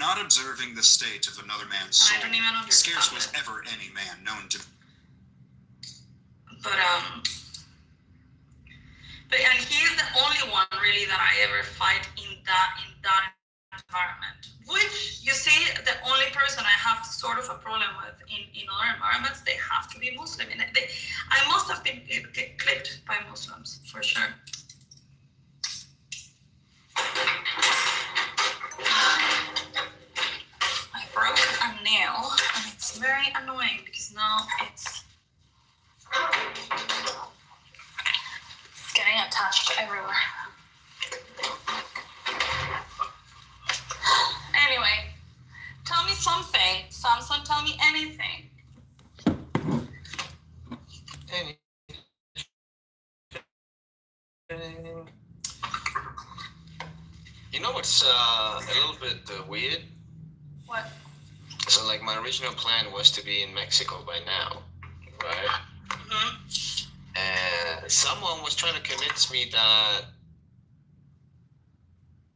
not observing the state of another man's soul. I don't even understand. Scarce was ever any man known to. But and he's the only one really that I ever fight in that environment. Which you see, the only person I have sort of a problem with in other environments, they have to be Muslim. And I must have been clipped by Muslims for sure. I broke a nail, and it's very annoying because now it's getting attached everywhere. Anyway, tell me something. Samson, tell me anything. You know what's a little bit weird? What? So, like, my original plan was to be in Mexico by now, right? Mm-hmm. And someone was trying to convince me that,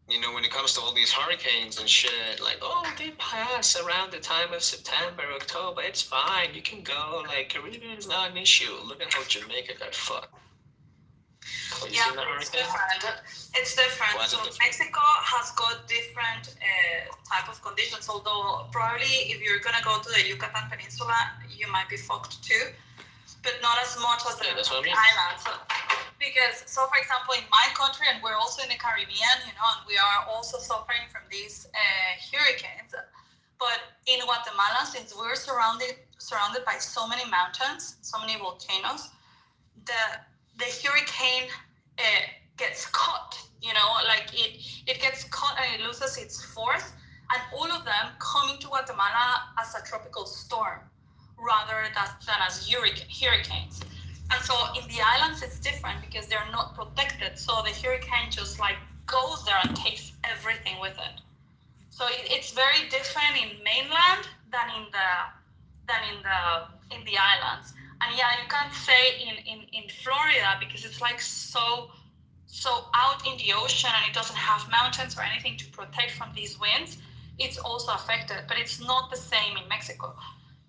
you know, when it comes to all these hurricanes and shit, like, oh, they pass around the time of September, October, it's fine, you can go, like, Caribbean is not an issue. Look at how Jamaica got fucked. Oh, Yeah, it's different. It's different. So Mexico has got different type of conditions, although probably if you're going to go to the Yucatan Peninsula, you might be fucked too, but not as much as the islands. Because, so for example, in my country, and we're also in the Caribbean, you know, and we are also suffering from these hurricanes. But in Guatemala, since we're surrounded by so many mountains, so many volcanoes, the hurricane gets caught, you know, like it gets caught and it loses its force, and all of them come into Guatemala as a tropical storm rather than as hurricanes. And so in the islands it's different because they're not protected, so the hurricane just like goes there and takes everything with it. So it's very different in mainland than in the islands. And yeah, you can't say in Florida because it's like so out in the ocean and it doesn't have mountains or anything to protect from these winds. It's also affected, but it's not the same in Mexico.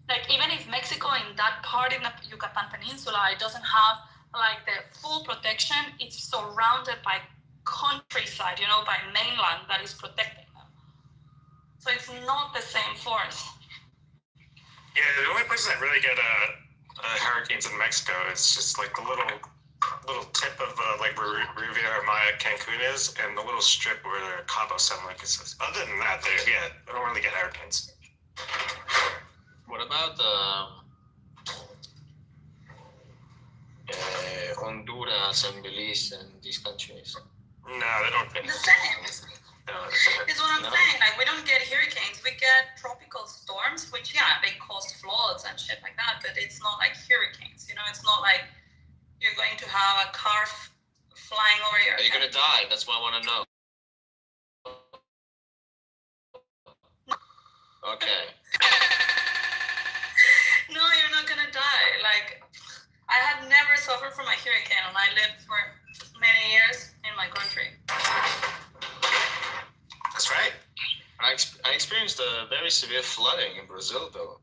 Like even if Mexico in that part in the Yucatan Peninsula, it doesn't have like the full protection, it's surrounded by countryside, you know, by mainland that is protecting them. So it's not the same force. Yeah, the only places that really get hurricanes in Mexico is just like the little tip of like where Riviera Maya, Cancun is, and the little strip where the Cabo San Lucas is. Other than that, they don't really get hurricanes. What about Honduras and Belize and these countries? No, they don't get the same. No, it's what I'm saying. Like we don't get hurricanes, we get tropical storms, which they cause floods and shit like that. But it's not like hurricanes. You know, it's not like you're going to have a car flying over your. Are you gonna die? That's what I want to know. Okay. No, you're not gonna die. Like I had never suffered from a hurricane, and I lived for many years in my country. That's right. I experienced a very severe flooding in Brazil, though,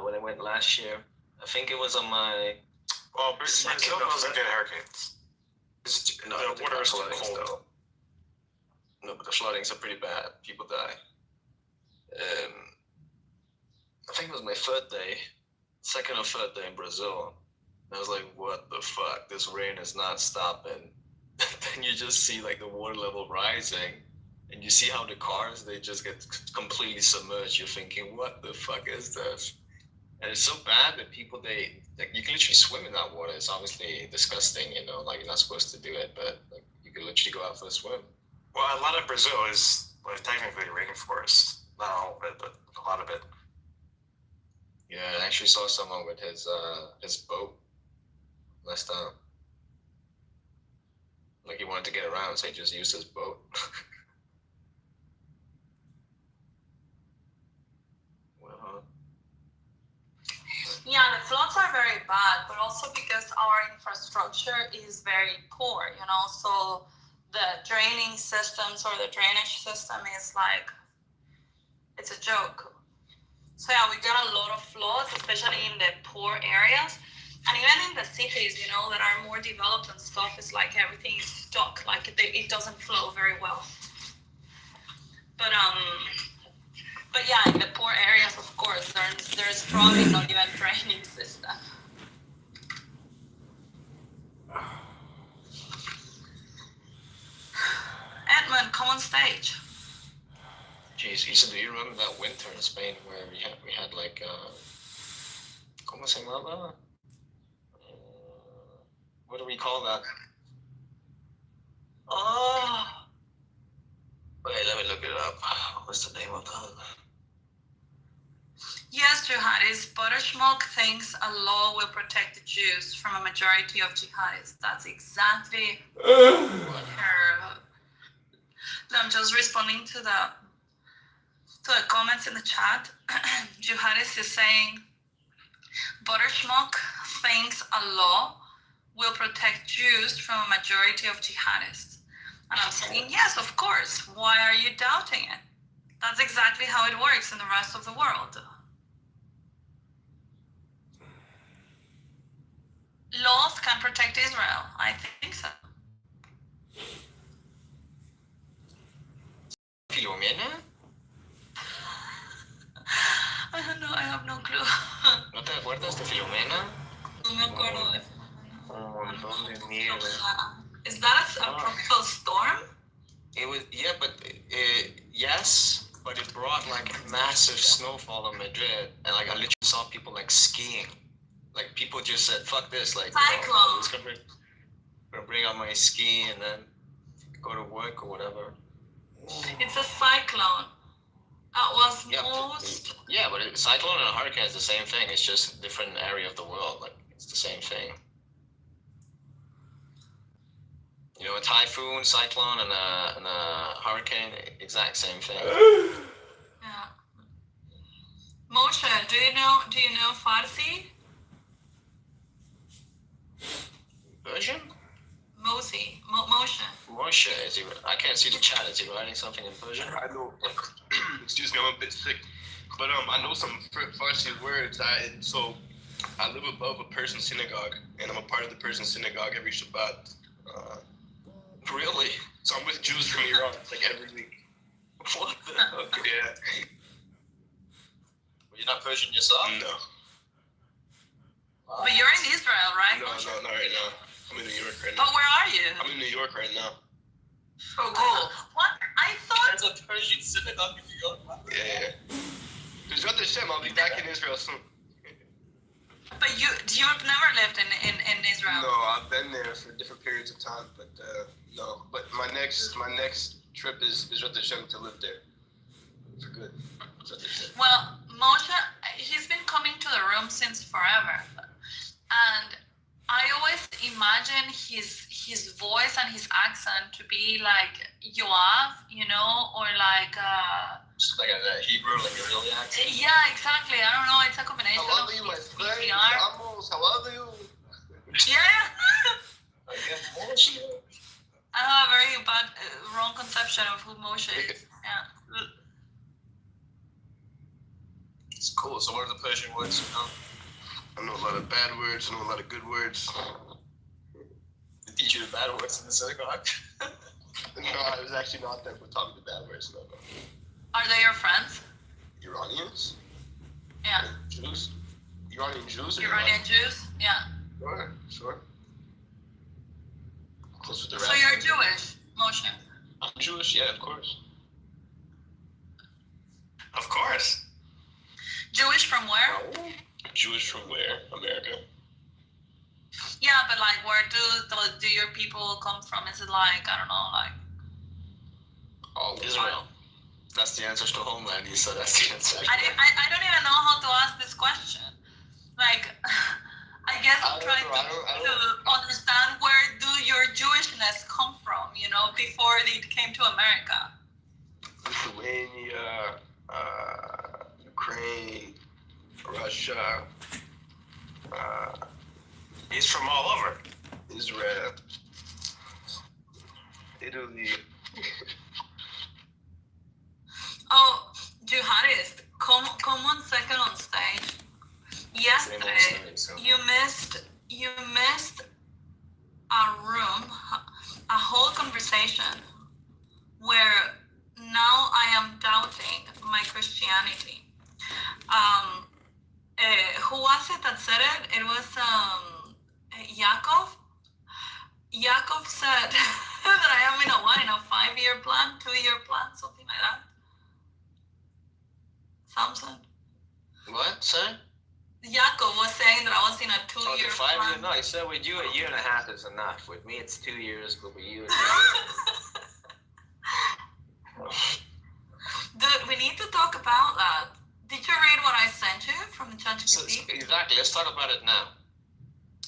when I went last year. I think it was on my... Well, Brazil doesn't get hurricanes. The water is cold. Though. No, but the floodings are pretty bad. People die. I think it was my second or third day in Brazil. And I was like, what the fuck? This rain is not stopping. Then you just see like the water level rising. And you see how the cars, they just get completely submerged. You're thinking, what the fuck is this? And it's so bad that people, you can literally swim in that water. It's obviously disgusting, you know, like you're not supposed to do it, but like you can literally go out for a swim. Well, a lot of Brazil is technically rainforest. Not all of it, but a lot of it. Yeah, I actually saw someone with his boat last time. Like he wanted to get around, so he just used his boat. Yeah, the floods are very bad, but also because our infrastructure is very poor, you know, so the draining systems or the drainage system is like It's a joke. So yeah, we got a lot of floods, especially in the poor areas. And even in the cities, you know, that are more developed and stuff, it's like everything is stuck, like it doesn't flow very well. But yeah, in the poor areas, of course, there's probably not even drainage system. Edmund, come on stage. Jeez, Isa, do you remember that winter in Spain where we had like ¿cómo se llamaba? What do we call that? Oh, wait, let me look it up. What's the name of that? Yes, jihadis. Buttersmoke thinks a law will protect the Jews from a majority of jihadis. That's exactly what her. I'm just responding to the comments in the chat. Jihadis is saying Buttersmoke thinks a law will protect Jews from a majority of jihadists. And I'm saying, yes, of course. Why are you doubting it? That's exactly how it works in the rest of the world. Laws can protect Israel. I think so. ¿Filomena? I don't know. I have no clue. ¿No te acuerdas de Filomena? No me acuerdo de Un montón de mierda. Is that a tropical storm? It was, yeah, but yes, but it brought like massive snowfall in Madrid, and like I literally saw people like skiing. Like people just said, "Fuck this!" Like, Cyclone. I'm just gonna bring out my ski and then go to work or whatever. It's a cyclone. That was Yeah, most. yeah, but cyclone and a hurricane is the same thing. It's just a different area of the world. Like it's the same thing. You know, a typhoon, cyclone, and a hurricane, exact same thing. Yeah. Moshe, do you know Farsi? Persian? Moshe. Moshe, is he? I can't see the chat. Is he writing something in Persian? I know. Excuse me, I'm a bit sick, but I know some Farsi words. So I live above a Persian synagogue, and I'm a part of the Persian synagogue every Shabbat. Really? So I'm with Jews from Iran like every week. What the fuck? Yeah. Well, you're not Persian yourself? No. But you're in Israel, right? No, Moshe? not right now. I'm in New York right But now. where are you? I'm in New York right now. Oh, cool. What? I thought. That's a Persian synagogue in New York. Yeah. Bezrat Hashem, I'll be back in Israel soon. But you've never lived in Israel. No, I've been there for different periods of time, but no. But my next trip is Bezrat Hashem to live there for good. Bezrat Hashem. Well, Moshe, he's been coming to the room since forever, and I always imagine his voice and his accent to be like Yoav, you know, or like. Just like a Hebrew, like a real accent. Yeah, exactly. I don't know. It's a combination How of are you, my his friend? PPR. Amos, how are you? Yeah. I get Moshe. I have a very bad, wrong conception of who Moshe is. Yeah. It's cool. So what are the Persian words you know? I know a lot of bad words, I know a lot of good words. They teach you the bad words in the synagogue? No, I was actually not there for talking the bad words. No. Are they your friends? Iranians? Yeah. Jews? Iranian Jews? Or Iranian Jews? Yeah. Sure. Close with the So you're Jewish, Moshe? I'm Jewish, yeah, of course. Of course. Jewish from where? Jewish from where? America. Yeah, but like, where do your people come from? Is it like, I don't know, like? Oh, Israel. That's the answer to Homeland. You said that's the answer. I don't even know how to ask this question. Like, I guess I'm trying to understand where do your Jewishness come from, you know, before it came to America. Lithuania, Ukraine, Russia, He's from all over. Israel, Italy. Oh, jihadis. Christianity. Who was it that said it? It was Yaakov. Yaakov said that I am in a 5-year plan, 2-year plan, something like that. Samson. What, sir? Yaakov was saying that I was in a 2-year Oh, 5 plan. years? No, he said with you a year and a half is enough. With me it's 2 years, but with you it's Dude, we need to talk about that. Did you read what I sent you from the ChatGPT? Exactly. Let's talk about it now.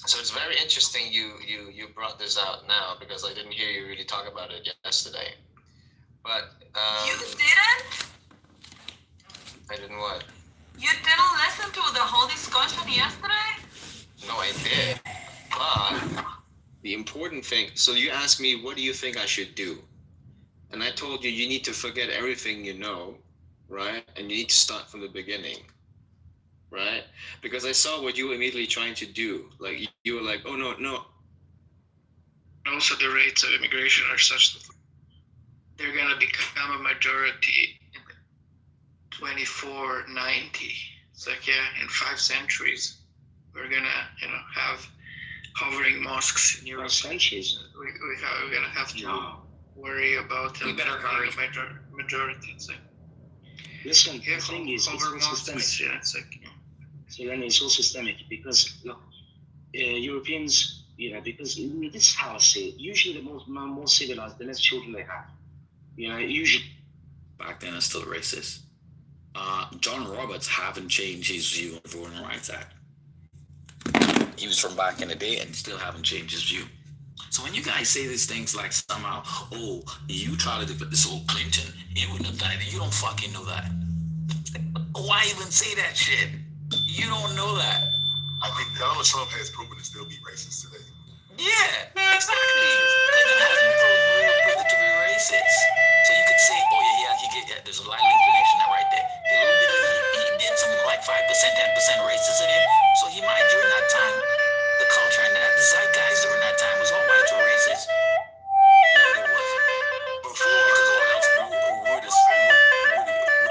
So it's very interesting you brought this out now because I didn't hear you really talk about it yesterday. But You didn't? I didn't what? You didn't listen to the whole discussion yesterday? No, I did. But the important thing. So you asked me, what do you think I should do? And I told you need to forget everything you know, right? And you need to start from the beginning. Right? Because I saw what you were immediately trying to do. Like you were like, oh no. Also, the rates of immigration are such that they're gonna become a majority in 2490. It's like, yeah, in 5 centuries, we're gonna, have hovering mosques in Europe. Centuries. We're gonna have to worry about We better hurry. Majority. It's like, Listen, yeah, the thing is, hover it's all systemic. mosques. Yeah, it's like. So then it's all systemic because look, Europeans, because this is how I see it. Usually the more civilized, the less children they have. Usually. Back then, it's still racist. John Roberts haven't changed his view on the Voting Rights Act. He was from back in the day and still haven't changed his view. So when you guys say these things like somehow, oh, you try to defend this old Clinton, he wouldn't have done it. You don't fucking know that. Why even say that shit? You don't know that. I think Donald Trump has proven to still be racist today. Yeah, exactly. Clinton has been proven to be racist. So you could say, oh yeah, there's a light inclination right there. He did something like 5%, 10% racist in it. So he might during that time, the culture and the zeitgeist during that time was all white or racist. No, it wasn't. Before, Because all else would have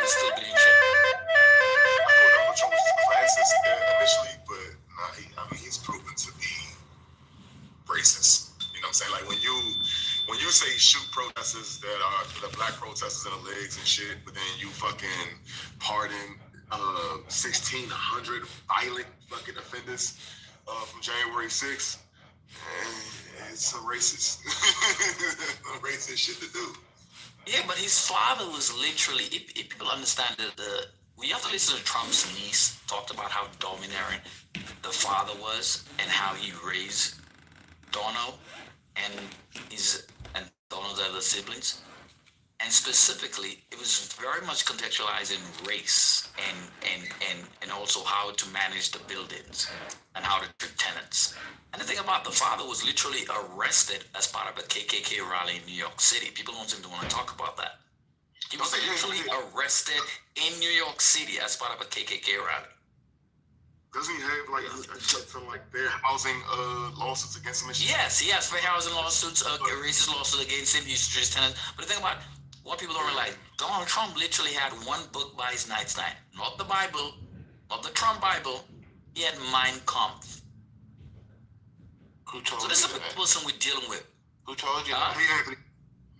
still been in check. I thought Donald Trump was classist initially, but he's proven to be racist. You know what I'm saying? Like when you say shoot protesters that are the black protesters in the legs and shit, but then you fucking pardon 1,600 violent fucking offenders from January 6th, it's a racist, a racist shit to do. Yeah, but his father was literally, if people understand we have to listen to Trump's niece talked about how domineering the father was and how he raised Donald and Donald's other siblings. And specifically, it was very much contextualized in race and also how to manage the buildings and how to treat tenants. And the thing about the father was literally arrested as part of a KKK rally in New York City. People don't seem to want to talk about that. He was literally arrested in New York City as part of a KKK rally. Doesn't he have like a shit for like fair housing lawsuits against him and shit? Yes, he has fair housing lawsuits, racist lawsuits against him, used to treat tenants. But the thing about what people don't realize, Donald Trump literally had one book by his nightstand. Not the Bible, not the Trump Bible. He had Mein Kampf. Who told So you this is the that? person we're dealing with. Who told you Huh? that? Hey, Anthony.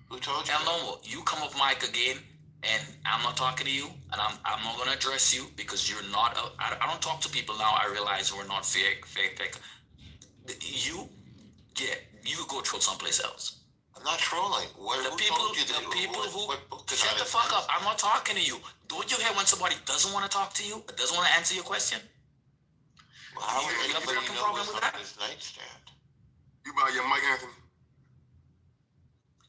Who told you El that? Nomo, you come off mic again, and I'm not talking to you, and I'm not gonna address you because you're not. I don't talk to people now. I realize we're not fake. You go troll someplace else. I'm not trolling. Who told you that? What book did Shut I the fuck invent? up. I'm not talking to you. Don't you hear when somebody doesn't want to talk to you, or doesn't want to answer your question? Well, how would You have a anybody fucking know problem what's with on that? his nightstand? You buy your mic, Anthony?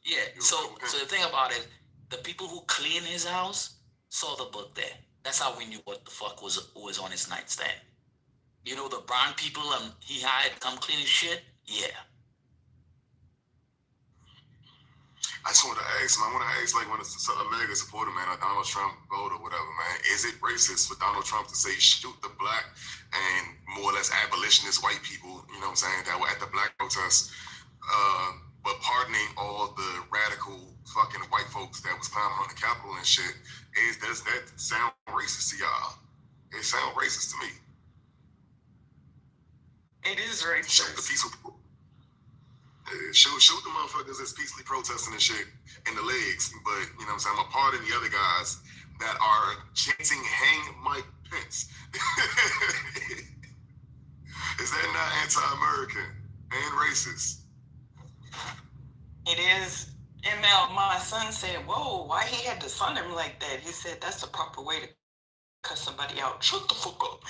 Yeah. So the thing about it, the people who clean his house saw the book there. That's how we knew what the fuck was on his nightstand. You know the brown people he hired come clean his shit. Yeah. I just want to ask, man. I want to ask, like, when it's a mega supporter, man, a Donald Trump vote or whatever, man. Is it racist for Donald Trump to say shoot the black and more or less abolitionist white people, you know what I'm saying, that were at the black protests, but pardoning all the radical fucking white folks that was climbing on the Capitol and shit, does that sound racist to y'all? It sounds racist to me. It is Shoot the racist. peaceful, shoot the motherfuckers that's peacefully protesting and shit in the legs, but you know what I'm saying? I'm a part of the other guys that are chanting "Hang Mike Pence." Is that not anti-American and racist? It is. And now my son said, whoa, why he had to son him like that? He said, that's the proper way to cut somebody out. Shut the fuck up.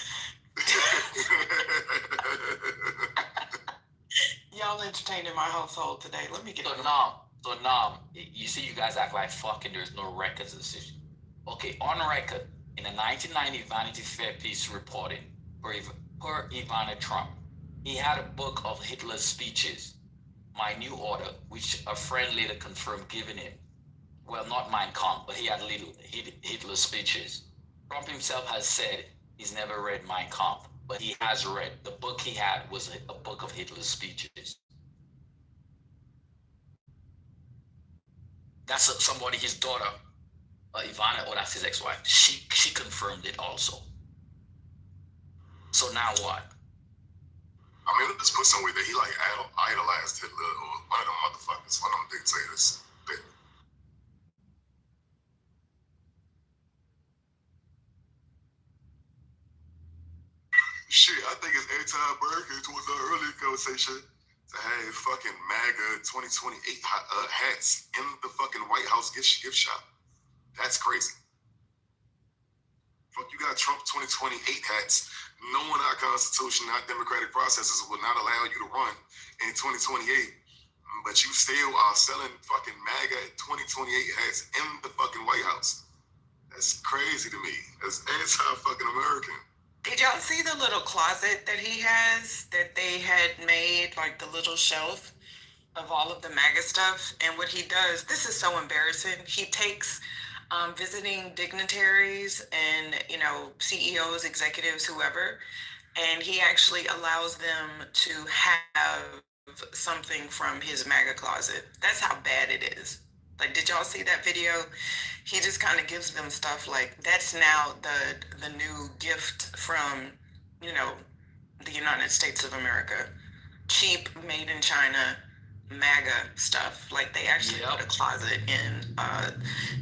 Y'all entertained in my household today. Let me get So it. now, you see, you guys act like fucking there's no records of this issue. Okay, on record, in a 1990 Vanity Fair piece reporting per Ivana Trump, he had a book of Hitler's speeches, My New Order, which a friend later confirmed giving him. Well, not Mein Kampf, but he had Hitler's speeches. Trump himself has said he's never read Mein Kampf, but he has read. The book he had was a book of Hitler's speeches. That's somebody, his daughter, Ivana, or that's his ex-wife. She confirmed it also. So now what? I mean, let's put somewhere that he like idolized Hitler or one of them motherfuckers, one of them dictators. Shit, I think it's anti-American towards our earlier conversation to have fucking MAGA 2028 hats in the fucking White House gift shop. That's crazy. Fuck, you got Trump 2028 hats, knowing our Constitution, our democratic processes will not allow you to run in 2028, but you still are selling fucking MAGA 2028 hats in the fucking White House. That's crazy to me. That's anti-fucking American. Did y'all see the little closet that he has that they had made, like the little shelf of all of the MAGA stuff? And what he does, this is so embarrassing. He takes visiting dignitaries and, you know, CEOs, executives, whoever, and he actually allows them to have something from his MAGA closet. That's how bad it is. Like, did y'all see that video? He just kind of gives them stuff like, that's now the new gift from, you know, the United States of America. Cheap, made in China, MAGA stuff. Like, they actually put a closet in.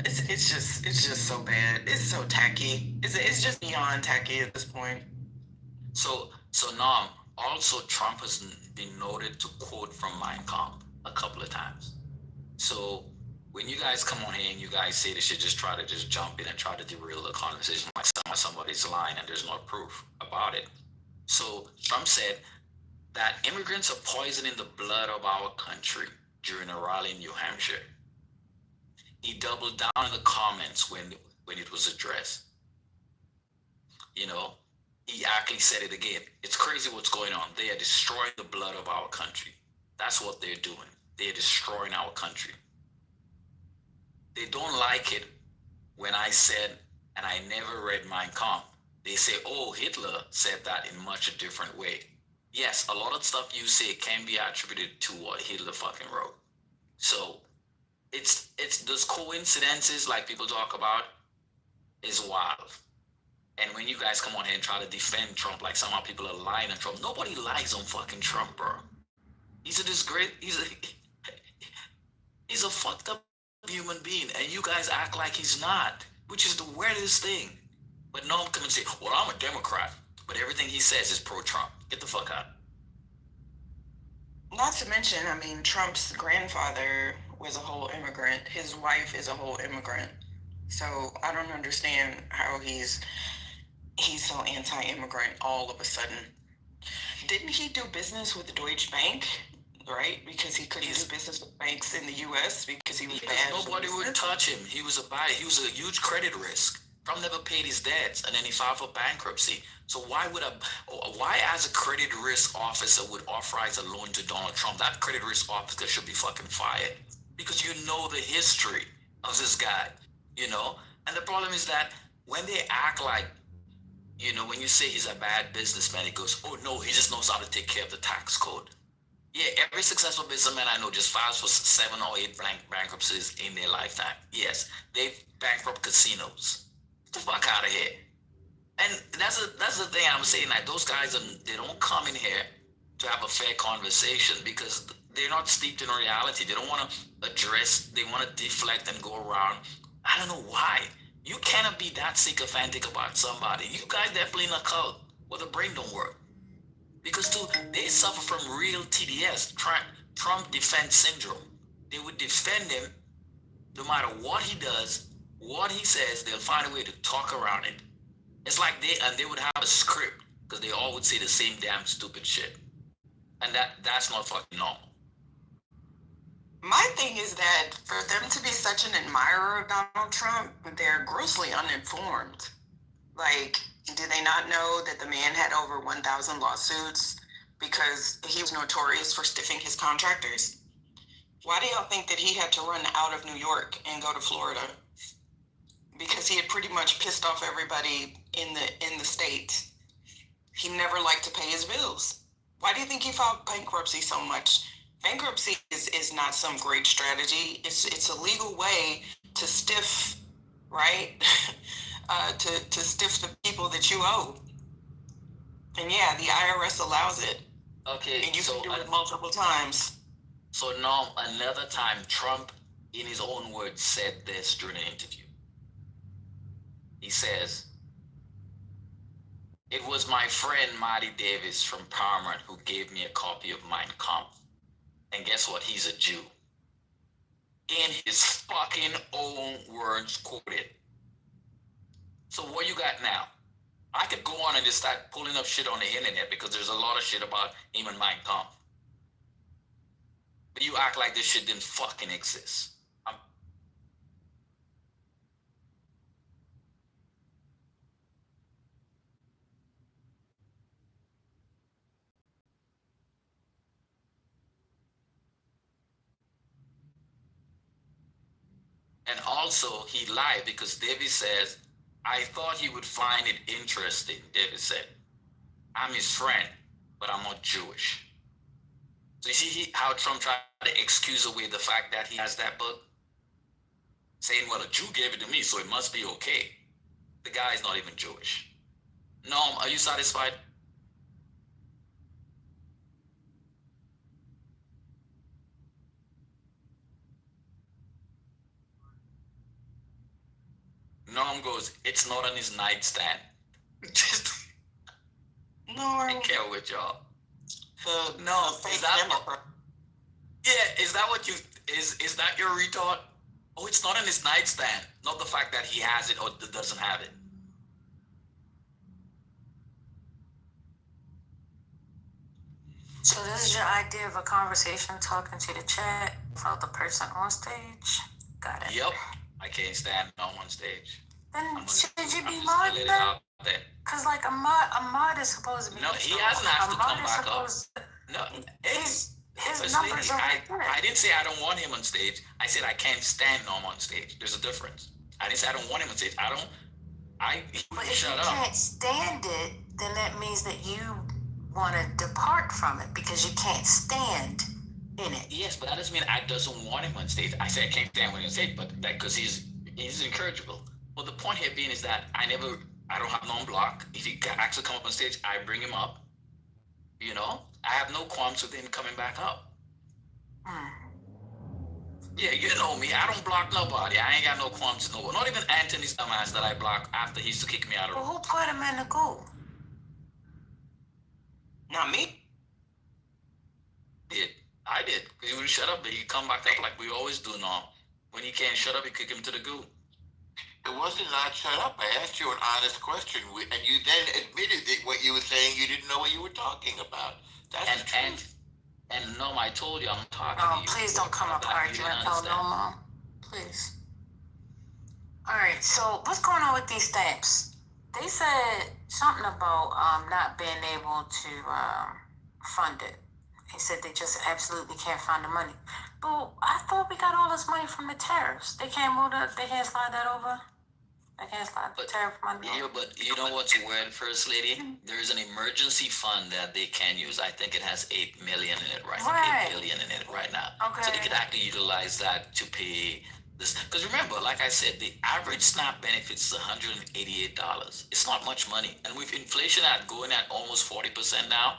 It's just so bad. It's so tacky. It's just beyond tacky at this point. So now, also Trump has been noted to quote from Mein Kampf a couple of times. So when you guys come on here and you guys say they should just try to just jump in and try to derail the conversation like somebody's lying and there's no proof about it. So Trump said that immigrants are poisoning the blood of our country during a rally in New Hampshire. He doubled down in the comments when it was addressed. You know, he actually said it again. It's crazy what's going on. They are destroying the blood of our country. That's what they're doing. They're destroying our country. They don't like it when I said, and I never read Mein Kampf. They say, oh, Hitler said that in much a different way. Yes, a lot of stuff you say can be attributed to what Hitler fucking wrote. So it's those coincidences like people talk about is wild. And when you guys come on here and try to defend Trump like somehow people are lying on Trump, nobody lies on fucking Trump, bro. He's a fucked up human being, and you guys act like he's not, which is the weirdest thing. But no one come and say, well, I'm a Democrat, but everything he says is pro-Trump. Get the fuck out. Not to mention, I mean, Trump's grandfather was a whole immigrant. His wife is a whole immigrant. So I don't understand how he's so anti-immigrant all of a sudden. Didn't he do business with the Deutsche Bank? Right? Because he couldn't do business with banks in the U.S. because he was bad. Nobody would touch him. He was a huge credit risk. Trump never paid his debts, and then he filed for bankruptcy. So why as a credit risk officer would authorize a loan to Donald Trump? That credit risk officer should be fucking fired, because you know the history of this guy, you know? And the problem is that when they act like, you know, when you say he's a bad businessman, he goes, oh no, he just knows how to take care of the tax code. Yeah, every successful businessman I know just files for 7 or 8 bankruptcies in their lifetime. Yes, they bankrupt casinos. Get the fuck out of here. And that's the thing I'm saying. Like those guys, they don't come in here to have a fair conversation because they're not steeped in reality. They don't want to address. They want to deflect and go around. I don't know why. You cannot be that sycophantic about somebody. You guys definitely in a cult where the brain don't work. Because too, they suffer from real TDS, Trump defense syndrome. They would defend him no matter what he does, what he says. They'll find a way to talk around it. It's like they would have a script because they all would say the same damn stupid shit, and that's not fucking normal. My thing is that for them to be such an admirer of Donald Trump, they're grossly uninformed. Like, do they not know that the man had over 1,000 lawsuits because he was notorious for stiffing his contractors? Why do y'all think that he had to run out of New York and go to Florida? Because he had pretty much pissed off everybody in the state. He never liked to pay his bills. Why do you think he filed bankruptcy so much? Bankruptcy is not some great strategy. It's a legal way to stiff, right? To stiff the people that you owe. And yeah, the IRS allows it. Okay, and you can do it multiple times. So now another time, Trump, in his own words, said this during an interview. He says, "It was my friend Marty Davis from Paramount who gave me a copy of Mein Kampf. And guess what? He's a Jew." In his fucking own words quoted. So what you got now? I could go on and just start pulling up shit on the internet because there's a lot of shit about him and Mein Kampf. But you act like this shit didn't fucking exist. And also, he lied because Davis says, "I thought he would find it interesting," Davis said. "I'm his friend, but I'm not Jewish." So you see how Trump tried to excuse away the fact that he has that book? Saying, "Well, a Jew gave it to me, so it must be okay." The guy is not even Jewish. Norm, are you satisfied? Norm goes, "It's not on his nightstand." Just Norm. I care with y'all. No, is that yeah, is that what you is that your retort? Oh, it's not on his nightstand. Not the fact that he has it or doesn't have it. So this is your idea of a conversation talking to the chat without the person on stage? Got it. Yep. I can't stand on one stage. Then should you be modding that? Because like a mod is supposed to be. No, he hasn't asked to come back up. No, his numbers are I didn't say I don't want him on stage. I said I can't stand Norm on stage. There's a difference. I didn't say I don't want him on stage. But if you can't stand it, then that means that you want to depart from it because you can't stand in it. Yes, but that doesn't mean I doesn't want him on stage. I said I can't stand when he's on stage, but that because he's incorrigible. Well, the point here being is that I don't have Norm block. If he actually come up on stage, I bring him up. You know, I have no qualms with him coming back up. Yeah, you know me. I don't block nobody. I ain't got no qualms with nobody. Not even Anthony's dumbass that I blocked after he used to kick me out of the room. Well, who put him in the goo? Not me. I did. Because he wouldn't shut up, but he'd come back up like we always do now. When he can't shut up, he kick him to the goo. It wasn't not shut up. I asked you an honest question, and you then admitted that what you were saying, you didn't know what you were talking about. That's the truth. And no, I told you I'm talking to you. Please don't come up arguing. Oh, no, Mom. Please. All right, so what's going on with these stamps? They said something about not being able to fund it. They said they just absolutely can't find the money. But I thought we got all this money from the tariffs. They can't slide that over? I can't slide the But- tariff money. Yeah, but you know what's weird, First Lady? There's an emergency fund that they can use. I think it has 8 million in it right now, Right. 8 billion in it right now. Okay. So they could actually utilize that to pay this. Because remember, like I said, the average SNAP benefits is $188. It's not much money. And with inflation going at almost 40% now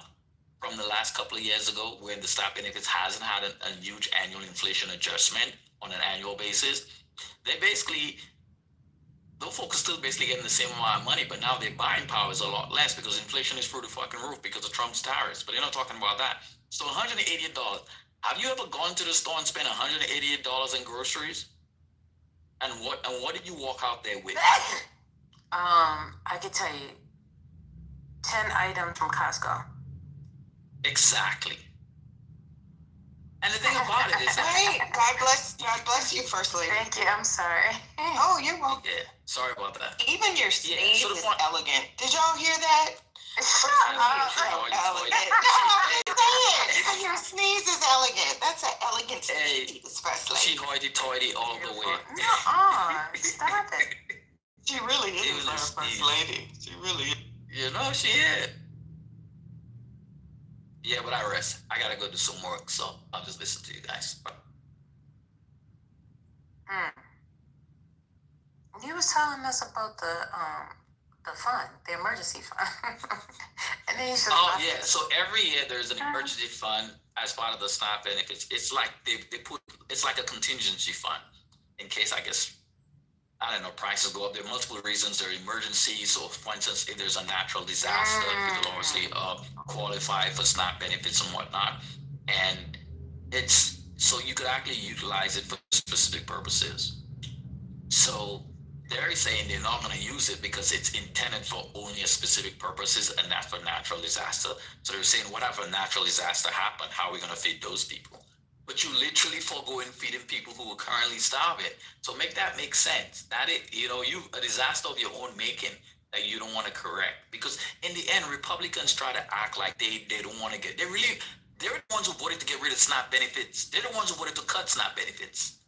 from the last couple of years ago, where the SNAP benefits hasn't had a huge annual inflation adjustment on an annual basis, they basically, those folks are still basically getting the same amount of money, but now their buying power is a lot less because inflation is through the fucking roof because of Trump's tariffs. But they're not talking about that. So $188. Have you ever gone to the store and spent $188 in groceries? And what did you walk out there with? I could tell you 10 items from Costco. Exactly. And the thing about it is that, Hey, God bless you, First Lady. Thank you. I'm sorry. Oh, you're welcome. yeah, sorry about that. Even your sneeze so the is one- elegant. Did y'all hear that? Shut Elegant. Even your sneeze is elegant. That's an elegant Hey, sneeze, First She Lady. hoity-toity all the way. Stop it. She really It is was a our First sneeze. Lady. She really is. You know, she is. Yeah, but I rest. I gotta go do some work, so I'll just listen to you guys. You was telling us about the fund, the emergency fund. And then you just Oh left yeah, us. so every year there's an emergency fund as part of the SNAP benefits. It's like they put, it's like a contingency fund in case, I guess, I don't know, prices go up. There are multiple reasons. There are emergencies. So for instance, if there's a natural disaster, people obviously qualify for SNAP benefits and whatnot. And it's, so you could actually utilize it for specific purposes. So they're saying they're not going to use it because it's intended for only a specific purposes, and that's for natural disaster. So they're saying, whatever natural disaster happened, how are we going to feed those people? But you literally forego feeding people who are currently starving. So make that make sense. That it, you know, you a disaster of your own making that you don't want to correct. Because in the end, Republicans try to act like they don't want to get. They're the ones who voted to get rid of SNAP benefits. They're the ones who voted to cut SNAP benefits.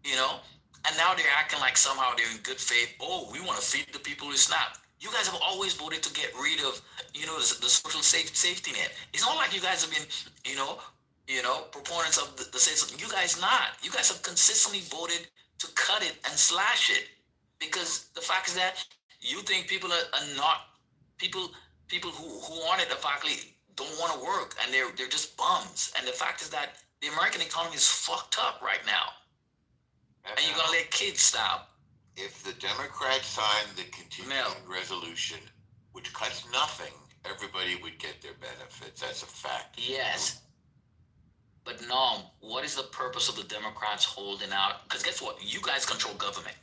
You know, and now they're acting like somehow they're in good faith. Oh, we want to feed the people with SNAP. You guys have always voted to get rid of, you know, the social safety net. It's not like you guys have been, you know, proponents of the system. You guys not. You guys have consistently voted to cut it and slash it, because the fact is that you think people are not people who want it, the faculty don't want to work, and they're just bums. And the fact is that the American economy is fucked up right now, and you're gonna let kids stop. If the Democrats signed the continuing resolution, which cuts nothing, everybody would get their benefits. That's a fact. Yes. But Norm, what is the purpose of the Democrats holding out? Because guess what? You guys control government.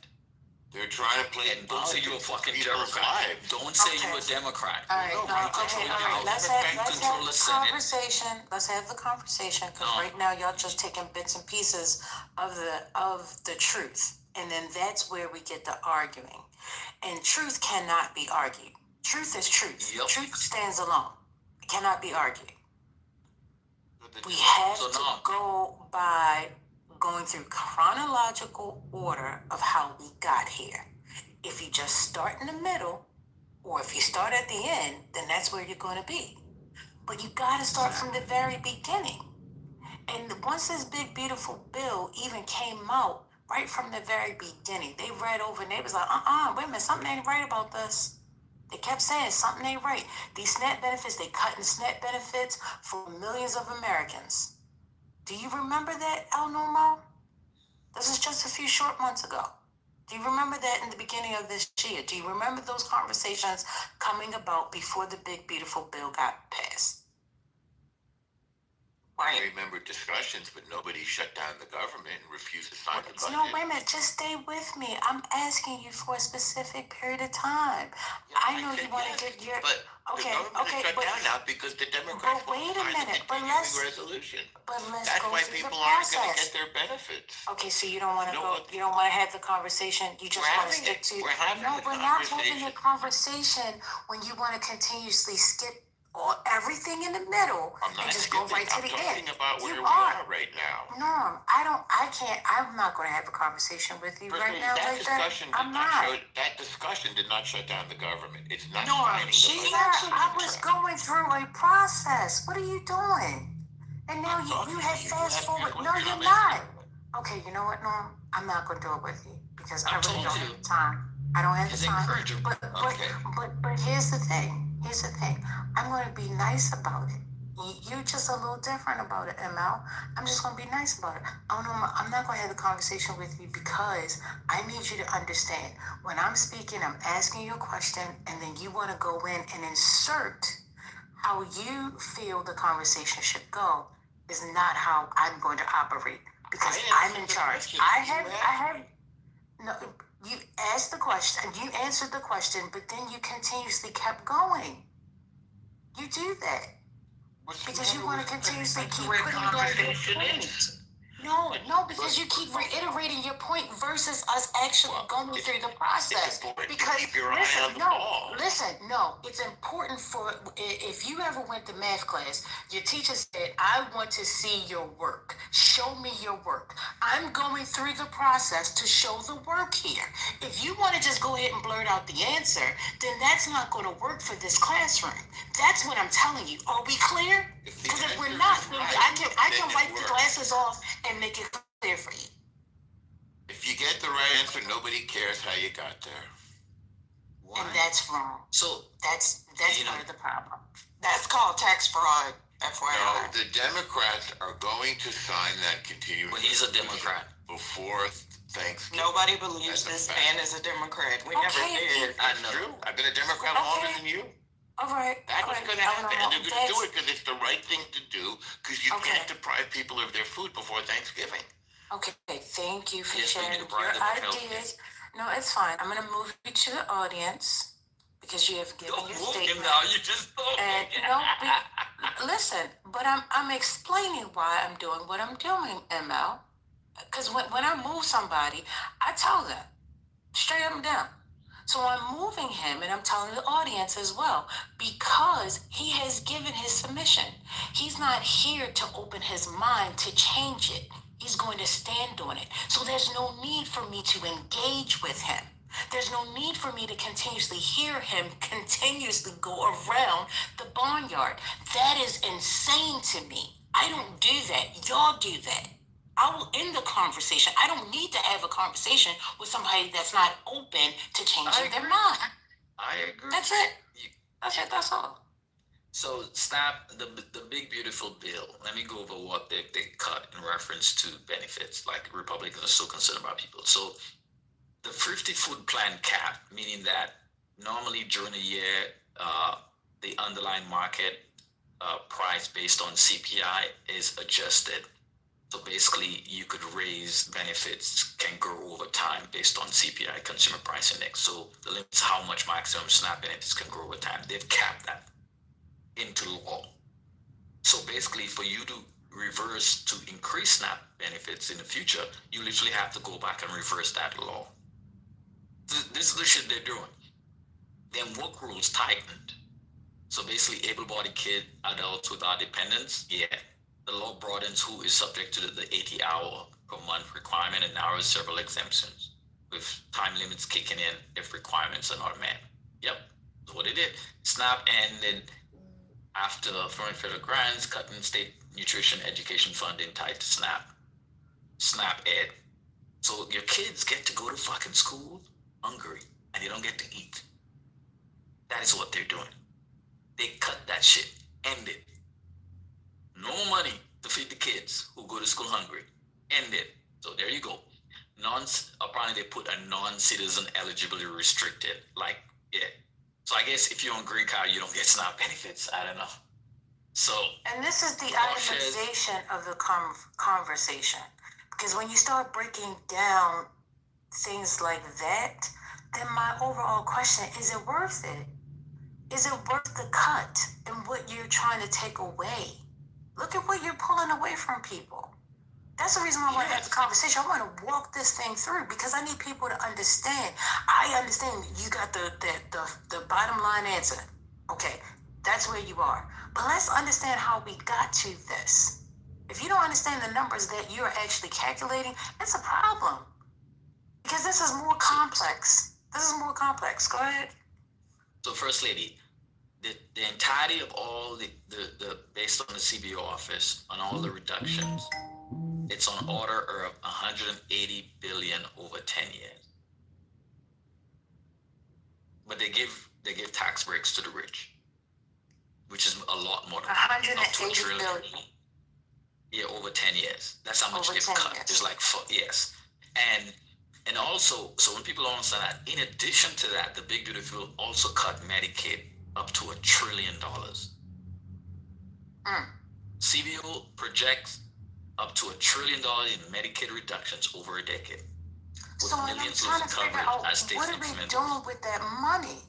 They're trying to play. And don't say you're a fucking people's Democrat. lives. Don't say you're a Democrat. All right, No, no, you okay, control the all right. House. Let's You have control the the Senate. conversation. Let's have the conversation, because No. right now y'all just taking bits and pieces of the truth, and then that's where we get the arguing. And truth cannot be argued. Truth is truth. Yep. Truth stands alone. It cannot be argued. The- We have So to now- go by going through chronological order of how we got here. If you just start in the middle, or if you start at the end, then that's where you're going to be. But you got to start from the very beginning. And once this big, beautiful bill even came out, right from the very beginning, they read over and they was like, wait a minute, something ain't right about this. They kept saying something ain't right. These SNAP benefits, they cutting SNAP benefits for millions of Americans. Do you remember that, El Normo? This is just a few short months ago. Do you remember that in the beginning of this year? Do you remember those conversations coming about before the big, beautiful bill got passed? I remember discussions, but nobody shut down the government and refused to sign the budget. No, wait a minute. Just stay with me. I'm asking you for a specific period of time. I know you want to get your... But Okay, the government okay, is shut but- down now because the Democrats but wait a signed minute, the but continuing let's- resolution. But let's That's go why through the people aren't going to process. get their benefits. Okay, so you don't want to No, go, but- you don't want to have the conversation, you just We're want to having stick it. to... We're having No, the we're not having a conversation when you want to continuously skip or everything in the middle I'm not and just go right to I'm the talking end. about where You we are right now. Norm, I'm not going to have a conversation with you right now that like that. discussion I'm not. That discussion did not shut down the government. It's not Norm, signing the budget. I was going through a process. What are you doing? And now you have fast forward. No, you're not. Okay, you know what, Norm? I'm not going to do it with you because I really don't have the time. I don't have the time. But here's the thing. Here's the thing. I'm going to be nice about it. You're just a little different about it, ML. I'm just going to be nice about it. I'm not going to have the conversation with you because I need you to understand. When I'm speaking, I'm asking you a question, and then you want to go in and insert how you feel the conversation should go is not how I'm going to operate because I'm in charge. No, you asked the question, you answered the question, but then you continuously kept going. You do that. Because you want to continuously keep putting down your point. No, because you keep reiterating your point versus us actually going through the process. Because listen, it's important for, if you ever went to math class, your teacher said, I want to see your work. Show me your work. I'm going through the process to show the work here. If you want to just go ahead and blurt out the answer, then that's not going to work for this classroom. That's what I'm telling you. Are we clear? Because if we're not, then I can wipe the glasses off and make it clear for you. If you get the right answer, nobody cares how you got there. And that's wrong. So that's part of the problem. That's called tax fraud, FYI. No, the Democrats are going to sign that continuing. But he's a Democrat. Before Thanksgiving. Nobody believes this man is a Democrat. We never did. I know. True. I've been a Democrat longer than you. All right. That's what's going to happen. And they're going to do it because it's the right thing to do because you can't deprive people of their food before Thanksgiving. Okay, thank you for Yes, we sharing need to your bribe them with ideas. No, it's fine. I'm going to move you to the audience because you have given your statement. Now. You just And listen, but I'm explaining why I'm doing what I'm doing, ML. Because when I move somebody, I tell them straight up and down. So I'm moving him, and I'm telling the audience as well, because he has given his submission. He's not here to open his mind to change it. He's going to stand on it. So there's no need for me to engage with him. There's no need for me to continuously hear him continuously go around the barnyard. That is insane to me. I don't do that. Y'all do that. I will end the conversation. I don't need to have a conversation with somebody that's not open to changing their mind. I agree. That's it. That's all. So stop the big beautiful bill. Let me go over what they cut in reference to benefits. Like Republicans are so concerned about people. So the 50 food plan cap, meaning that normally during a year, the underlying market price based on CPI is adjusted. So basically, you could raise benefits can grow over time based on CPI, Consumer Price Index. So the limit is how much maximum SNAP benefits can grow over time. They've capped that into law. So basically, for you to reverse to increase SNAP benefits in the future, you literally have to go back and reverse that law. This is the shit they're doing. Then work rules tightened. So basically, able-bodied adults without dependents, the law broadens who is subject to the 80-hour per month requirement and narrows several exemptions, with time limits kicking in if requirements are not met. Yep, that's what it did. SNAP ended after throwing federal grants, cutting state nutrition education funding tied to SNAP Ed. So your kids get to go to fucking school hungry and they don't get to eat. That is what they're doing. They cut that shit, end it. No money to feed the kids who go to school hungry. End it. So there you go. Apparently they put a non-citizen eligibility restricted. So I guess if you're on green card, you don't get SNAP benefits. I don't know. So. And this is the itemization of the conversation. Because when you start breaking down things like that, then my overall question, is it worth it? Is it worth the cut and what you're trying to take away? Look at what you're pulling away from people. That's the reason why I want to have the conversation. I want to walk this thing through because I need people to understand. I understand you got the bottom line answer. Okay, That's where you are. But let's understand how we got to this. If you don't understand the numbers that you're actually calculating, it's a problem. Because this is more complex. Go ahead. So, First Lady, the entirety of all the based on the CBO office on all the reductions, it's on order of 180 billion over 10 years. But they give tax breaks to the rich, which is a lot more than 180 billion. Yeah, over 10 years. That's how much Over they've 10 cut. years. It's like, yes. And also, so when people don't understand that, in addition to that, the big beautiful also cut Medicaid up to $1 trillion. CBO projects up to $1 trillion in Medicaid reductions over a decade. So I'm trying to figure out what are we doing with that money?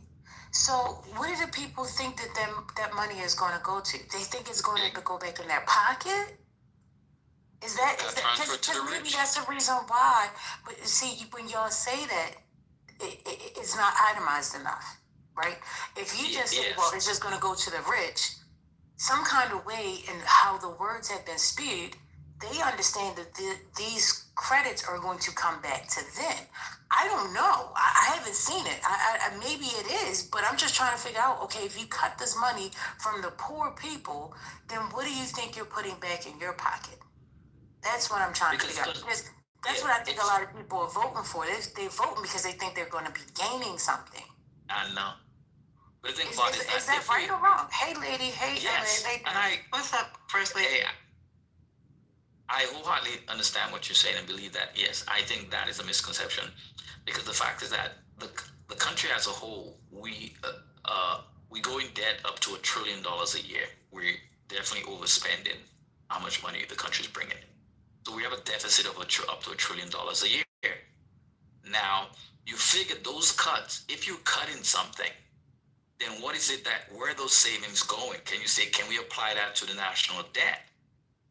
So what do the people think that money is going to go to? They think it's going to go back in their pocket? Is that because maybe that's the reason why? But see, when y'all say that, it's not itemized enough, right? If you just say, well, it's just going to go to the rich, some kind of way in how the words have been spewed, they understand that these credits are going to come back to them. I don't know. I haven't seen it. I maybe it is, but I'm just trying to figure out, okay, if you cut this money from the poor people, then what do you think you're putting back in your pocket? That's what I'm trying to figure out. Because that's what I think a lot of people are voting for. They're voting because they think they're going to be gaining something. I know. But the thing Is that right or wrong? Hey, lady. Hey, yes. What's up, First Lady? Hey, I wholeheartedly understand what you're saying and believe that. Yes, I think that is a misconception, because the fact is that the country as a whole, we go in debt up to $1 trillion a year. We're definitely overspending how much money the country's bringing in. So we have a deficit of up to $1 trillion a year. Now, you figure those cuts, if you're cutting something, then what is it where are those savings going? Can you say, can we apply that to the national debt?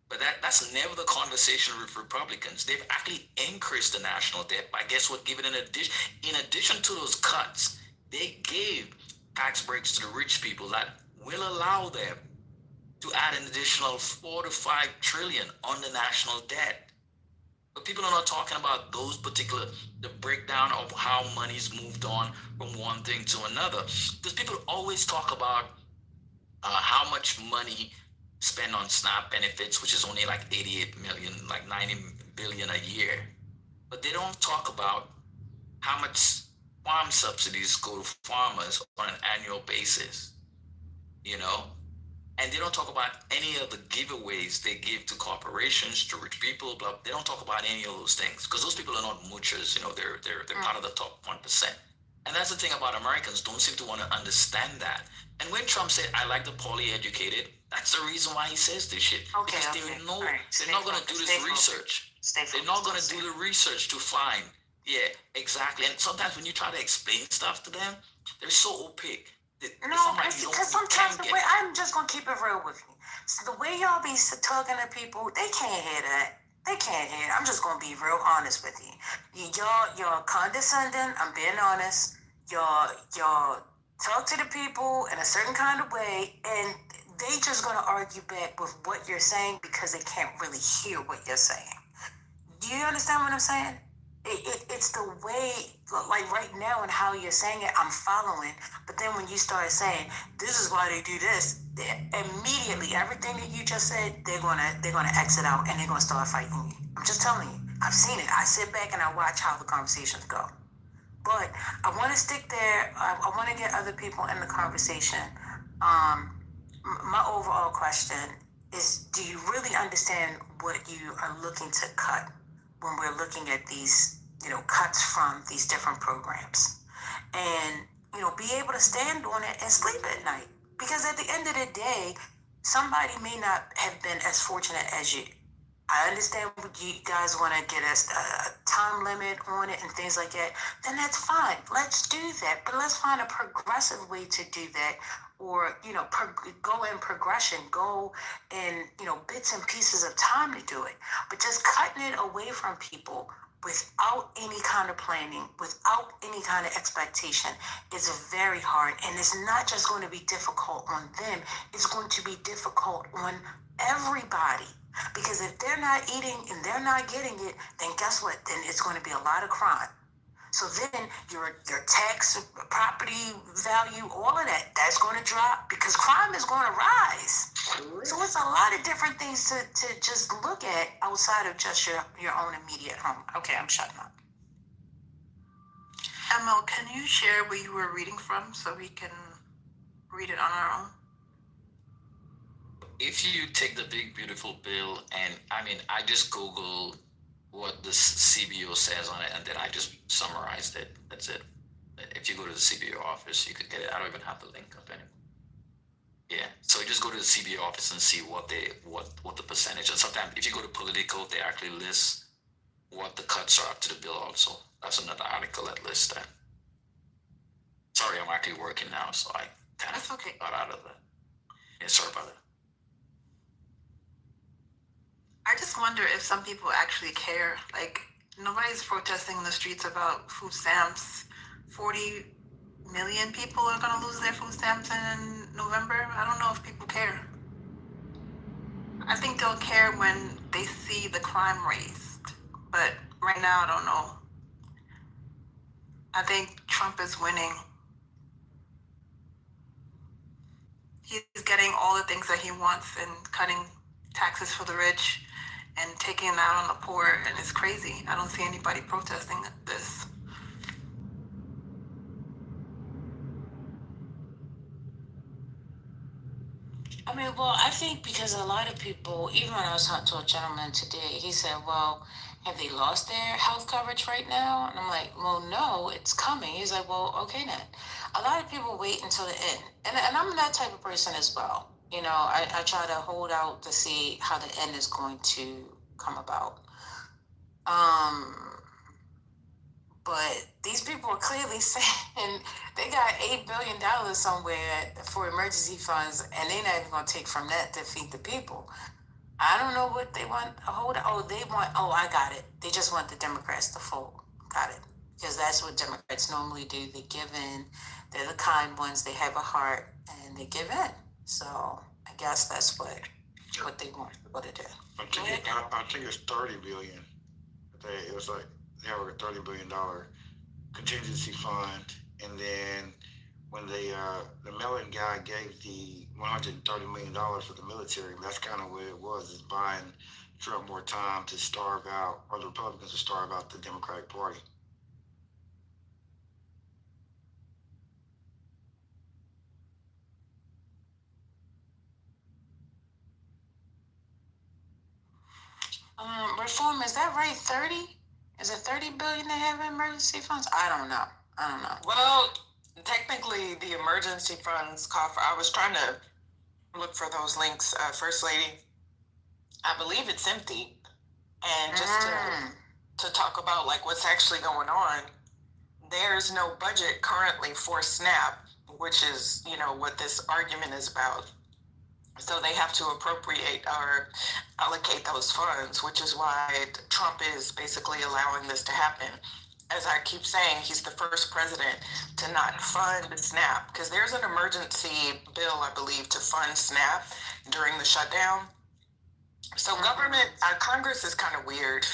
But that's never the conversation with Republicans. They've actually increased the national debt by, guess what, giving in addition to those cuts, they gave tax breaks to the rich people that will allow them to add an additional 4 to 5 trillion on the national debt. But people are not talking about those the breakdown of how money's moved on from one thing to another. Because people always talk about how much money spent on SNAP benefits, which is only like 88 million, like 90 billion a year. But they don't talk about how much farm subsidies go to farmers on an annual basis, And they don't talk about any of the giveaways they give to corporations, to rich people, blah. They don't talk about any of those things, because those people are not moochers, they're part of the top 1%. And that's the thing about Americans, don't seem to want to understand that. And when Trump said, I like the poorly educated, that's the reason why he says this shit. Because they're not going to do this research. They're not going to do the research to find. Yeah, exactly. And sometimes when you try to explain stuff to them, they're so opaque. No, because sometimes I'm just going to keep it real with you. So the way y'all be talking to people, they can't hear that. They can't hear it. I'm just going to be real honest with you. Y'all condescending. I'm being honest. Y'all talk to the people in a certain kind of way, and they just going to argue back with what you're saying because they can't really hear what you're saying. Do you understand what I'm saying? It's the way, like right now and how you're saying it, I'm following. But then when you start saying, this is why they do this, immediately everything that you just said, they're gonna exit out and they're gonna start fighting you. I'm just telling you. I've seen it. I sit back and I watch how the conversations go. But I want to stick there. I want to get other people in the conversation. My overall question is, do you really understand what you are looking to cut when we're looking at these, cuts from these different programs? And, be able to stand on it and sleep at night. Because at the end of the day, somebody may not have been as fortunate as you. I understand you guys want to get us a time limit on it and things like that. Then that's fine. Let's do that. But let's find a progressive way to do that. Or, go in progression. Go in, bits and pieces of time to do it. But just cutting it away from people without any kind of planning, without any kind of expectation, is very hard. And it's not just going to be difficult on them, it's going to be difficult on everybody. Because if they're not eating and they're not getting it, then guess what? Then it's going to be a lot of crime. So then your tax, property value, all of that's going to drop because crime is going to rise. So it's a lot of different things to just look at outside of just your own immediate home. Okay, I'm shutting up. Emil, can you share where you were reading from so we can read it on our own? If you take the big beautiful bill, and I mean, I just Googled what the CBO says on it, and then I just summarized it. That's it. If you go to the CBO office, you could get it. I don't even have the link up anymore. Yeah, so you just go to the CBO office and see what the percentage. And sometimes if you go to Politico, they actually list what the cuts are up to the bill also. That's another article that lists that. Sorry, I'm actually working now, so I kind of got out of that. Yeah, sorry about that. I just wonder if some people actually care. Like, nobody's protesting in the streets about food stamps. 40 million people are going to lose their food stamps in November. I don't know if people care. I think they'll care when they see the crime raised. But right now, I don't know. I think Trump is winning. He's getting all the things that he wants and cutting taxes for the rich and taking it out on the poor, and it's crazy. I don't see anybody protesting this. I mean, well, I think because a lot of people, even when I was talking to a gentleman today, he said, well, have they lost their health coverage right now? And I'm like, well, no, it's coming. He's like, well, okay then. A lot of people wait until the end. And I'm that type of person as well. You know, I try to hold out to see how the end is going to come about. But these people are clearly saying they got $8 billion somewhere for emergency funds, and they're not even going to take from that to feed the people. I don't know what they want. I got it. They just want the Democrats to fold. Got it. Because that's what Democrats normally do. They give in. They're the kind ones. They have a heart, and they give in. So I guess that's what they want people to do. I think it's $30 billion. It was like they have a $30 billion contingency fund, and then when the Mellon guy gave the $130 million for the military, that's kind of what it was, is buying Trump more time to starve out, or the Republicans to starve out the Democratic Party. Reform, is that right? 30? Is it 30 billion they have in emergency funds? I don't know. Well, technically, the emergency funds call for. I was trying to look for those links. First Lady, I believe it's empty. And just to talk about like what's actually going on, there's no budget currently for SNAP, which is, you know, what this argument is about. So they have to appropriate or allocate those funds, which is why Trump is basically allowing this to happen. As I keep saying, he's the first president to not fund SNAP, because there's an emergency bill, I believe, to fund SNAP during the shutdown. So Congress is kind of weird.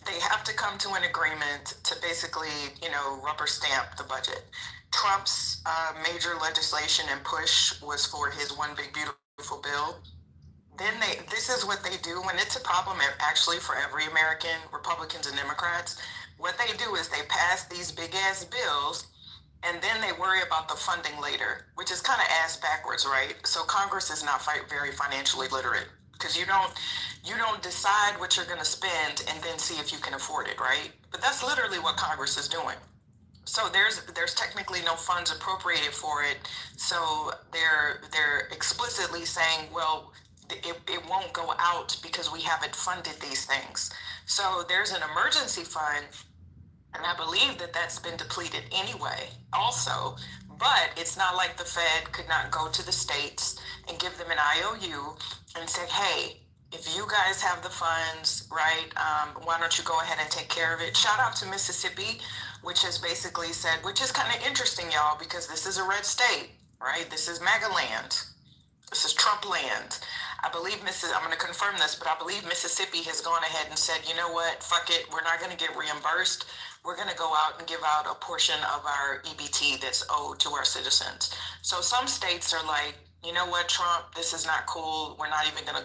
They have to come to an agreement to basically, you know, rubber stamp the budget. Trump's major legislation and push was for his One Big Beautiful Bill. Then this is what they do when it's a problem actually for every American, Republicans and Democrats. What they do is they pass these big ass bills, and then they worry about the funding later, which is kind of ass backwards, right? So Congress is not very financially literate, because you don't decide what you're going to spend and then see if you can afford it, right? But that's literally what Congress is doing. So there's technically no funds appropriated for it. So they're explicitly saying, well, it won't go out because we haven't funded these things. So there's an emergency fund, and I believe that's been depleted anyway also. But it's not like the Fed could not go to the states and give them an IOU and say, hey, if you guys have the funds, right, why don't you go ahead and take care of it? Shout out to Mississippi, which has basically said, which is kind of interesting, y'all, because this is a red state, right? This is MAGA land. This is Trump land. I believe I'm going to confirm this, but I believe Mississippi has gone ahead and said, you know what, fuck it, we're not going to get reimbursed. We're going to go out and give out a portion of our EBT that's owed to our citizens. So some states are like, you know what, Trump, this is not cool. We're not even gonna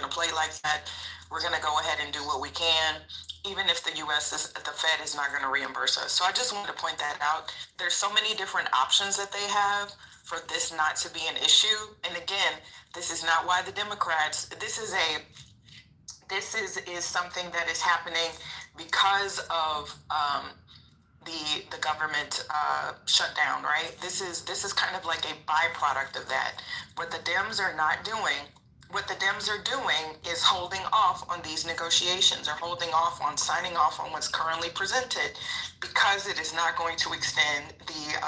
play like that. We're gonna go ahead and do what we can, even if the the Fed is not gonna reimburse us. So I just wanted to point that out. There's so many different options that they have for this not to be an issue. And again, this is not why the Democrats. This is something that is happening because of the government shutdown, right? This is kind of like a byproduct of that. What the Dems are doing is holding off on these negotiations, or holding off on signing off on what's currently presented, because it is not going to extend the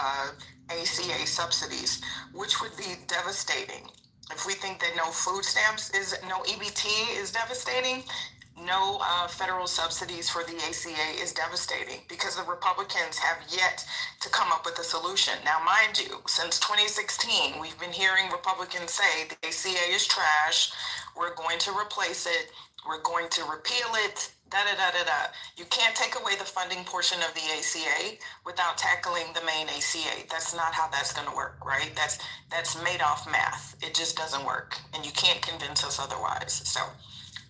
ACA subsidies, which would be devastating. If we think that no food stamps no EBT is devastating, no federal subsidies for the ACA is devastating, because the Republicans have yet to come up with a solution. Now, mind you, since 2016, we've been hearing Republicans say the ACA is trash, we're going to replace it, we're going to repeal it, da-da-da-da-da. You can't take away the funding portion of the ACA without tackling the main ACA. That's not how that's going to work, right? That's Madoff math. It just doesn't work, and you can't convince us otherwise. So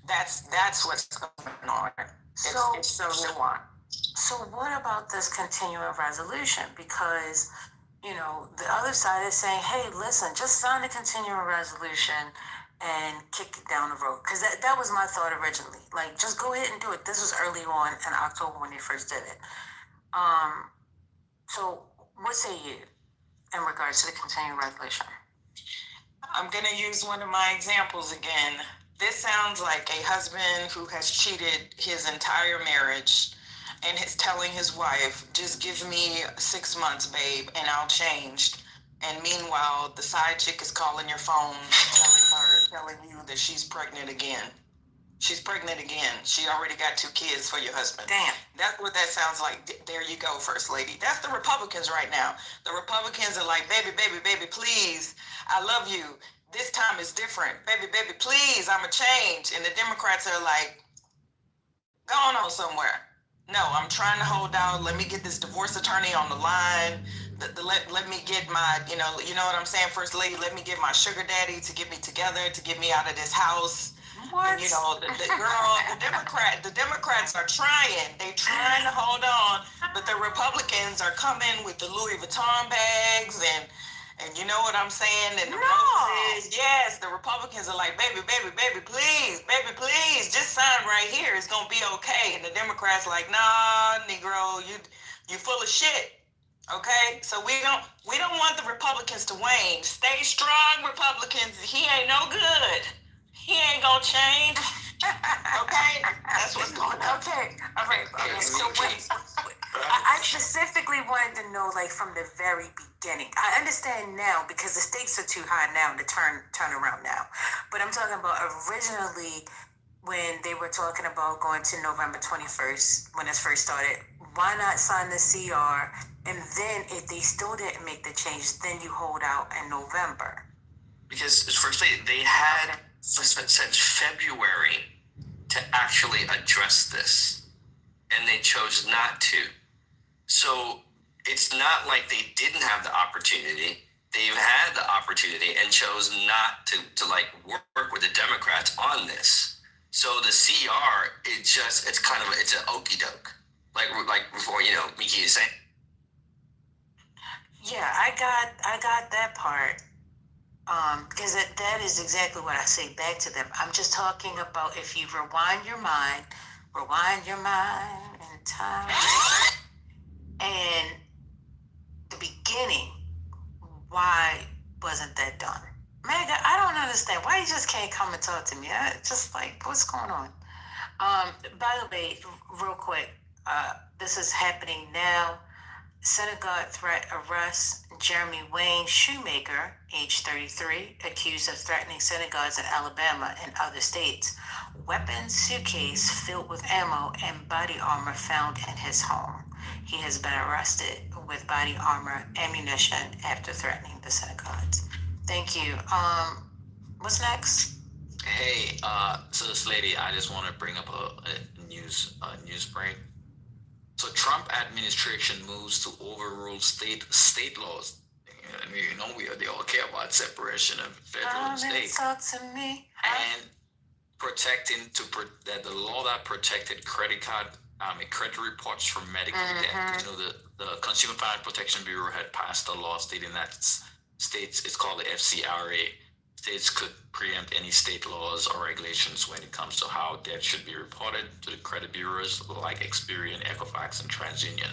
that's what's going on. It's so nuanced. So what about this continuing resolution? Because, you know, the other side is saying, hey, listen, just sign the continuing resolution and kick it down the road. Because that was my thought originally. Like, just go ahead and do it. This was early on in October when they first did it. So what say you in regards to the continuing resolution? I'm going to use one of my examples again. This sounds like a husband who has cheated his entire marriage and is telling his wife, just give me 6 months, babe, and I'll change. And meanwhile, the side chick is calling your phone, telling you that she's pregnant again. She's pregnant again. She already got 2 kids for your husband. Damn. That's what that sounds like. There you go, First Lady. That's the Republicans right now. The Republicans are like, baby, please, I love you. This time is different. Baby, please, I'm a change. And the Democrats are like, go on somewhere. No, I'm trying to hold out. Let me get this divorce attorney on the line. Let me get my, you know what I'm saying, First Lady, let me get my sugar daddy to get me together, to get me out of this house. What? And, you know, the Democrats are trying. They're trying to hold on, but the Republicans are coming with the Louis Vuitton bags and you know what I'm saying? And the roses. Yes, the Republicans are like, baby, please, just sign right here. It's gonna be okay. And the Democrats like, nah, Negro, you full of shit. Okay, so we don't want the Republicans to wane. Stay strong, Republicans. He ain't no good. He ain't gonna change. Okay, that's what's going on. Okay, all right. So wait. I specifically wanted to know, like, from the very beginning. I understand now because the stakes are too high now to turn around now. But I'm talking about originally when they were talking about going to November 21st, when this first started. Why not sign the CR? And then if they still didn't make the change, then you hold out in November. Because firstly, they had since February to actually address this, and they chose not to. So it's not like they didn't have the opportunity. They've had the opportunity and chose not to like work with the Democrats on this. So the CR, it's an okie doke. Like before, you know, Miki is saying. Yeah, I got that part. Because that is exactly what I say back to them. I'm just talking about if you rewind your mind in time, and the beginning, why wasn't that done? Mega, I don't understand. Why you just can't come and talk to me? Just like, what's going on? By the way, real quick, this is happening now. Synagogue threat arrests Jeremy Wayne Shoemaker, age 33, accused of threatening synagogues in Alabama and other states. Weapons suitcase filled with ammo and body armor found in his home. He has been arrested with body armor ammunition after threatening the synagogues. Thank you. What's next? Hey, so this lady, I just want to bring up a news break. So Trump administration moves to overrule state laws. And they all care about separation of federal and state. Talk to me. And that the law that protected credit reports from medical debt. The Consumer Financial Protection Bureau had passed a law stating that states, it's called the FCRA. States could preempt any state laws or regulations when it comes to how debt should be reported to the credit bureaus like Experian, Equifax, and TransUnion.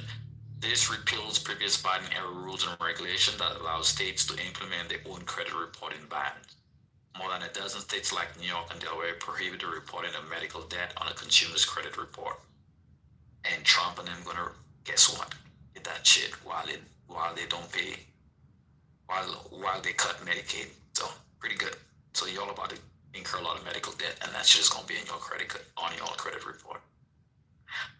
This repeals previous Biden-era rules and regulations that allow states to implement their own credit reporting bans. More than a dozen states like New York and Delaware prohibit the reporting of medical debt on a consumer's credit report. And Trump and them gonna, guess what? Get that shit while they don't pay, while they cut Medicaid. So pretty good. So y'all about to incur a lot of medical debt, and that shit is gonna be in your on your credit report.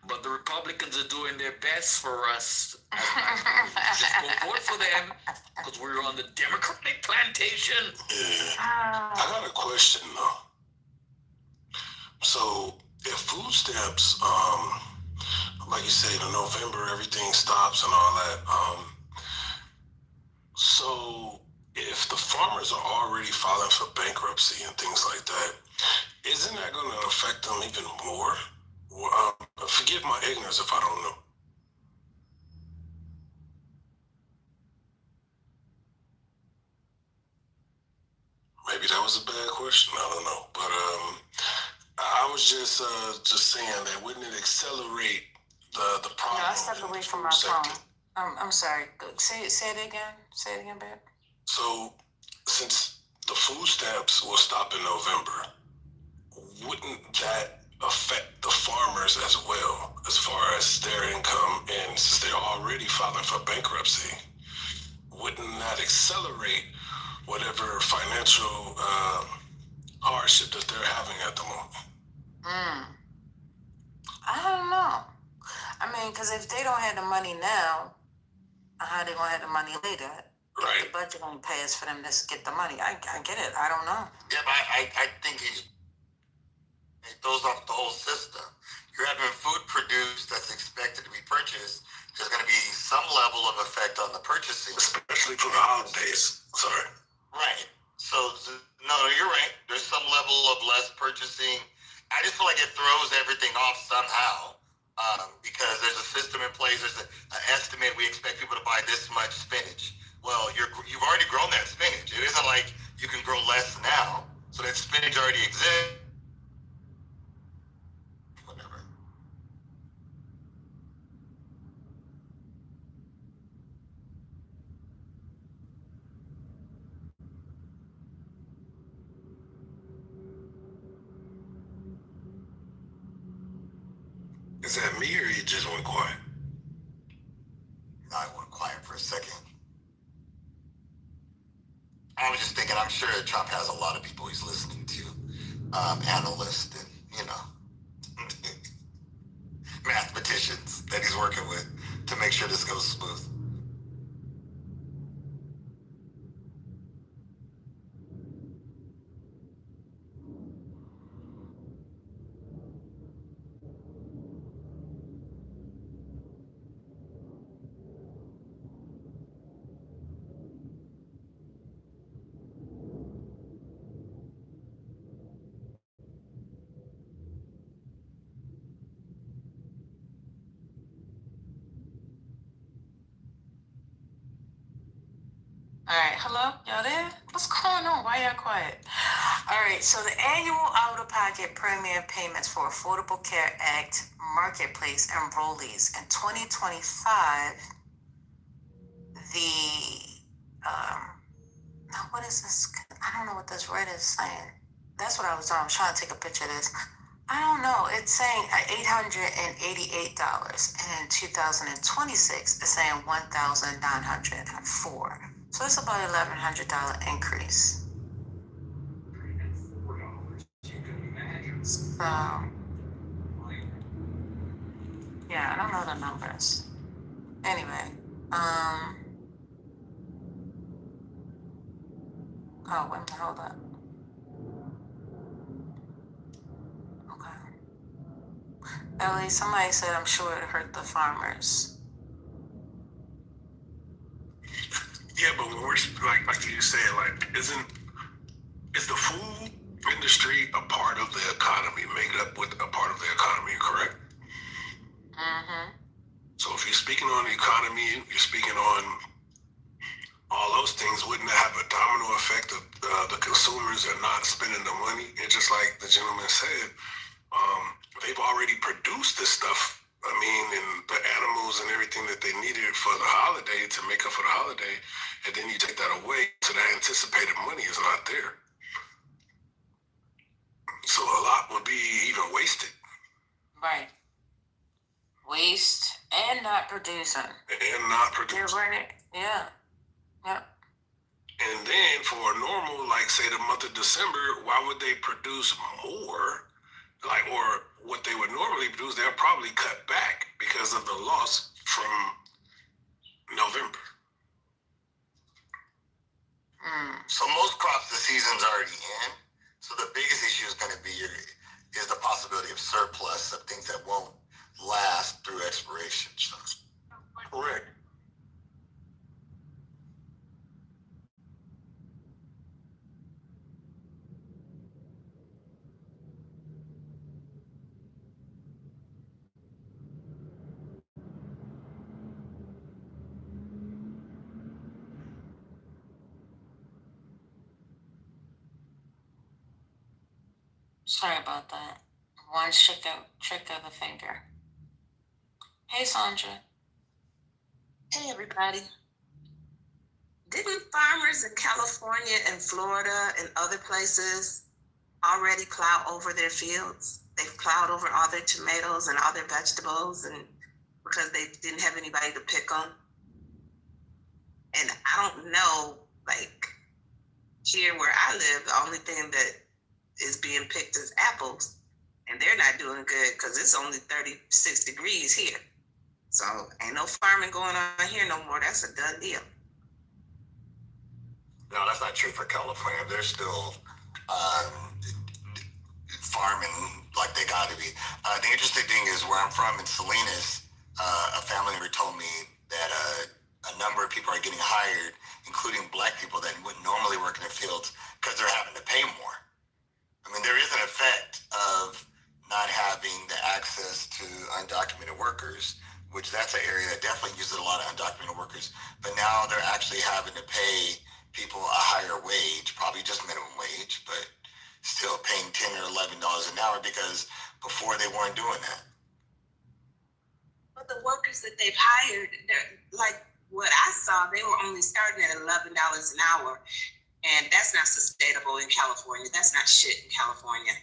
But the Republicans are doing their best for us. Just go vote for them because we're on the Democratic plantation. Yeah. I got a question though. So if food stamps, like you say, in November everything stops and all that. So if the farmers are already filing for bankruptcy and things like that, isn't that going to affect them even more? Forgive my ignorance if I don't know. Maybe that was a bad question. I don't know. But I was just saying that wouldn't it accelerate the problem? No, I stepped away from my phone. I'm sorry. Say it again. Say it again, babe. So, since the food stamps will stop in November, wouldn't that affect the farmers as well, as far as their income? And since they're already filing for bankruptcy, wouldn't that accelerate whatever financial hardship that they're having at the moment? I don't know. I mean, because if they don't have the money now, how they gonna have the money later? Right. The budget only pays for them to get the money. I get it. I don't know. Yeah, but I think it throws off the whole system. You're having food produced that's expected to be purchased. There's going to be some level of effect on the purchasing, especially for the holidays. Sorry. Right. So no, you're right. There's some level of less purchasing. I just feel like it throws everything off somehow. Because there's a system in place, there's an estimate, we expect people to buy this much spinach. Well, you've already grown that spinach. It isn't like you can grow less now. So that spinach already exists. Whatever. Is that me or you just went quiet? No, I went quiet for a second. I was just thinking, I'm sure Trump has a lot of people he's listening to, analysts and, mathematicians that he's working with to make sure this goes smooth. All right, hello, y'all there? What's going on? Why y'all quiet? All right, so the annual out-of-pocket premium payments for Affordable Care Act Marketplace enrollees in 2025, what is this? I don't know what this red is saying. That's what I was doing. I was trying to take a picture of this. I don't know. It's saying $888, and in 2026, it's saying $1,904. So it's about $1,100 increase. So, yeah, I don't know the numbers. Anyway, oh, wait a minute, hold up. Okay. Ellie, somebody said I'm sure it hurt the farmers. Yeah, but when we're like you said, like is the food industry a part of the economy, make it up with a part of the economy, correct? Mm-hmm. So if you're speaking on the economy, you're speaking on all those things, wouldn't it have a domino effect of the consumers are not spending the money? And just like the gentleman said, they've already produced this stuff. I mean, and the animals and everything that they needed for the holiday to make up for the holiday, and then you take that away, so that anticipated money is not there. So a lot would be even wasted. Right. Waste and not producing. And not producing. You're right. Yeah. Yep. And then for a normal, like say the month of December, why would they produce more? Like, or what they would normally produce, they'll probably cut back because of the loss from November. So most crops, the season's already in. So the biggest issue is going to be is the possibility of surplus of things that won't last through expiration. So. Correct. Sorry about that. One trick of the finger. Hey, Sandra. Hey, everybody. Didn't farmers in California and Florida and other places already plow over their fields? They've plowed over all their tomatoes and all their vegetables, and because they didn't have anybody to pick them. And I don't know, like here where I live, the only thing that is being picked is apples, and they're not doing good because it's only 36 degrees here. So ain't no farming going on here no more. That's a done deal. No, that's not true for California. They're still farming like they got to be. The interesting thing is where I'm from in Salinas, a family member told me that a number of people are getting hired, including black people that wouldn't normally work in the fields because they're having to pay more. I mean, there is an effect of not having the access to undocumented workers, which that's an area that definitely uses a lot of undocumented workers. But now they're actually having to pay people a higher wage, probably just minimum wage, but still paying $10 or $11 an hour because before they weren't doing that. But the workers that they've hired, they're like what I saw, they were only starting at $11 an hour. And that's not sustainable in California. That's not shit in California.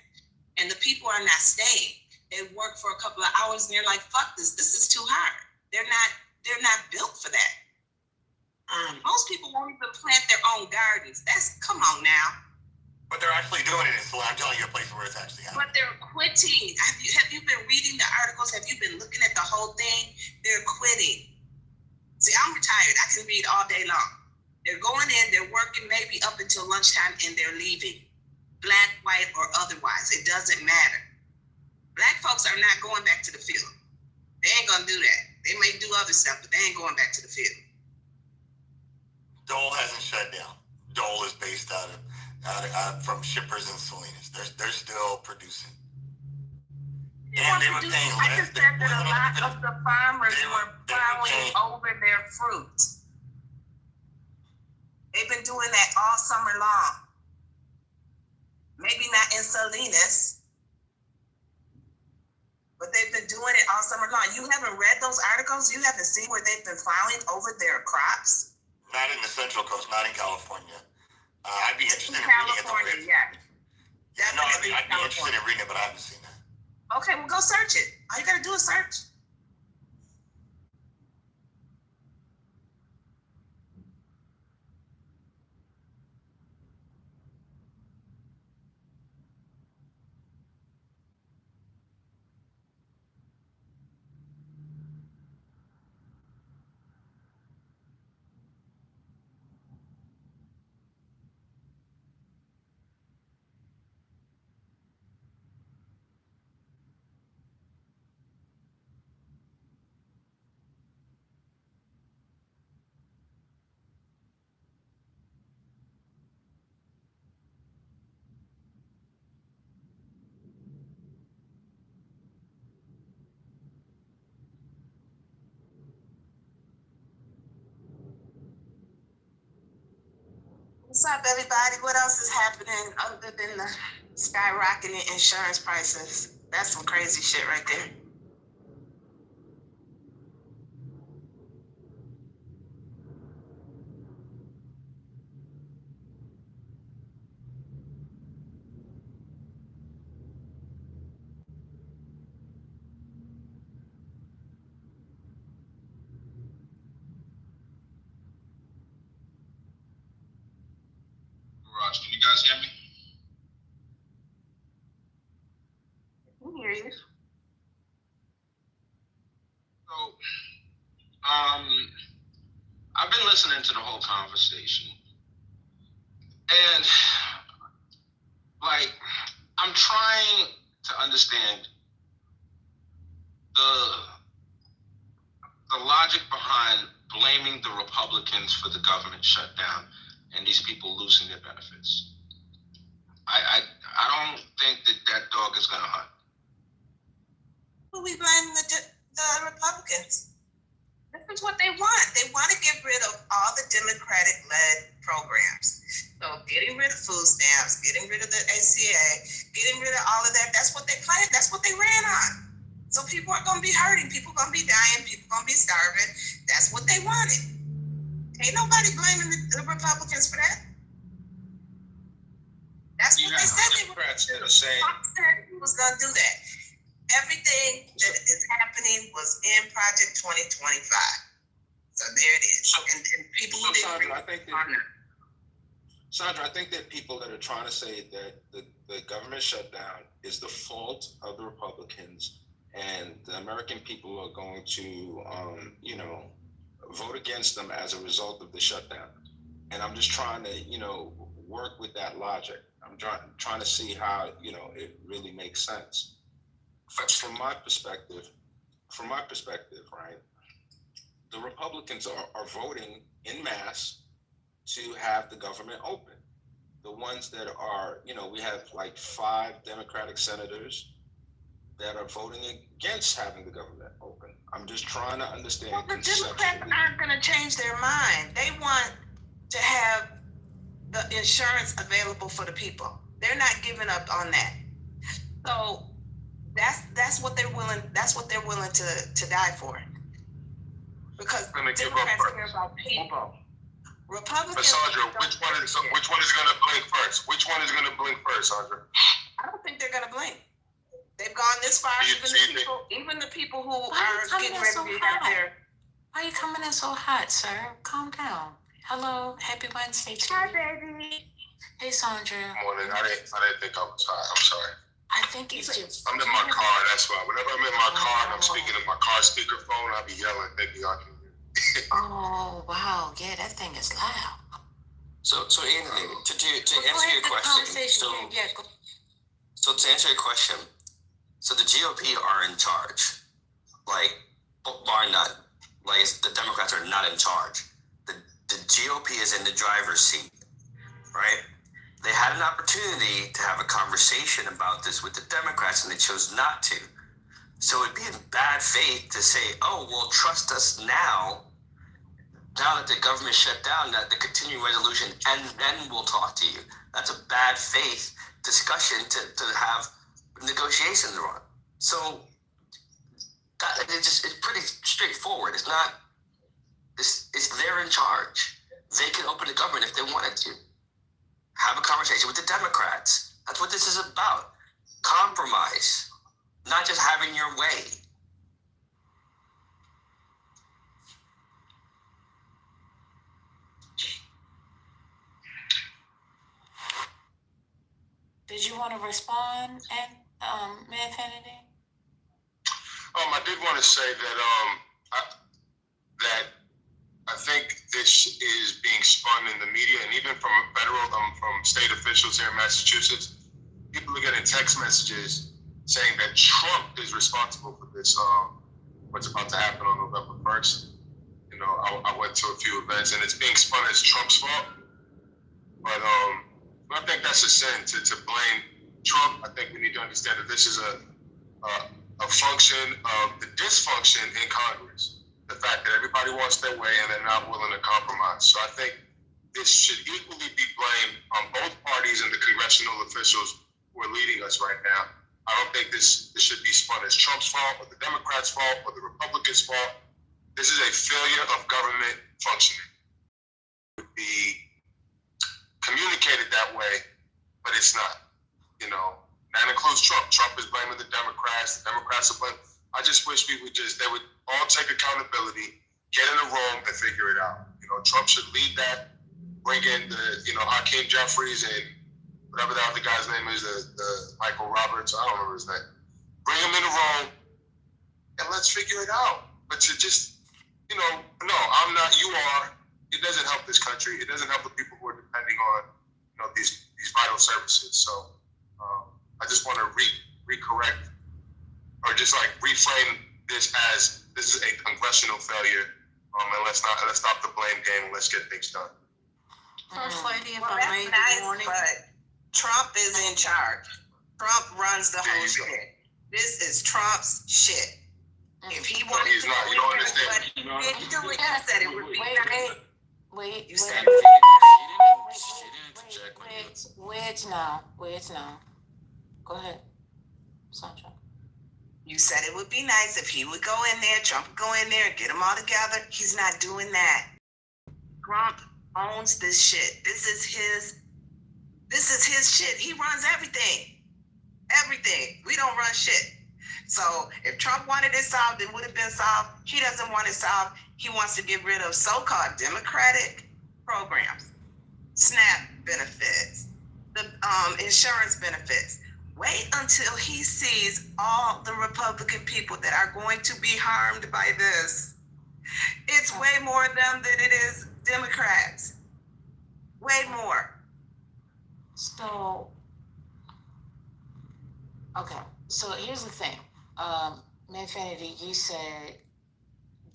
And the people are not staying. They work for a couple of hours and they're like, fuck this. This is too hard. They're not built for that. Most people won't even plant their own gardens. Come on now. But they're actually doing it. So I'm telling you a place where it's actually happening. But they're quitting. Have you been reading the articles? Have you been looking at the whole thing? They're quitting. See, I'm retired. I can read all day long. They're going in, they're working maybe up until lunchtime, and they're leaving. Black, white, or otherwise. It doesn't matter. Black folks are not going back to the field. They ain't going to do that. They may do other stuff, but they ain't going back to the field. Dole hasn't shut down. Dole is based out from shippers in Salinas. They're still producing. And they were paying less. I just said that a lot of the farmers were plowing over their fruit. They've been doing that all summer long. Maybe not in Salinas, but they've been doing it all summer long. You haven't read those articles? You haven't seen where they've been plowing over their crops? Not in the Central Coast, not in California. I'd be interested in California, reading it. Yeah. Yeah, no, I'd be interested in reading it, but I haven't seen that. Okay, well, go search it. All you gotta do is search. What's up, everybody? What else is happening other than the skyrocketing insurance prices? That's some crazy shit right there. Raj, can you guys hear me? I can hear you. So, I've been listening to the whole conversation, and like, I'm trying to understand the logic behind blaming the Republicans for the government shutdown and these people losing their benefits. I don't think that dog is gonna hunt. Who we blaming the Republicans? This is what they want. They want to get rid of all the Democratic-led programs. So getting rid of food stamps, getting rid of the ACA, getting rid of all of that. That's what they planned. That's what they ran on. So people are going to be hurting. People are going to be dying. People are going to be starving. That's what they wanted. Ain't nobody blaming the Republicans for that. That's what they said they were going to do. Trump said he was going to do that. Everything that is happening was in Project 2025. So there it is. And people who didn't Sandra, I think that people that are trying to say that the government shutdown is the fault of the Republicans and the American people are going to, vote against them as a result of the shutdown. And I'm just trying to, work with that logic. I'm trying to see how, it really makes sense. But from my perspective, right, the Republicans are voting in mass to have the government open. The ones that are, we have like 5 Democratic senators that are voting against having the government open. I'm just trying to understand. Well, the Democrats aren't going to change their mind. They want to have the insurance available for the people. They're not giving up on that. So that's what they're willing. That's what they're willing to die for. Because Democrats care about people. Republicans. Sandra, which one is going to blink first? Which one is going to blink first, Sandra? I don't think they're going to blink. They've gone this far. Even the people who are getting ready to have their. Why are you coming in so hot, sir? Calm down. Hello, happy Wednesday to you. Hi, baby. Hey, Sandra. Morning. I didn't think I was hot. I'm sorry. I think it's just. I'm in my car. That's why. Whenever I'm in my car and I'm speaking in my car speakerphone, I'll be yelling. Maybe y'all can hear me. Oh wow! Yeah, that thing is loud. So Anthony, to answer your question, so to answer your question, so the GOP are in charge, like bar none. Like the Democrats are not in charge. The GOP is in the driver's seat, right? They had an opportunity to have a conversation about this with the Democrats, and they chose not to. So it'd be in bad faith to say, "Oh, well, trust us now that the government shut down, that the continuing resolution, and then we'll talk to you." That's a bad faith discussion to have negotiations on. So it's pretty straightforward. It's not. It's they're in charge. They can open the government if they wanted to. Have a conversation with the Democrats. That's what this is about. Compromise. not just having your way. Did you want to respond, and Mayor Kennedy? I did want to say that I think this is being spun in the media, and even from from state officials here in Massachusetts, people are getting text messages saying that Trump is responsible for this. What's about to happen on November 1st. You know, I went to a few events, and it's being spun as Trump's fault. But I think that's a sin to blame Trump. I think we need to understand that this is a function of the dysfunction in Congress. The fact that everybody wants their way and they're not willing to compromise. So I think this should equally be blamed on both parties and the congressional officials who are leading us right now. I don't think this should be spun as Trump's fault or the Democrats' fault or the Republicans' fault. This is a failure of government functioning. It would be communicated that way, but it's not. You know, that includes Trump. Trump is blaming the Democrats. The Democrats are blaming. I just wish they would all take accountability, get in a room, and figure it out. You know, Trump should lead that, bring in Hakeem Jeffries and whatever the other guy's name is, the Michael Roberts, I don't remember his name. Bring him in a room, and let's figure it out. But to just, no, I'm not, you are. It doesn't help this country. It doesn't help the people who are depending on, these vital services. So I just want to recorrect or just like reframe this as this is a congressional failure. And let's stop the blame game and let's get things done. First Lady, if I may, good morning. But Trump is in charge. Trump runs the whole shit. This is Trump's shit. If he wanted he's not. You don't understand. But he didn't do it. You said it would be nice. Wait. You said Wedge now. Go ahead, Sandra. You said it would be nice if he would go in there, Trump would go in there and get them all together. He's not doing that. Trump owns this shit. This is his shit. He runs everything. Everything. We don't run shit. So if Trump wanted it solved, it would have been solved. He doesn't want it solved. He wants to get rid of so-called Democratic programs, SNAP benefits, the insurance benefits. Wait until he sees all the Republican people that are going to be harmed by this. It's way more of them than it is Democrats. Way more. So, okay. So here's the thing. Mayor Kennedy, you said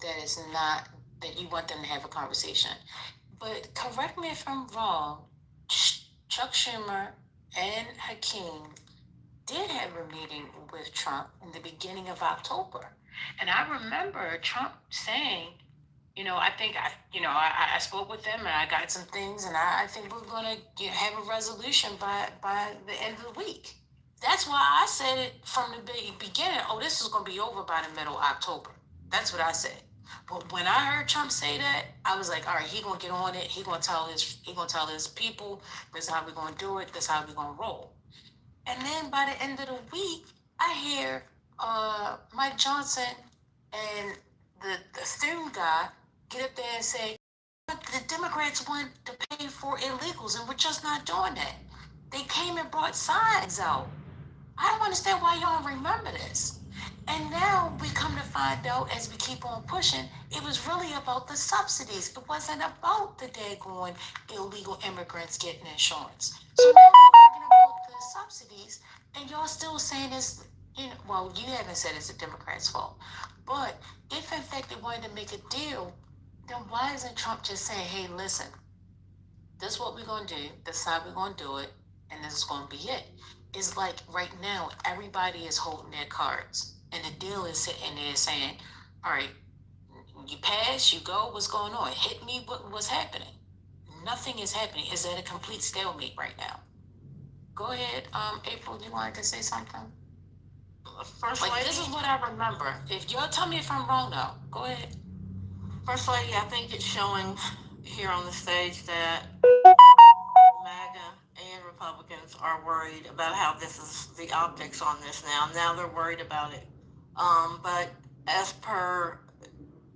that it's not, that you want them to have a conversation. But correct me if I'm wrong, Chuck Schumer and Hakeem did have a meeting with Trump in the beginning of October. And I remember Trump saying, I spoke with them and I got some things and I think we're going to have a resolution by the end of the week. That's why I said it from the beginning, this is going to be over by the middle of October. That's what I said. But when I heard Trump say that, I was like, all right, he going to get on it. He going to tell his people, this is how we're going to do it. This is how we're going to roll. And then by the end of the week, I hear Mike Johnson and the student guy get up there and say, the Democrats want to pay for illegals, and we're just not doing that. They came and brought signs out. I don't understand why y'all don't remember this. And now we come to find out, as we keep on pushing, it was really about the subsidies. It wasn't about the daggone illegal immigrants getting insurance. So now we're talking about the subsidies, and y'all still saying it's, you haven't said it's the Democrats' fault. But if in fact they wanted to make a deal, then why isn't Trump just saying, hey, listen, this is what we're going to do, this is how we're going to do it, and this is going to be it. It's like right now, everybody is holding their cards. And the deal is sitting there saying, all right, you pass, you go, what's going on? Hit me, what's happening? Nothing is happening. It's at a complete stalemate right now. Go ahead, April, you wanted to say something? First Lady, this is what I remember. If y'all tell me if I'm wrong though, go ahead. First Lady, I think it's showing here on the stage that MAGA and Republicans are worried about how this is the optics on this now. Now they're worried about it. But as per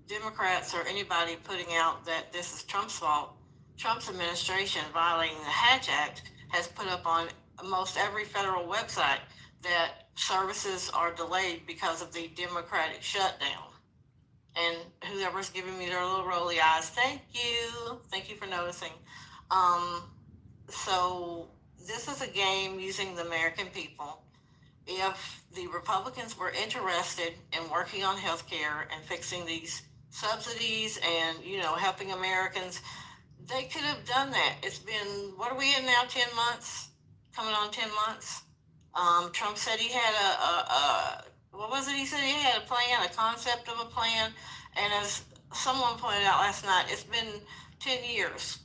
Democrats or anybody putting out that this is Trump's fault, Trump's administration violating the Hatch Act has put up on most every federal website that services are delayed because of the Democratic shutdown. And whoever's giving me their little rolly eyes, thank you for noticing. So this is a game using the American people. If the Republicans were interested in working on health care and fixing these subsidies and, helping Americans, they could have done that. It's been, what are we in now, 10 months? Coming on 10 months? Trump said he had what was it? He said he had a plan, a concept of a plan. And as someone pointed out last night, it's been 10 years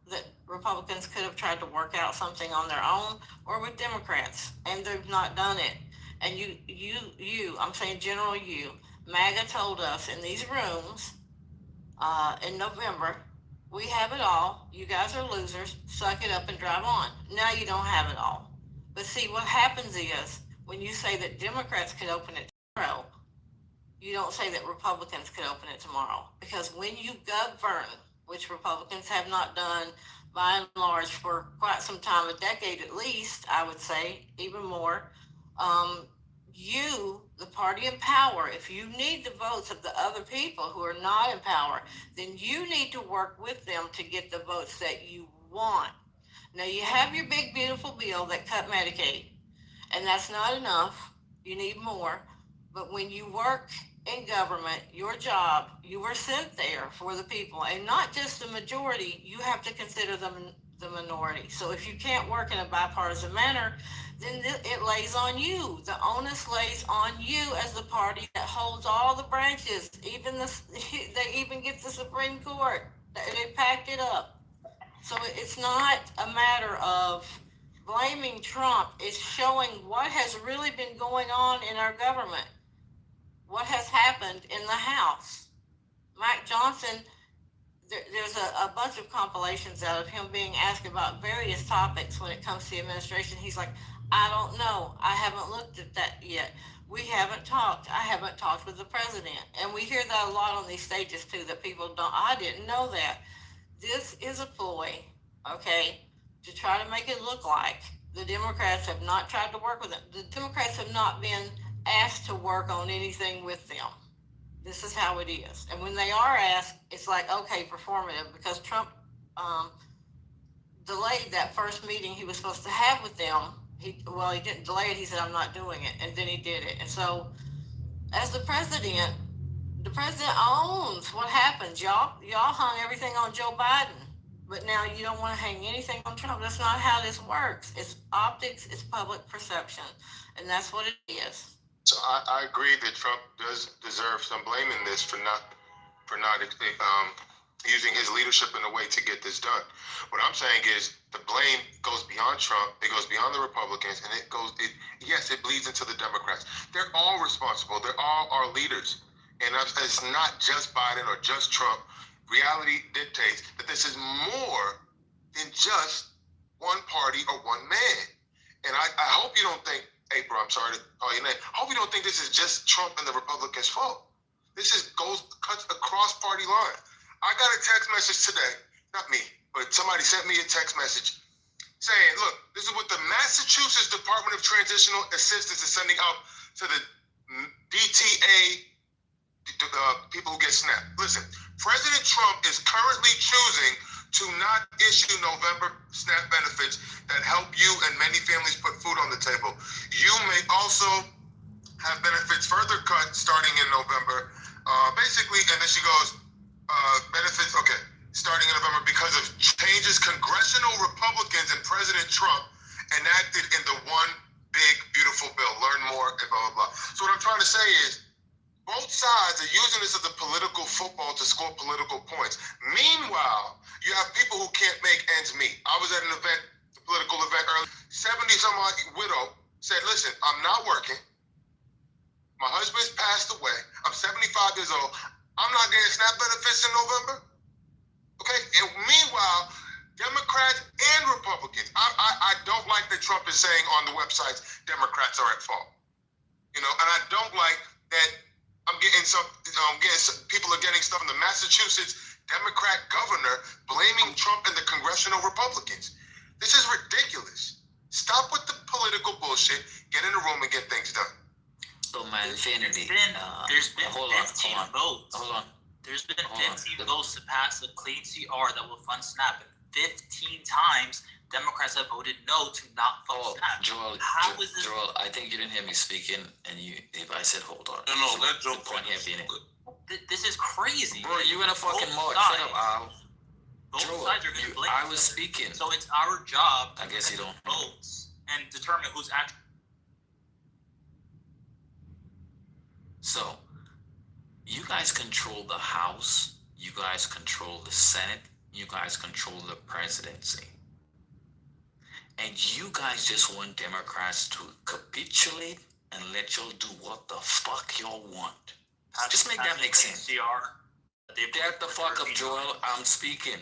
that Republicans could have tried to work out something on their own or with Democrats, and they've not done it. And I'm saying General MAGA told us in these rooms in November, we have it all. You guys are losers. Suck it up and drive on. Now you don't have it all. But see, what happens is when you say that Democrats could open it tomorrow, you don't say that Republicans could open it tomorrow. Because when you govern, which Republicans have not done by and large for quite some time, a decade at least, I would say, even more, you, the party in power, if you need the votes of the other people who are not in power, then you need to work with them to get the votes that you want. Now, you have your big, beautiful bill that cut Medicaid, and that's not enough. You need more. But when you work in government, your job, you were sent there for the people, and not just the majority, you have to consider the minority. So if you can't work in a bipartisan manner, then it lays on you. The onus lays on you as the party that holds all the branches. They even get the Supreme Court. They packed it up. So it's not a matter of blaming Trump. It's showing what has really been going on in our government. What has happened in the House. Mike Johnson, there's a bunch of compilations out of him being asked about various topics when it comes to the administration. He's like, I don't know. I haven't looked at that yet. We haven't talked. I haven't talked with the president. And we hear that a lot on these stages too, that people don't, I didn't know that. This is a ploy, okay, to try to make it look like the Democrats have not tried to work with them. The Democrats have not been asked to work on anything with them. This is how it is. And when they are asked, it's like, okay, performative, because Trump delayed that first meeting he was supposed to have with them. He didn't delay it. He said, I'm not doing it. And then he did it. And so as the president owns what happens. Y'all hung everything on Joe Biden, but now you don't want to hang anything on Trump. That's not how this works. It's optics, it's public perception. And that's what it is. So I agree that Trump does deserve some blame in this for not using his leadership in a way to get this done. What I'm saying is the blame goes beyond Trump, it goes beyond the Republicans, and it bleeds into the Democrats. They're all responsible. They're all our leaders. And it's not just Biden or just Trump. Reality dictates that this is more than just one party or one man. And I hope you don't think, April, I'm sorry to call your name, I hope you don't think this is just Trump and the Republicans' fault. This cuts across party line. I got a text message today, not me, but somebody sent me a text message saying, look, this is what the Massachusetts Department of Transitional Assistance is sending out to the DTA people who get SNAP. Listen, President Trump is currently choosing to not issue November SNAP benefits that help you and many families put food on the table. You may also have benefits further cut starting in November. Basically, and then she goes, benefits, okay, starting in November because of changes congressional Republicans and President Trump enacted in the one big, beautiful bill. Learn more and blah, blah, blah. So what I'm trying to say is, both sides are using this as a political football to score political points. Meanwhile, you have people who can't make ends meet. I was at an event, a political event earlier. 70-some-odd widow said, listen, I'm not working. My husband's passed away. I'm 75 years old. I'm not getting SNAP benefits in November. Okay? And meanwhile, Democrats and Republicans, I don't like the that Trump is saying on the websites, Democrats are at fault. You know, and I don't like that. I'm getting some people are getting stuff in the Massachusetts Democrat governor blaming Trump and the congressional Republicans. This is ridiculous. Stop with the political bullshit. Get in the room and get things done. So my infinity. There's been 15 votes. Hold on. There's been 15 votes to pass a clean CR that will fund SNAP. 15 times Democrats have voted no to not fund SNAP. Joel, Joel, I think you didn't hear me speaking, and if I said hold on. No, so let Joel the point here being this is crazy. Bro, you in a fucking mode. Shut up, Al. Both sides are going to blame. I was speaking. So it's our job I guess you don't votes and determine who's actually. So, you guys control the House, you guys control the Senate, you guys control the presidency. And you guys just want Democrats to capitulate and let y'all do what the fuck y'all want. Just make that make sense. Get the fuck up, Joel. I'm speaking.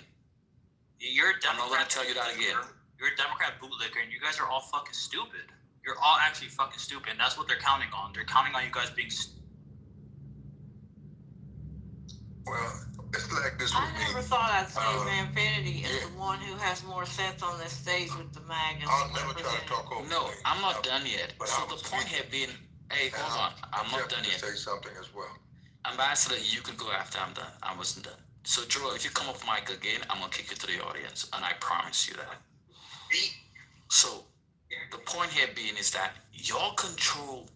I'm not gonna tell you that again. You're a Democrat bootlicker, and you guys are all fucking stupid. You're all actually fucking stupid, and that's what they're counting on. They're counting on you guys being Well, it's like this. I never thought I'd say Vanfinity is the one who has more sets on this stage with the MAGA. I'll never try to talk over. No, I'm not done yet. So the point here being, hey, hold on, I'm not done yet. Say something as well. Ambassador, you could go after I'm done. I wasn't done. So, Joel, if you come off mic again, I'm gonna kick you to the audience, and I promise you that. So, the point here being is that y'all control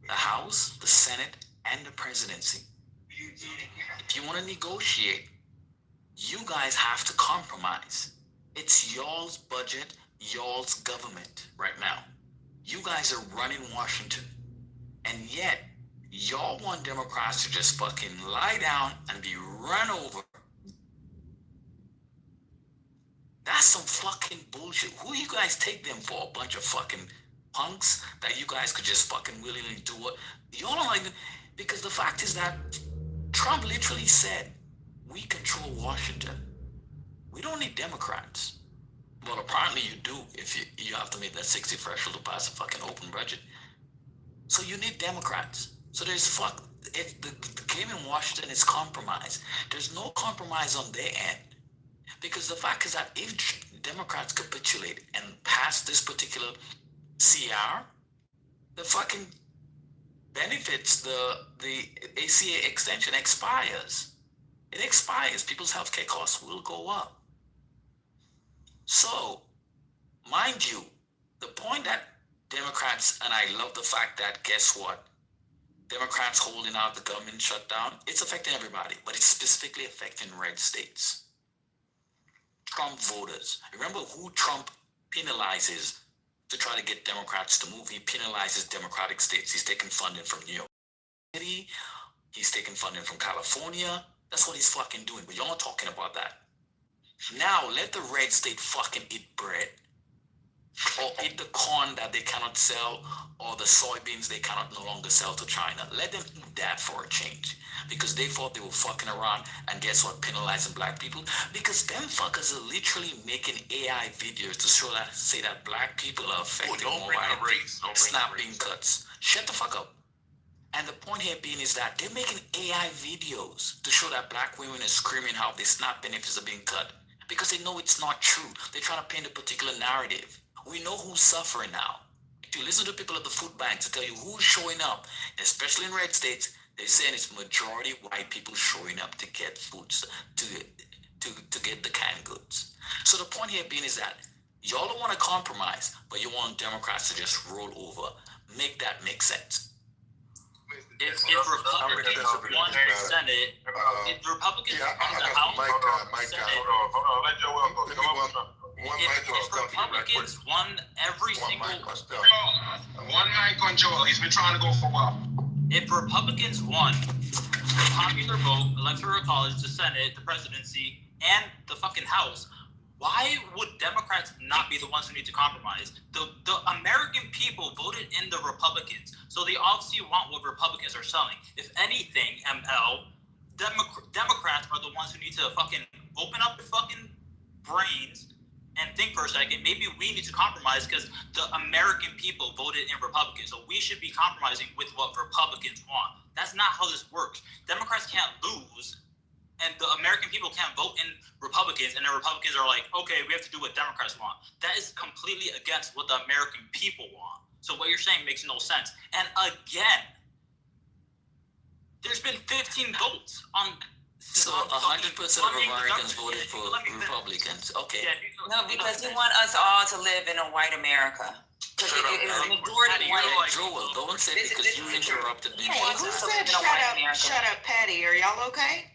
the House, the Senate, and the presidency. If you want to negotiate, you guys have to compromise. It's y'all's budget, y'all's government right now. You guys are running Washington. And yet, y'all want Democrats to just fucking lie down and be run over. That's some fucking bullshit. Who you guys take them for? A bunch of fucking punks that you guys could just fucking willingly do what? Y'all don't even, because the fact is that Trump literally said, we control Washington. We don't need Democrats. Well, apparently you do if you have to meet that 60 threshold to pass a fucking open budget. So you need Democrats. So there's if the game in Washington is compromise, there's no compromise on their end. Because the fact is that if Democrats capitulate and pass this particular CR, the fucking benefits, the ACA extension expires. It expires. People's healthcare costs will go up. So, mind you, the point that Democrats, and I love the fact that, guess what? Democrats holding out the government shutdown, it's affecting everybody, but it's specifically affecting red states. Trump voters. Remember who Trump penalizes to try to get Democrats to move? He penalizes Democratic states. He's taking funding from New York City. He's taking funding from California. That's what he's fucking doing. But y'all not talking about that. Now, let the red state fucking eat bread. Or eat the corn that they cannot sell, or the soybeans they cannot no longer sell to China. Let them eat that for a change. Because they thought they were fucking around, and guess what? Penalizing black people. Because them fuckers are literally making AI videos to show that, say that black people are affected more by snapping cuts. Shut the fuck up. And the point here being is that they're making AI videos to show that black women are screaming how their SNAP benefits are being cut. Because they know it's not true. They're trying to paint a particular narrative. We know who's suffering now. If you listen to people at the food bank to tell you who's showing up, especially in red states, they're saying it's majority white people showing up to get foods, to get the canned goods. So the point here being is that y'all don't want to compromise, but you want Democrats to just roll over. Make that make sense. If Republicans won the Senate, if Republicans won the House, Let Joel go. if Republicans won every single... One mic on Joel. He's been trying to go for a while. If Republicans won the popular vote, electoral college, the Senate, the presidency, and the fucking House, why would Democrats not be the ones who need to compromise? The American people voted in the Republicans, so they obviously want what Republicans are selling. If anything, ML, Democrats are the ones who need to fucking open up their fucking brains and think for a second, maybe we need to compromise because the American people voted in Republicans. So we should be compromising with what Republicans want. That's not how this works. Democrats can't lose, and the American people can't vote in Republicans, and the Republicans are like, okay, we have to do what Democrats want. That is completely against what the American people want. So what you're saying makes no sense. And again, there's been 15 votes on. So 100% of Americans voted for Republicans. Okay. No, because you want us all to live in a white America. Because it's a majority white. Joel, don't say because you interrupted me. Hey, who said shut up, Patty? Are y'all okay?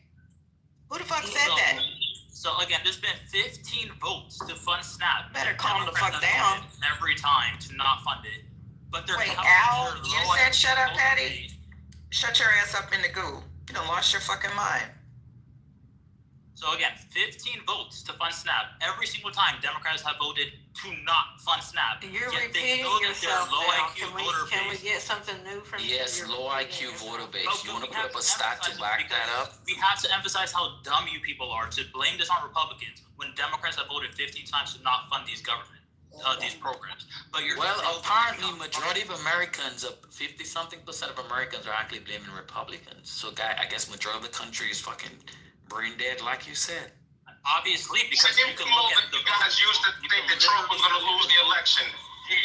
Who the fuck said that? So again, there's been 15 votes to fund SNAP. Better calm the fuck down. Every time to not fund it. But they're wait, Al, you said shut up, Patty? Shut your ass up in the goo. You done lost your fucking mind. So again, 15 votes to fund SNAP. Every single time Democrats have voted to not fund SNAP. You're repeating yourself now. Can we get something new from you? Yes, low IQ voter base. You want to put up a stat to back that up? We have to emphasize how dumb you people are to blame this on Republicans when Democrats have voted 15 times to not fund these these programs. But apparently majority of Americans, 50-something% of Americans are actually blaming Republicans. So I guess majority of the country is fucking brain dead, like you said. Obviously, because you can look at the guys used to think that Trump was going to lose the election. You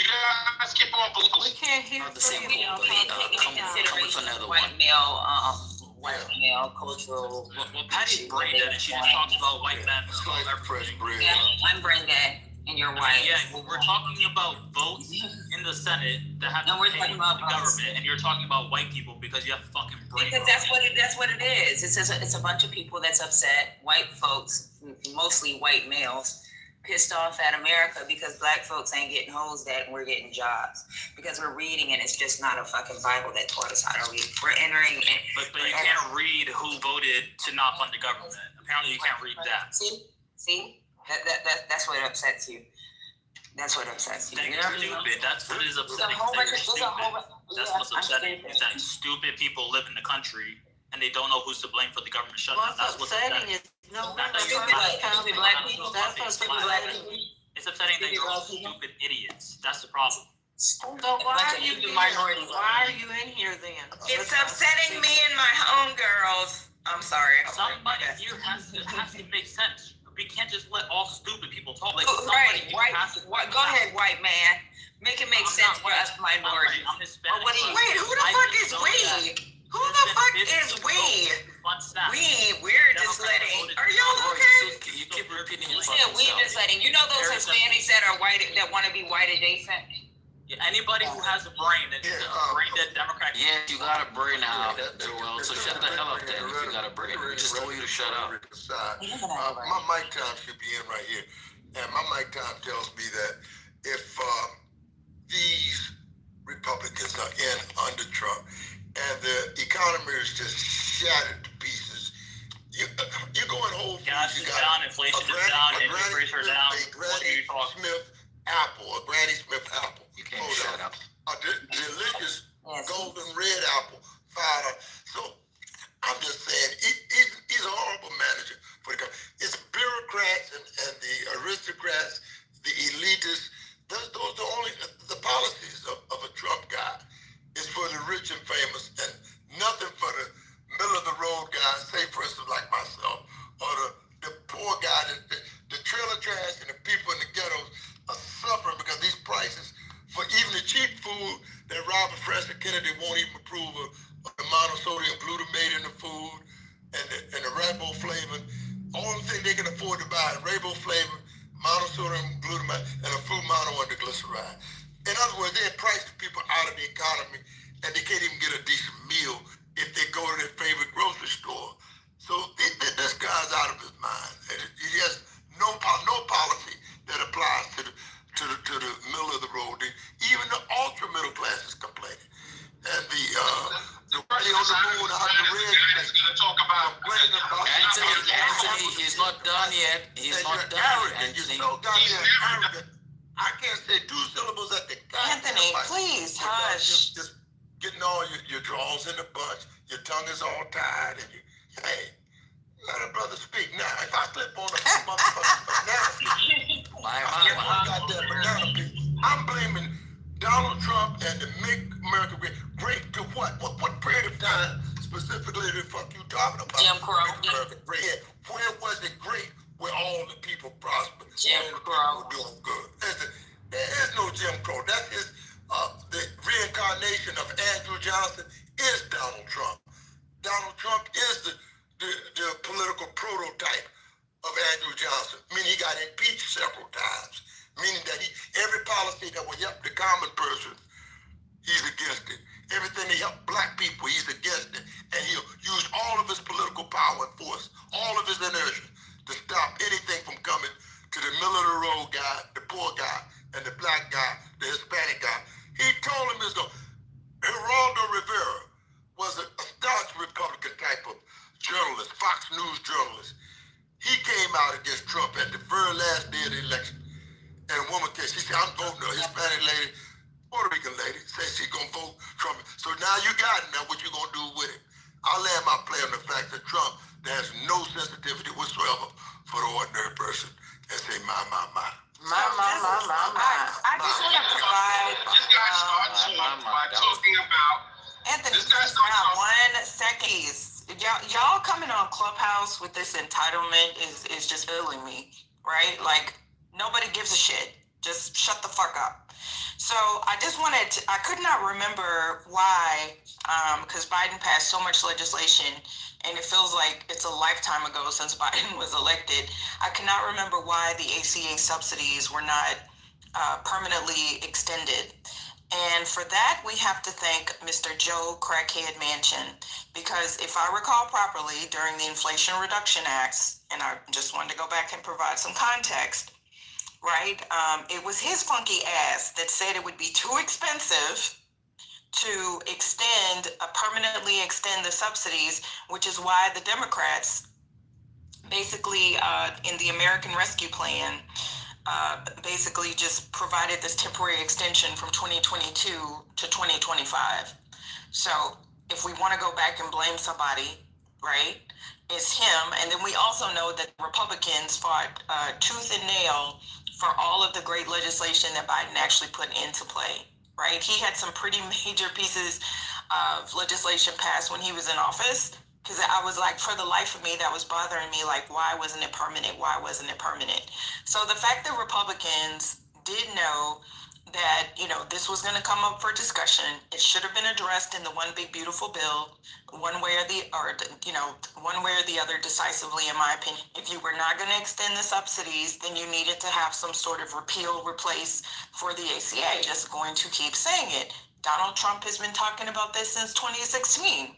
guys keep on believing. We can't hear the same thing, but come with another white male cultural. Well, Patty's brain dead, and she just talks about white men. Yeah, I'm brain dead. And you're white. Yeah, well, we're talking about votes in the Senate that have to pay the government, and you're talking about white people because you have fucking brain. Because that's what it is. It's a bunch of people that's upset, white folks, mostly white males, pissed off at America because black folks ain't getting hosed at and we're getting jobs. Because we're reading and it's just not a fucking Bible that taught us how to read. We're entering it. But you can't read who voted to not fund the government. Apparently you can't read that. See? That's what upsets you. That's what upsets you. You're stupid. That's what is upsetting. That's what's upsetting. Is that stupid people live in the country and they don't know who's to blame for the government shutdown. That's what's upsetting. It's stupid black people. It's upsetting that you're all stupid idiots. That's the problem. So why are you in here then? It's upsetting me and my homegirls. I'm sorry. Somebody here has to make sense. We can't just let all stupid people talk. Like right, go ahead, white man. Make it make sense for us minorities. I'm Hispanic. Wait, who the fuck is we? Who the fuck is we? We're just letting. Are y'all okay? You keep repeating yourself. Yeah, we just letting. You know those Hispanics that are white that want to be white adjacent. Yeah, anybody who has a brain that is a brain dead Democrat. Yeah, you got a brain now, Joel. So shut the hell up then if you got a brain. We just told you to shut up. My mic time should be in right here. And my mic time tells me that if these Republicans are in under Trump and the economy is just shattered to pieces, you go in Whole Foods, gas is down, inflation is down, interest rates are down. What are you talking about? A Granny Smith apple. You can't shut up. A delicious golden red apple, $5. So I'm just saying, he's a horrible manager for the country. It's bureaucrats and the aristocrats, the elitists. Those are only the policies of a Trump guy. Is for the rich and famous, and nothing for the middle of the road guy. Say, for instance, like myself, or the poor guy, the trailer trash, and the people in the ghettos are suffering because these prices for even the cheap food that Robert Francis Kennedy won't even approve of the monosodium glutamate in the food and the rainbow flavor. Only thing they can afford to buy is rainbow flavor, monosodium glutamate, and a food mono under glyceride. In other words, they price the people out of the economy and they can't even get a decent meal if they go to their favorite grocery store. So this guy's out of his mind. He has no policy that applies to the middle of the road. Even the ultra middle class is complaining. And the party on the moon out of the red is going to talk about Anthony, he's not done yet. He's not done yet. You're so goddamn arrogant. I can't say 2 syllables at the Anthony, please hush. Just getting all your drawers in a bunch. Your tongue is all tied, and hey, let a brother speak. Now, if I slip on a motherfucking banana, got that banana peel. I'm blaming Donald Trump and the Make America Great to what? What period of time specifically the fuck you talking about? Jim Crow. Make America great. Yeah. Where was it great? Where all the people prospered. Jim Crow. Doing good. Listen, there is no Jim Crow. That is the reincarnation of Andrew Johnson is Donald Trump. Donald Trump is the political prototype of Andrew Johnson, meaning he got impeached several times, meaning that every policy that will help the common person, he's against it. Everything that help black people, he's against it. And he'll use all of his political power and force, all of his inertia to stop anything from coming to the middle of the road guy, the poor guy, and the black guy, the Hispanic guy. He told him as though Geraldo Rivera was a staunch Republican type of journalist, Fox News journalist. He came out against Trump at the very last day of the election. And a woman came, she said, I'm voting a Hispanic lady, Puerto Rican lady, said she's gonna vote Trump. So now you got it, now what you gonna do with it? I'll land my play on the fact that Trump has no sensitivity whatsoever for the ordinary person and say, my. I just want to provide. This guy starts by talking about. Anthony, This guy starts off. 1 second. Y'all coming on Clubhouse with this entitlement is just killing me, right? Like, nobody gives a shit. Just shut the fuck up. So I just wanted to, I could not remember why, because Biden passed so much legislation, and it feels like it's a lifetime ago since Biden was elected. I cannot remember why the ACA subsidies were not permanently extended. And for that, we have to thank Mr. Joe Crackhead Manchin, because if I recall properly, during the Inflation Reduction Acts, and I just wanted to go back and provide some context, right? It was his funky ass that said it would be too expensive to permanently extend the subsidies, which is why the Democrats basically in the American Rescue Plan basically just provided this temporary extension from 2022 to 2025. So if we want to go back and blame somebody, right, it's him. And then we also know that Republicans fought tooth and nail for all of the great legislation that Biden actually put into play, right? He had some pretty major pieces of legislation passed when he was in office, because I was like, for the life of me, that was bothering me. Like, why wasn't it permanent? Why wasn't it permanent? So the fact that Republicans did know that, this was going to come up for discussion, it should have been addressed in the one big beautiful bill, one way or the other decisively, in my opinion. If you were not going to extend the subsidies, then you needed to have some sort of repeal, replace for the ACA. Just going to keep saying it. Donald Trump has been talking about this since 2016.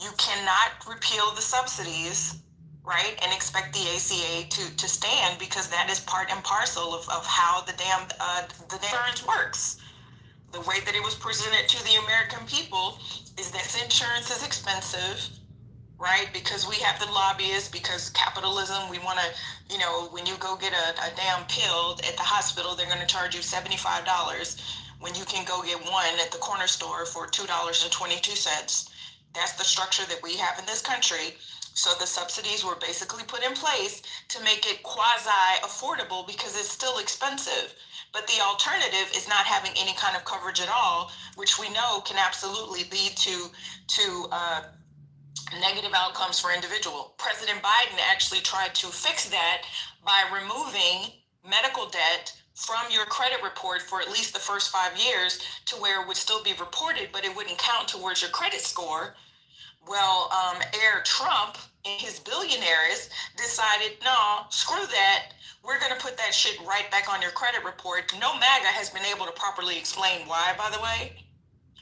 You cannot repeal the subsidies, right, and expect the ACA to stand, because that is part and parcel of how the damn insurance works. The way that it was presented to the American people is that insurance is expensive, right, because we have the lobbyists, because capitalism, we want to, when you go get a damn pill at the hospital, they're going to charge you $75 when you can go get one at the corner store for $2.22. That's the structure that we have in this country. So the subsidies were basically put in place to make it quasi-affordable, because it's still expensive. But the alternative is not having any kind of coverage at all, which we know can absolutely lead to negative outcomes for individuals. President Biden actually tried to fix that by removing medical debt from your credit report for at least the first 5 years, to where it would still be reported, but it wouldn't count towards your credit score. Well, Heir Trump and his billionaires decided, no, screw that. We're going to put that shit right back on your credit report. No MAGA has been able to properly explain why, by the way.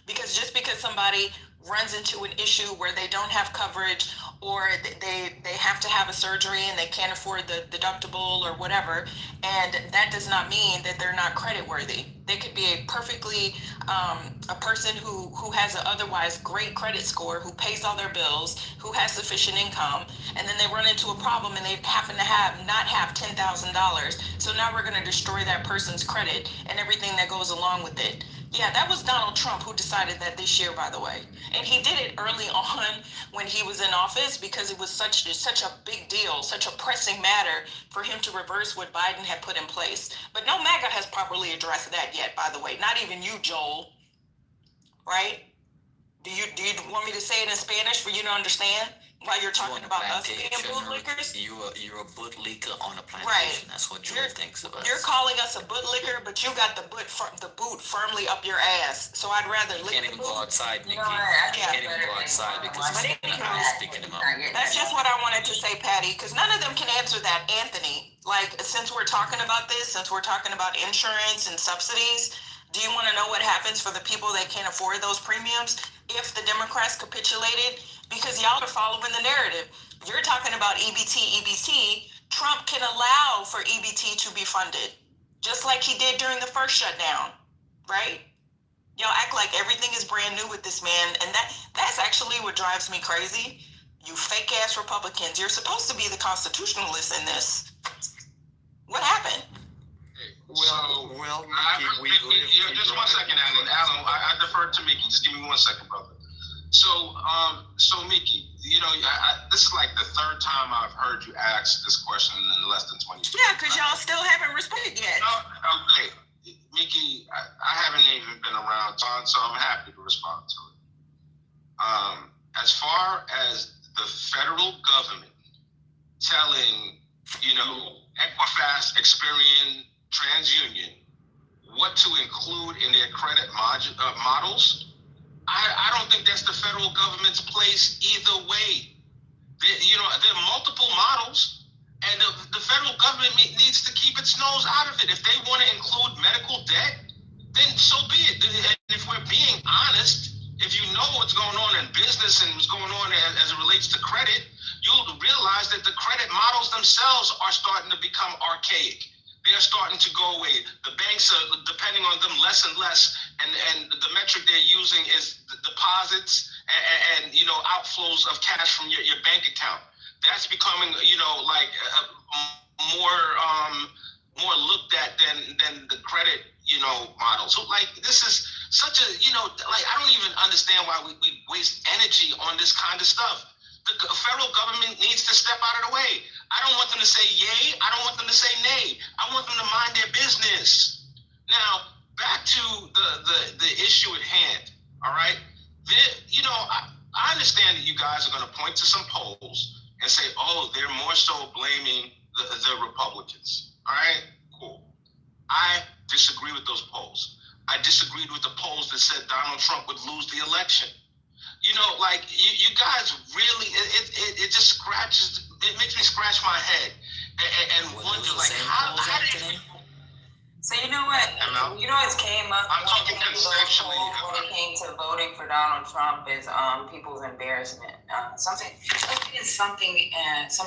Because just because somebody runs into an issue where they don't have coverage, or they have to have a surgery and they can't afford the deductible or whatever, and that does not mean that they're not credit worthy. They could be a perfectly a person who has an otherwise great credit score, who pays all their bills, who has sufficient income, and then they run into a problem and they happen to not have $10,000. So now we're going to destroy that person's credit and everything that goes along with it. Yeah, that was Donald Trump who decided that this year, by the way. And he did it early on when he was in office because it was such a big deal, such a pressing matter for him to reverse what Biden had put in place. But no MAGA has properly addressed that yet, by the way. Not even you, Joel. Right? Do you want me to say it in Spanish for you to understand? While you're talking about us being bootlickers? You're a bootlicker on a plantation. Right. That's what Joel thinks of us. You're calling us a bootlicker, but you got the boot firmly up your ass. So I'd rather lick the boot. Can't even go outside, Nikki. Yeah. Can't even go outside because he's picking him up. That's just what I wanted to say, Patty, because none of them can answer that. Anthony, like, since we're talking about this, since we're talking about insurance and subsidies, do you want to know what happens for the people that can't afford those premiums if the Democrats capitulated? Because y'all are following the narrative. You're talking about EBT. Trump can allow for EBT to be funded, just like he did during the first shutdown, right? Y'all act like everything is brand new with this man, and that's actually what drives me crazy. You fake ass Republicans. You're supposed to be the constitutionalists in this. What happened? Well, Mickey, just 1 second, Alan. I defer to Mickey. Just give me 1 second, brother. So Mickey, this is like the third time I've heard you ask this question in less than 20 minutes. Yeah, because y'all still haven't responded yet. Okay, Mickey, I haven't even been around, so I'm happy to respond to it. As far as the federal government telling, Equifax, Experian, TransUnion, what to include in their credit models, I don't think that's the federal government's place either way. There are multiple models, and the federal government needs to keep its nose out of it. If they want to include medical debt, then so be it. And if we're being honest, if you know what's going on in business and what's going on as it relates to credit, you'll realize that the credit models themselves are starting to become archaic. They're starting to go away. The banks are depending on them less and less, and the metric they're using is the deposits and outflows of cash from your bank account. That's becoming more looked at than the credit model. So this is such a I don't even understand why we waste energy on this kind of stuff. The federal government needs to step out of the way. I don't want them to say yay. I don't want them to say nay. I want them to mind their business. Now, back to the issue at hand. All right. I understand that you guys are going to point to some polls and say, oh, they're more so blaming the Republicans. All right, cool. I disagree with those polls. I disagreed with the polls that said Donald Trump would lose the election. You guys really, it just makes me scratch my head and wonder, how did you... So you know what? It came up. I'm talking conceptually. When it came to voting for Donald Trump is people's embarrassment. Some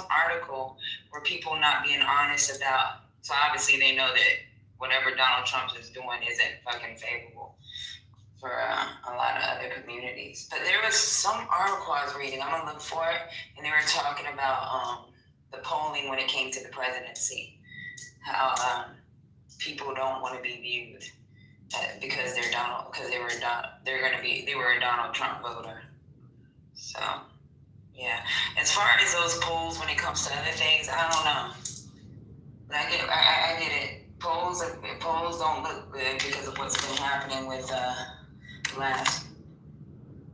article where people not being honest about. So obviously they know that whatever Donald Trump is doing isn't fucking favorable for a lot of other communities. But there was some article I was reading. I'm gonna look for it, and they were talking about the polling when it came to the presidency. How people don't want to be viewed because they were a Donald Trump voter. So yeah, as far as those polls when it comes to other things, I don't know. I get it. Polls don't look good because of what's been happening with the last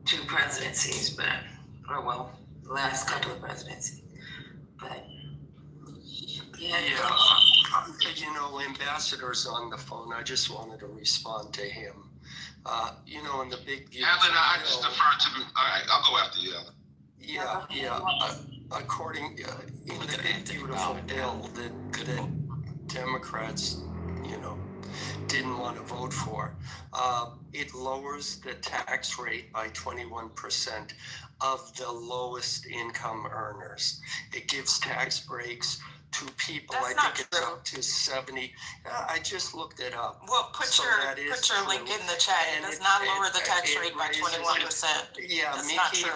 two presidencies, the last couple of presidencies. But yeah. Ambassador's on the phone. I just wanted to respond to him. In the big deal. Alan, I just defer to. All right, I'll go after you, Alan. Yeah. According in the big beautiful bill that Democrats, didn't want to vote for, it lowers the tax rate by 21% of the lowest income earners. It gives tax breaks to people. That's I think it's up to 70. I just looked it up. Well, put your link in the chat. It does not lower the tax rate by 21%. Yeah, that's Mickey, not true.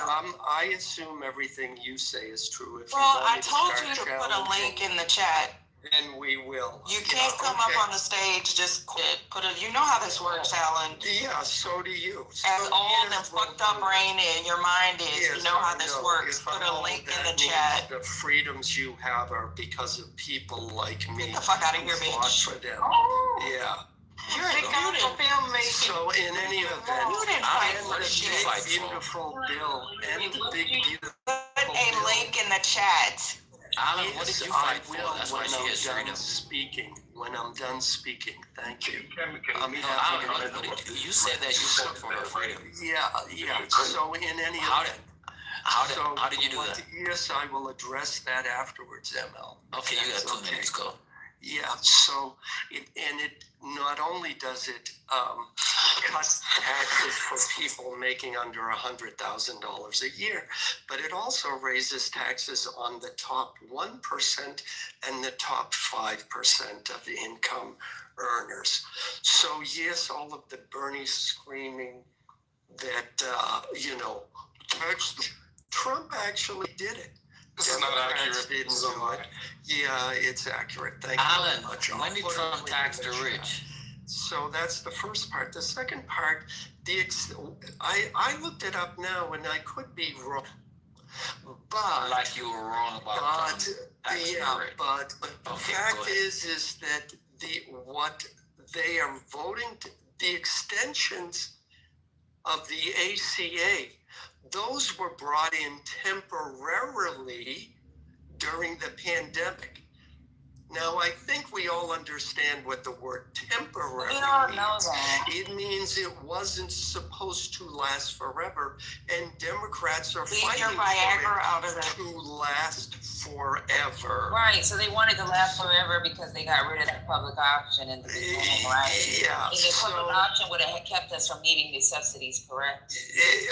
I assume everything you say is true. I told you to put a link in the chat. then we will. You can't come up on the stage, just quit. You know how this works, Alan. Yeah, so do you. As old and fucked up brain in your mind is, you know how this works. Put a link in the chat. The freedoms you have are because of people like me. Get the fuck out of here, who fought bitch. for them. Yeah. You're a filmmaker. So in any event, You didn't fight and for the shit. big beautiful bill and the big beautiful Put a link in the chat. Alan, what did you fight for? will That's why when she has I'm freedom. done speaking. When I'm done speaking, thank you. Alan, what did you said that you fought for her freedom. Yeah. So in any event. How did you do that? Yes, I will address that afterwards, ML. Okay, you got 2 minutes, go. Yeah, so it not only does it cut taxes for people making under $100,000 a year, but it also raises taxes on the top 1% and the top 5% of the income earners. So yes, all of the Bernie screaming that, Trump actually did it. This is not accurate. Didn't This is do a lie. it. Yeah, it's accurate. Thank you Alan, very much. when did Trump tax the rich? So that's the first part. The second part, I looked it up now, and I could be wrong. But like you were wrong about taxing the rich. But the fact is that what they are voting, the extensions of the ACA, those were brought in temporarily during the pandemic. Now, I think we all understand what the word temporary means. It means it wasn't supposed to last forever, and Democrats are fighting for it to last forever. Right, so they wanted to last forever because they got rid of that public option in the beginning, right? Yeah. And the public option would have kept us from needing the subsidies, correct?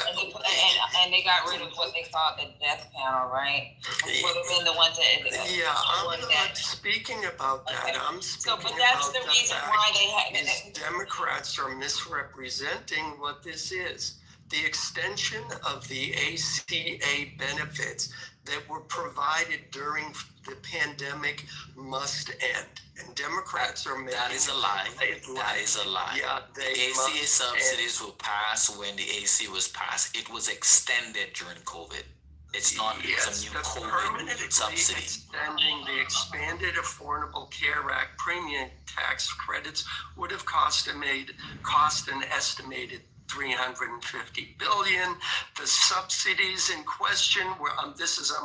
And they got rid of what they called the death panel, right? Which would have been the ones that... Yeah, I'm not speaking about that. I'm speaking but that's about the reason why they had is Democrats are misrepresenting what this is. The extension of the ACA benefits that were provided during the pandemic must end. And Democrats are making that is a lie. That is a lie. Yeah, the ACA subsidies will pass when the AC was passed. It was extended during COVID. It's not some new COVID subsidy. Extending the expanded Affordable Care Act premium tax credits would have cost an estimated $350 billion. The subsidies in question were, I'm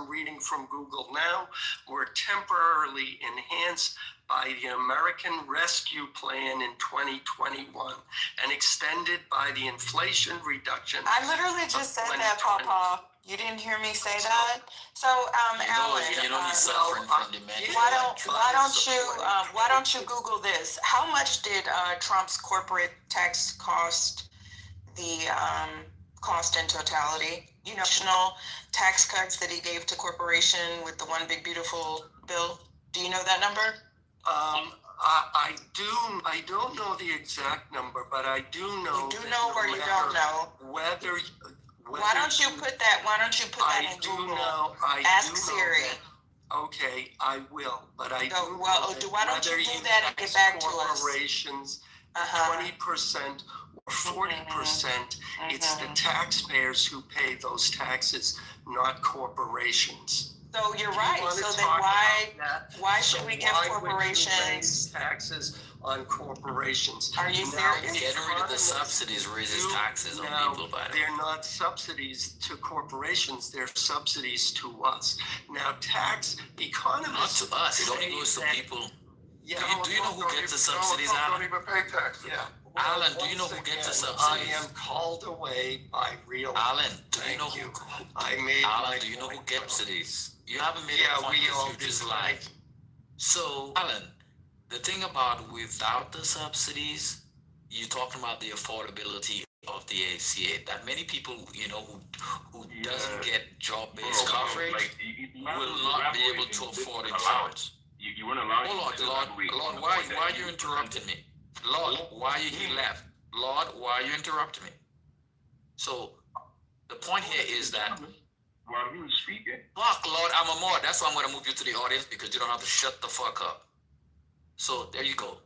reading from Google now, were temporarily enhanced by the American Rescue Plan in 2021 and extended by the Inflation Reduction. I literally just said that, Papa. You didn't hear me say that? So, Alan, why don't you Google this? How much did Trump's corporate tax cost the cost in totality? National tax cuts that he gave to corporation with the One Big Beautiful bill. Do you know that number? I don't know the exact number, but I do know. You do know or you don't know? Why don't you put that in Google? Ask Siri. Okay, I will, but I do. Well, why don't you do that and get back to us? Corporations, 20% or 40%. It's the taxpayers who pay those taxes, not corporations. So you're right. So then why should we give corporations taxes on corporations? Are you serious? Getting rid of the subsidies raises taxes on people, but they're not subsidies to corporations, they're subsidies to us. Now, tax economists. Not to us, it only goes to people. Yeah, do you know who gets the subsidies, Alan? Don't even pay taxes. Yeah. Alan, do you know who gets the subsidies? I am called away by real. Alan, do you know who? Alan, do you know who gets subsidies? You haven't made a point because you just lied. So, Alan, the thing about without the subsidies, you're talking about the affordability of the ACA. That many people, who doesn't get job-based coverage will not be able to afford insurance. You weren't allowed. Hold on, Lord, why are you interrupting me? Lord, why he left? Lord, why are you interrupting me? So, the point here is that while he was speaking. Fuck, Lord, I'm a mod. That's why I'm going to move you to the audience because you don't have to shut the fuck up. So there you go.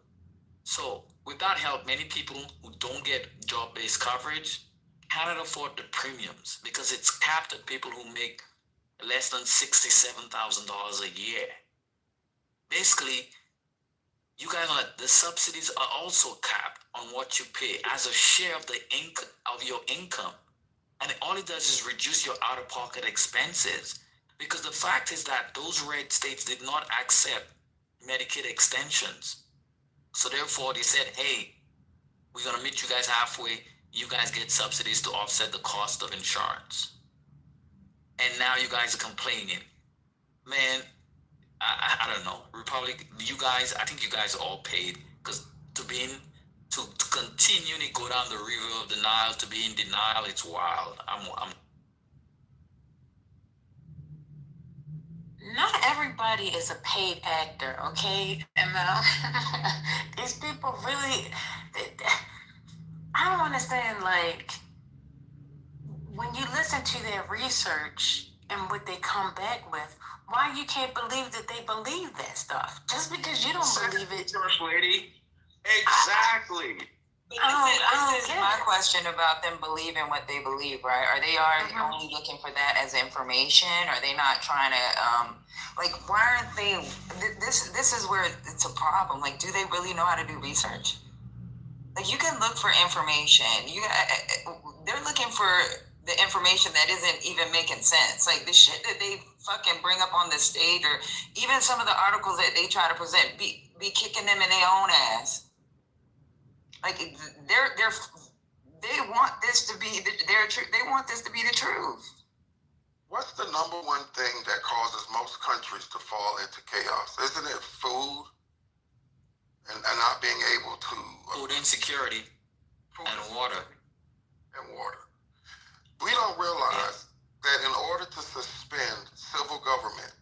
So with that help, many people who don't get job-based coverage cannot afford the premiums because it's capped at people who make less than $67,000 a year. Basically, you guys know that the subsidies are also capped on what you pay as a share of the income of your income. And all it does is reduce your out-of-pocket expenses. Because the fact is that those red states did not accept Medicaid extensions. So therefore they said, hey, we're gonna meet you guys halfway. You guys get subsidies to offset the cost of insurance. And now you guys are complaining. Man, I don't know. Republic, you guys, I think you guys are all paid because to continually go down the river of denial, to be in denial, it's wild. Not everybody is a paid actor, okay? And these people really, I don't understand, like, when you listen to their research and what they come back with, why you can't believe that they believe that stuff? Just because you don't believe it. First lady. Exactly. But this is my question about them believing what they believe, right? Are they only looking for that as information? Are they not trying to, like, why aren't they, this is where it's a problem. Like, do they really know how to do research? Like, you can look for information. They're looking for the information that isn't even making sense. Like, the shit that they fucking bring up on the stage, or even some of the articles that they try to present, be kicking them in their own ass. Like, they want this to be they want this to be the truth. What's the number one thing that causes most countries to fall into chaos? Isn't it food and not being able to... Food insecurity and water. And water. We don't realize that in order to suspend civil government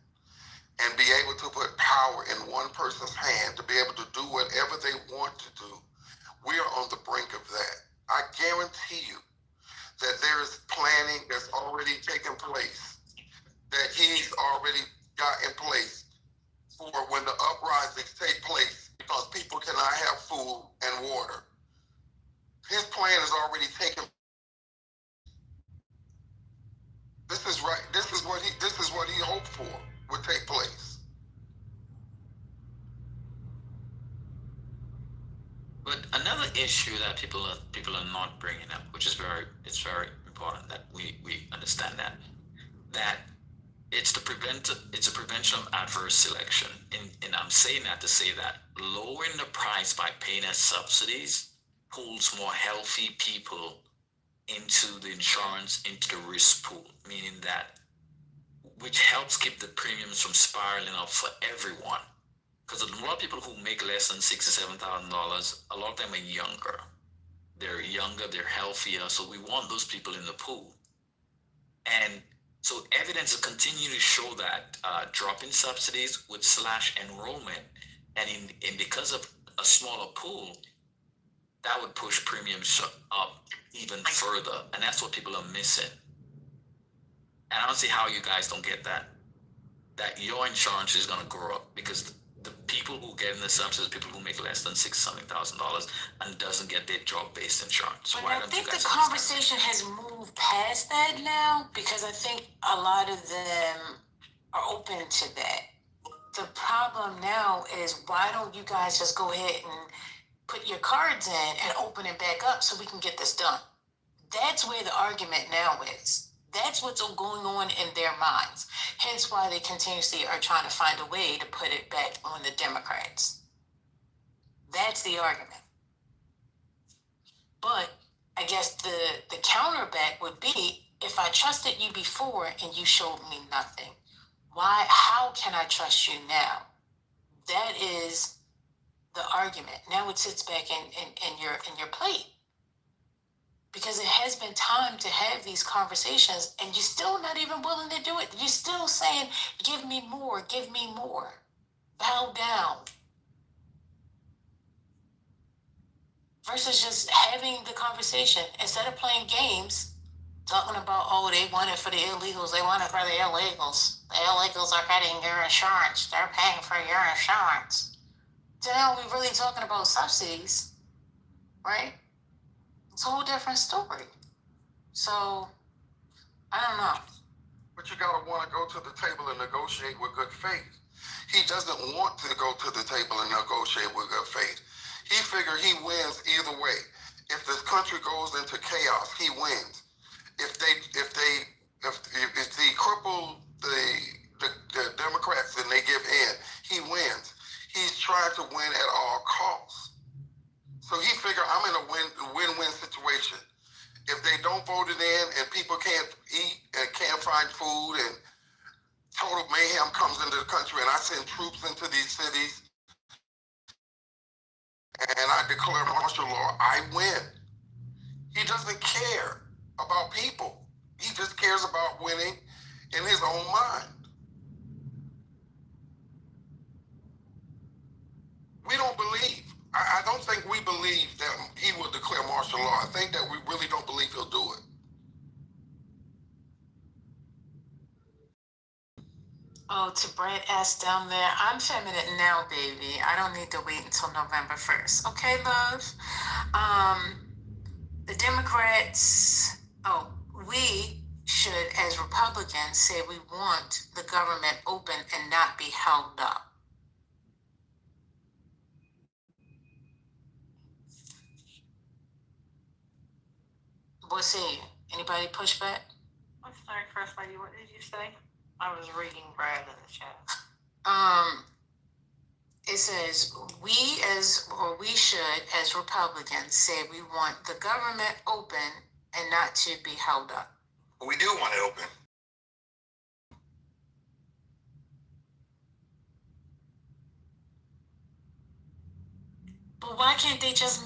and be able to put power in one person's hand to be able to do whatever they want to do, we are on the brink of that. I guarantee you that there is planning that's already taken place, that he's already got in place for when the uprisings take place because people cannot have food and water. His plan is already taken. This is right. This is what he hoped for would take place. But another issue that people are not bringing up, which is very important that we understand that it's a prevention of adverse selection, and I'm saying that to say that lowering the price by paying as subsidies pulls more healthy people into the insurance, into the risk pool, meaning that which helps keep the premiums from spiraling up for everyone. Because a lot of people who make less than $67,000, a lot of them are younger. They're younger, they're healthier, so we want those people in the pool. And so evidence will continue to show that dropping subsidies would slash enrollment. And because of a smaller pool, that would push premiums up even further. And that's what people are missing. And I don't see how you guys don't get that your insurance is going to grow up, because the people who get in the subsidies, people who make less than $6,000 and doesn't get their job-based insurance. But I think the conversation has moved past that now, because I think a lot of them are open to that. The problem now is, why don't you guys just go ahead and put your cards in and open it back up so we can get this done? That's where the argument now is. That's what's going on in their minds. Hence why they continuously are trying to find a way to put it back on the Democrats. That's the argument. But I guess the counterback would be, if I trusted you before and you showed me nothing, how can I trust you now? That is the argument. Now it sits back in your plate. Because it has been time to have these conversations, and you're still not even willing to do it. You're still saying, give me more, bow down. Versus just having the conversation. Instead of playing games, talking about, they want it for the illegals, they want it for the illegals. The illegals are getting your insurance. They're paying for your insurance. now we're really talking about subsidies, right? It's a whole different story. So, I don't know. But you gotta want to go to the table and negotiate with good faith. He doesn't want to go to the table and negotiate with good faith. He figure he wins either way. If this country goes into chaos, he wins. If they cripple the Democrats and they give in, he wins. He's trying to win at all costs. So he figure I'm in a win-win situation. If they don't vote it in and people can't eat and can't find food and total mayhem comes into the country and I send troops into these cities and I declare martial law, I win. He doesn't care about people. He just cares about winning in his own mind. We don't believe. I don't think we believe that he will declare martial law. I think that we really don't believe he'll do it. Oh, to Brad S. down there, I'm feminine now, baby. I don't need to wait until November 1st. Okay, love? The Democrats, we should, as Republicans, say we want the government open and not be held up. What's it? Anybody push back? I'm sorry, First Lady, what did you say? I was reading Brad in the chat. It says, we should, as Republicans, say we want the government open and not to be held up. We do want it open. But why can't they just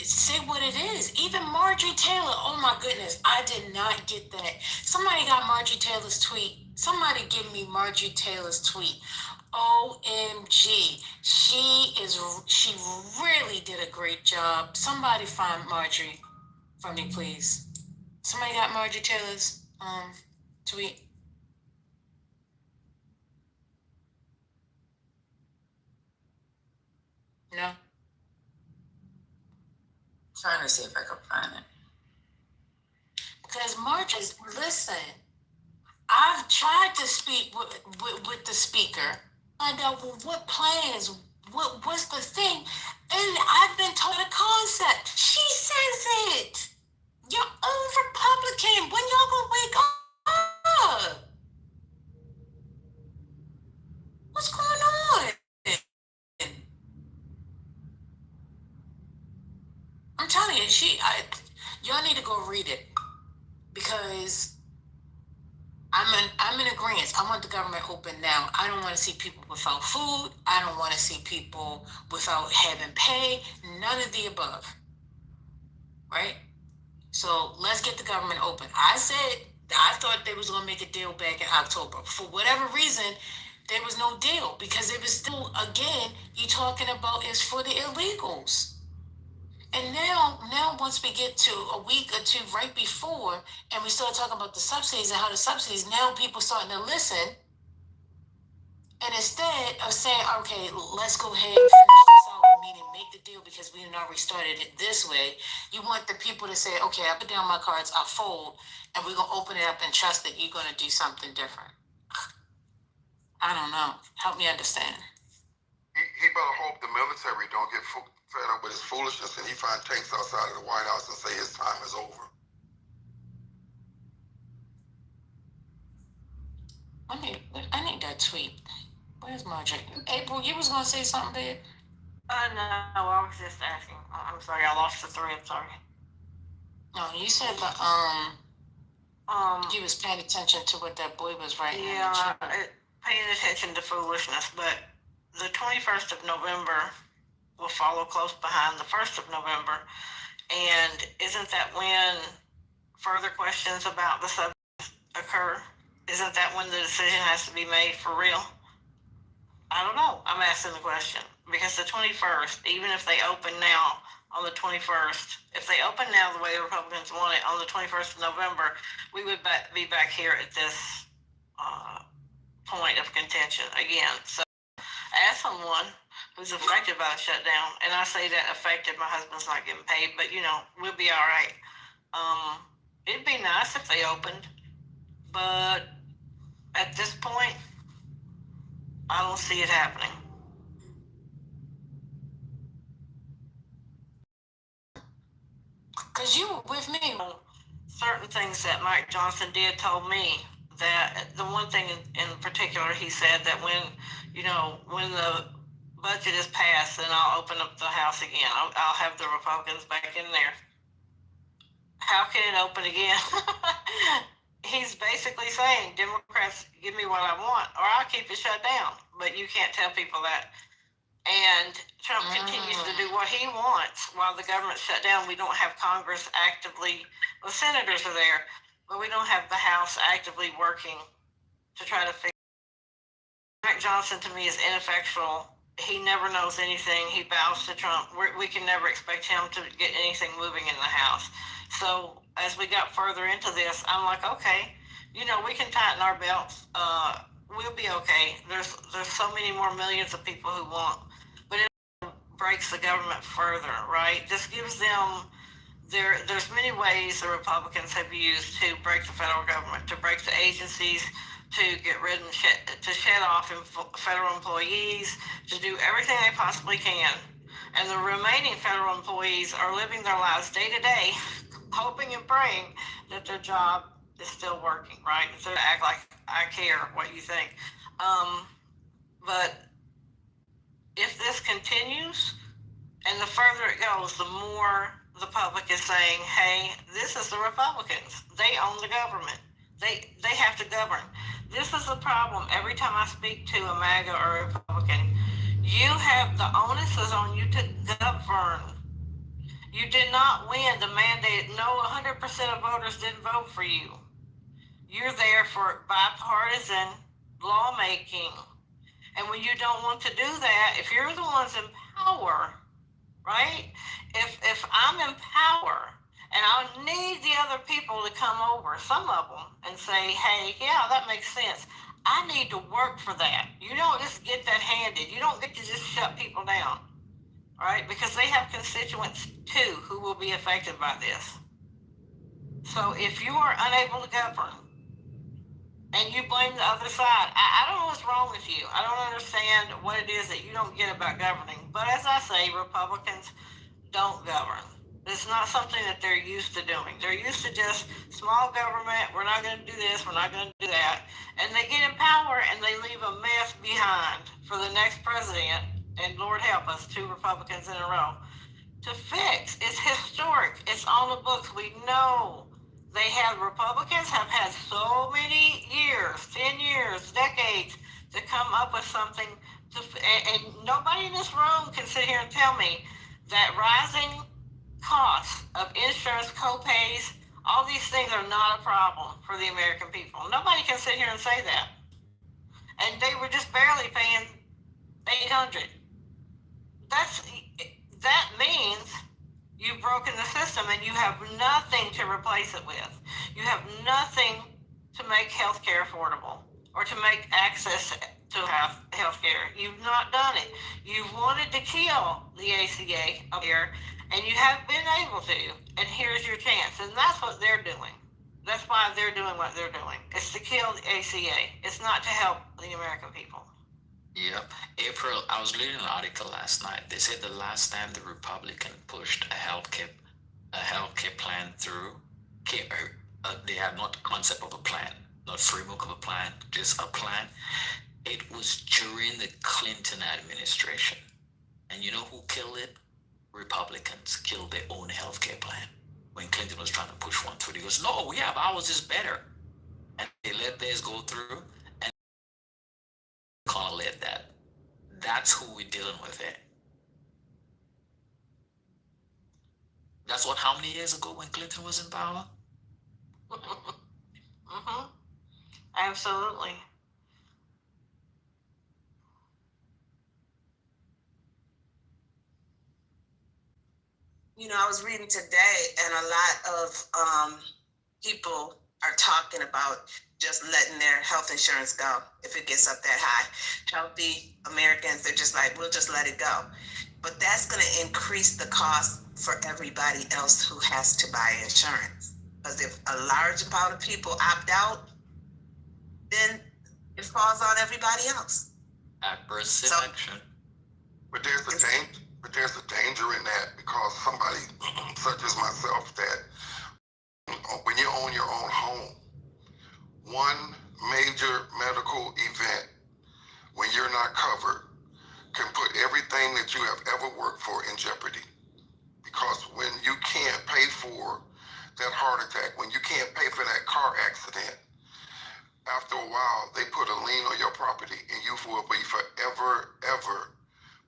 say what it is? Even Marjorie Taylor, oh my goodness, I did not get that. Somebody got Marjorie Taylor's tweet. Somebody give me Marjorie Taylor's tweet. OMG, she really did a great job. Somebody find Marjorie for me, please. Somebody got Marjorie Taylor's tweet. No. Trying to see if I can find it. Because Marjorie, listen, I've tried to speak with the speaker. Find out what plans, what's the thing, and I've been told a concept. She says it. You're old Republican. When y'all gonna wake up? What's going on? I'm telling you, y'all need to go read it because I'm in agreement. I want the government open now. I don't want to see people without food. I don't want to see people without having pay. None of the above. Right? So let's get the government open. I thought they was gonna make a deal back in October. For whatever reason, there was no deal because it was still, again, you talking about is for the illegals. And now once we get to a week or two right before, and we start talking about the subsidies and how the subsidies, now people starting to listen. And instead of saying, okay, let's go ahead and finish this out, meaning make the deal because we already started it this way, you want the people to say, okay, I put down my cards, I fold, and we're going to open it up and trust that you're going to do something different. I don't know. Help me understand. He better hope the military don't get fed up with his foolishness and he find tanks outside of the White House and say his time is over. I need that tweet. Where's Marjorie? April, you was gonna say something, babe? No, I was just asking. I'm sorry, I lost the thread. Sorry. No, you said the you was paying attention to what that boy was writing. Yeah, paying attention to foolishness, but the 21st of November will follow close behind the 1st of November, and isn't that when further questions about the subject occur? Isn't that when the decision has to be made for real? I don't know. I'm asking the question. Because the 21st, even if they open now on the 21st, if they open now the way the Republicans want it on the 21st of November, we would be back here at this point of contention again. So, as someone who's affected by the shutdown. And I say that affected, my husband's not getting paid, but we'll be all right. It'd be nice if they opened, but at this point, I don't see it happening. Because you were with me. Certain things that Mike Johnson did told me that the one thing in particular, he said that when the budget is passed, then I'll open up the House again. I'll have the Republicans back in there. How can it open again? He's basically saying, Democrats, give me what I want, or I'll keep it shut down. But you can't tell people that. And Trump continues to do what he wants while the government's shut down. We don't have Congress actively, well, senators are there, but we don't have the House actively working to try to fix it. Mike Johnson, to me, is ineffectual. He never knows anything. He bows to Trump. We can never expect him to get anything moving in the House. So as we got further into this, I'm like, okay, we can tighten our belts. We'll be okay. There's so many more millions of people who want, but it breaks the government further, right? This gives them, there's many ways the Republicans have used to break the federal government, to break the agencies, to get rid of, to shed off federal employees, to do everything they possibly can. And the remaining federal employees are living their lives day to day, hoping and praying that their job is still working, right? So to act like I care what you think. But if this continues, and the further it goes, the more the public is saying, hey, this is the Republicans. They own the government. They have to govern. This is the problem. Every time I speak to a MAGA or a Republican, you have the onus is on you to govern. You did not win the mandate. No, 100% of voters didn't vote for you. You're there for bipartisan lawmaking. And when you don't want to do that, if you're the ones in power, right? If I'm in power and I need the other people to come over, some of them, and say, hey, yeah, that makes sense. I need to work for that. You don't just get that handed. You don't get to just shut people down, right? Because they have constituents too who will be affected by this. So if you are unable to govern and you blame the other side, I don't know what's wrong with you. I don't understand what it is that you don't get about governing. But as I say, Republicans don't govern. It's not something that they're used to doing. They're used to just small government. We're not going to do this. We're not going to do that. And they get in power and they leave a mess behind for the next president. And Lord help us, 2 Republicans in a row to fix. It's historic. It's on the books. We know Republicans have had so many years, 10 years, decades to come up with something and nobody in this room can sit here and tell me that rising costs of insurance, co-pays, all these things are not a problem for the American people. Nobody can sit here and say that. And they were just barely paying $800. That means you've broken the system and you have nothing to replace it with. You have nothing to make healthcare affordable or to make access to have healthcare. You've not done it. You've wanted to kill the ACA up here, and you haven't been able to. And here's your chance. And that's what they're doing. That's why they're doing what they're doing. It's to kill the ACA. It's not to help the American people. Yep. April, I was reading an article last night. They said the last time the Republican pushed a healthcare plan through, they had not the concept of a plan, not framework of a plan, just a plan. It was during the Clinton administration. And you know who killed it? Republicans killed their own healthcare plan. When Clinton was trying to push one through, he goes, no, we have ours is better. And they let theirs go through, and can't let that. That's who we're dealing with here. That's what, how many years ago when Clinton was in power? Mm-hmm. Absolutely. You know, I was reading today, and a lot of people are talking about just letting their health insurance go if it gets up that high. Healthy Americans, they're just like, we'll just let it go. But that's going to increase the cost for everybody else who has to buy insurance. Because if a large amount of people opt out, then it falls on everybody else. Adverse selection. But there's a danger in that, because somebody such as myself, that when you own your own home, one major medical event when you're not covered can put everything that you have ever worked for in jeopardy. Because when you can't pay for that heart attack, when you can't pay for that car accident, after a while, they put a lien on your property, and you will be forever, ever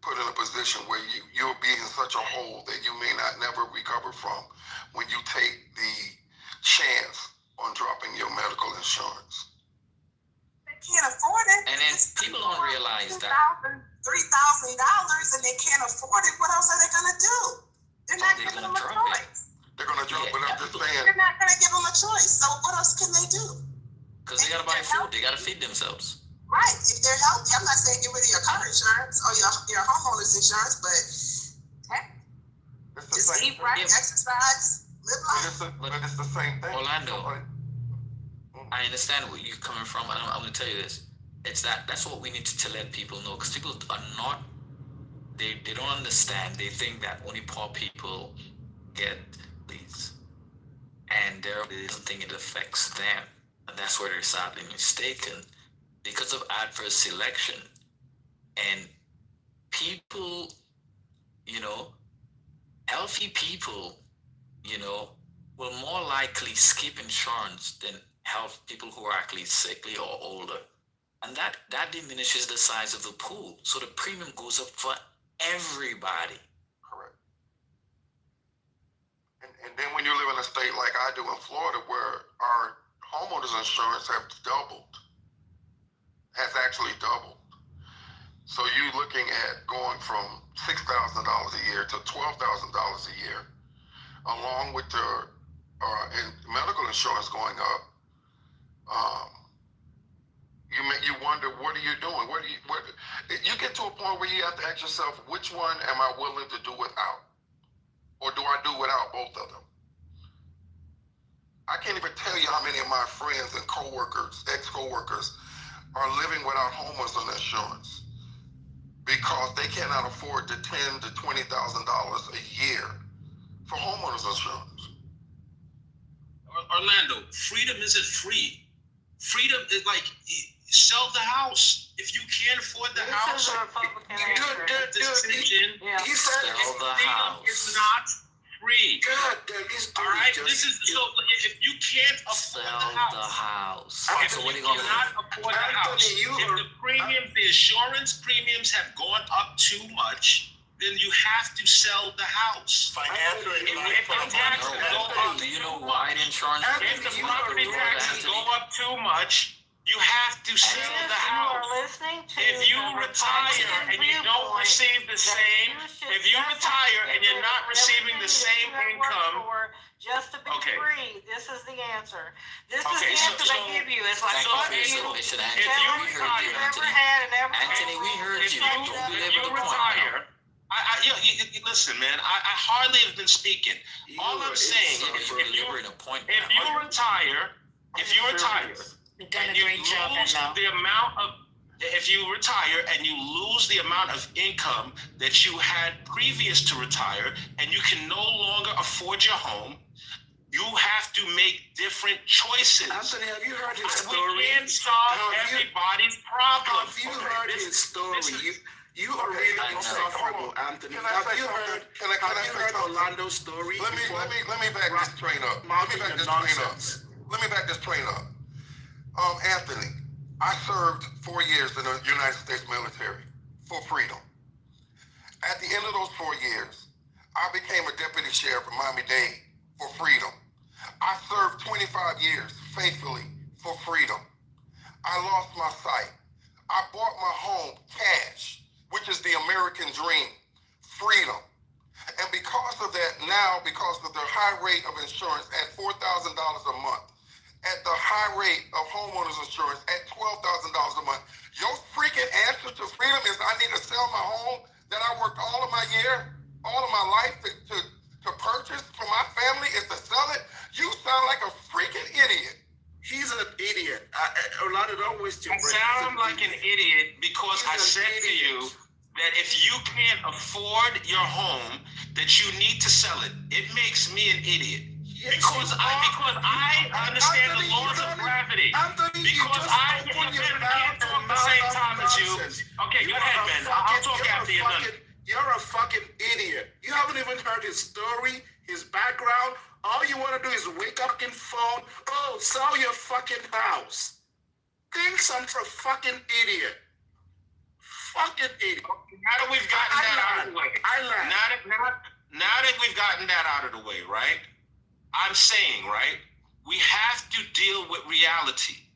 put in a position where you'll be in such a hole that you may not never recover from when you take the chance on dropping your medical insurance. They can't afford it. And then people don't realize that. $3,000, and they can't afford it. What else are they going to do? They're not giving them a choice. They're going to drop it. I'm just saying. They're not going to give them a choice. So what else can they do? Because they got to buy food. They got to feed themselves. Right. If they're healthy, I'm not saying get rid of your car insurance or your homeowner's insurance, but just eat right, exercise, live life. But it's the same thing. Orlando, I understand where you're coming from, and I'm going to tell you this. That's what we need to let people know, because people are not, they don't understand. They think that only poor people get these, and they don't think it affects them. And that's where they're sadly mistaken, because of adverse selection. And people, healthy people, will more likely skip insurance than health people who are actually sickly or older. And that diminishes the size of the pool. So the premium goes up for everybody. Correct. And then when you live in a state like I do in Florida, where our homeowners insurance has actually doubled. So you're looking at going from $6,000 a year to $12,000 a year, along with the medical insurance going up. You wonder, what are you doing? You get to a point where you have to ask yourself, which one am I willing to do without? Or do I do without both of them? I can't even tell you how many of my friends and coworkers, ex-coworkers, are living without homeowners insurance because they cannot afford the $10,000 to $20,000 a year for homeowners insurance. Orlando, freedom isn't free. Freedom is like, sell the house. If you can't afford the house, He said sell the house. It's not free. All right, this is so. If you can't afford the house, So what are you gonna do? cannot afford the house. If the premiums, the insurance premiums have gone up too much, then you have to sell the house. Financially, if the taxes go up, Do you know why the insurance? if the property taxes go up too much, you have to sell the house. If you retire and you don't receive the same, if you retire and you're not receiving the same income, just to be free, this is the answer. This is Okay, the answer they give you. It's like, fuck you. Anthony, we heard you. Don't belabor the point now. Listen, man. I hardly have been speaking. All I'm saying, if you retire, and you lose the amount of, if you retire and you lose the amount of income that you had previous to retire, and you can no longer afford your home, you have to make different choices. Anthony, have you heard his story? We can't solve everybody's problems. Have you heard his story? You are really insufferable, Anthony. Have you heard Orlando's story? Let me back this train up. Let me back this train up. Anthony, I served 4 years in the United States military for freedom. At the end of those 4 years, I became a deputy sheriff in Miami-Dade for freedom. I served 25 years faithfully for freedom. I lost my sight. I bought my home cash, which is the American dream, freedom. And because of that, now, because of the high rate of insurance at $4,000 a month, at the high rate of homeowners insurance at $12,000 a month. Your freaking answer to freedom is I need to sell my home that I worked all of my year, all of my life to purchase for my family is to sell it? You sound like a freaking idiot. He's an idiot. A lot of always I sound like an idiot because I said to you that if you can't afford your home, that you need to sell it. It makes me an idiot. Because I understand the laws of gravity. Because I can't talk the same time as you. Okay, go ahead, man. I'll talk after you're done. You're a fucking idiot. You haven't even heard his story, his background. All you want to do is wake up in phone. Oh, sell your fucking house. Think I'm a fucking idiot. Fucking idiot. Now that we've gotten that out of the way. Now that we've gotten that out of the way, right? I'm saying, right? We have to deal with reality.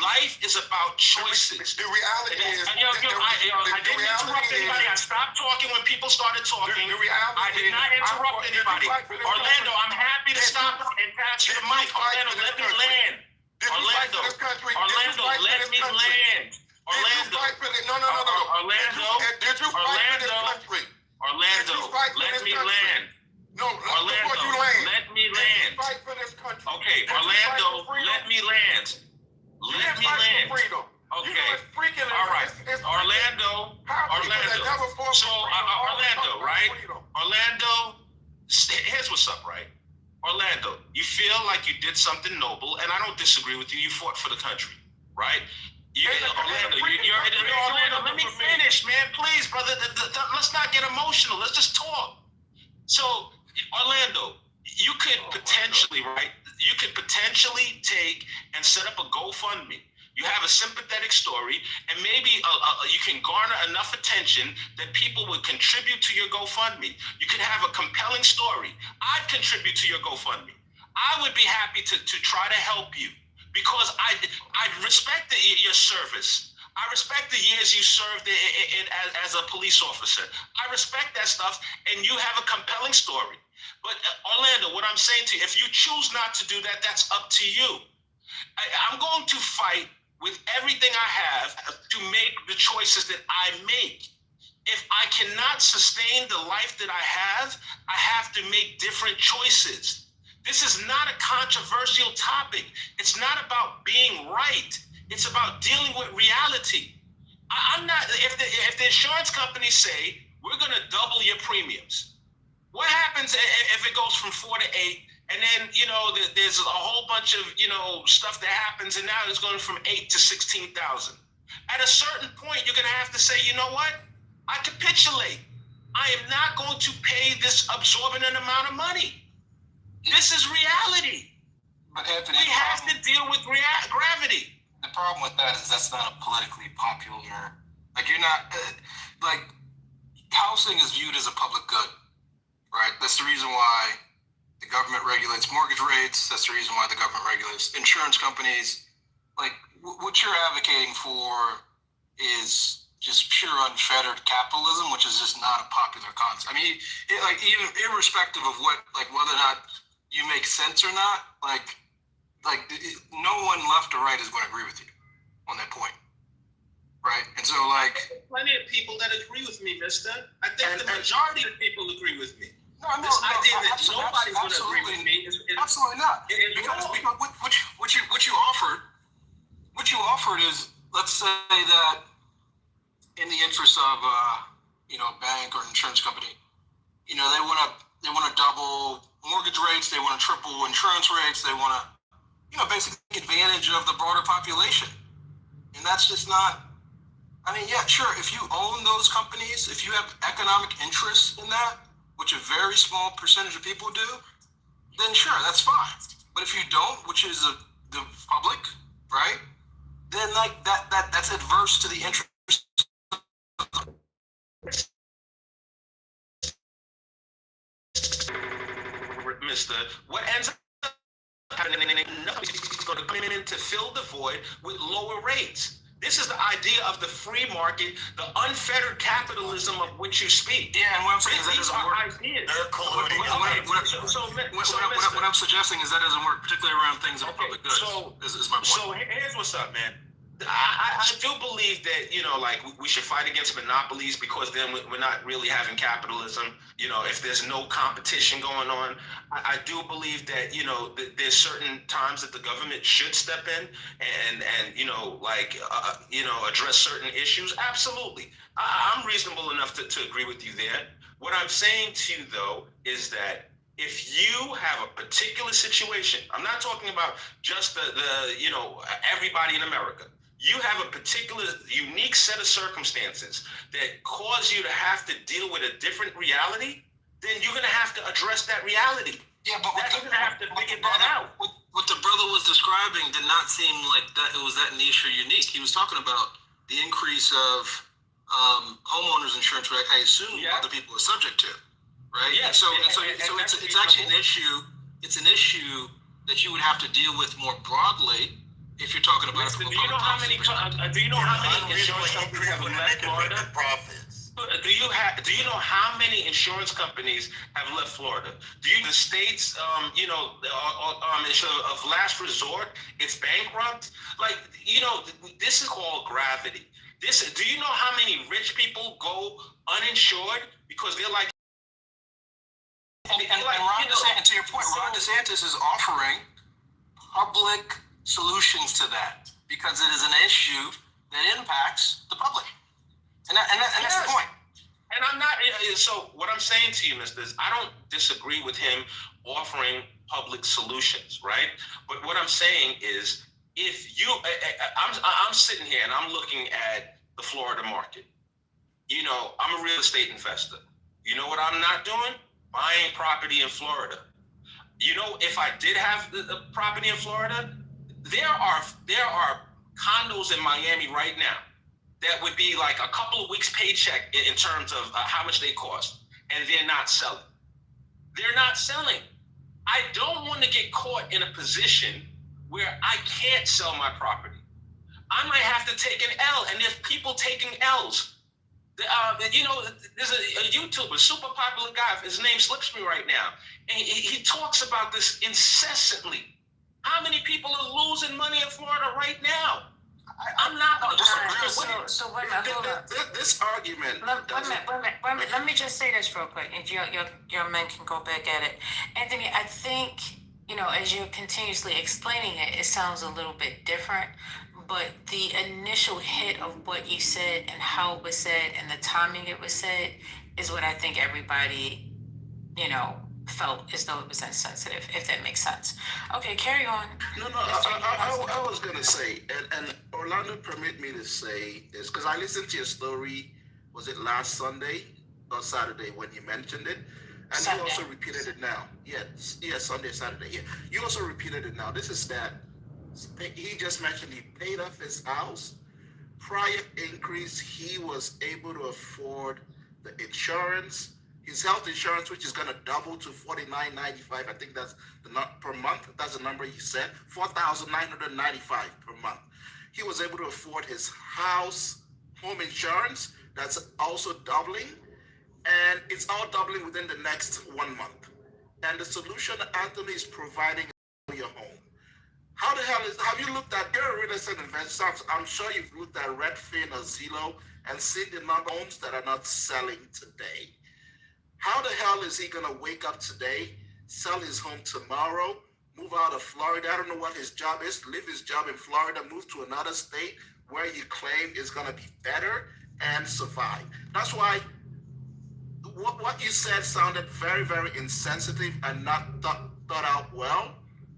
Life is about choices. The reality is... I didn't interrupt anybody. I stopped talking when people started talking. I did not interrupt anybody. Orlando, I'm happy to stop and pass you the mic. Orlando, let me land. Orlando, let me land. Orlando, let me land. No, Orlando, let me land. Okay, Orlando, let me land. Let me land. Okay. All right. Orlando. So, Orlando, right? Orlando, here's what's up, right? Orlando, you feel like you did something noble, and I don't disagree with you. You fought for the country, right? Orlando, let me finish, man. Please, brother. Let's not get emotional. Let's just talk. So, Orlando, you could potentially, right? You could potentially take and set up a GoFundMe. You have a sympathetic story, and maybe you can garner enough attention that people would contribute to your GoFundMe. You could have a compelling story. I'd contribute to your GoFundMe. I would be happy to try to help you because I respect your service. I respect the years you served as a police officer. I respect that stuff, and you have a compelling story. But Orlando, what I'm saying to you, if you choose not to do that, that's up to you. I'm going to fight with everything I have to make the choices that I make. If I cannot sustain the life that I have to make different choices. This is not a controversial topic. It's not about being right. It's about dealing with reality. I'm not, if the insurance companies say, we're gonna double your premiums, what happens if it goes from 4 to 8? And then, there's a whole bunch of, stuff that happens, and now it's going from 8 to 16,000. At a certain point, you're going to have to say, you know what? I capitulate. I am not going to pay this exorbitant amount of money. This is reality. But Anthony, we have to deal with gravity. The problem with that is that's not a politically popular, you're not, housing is viewed as a public good, right? That's the reason why the government regulates mortgage rates. That's the reason why the government regulates insurance companies. What you're advocating for is just pure unfettered capitalism, which is just not a popular concept. I mean, even irrespective of whether or not you make sense or not, no one left or right is going to agree with you on that point, right? And so, plenty of people that agree with me, Mister. I think the majority of people agree with me. This idea that nobody's going to agree with me is absolutely not. Because what you offered is, let's say that in the interest of a bank or insurance company, they want to double mortgage rates, they want to triple insurance rates, they want to basically take advantage of the broader population, and that's just not. I mean, yeah, sure. If you own those companies, if you have economic interest in that, which a very small percentage of people do, then sure, that's fine. But if you don't, which is the public, right? Then that's adverse to the interest. Mister, what ends up happening? Nobody's going to come in to fill the void with lower rates. This is the idea of the free market, the unfettered capitalism of which you speak. Yeah, and what I'm saying is that These doesn't are work. ideas. What I'm suggesting is that doesn't work, particularly around things of public goods. Is my point. So here's what's up, man. I do believe that, like we should fight against monopolies because then we're not really having capitalism. If there's no competition going on, I do believe that, there's certain times that the government should step in and address certain issues. Absolutely. I'm reasonable enough to agree with you there. What I'm saying to you, though, is that if you have a particular situation, I'm not talking about just the everybody in America. You have a particular unique set of circumstances that cause you to have to deal with a different reality, then you're going to have to address that reality. Yeah, but you're going to have to figure that out. What the brother was describing did not seem like that it was that niche or unique. He was talking about the increase of homeowners insurance, which I assume other people are subject to, right? Yeah. So it's actually an issue. It's an issue that you would have to deal with more broadly. If you're talking about do you know how many insurance companies have left Florida? Do you know how many insurance companies have left Florida? The states, of last resort, it's bankrupt. This is called gravity. Do you know how many rich people go uninsured because they're like? And Ron DeSantis, to your point, Ron DeSantis is offering public solutions to that because it is an issue that impacts the public, and that's the point. And I'm not. So what I'm saying to you, Mister, is I don't disagree with him offering public solutions, right? But what I'm saying is, if you, I'm sitting here and I'm looking at the Florida market. I'm a real estate investor. You know what I'm not doing? Buying property in Florida. If I did have the property in Florida. There are condos in Miami right now that would be like a couple of weeks paycheck in terms of how much they cost, and they're not selling. They're not selling. I don't want to get caught in a position where I can't sell my property. I might have to take an L, and there's people taking L's. There's a YouTuber, super popular guy. His name slips me right now, and he talks about this incessantly. How many people are losing money in Florida right now? I'm not going to disagree with it. So wait a minute, hold on. This argument. Wait a minute. Let me just say this real quick, and your men can go back at it. Anthony, I think, as you're continuously explaining it, it sounds a little bit different. But the initial hit of what you said and how it was said and the timing it was said is what I think everybody, felt as though it was insensitive, if that makes sense. Okay, carry on. No, I was going to say, and Orlando, permit me to say this, because I listened to your story, was it last Sunday or Saturday when you mentioned it? And Sunday. You also repeated it now. Yeah, Sunday, Saturday. Yeah, you also repeated it now. This is that he just mentioned he paid off his house. Prior increase, he was able to afford the insurance, his health insurance, which is going to double to $49.95. I think that's per month. That's the number he said, $4,995 per month. He was able to afford his home insurance. That's also doubling, and it's all doubling within the next 1 month. And the solution Anthony is providing for your home. How the hell have you looked at, you're a real estate investor, I'm sure you've looked at Redfin or Zillow and seen the number of homes that are not selling today. How the hell is he going to wake up today, sell his home tomorrow, move out of Florida? I don't know what his job is, leave his job in Florida, move to another state where you claim is going to be better and survive. That's why what you said sounded very, very insensitive and not thought out well.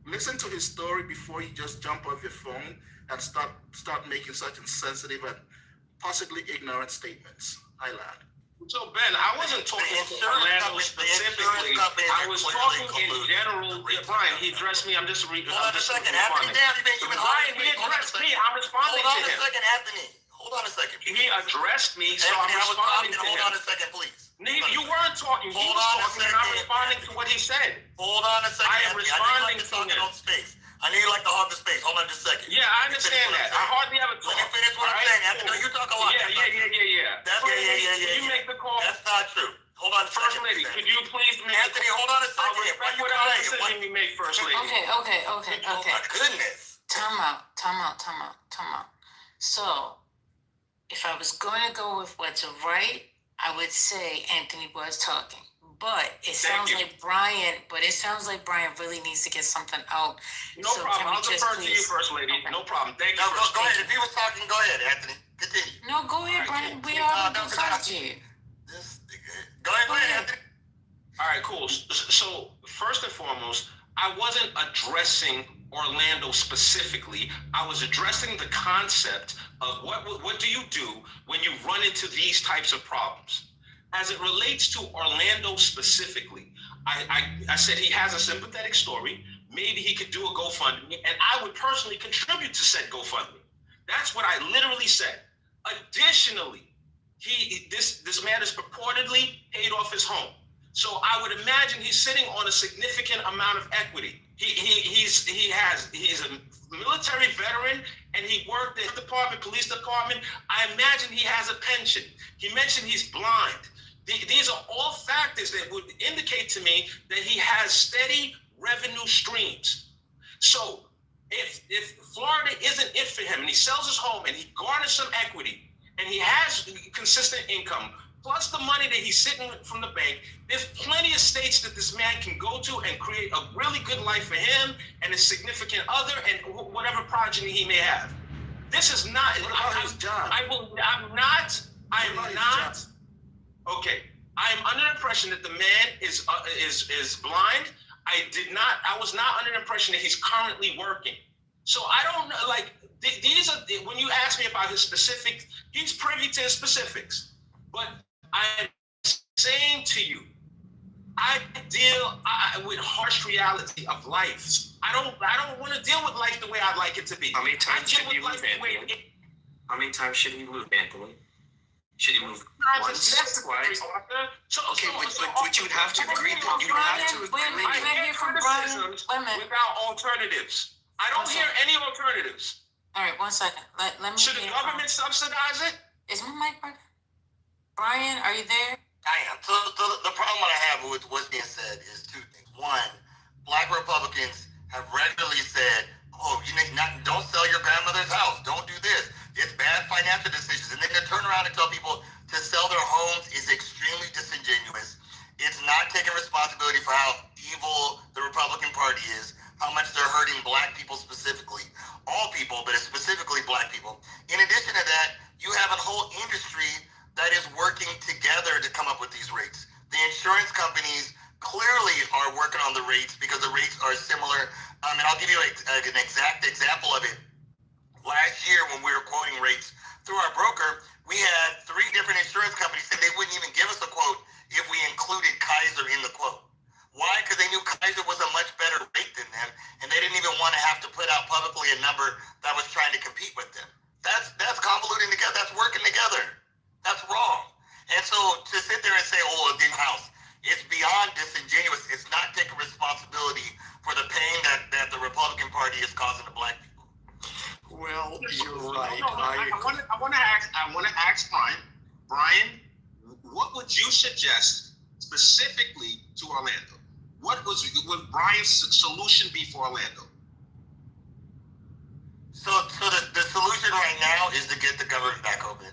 Listen to his story before you just jump off your phone and start making such insensitive and possibly ignorant statements. I lied. So Ben, I wasn't talking to Orlando specifically. I was talking in general. Brian, he addressed me. I'm just responding. Hold on a second, Anthony. Brian, he addressed me. I'm responding to him. Hold on a second, Anthony. Hold on a second. He addressed me, so I'm responding to him. Hold on a second, please. You weren't talking. He was talking, and I'm responding to what he said. Hold on a second. I am responding to him. I know you like to hog the space. Hold on just a second. Yeah, I understand that. I hardly ever talk. Let me finish what I'm saying. Anthony, no, you talk a lot. Yeah. You make the call. That's not true. Hold on a First second. lady, could you please make Anthony, hold on a second. I'll respect whatever decision you make, First Lady. Okay. Oh my goodness. Time out. So, if I was going to go with what's right, I would say Anthony was talking. But it sounds like Brian really needs to get something out. No problem. I'll defer to you, First Lady. Okay. No problem. Thank you. Go ahead. If he was talking, go ahead, Anthony. Continue. No, go ahead, Brian. We are talking to you. Go ahead, Anthony. All right, cool. So first and foremost, I wasn't addressing Orlando specifically. I was addressing the concept of what do you do when you run into these types of problems. As it relates to Orlando specifically, I said he has a sympathetic story. Maybe he could do a GoFundMe, and I would personally contribute to said GoFundMe. That's what I literally said. Additionally, this man is purportedly paid off his home. So I would imagine he's sitting on a significant amount of equity. He's a military veteran, and he worked at the police department. I imagine he has a pension. He mentioned he's blind. These are all factors that would indicate to me that he has steady revenue streams. So if Florida isn't it for him, and he sells his home and he garners some equity, and he has consistent income, plus the money that he's sitting with from the bank, there's plenty of states that this man can go to and create a really good life for him and his significant other and whatever progeny he may have. This is not. Okay, I am under the impression that the man is blind. I was not under the impression that he's currently working. So I don't know, like, these are, when you ask me about his specific, he's privy to his specifics. But I'm saying to you, I deal with harsh reality of life. I don't want to deal with life the way I'd like it to be. How many times should you move, Anthony? How many times should he move, Anthony? Should he move once, twice? Okay, but you would have to agree that you have to agree. I hear criticisms without alternatives. I don't hear any alternatives. All right, 1 second. Let me. Should the government subsidize it? Is my mic working? Brian, are you there? I am. So the problem I have with what's being said is two things. One, Black Republicans have regularly said, "Oh, don't sell your grandmother's house. Don't do this. It's bad financial decisions." And then they turn around and tell people to sell their homes is extremely disingenuous. It's not taking responsibility for how evil the Republican Party is, how much they're hurting Black people specifically. All people, but specifically Black people. In addition to that, you have a whole industry that is working together to come up with these rates. The insurance companies clearly are working on the rates because the rates are similar. And I'll give you an exact example of it. Last year, when we were quoting rates through our broker, we had 3 different insurance companies say they wouldn't even give us a quote if we included Kaiser in the quote. Why? Because they knew Kaiser was a much better rate than them, and they didn't even want to have to put out publicly a number that was trying to compete with them. That's convoluting together. That's working together. That's wrong. And so to sit there and say, "Oh, the house," it's beyond disingenuous. It's not taking responsibility for the pain that the Republican Party is causing to Black people. Well, you're right. I want to ask Brian. Brian, what would you suggest specifically to Orlando? What would Brian's solution be for Orlando? So the solution right now is to get the government back open.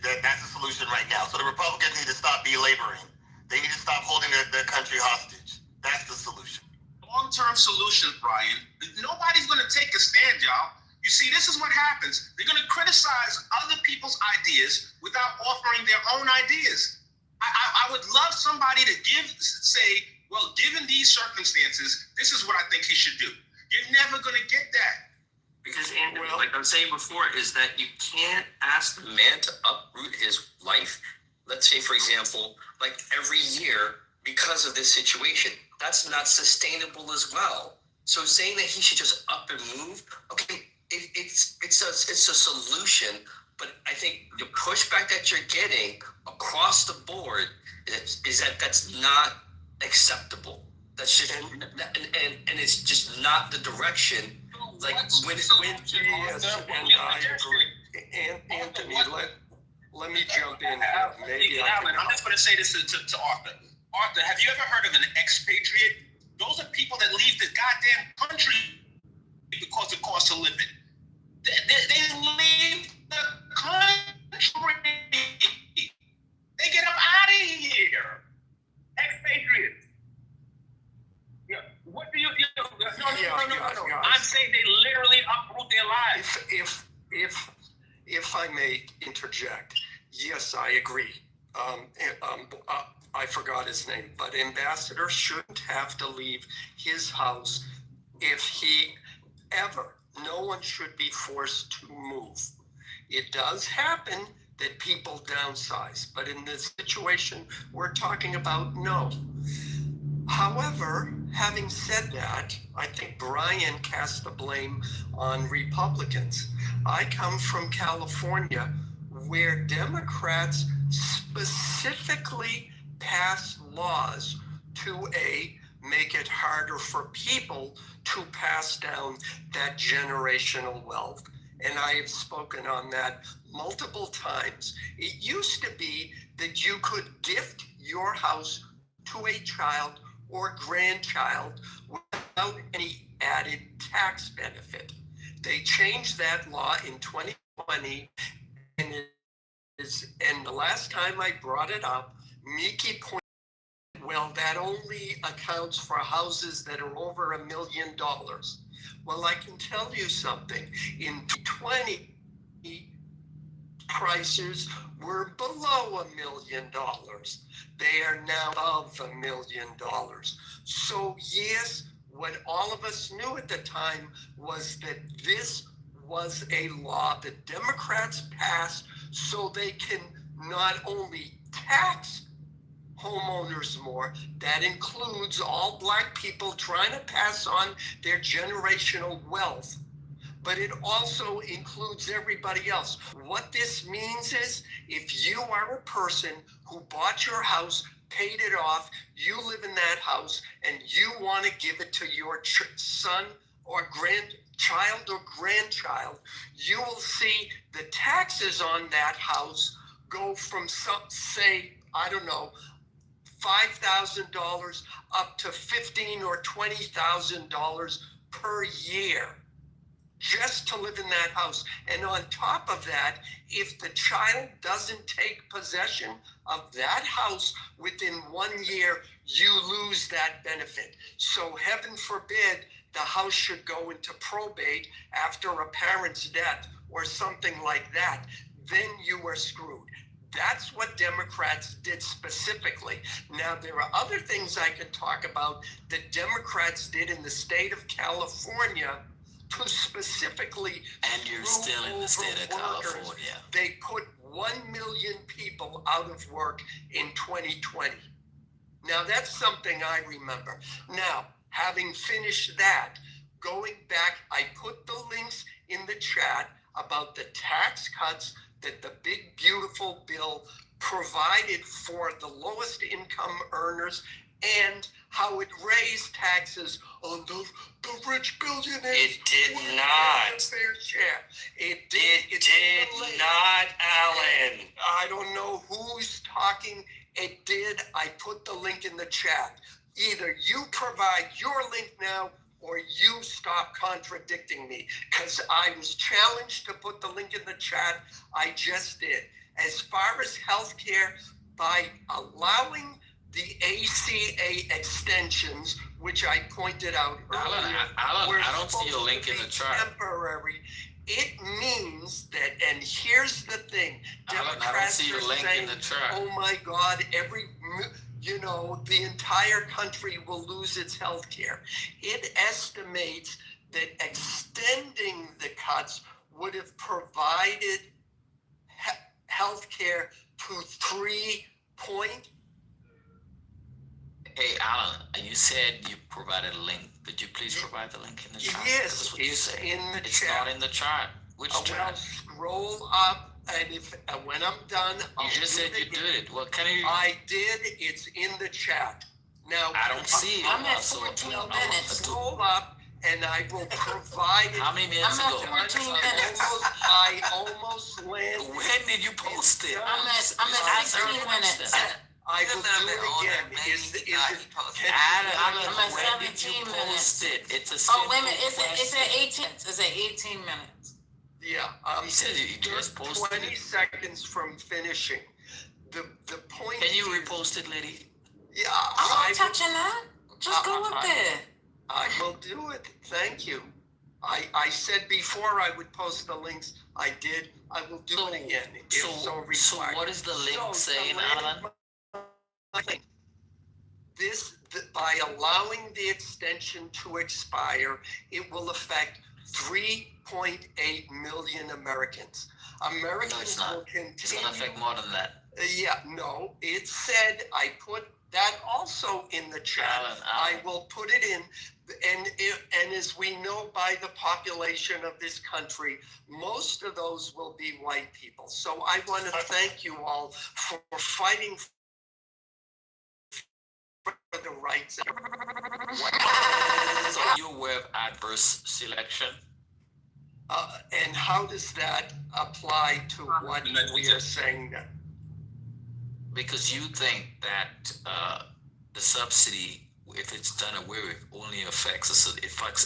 That's the solution right now. So the Republicans need to stop belaboring. They need to stop holding their country hostage. That's the solution. Long-term solution, Brian. Nobody's going to take a stand, y'all. You see, this is what happens. They're going to criticize other people's ideas without offering their own ideas. I would love somebody to say, well, given these circumstances, this is what I think he should do. You're never going to get that. Because, Anthony, like I'm saying before, is that you can't ask the man to uproot his life. Let's say, for example, like every year because of this situation. That's not sustainable as well. So saying that he should just up and move, okay, it's a solution, but I think the pushback that you're getting across the board is that that's not acceptable. That's just and it's just not the direction. Like when yes, and I agree. And Anthony, let me jump in. Maybe I'm just going to say this to Arthur. Arthur, have you ever heard of an expatriate? Those are people that leave the goddamn country because of cost of living. They leave the country. They get up out of here. Expatriates. Yeah. What do you do? No. I'm saying they literally uproot their lives. If I may interject, yes, I agree. I forgot his name, but Ambassador shouldn't have to leave his house if he ever. No one should be forced to move. It does happen that people downsize, but in this situation we're talking about, no. However, having said that, I think Brian cast the blame on Republicans. I come from California, where Democrats specifically pass laws to make it harder for people to pass down that generational wealth. And I have spoken on that multiple times. It used to be that you could gift your house to a child or grandchild without any added tax benefit. They changed that law in 2020, and the last time I brought it up, Miki pointed, well, that only accounts for houses that are over $1 million. Well, I can tell you something. In 2020, prices were below $1 million. They are now above $1 million. So yes, what all of us knew at the time was that this was a law that Democrats passed so they can not only tax homeowners more, that includes all Black people trying to pass on their generational wealth, but it also includes everybody else. What this means is, if you are a person who bought your house, paid it off, you live in that house, and you want to give it to your son or grandchild or grandchild, you will see the taxes on that house go from say, I don't know, $5,000 up to $15,000 or $20,000 per year just to live in that house. And on top of that, if the child doesn't take possession of that house within 1 year, you lose that benefit. So heaven forbid the house should go into probate after a parent's death or something like that. Then you are screwed. That's what Democrats did specifically. Now, there are other things I can talk about that Democrats did in the state of California to specifically. And you're still in the state of California. They put 1 million people out of work in 2020. Now, that's something I remember. Now, having finished that, going back, I put the links in the chat about the tax cuts that the big, beautiful bill provided for the lowest income earners, and how it raised taxes on the rich billionaires. It did not. Fair share. It did. It did not, Alan. I don't know who's talking. It did. I put the link in the chat. Either you provide your link now, or you stop contradicting me, because I was challenged to put the link in the chat. I just did. As far as healthcare, by allowing the ACA extensions, which I pointed out earlier, Alan, I don't see a link in the chart. Temporary. It means that, and here's the thing, Alan, Democrats I don't see are a link saying, in the chart. oh my God, the entire country will lose its health care. It estimates that extending the cuts would have provided health care to 3 point. Hey, Alan, you said you provided a link. Could you please provide the link in the chart? Yes, it's in the it's chat. It's not in the chart. Which chart? Scroll up, and when I'm done, you just said you did it. Well, can you? I did. It's in the chat. Now, I don't see it. I'm at So 14 well, minutes. hold up, and I will provide it. How many minutes I'm ago? at 14 minutes. I almost landed. When did you post it? I'm at 16 minutes. I will do it again. I'm at 17 minutes. It's a Oh, wait a minute. simple It's at 18. It's at 18 minutes. Yeah, He said you just posted 20 it. seconds from finishing. The point. Can you repost it, lady? Yeah, I'm not touching that. Just go with it. I will do it. Thank you. I said before I would post the links. I did. I will do it again. So what is the link saying, Alan? By allowing the extension to expire, it will affect 3.8 million Americans. Americans will continue. It's going to affect more than that. No. It said, I put that also in the chat. Alan. I will put it in. And as we know by the population of this country, most of those will be white people. So I want to thank you all for fighting for the rights of So you aware of adverse selection? and how does that apply to what we are saying then? Because you think that the subsidy, if it's done away with, only affects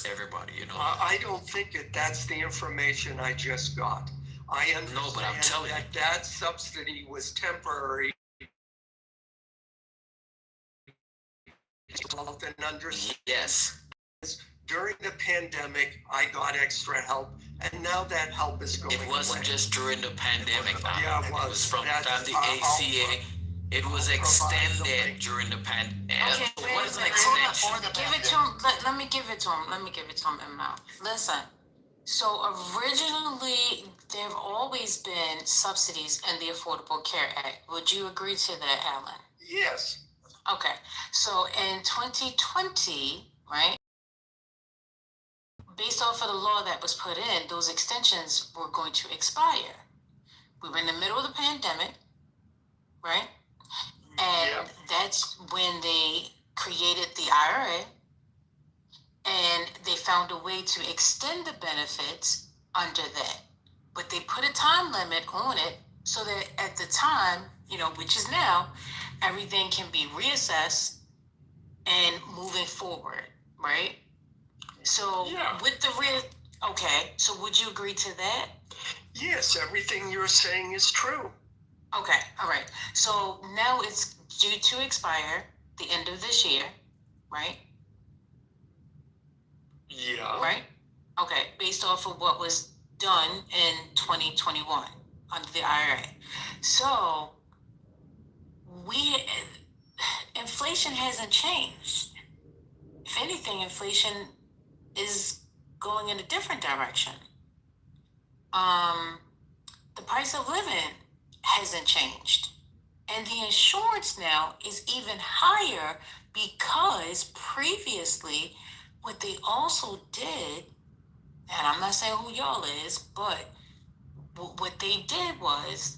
everybody, you know? I don't think that's the information I just got. I understand No, but I'm telling you. that subsidy was temporary. And understand. Yes. During the pandemic, I got extra help, and now that help is going away. It wasn't just during the pandemic. Yeah, it was. It was from the ACA. It was extended during the pandemic. Okay, What is an hold on. extension? Give it to him. Let me give it to him. Let me give it to him in mouth. Listen. So originally, there have always been subsidies in the Affordable Care Act. Would you agree to that, Alan? Yes. Okay. So in 2020, right? Based off of the law that was put in, those extensions were going to expire. We were in the middle of the pandemic, right? And that's when they created the IRA, and they found a way to extend the benefits under that. But they put a time limit on it so that at the time, which is now, everything can be reassessed and moving forward, right? So with the okay, so would you agree to that? Yes, everything you're saying is true. Okay, all right. So now it's due to expire the end of this year, right? Yeah. Right? Okay, based off of what was done in 2021 under the IRA. So inflation hasn't changed. If anything, inflation is going in a different direction. The price of living hasn't changed. And the insurance now is even higher because previously what they also did, and I'm not saying who y'all is, but what they did was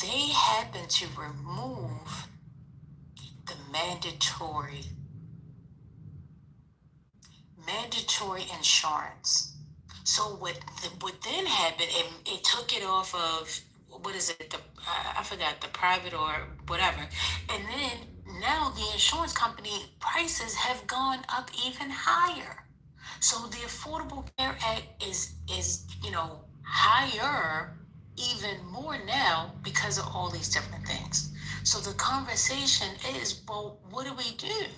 they happened to remove the mandatory insurance. So what then happened, it took it off of, what is it, I forgot, the private or whatever. And then now the insurance company prices have gone up even higher. So the Affordable Care Act is higher even more now because of all these different things. So the conversation is, well, what do we do?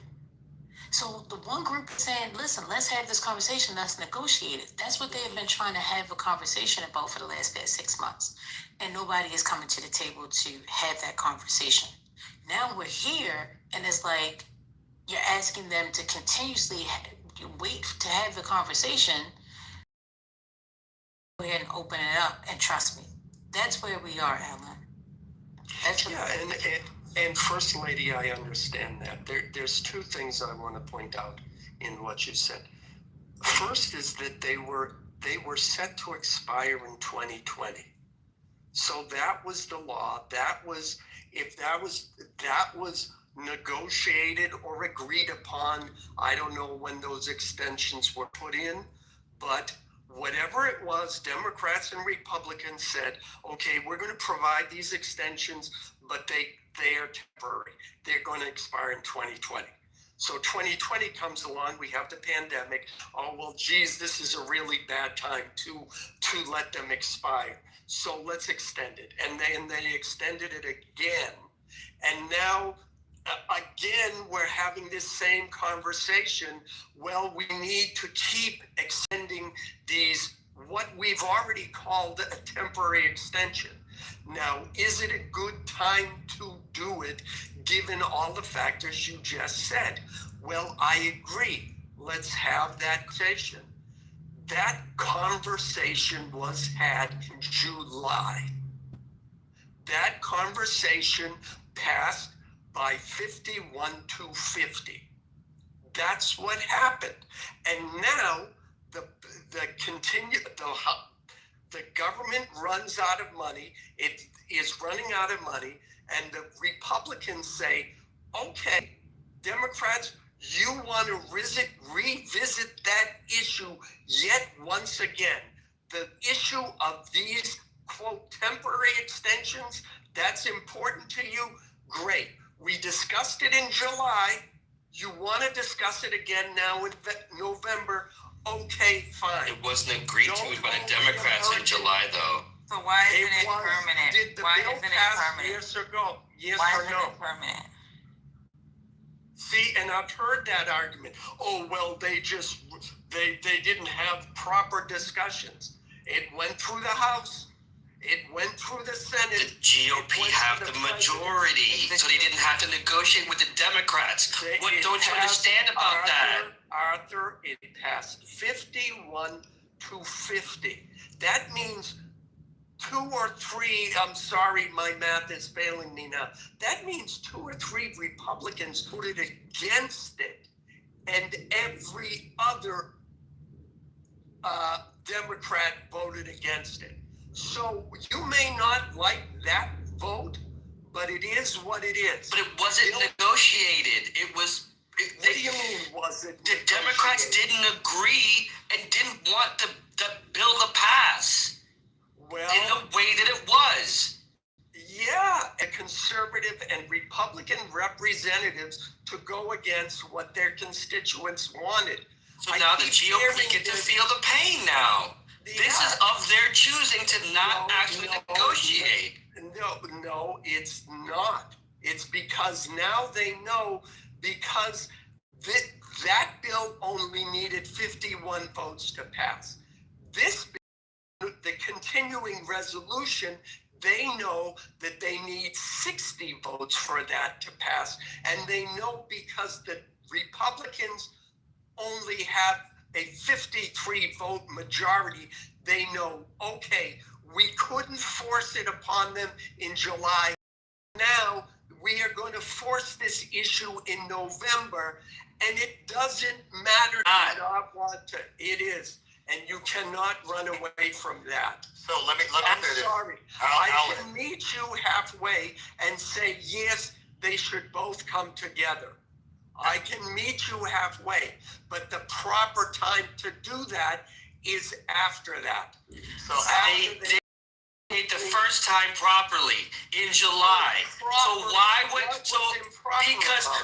So the one group is saying, listen, let's have this conversation, let's negotiate it. That's what they have been trying to have a conversation about for the last 6 months. And nobody is coming to the table to have that conversation. Now we're here, and it's like you're asking them to continuously wait to have the conversation. Go ahead and open it up, and trust me, that's where we are, Alan. And First Lady, I understand that. There's two things I want to point out in what you said. First is that they were set to expire in 2020. So that was the law. That was negotiated or agreed upon. I don't know when those extensions were put in, but whatever it was, Democrats and Republicans said, okay, we're going to provide these extensions, but they are temporary. They're going to expire in 2020. So 2020 comes along, we have the pandemic. Oh, well, geez, this is a really bad time to let them expire. So let's extend it. And they extended it again. And now, again, we're having this same conversation. Well, we need to keep extending these, what we've already called a temporary extension. Now, is it a good time to do it, given all the factors you just said? Well, I agree. Let's have that conversation. That conversation was had in July. That conversation passed by 51-50. That's what happened. And now the government runs out of money. It is running out of money, and the Republicans say, okay, Democrats, you want to revisit that issue yet once again. The issue of these, quote, temporary extensions, that's important to you? Great. We discussed it in July. You want to discuss it again now in November? Okay, fine. It wasn't agreed to by the Democrats in July, though. So why isn't it permanent? Did the Why bill isn't it pass? permanent? Yes or no? Yes Why or isn't no? it permanent? See, and I've heard that argument. Oh, well, they didn't have proper discussions. It went through the House. It went through the Senate. The GOP have the majority, so they didn't have to negotiate with the Democrats. What don't you understand about that? Arthur, it passed 51-50. That means 2 or 3, I'm sorry, my math is failing me now. That means 2 or 3 Republicans voted against it, and every other Democrat voted against it. So you may not like that vote, but it is what it is. But it wasn't negotiated. It was. What do you mean, was it? The Democrats didn't agree and didn't want the bill to pass. Well, in the way that it was. Yeah, and conservative and Republican representatives to go against what their constituents wanted. So now the GOP get to feel the pain now. This is of their choosing to not actually negotiate. No, it's not. It's because now they know, because that bill only needed 51 votes to pass. This bill, the continuing resolution, they know that they need 60 votes for that to pass. And they know because the Republicans only have a 53 vote majority, they know, okay, we couldn't force it upon them in July. Now we are going to force this issue in November, and it doesn't matter. I don't want to. It is, and you cannot run away from that. So let me I'm say this. sorry. I can meet you halfway and say, yes, they should both come together. I can meet you halfway, but the proper time to do that is after that. So they did the first time properly in July. So why would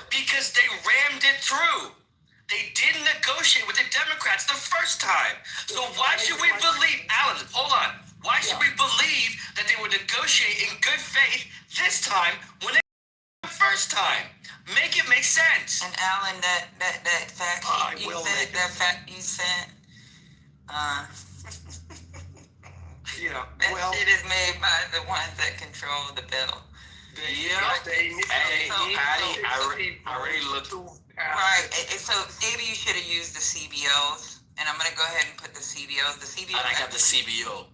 because they rammed it through. They didn't negotiate with the Democrats the first time. So why should we believe, Alan, hold on. Why should we believe that they would negotiate in good faith this time when they did the first time? Make it make sense. And Alan, that fact you sent, yeah, that shit is made by the ones that control the bill. Patty, I already looked. Right, so maybe you should have used the CBOs, and I'm gonna go ahead and put the CBOs. The CBO. And I got the CBO.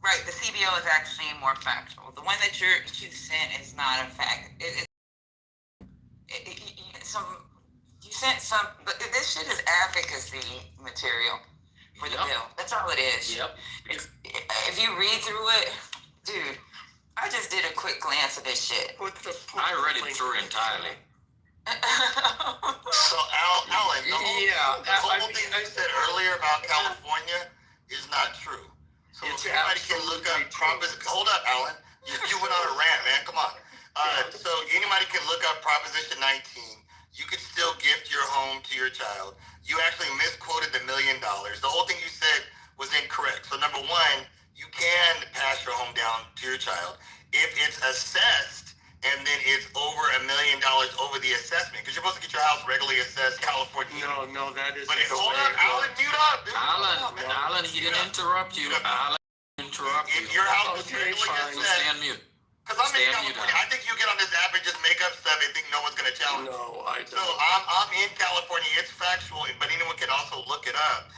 Right, the CBO is actually more factual. The one that you sent is not a fact. You sent some, but this shit is advocacy material for the bill. That's all it is. Yep. If you read through it, dude, I just did a quick glance of this shit. I read it through entirely. So, Alan, the whole thing you said earlier about California is not true. So if anybody can look up hold up, Alan. You went on a rant, man. Come on. So anybody can look up Proposition 19. You could still gift your home to your child. You actually misquoted the $1 million. The whole thing you said was incorrect. So number one, you can pass your home down to your child if it's assessed and then it's over $1 million over the assessment, because you're supposed to get your house regularly assessed California. No, that isn't. But hold up, Alan, mute up. Dude. Alan, he didn't interrupt you. Alan, interrupt you. If your house is regularly assessed, stay on mute. because I'm in California, I think you get on this app and just make up stuff and think no one's going to challenge you. No, I don't. So I'm in California. It's factual, but anyone can also look it up.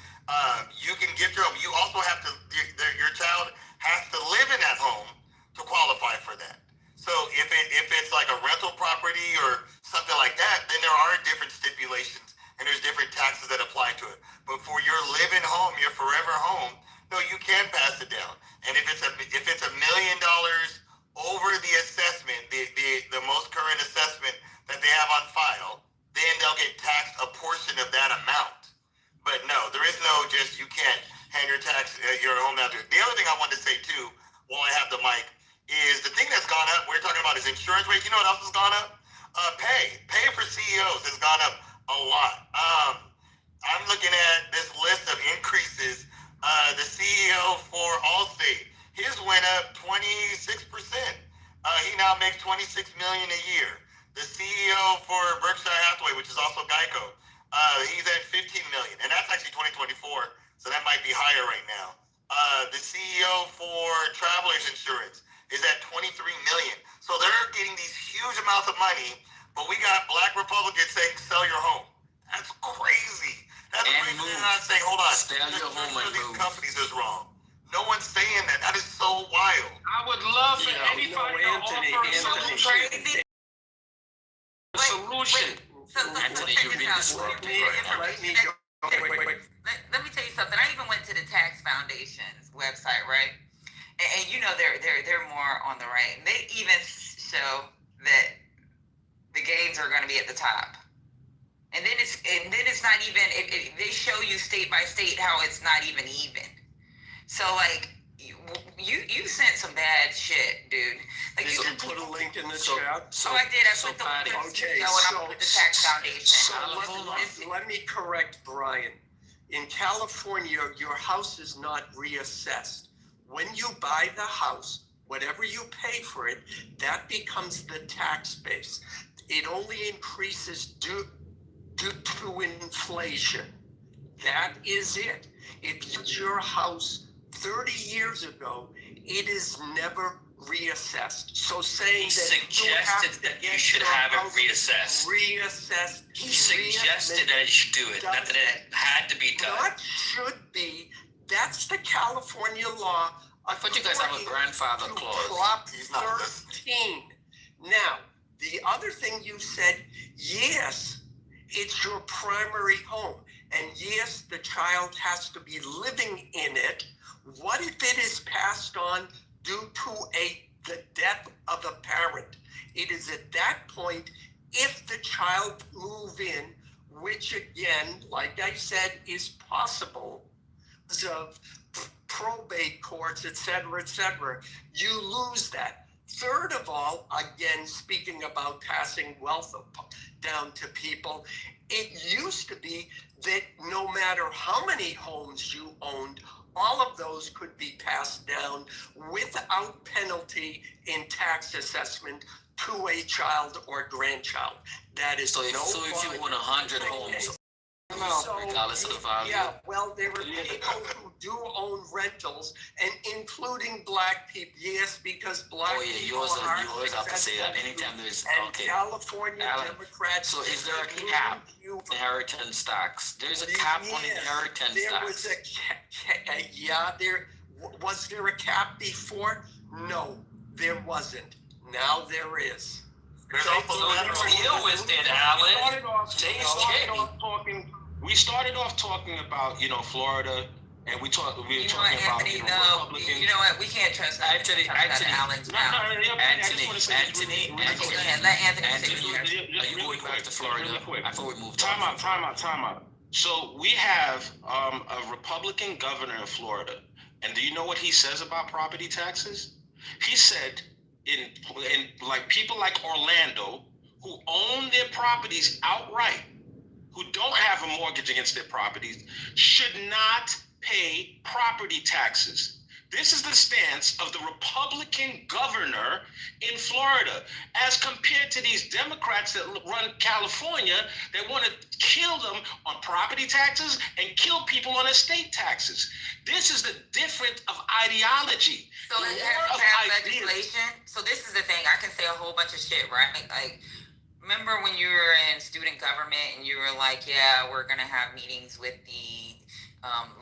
You can gift your home. You also have to, your child has to live in that home to qualify for that. So if it's like a rental property or something like that, then there are different stipulations and there's different taxes that apply to it. But for your living home, your forever home, no, you can pass it down. And if it's $1 million over the assessment, the most current assessment that they have on file, then they'll get taxed a portion of that amount. But no, there is no just, you can't hand your home down to it. The other thing I wanted to say too, while I have the mic, is the thing that's gone up, we're talking about is insurance rates. You know what else has gone up? Pay for CEOs has gone up a lot. I'm looking at this list of increases. The CEO for Allstate, his went up 26%. He now makes $26 million a year. The CEO for Berkshire Hathaway, which is also Geico, he's at $15 million, and that's actually 2024, so that might be higher right now. The CEO for Travelers Insurance is at $23 million. So they're getting these huge amounts of money, but we got black Republicans saying sell your home. That's crazy. That's crazy. They're not saying, hold on, sell your home and these move. Companies is wrong. No one's saying that. That is so wild. I would love for anybody to offer a solution. Anthony, you're being disrupted right now. Let me tell you something. I even went to the Tax Foundation's website, right? And you know they're more on the right. And they even show that the gains are going to be at the top. And then it's not even. They show you state by state how it's not even. So like you sent some bad shit, dude. Like you can put a link in the chat. So I did. I put the Tax Foundation. So let me correct Brian. In California, your house is not reassessed. When you buy the house, whatever you pay for it, that becomes the tax base. It only increases due to inflation. That is it. If it's your house 30 years ago, it is never reassessed. So saying that you should have it reassessed. He suggested that you should do it, not that it had to be done. That should be. That's the California law. I thought you guys have a grandfather clause. Prop 13. Now, the other thing you said, yes, it's your primary home. And yes, the child has to be living in it. What if it is passed on due to the death of a parent? It is at that point, if the child move in, which again, like I said, is possible because of probate courts, et cetera, you lose that. Third of all, again, speaking about passing wealth down to people, it used to be that no matter how many homes you owned, all of those could be passed down without penalty in tax assessment to a child or grandchild. That is so if you own 100 homes, regardless of the value. Yeah, well, there are people who do own rentals, and including black people. Yes, because black people are. You always have to say that anytime there's California Democrats. So is there a cap? Inheritance tax. There's a cap on inheritance tax. There was was there a cap before? No, there wasn't. Now there is. Deal with it, Alan. We started off talking about, Florida and we're talking about Anthony, Republican. You know what? We can't trust Anthony. Allen's mouth. Anthony. Let Anthony. Are you going back to Florida? I thought we moved on. Time out. So we have a Republican governor in Florida, and do you know what he says about property taxes? He said in like people like Orlando who own their properties outright, who don't have a mortgage against their properties, should not pay property taxes. This is the stance of the Republican governor in Florida, as compared to these Democrats that run California that want to kill them on property taxes and kill people on estate taxes. This is the difference of ideology. So it has passed legislation. So this is the thing. I can say a whole bunch of shit, right? Like, remember when you were in student government and you were like, yeah, we're going to have meetings with the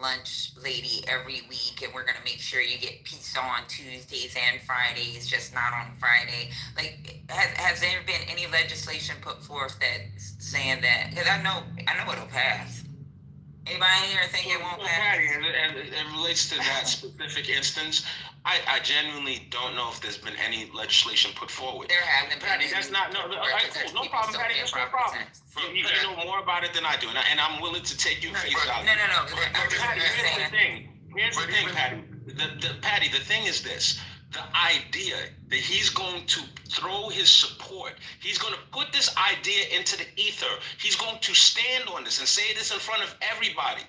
lunch lady every week, and we're going to make sure you get pizza on Tuesdays and Fridays, just not on Friday. Like, has there been any legislation put forth that's saying that? Because I know it'll pass. Anybody here think it won't pass? As it relates to that specific instance, I genuinely don't know if there's been any legislation put forward. There hasn't been. Patty, that's not, no, no problem, Patty, that's no problem. You know more about it than I do, and I'm willing to take you face value. No. Patty, here's the thing. Here's the thing, Patty. Patty, the thing is this. The idea that he's going to throw his support, he's going to put this idea into the ether. He's going to stand on this and say this in front of everybody.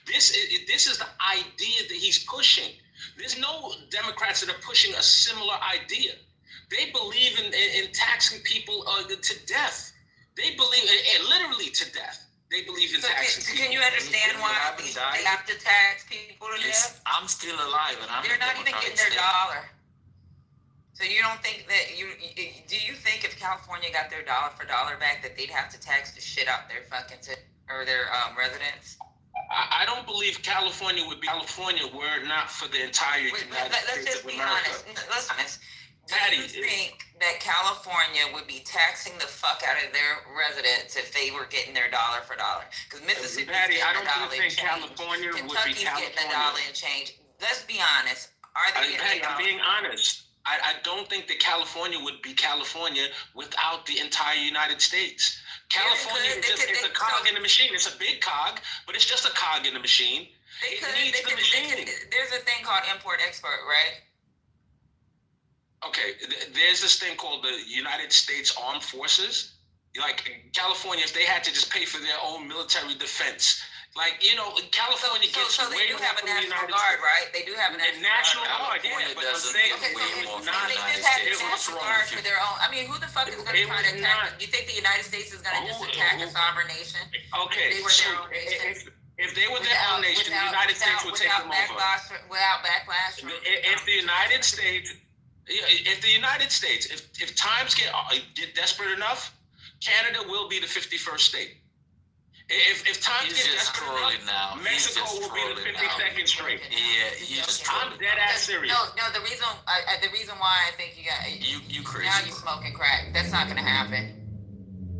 This is the idea that he's pushing. There's no Democrats that are pushing a similar idea. They believe in taxing people to death. They believe literally to death. They believe in taxing people. Can you understand why they have to tax people to death? I'm still alive, and they're not even getting their dollar. So you don't think that do you think if California got their dollar for dollar back that they'd have to tax the shit out their fucking their residents? I don't believe California would be California were it not for the entire United States of America. Let's be honest. Patty, do you think that California would be taxing the fuck out of their residents if they were getting their dollar for dollar? Because Mississippi's getting I the don't dollar think and change. California would be Kentucky's California. getting the dollar and change. Let's be honest. Are they getting I'm being honest. I don't think that California would be California without the entire United States. California is a cog in the machine. It's a big cog, but it's just a cog in the machine. There's a thing called import-export, right? Okay, there's this thing called the United States Armed Forces. Like California, if they had to just pay for their own military defense. Like, California gets way more from the United Guard, right? They do have a National Guard, yeah, but I'm saying they just have the National Guard for their own. I mean, who the fuck is going to try to attack? You think the United States is going to just attack a sovereign nation? Okay, if they were their own nation? If they were their own nation, the United States would take them over. Without backlash? If the United States, if times get desperate enough, Canada will be the 51st state. If times get desperate enough, Mexico will be the 52nd straight. Yeah, I'm dead ass serious. No. The reason why I think you crazy. Now you smoking crack. That's not gonna happen.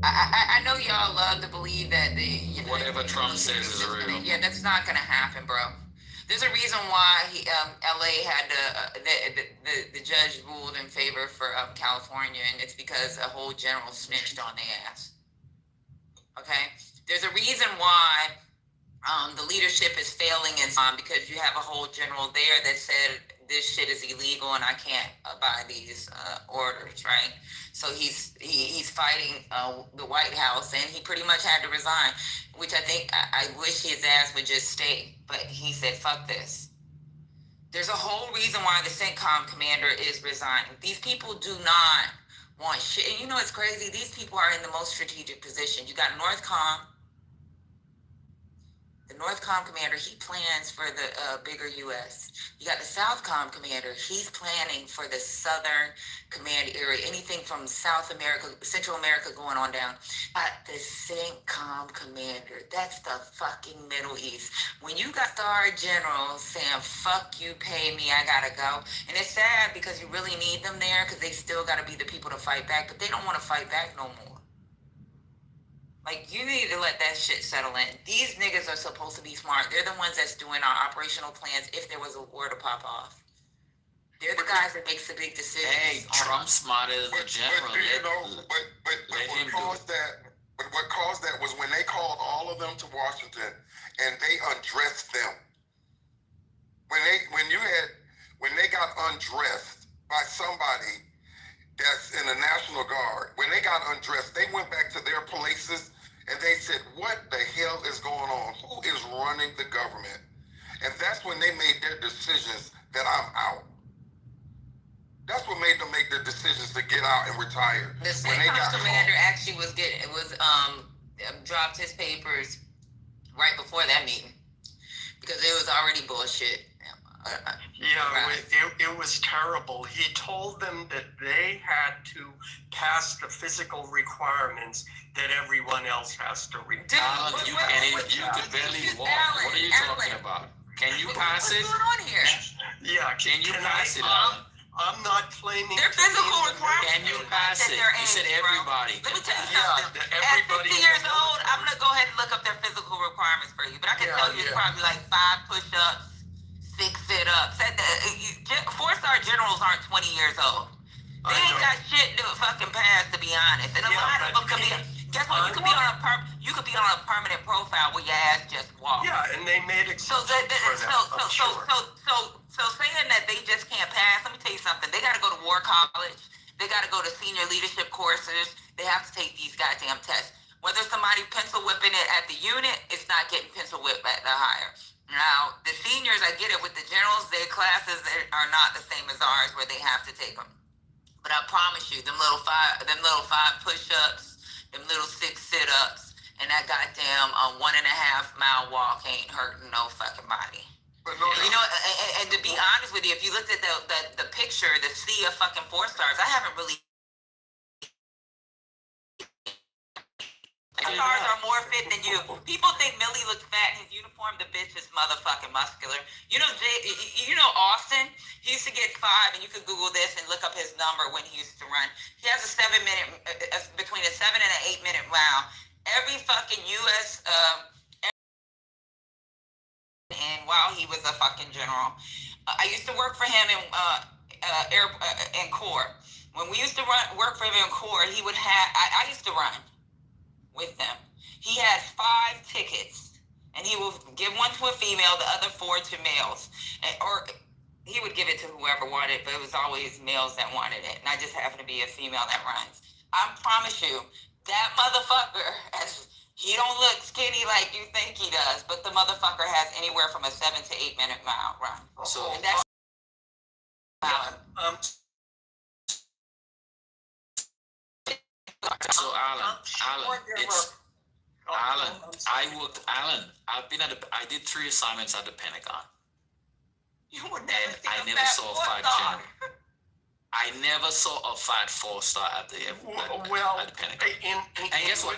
I know y'all love to believe that whatever Trump says is real. Yeah, that's not gonna happen, bro. There's a reason why LA had the judge ruled in favor for California, and it's because a whole general snitched on their ass. Okay. There's a reason why the leadership is failing because you have a whole general there that said this shit is illegal and I can't abide these orders, right? So he's fighting the White House, and he pretty much had to resign, which I wish his ass would just stay, but he said fuck this. There's a whole reason why the CENTCOM commander is resigning. These people do not want shit, and it's crazy. These people are in the most strategic position. You got NORTHCOM. The NORTHCOM commander, he plans for the bigger U.S. You got the SOUTHCOM commander, he's planning for the Southern Command area, anything from South America, Central America going on down. The CENTCOM commander, that's the fucking Middle East. When you got star generals saying, fuck you, pay me, I gotta go. And it's sad because you really need them there because they still gotta be the people to fight back, but they don't want to fight back no more. Like, you need to let that shit settle in. These niggas are supposed to be smart. They're the ones that's doing our operational plans if there was a war to pop off. They're the guys that makes the big decisions. Hey, Trump's smarter than the general. But what caused that was when they called all of them to Washington and they undressed them. When they got undressed by somebody that's in the National Guard, when they got undressed, they went back to their places and they said, what the hell is going on? Who is running the government? And that's when they made their decisions that I'm out. That's what made them make their decisions to get out and retire. The CENTCOM commander actually dropped his papers right before that meeting because it was already bullshit. It was terrible. He told them that they had to pass the physical requirements that everyone else has to read. Alan, you could barely walk. What are you talking about? Can you pass it? What's going on here? Yeah, can you pass it, Alan? I'm not claiming their physical requirements. Can you pass it? You said everybody. Let me tell you something. At 50 years old, I'm gonna go ahead and look up their physical requirements for you. But I can tell you it's probably like 5 push-ups, 6 sit-ups. 4-star generals aren't 20 years old. They ain't got shit to fucking pass, to be honest. And a lot of them could be. Guess what? You could be on a permanent profile where your ass just walks. Yeah, and they made exceptions for that. So saying that they just can't pass, let me tell you something. They got to go to war college. They got to go to senior leadership courses. They have to take these goddamn tests. Whether somebody pencil whipping it at the unit, it's not getting pencil whipped at the higher. Now, the seniors, I get it. With the generals, their classes are not the same as ours where they have to take them. But I promise you, them little five push-ups, them little 6 sit-ups, and that goddamn 1.5 mile walk ain't hurting no fucking body. You know, and to be honest with you, if you looked at the picture, the sea of fucking 4 stars, I haven't really. Stars are more fit than you. People think Millie looks fat in his uniform. The bitch is motherfucking muscular. You know Austin? He used to get 5, and you could Google this and look up his number when he used to run. He has a 7-minute, between a 7 and an 8-minute mile. Every fucking U.S. And while he was a fucking general, I used to work for him in Corps. When we used to work for him in Corps, he would have. I used to run with them. He had 5 tickets, and he would give one to a female, the other 4 to males, or he would give it to whoever wanted it, but it was always males that wanted it, and I just happened to be a female that runs. I promise you, that motherfucker has. He don't look skinny like you think he does, but the motherfucker has anywhere from a 7 to 8 minute mile run. So and that's So Alan, I did 3 assignments at the Pentagon. And I never saw a fat general. I never saw a fat 4-star at the Pentagon. And guess what?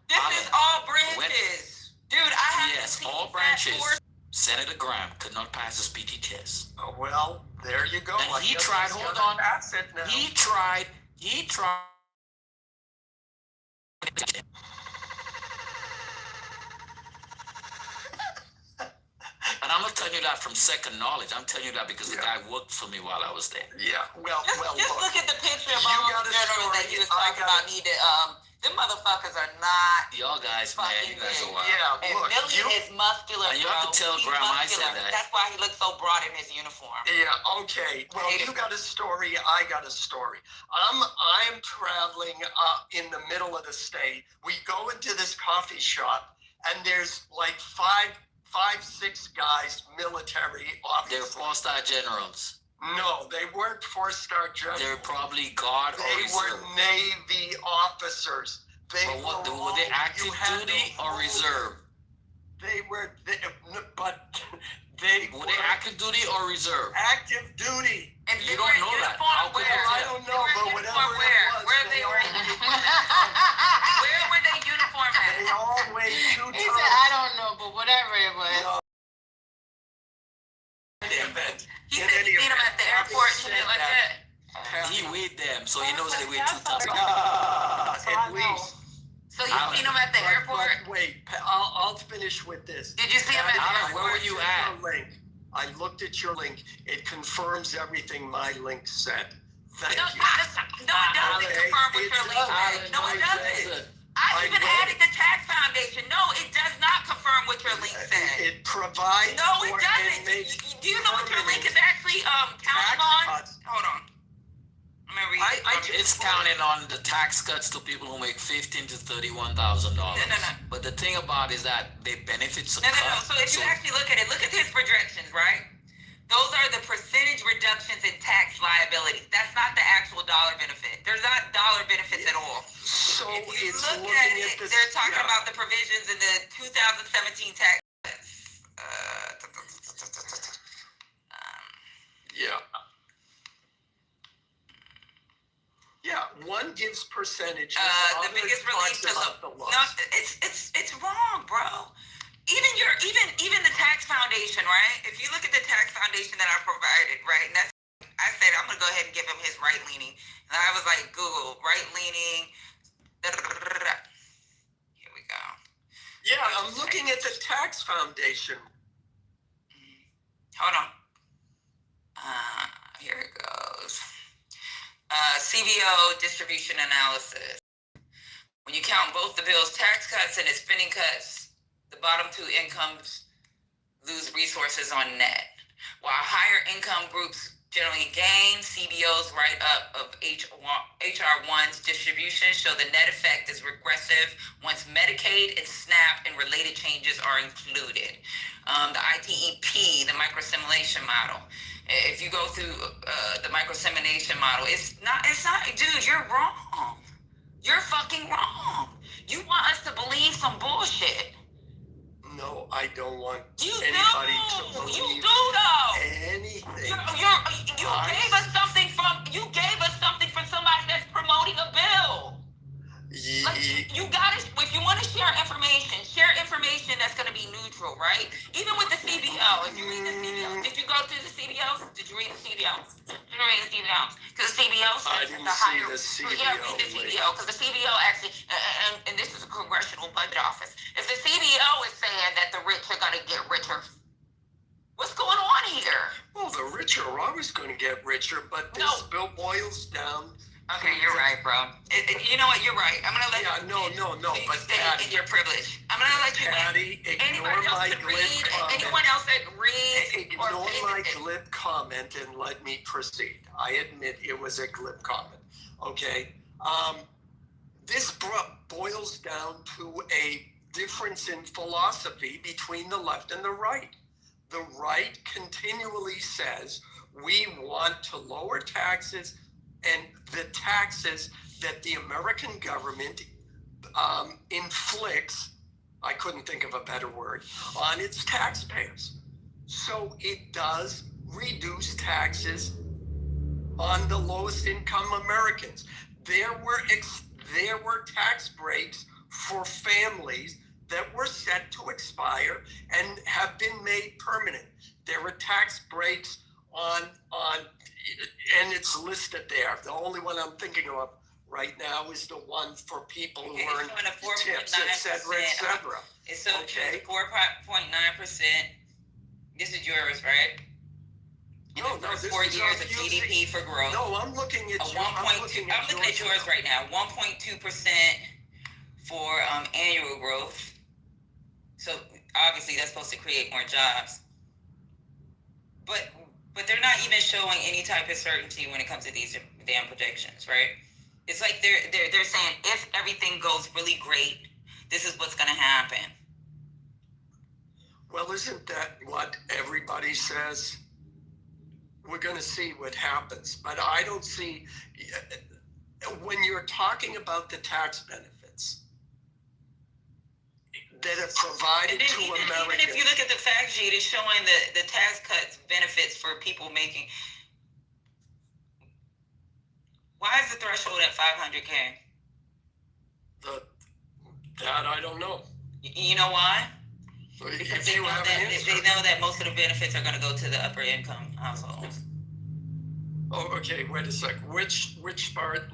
This is all branches. Dude, I have Yes, all branches. Senator Graham could not pass his PT test. Oh, well, there you go. And he tried, hold on. He tried. And I'm not telling you that from second knowledge. I'm telling you that because the guy worked for me while I was there. Yeah, well, just look at the picture of all the generals that you was talking about. Them motherfuckers are not. Y'all guys, man, you guys are wild. Yeah, and look, Millie is muscular, and you have to tell Graham I said that. That's why he looks so broad in his uniform. Yeah, okay. Well, you got a story, I got a story. I'm traveling in the middle of the state. We go into this coffee shop, and there's like 5, 6 guys, military officers. They're 4-star generals. No, they weren't 4-star generals. They're probably guard or They were Navy officers. Were they active duty or reserve? They were, Were they active duty or reserve? Active duty. And you don't know that. How could I don't know, but whatever it was. Where they were uniform at? They all weighed 2 tons. He said, I don't know, but whatever it was. He said he seen them at the airport and shit like that. He weighed them, so he knows they weigh 2 tons. At least. you seen him at the airport? But wait, I'll finish with this. Did you see him at the airport? Where were you at? Link. I looked at your link. It confirms everything my link said. Thank you. No, it doesn't confirm what your link said. No, it doesn't. I even added the tax foundation. No, it does not confirm what your link said. It provides. No, it doesn't. Do you know what your link is actually counting on? Hold on. It's counting on the tax cuts to people who make $15,000 to $31,000. No. But the thing about it is that they benefit. No. So if you actually look at it, look at his projections, right? Those are the percentage reductions in tax liability. That's not the actual dollar benefit. There's not dollar benefits at all. So if you it's look looking at at this. They're talking about the provisions in the 2017 tax. Yeah, one gives percentages. The biggest release to no, it's wrong, bro. Even the tax foundation, right? If you look at the tax foundation that I provided, right, and that's I said I'm gonna go ahead and give him his right leaning, and I was like, Google right leaning. Here we go. Yeah, I'm looking at the tax foundation. Hold on. Here it goes. CBO distribution analysis. When you count both the bill's tax cuts and its spending cuts, the bottom two incomes lose resources on net. While higher income groups generally gain, CBO's write-up of HR1's distribution show the net effect is regressive once Medicaid and SNAP and related changes are included. The ITEP, the microsimulation model. If you go through the microsimulation model, it's not, dude, you're wrong. You're fucking wrong. You want us to believe some bullshit. No, I don't want anybody to believe you do though. Anything. You gave us something from somebody that's promoting a bill. Like, you gotta, if you want to share information that's gonna be neutral, right? Even with the CBO, if you read the CBO, did you go through the CBOs? Did you read the CBOs? Because the CBO says the higher. Yeah, read the CBO, because the CBO actually, and this is a congressional budget office. If the CBO is saying that the rich are gonna get richer, what's going on here? Well, the rich are always going to get richer, but this bill boils down. Okay, you're right, bro. You know what? You're right. I'm gonna let you. No. But in your privilege, I'm gonna let you. Patty, ignore my glib comment. Anyone else that reads? Ignore my glib comment and let me proceed. I admit it was a glib comment. Okay. This boils down to a difference in philosophy between the left and the right. The right continually says we want to lower taxes, and the taxes that the American government inflicts, I couldn't think of a better word, on its taxpayers. So it does reduce taxes on the lowest income Americans. There were tax breaks for families that were set to expire and have been made permanent. There were tax breaks on and it's listed there. The only one I'm thinking of right now is the one for people who earn tips, et cetera, et cetera. It's 4.9%. This is yours, right? No, this is 4 years of GDP for growth. No, I'm looking at I'm looking at yours right now. 1.2% for annual growth. So obviously that's supposed to create more jobs. But they're not even showing any type of certainty when it comes to these damn projections, right? It's like they're saying if everything goes really great, this is what's going to happen. Well, isn't that what everybody says? We're going to see what happens, but I don't see when you're talking about the tax benefits that are provided to Americans. Even if you look at the fact sheet, it's showing the tax cuts benefits for people making. Why is the threshold at 500K? That I don't know. You know why? Because they know that most of the benefits are going to go to the upper income households. Oh, okay. Wait a sec. Which part?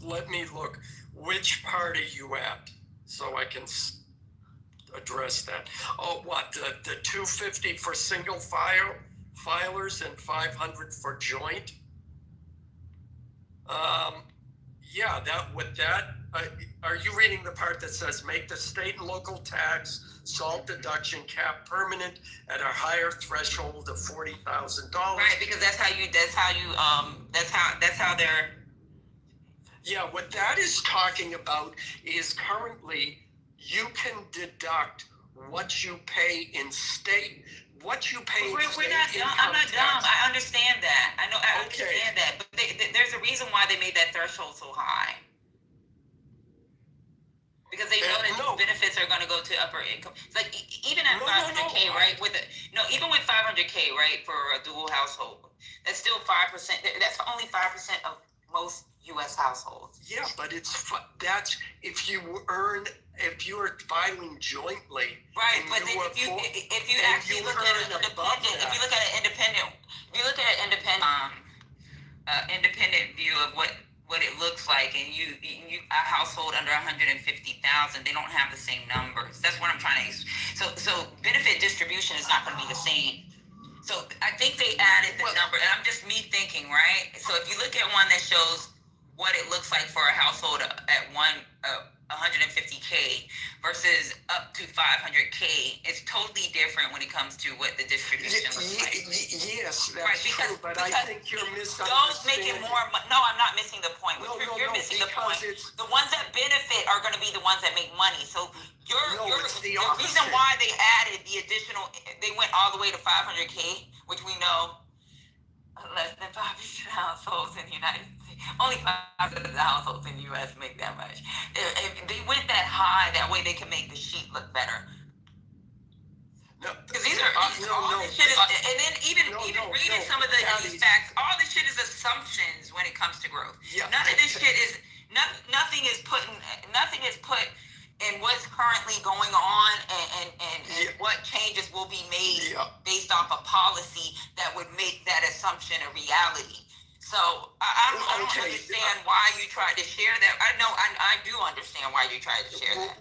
Let me look. Which part are you at? so I can address that. Oh, what, the 250 for single filers and 500 for joint? Yeah, are you reading the part that says make the state and local tax SALT deduction cap permanent at a higher threshold of $40,000? Right, because that's how they're. Yeah, what that is talking about is currently you can deduct what you pay in state. What you pay in state income I'm not dumb. tax. I understand that. I understand that. But there's a reason why they made that threshold so high. Because they know that these benefits are going to go to upper income. It's like even at 500K, right? Even with 500K, right, for a dual household, that's still 5%. That's only 5% of most U.S. households. Yeah, but that's if you're filing jointly. Right, but then if you actually look at an independent, independent view of what it looks like, and you a household under 150,000, they don't have the same numbers. That's what I'm trying to. So benefit distribution is not going to be the same. So I think they added the number, and I'm just me thinking, right? So if you look at one that shows what it looks like for a household at 150K versus up to 500K, it's totally different when it comes to what the distribution looks like. Yes, that's true, but I think you're misunderstanding. Those making more money. No, I'm not missing the point. You're missing the point. The ones that benefit are going to be the ones that make money. So the reason why they added the additional, they went all the way to 500K, which we know less than 5% of households in the United States. Only 5% of the households in the U.S. make that much. If they went that high, that way they can make the sheet look better. No, because these are this shit is, and then even reading some of these facts, all this shit is assumptions when it comes to growth. Yeah. None of this shit is nothing is put in what's currently going on and what changes will be made based off a policy that would make that assumption a reality. So I don't understand why you tried to share that. I do understand why you tried to share that.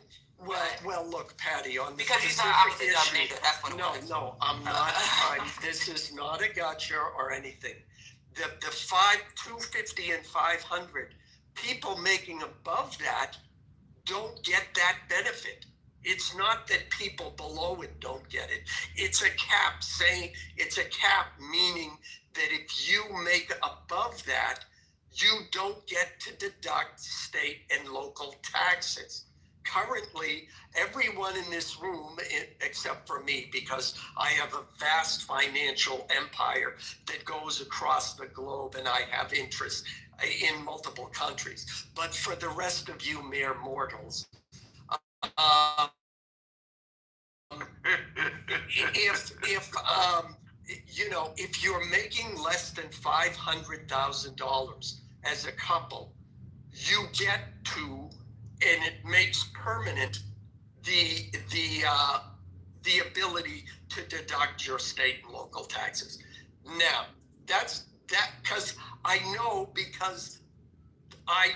Well, look, Patty, on the because you thought I was a dumb nigga. That's what it was. No, I'm not. This is not a gotcha or anything. The 250 and 500 people making above that don't get that benefit. It's not that people below it don't get it. It's a cap meaning that if you make above that, you don't get to deduct state and local taxes. Currently, everyone in this room, except for me, because I have a vast financial empire that goes across the globe and I have interests in multiple countries. But for the rest of you mere mortals, if you're making less than $500,000 as a couple, you get to, and it makes permanent the ability to deduct your state and local taxes. Now, that's because I know, because I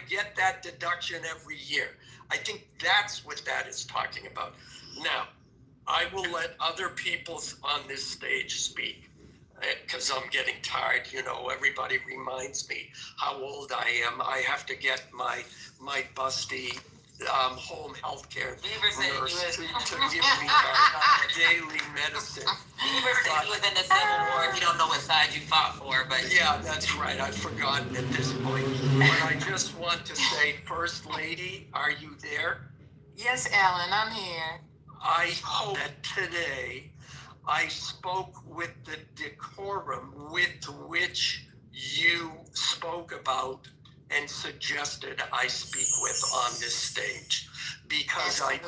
get that deduction every year. I think that's what that is talking about. Now, I will let other people on this stage speak because I'm getting tired. Everybody reminds me how old I am. I have to get my busty home health care nurse to give me my daily medicine. Beaver said he was in the Civil War. You don't know what side you fought for, but yeah, that's right. I've forgotten at this point. But I just want to say, First Lady, are you there? Yes, Ellen, I'm here. I hope that today I spoke with the decorum with which you spoke about and suggested I speak with on this stage, because I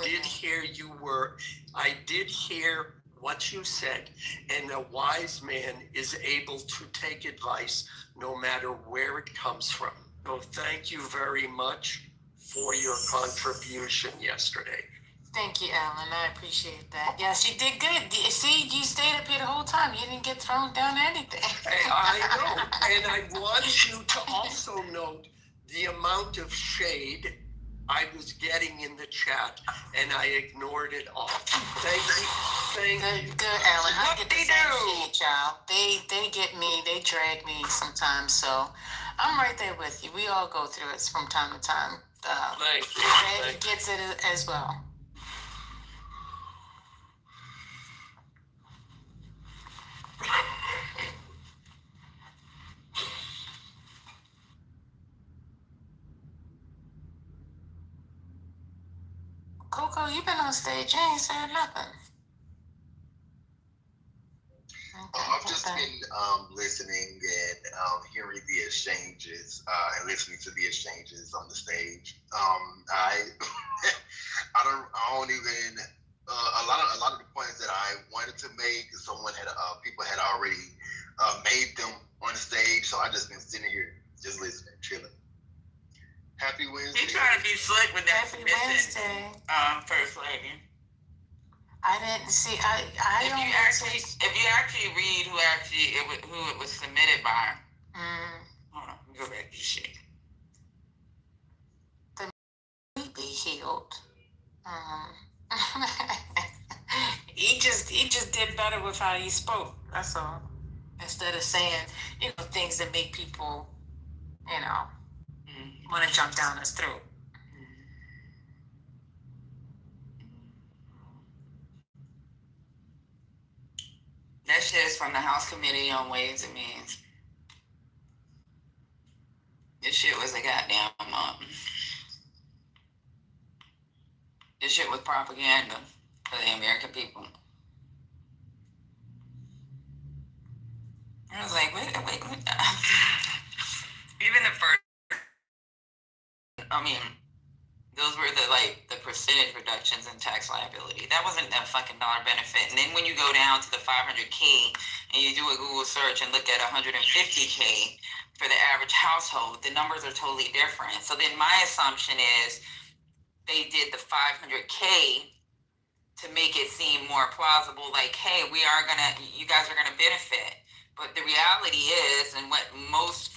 did hear what you said, and a wise man is able to take advice no matter where it comes from. So thank you very much for your contribution yesterday. Thank you, Ellen. I appreciate that. Yes, you did good. See, you stayed up here the whole time. You didn't get thrown down anything. Hey, I know. And I want you to also note the amount of shade I was getting in the chat and I ignored it all. Thank you. Good, Alan. I get the same shit, y'all. They get me. They drag me sometimes. So I'm right there with you. We all go through it from time to time. Ed gets it as well. Coco, you been on stage. You ain't said nothing. I've just been listening and hearing the exchanges and listening to the exchanges on the stage. I don't even a lot of the points that I wanted to make, people had already made them on the stage. So I just been sitting here just listening, chilling. Happy Wednesday. He trying to be slick with that Happy Wednesday. First Lady. I didn't see. If you actually read who it was submitted by, hold on, go back to shit. The meat be healed. He just did better with how he spoke. That's all. Instead of saying things that make people want to jump down his throat. That shit is from the House Committee on Ways and Means. This shit was a goddamn this shit was propaganda for the American people. I was like, wait. Even the first, those were the percentage reductions in tax liability. That wasn't a fucking dollar benefit. And then when you go down to the 500K and you do a Google search and look at 150K for the average household, the numbers are totally different. So then my assumption is they did the 500K to make it seem more plausible, like, hey, you guys are gonna benefit. But the reality is, and what most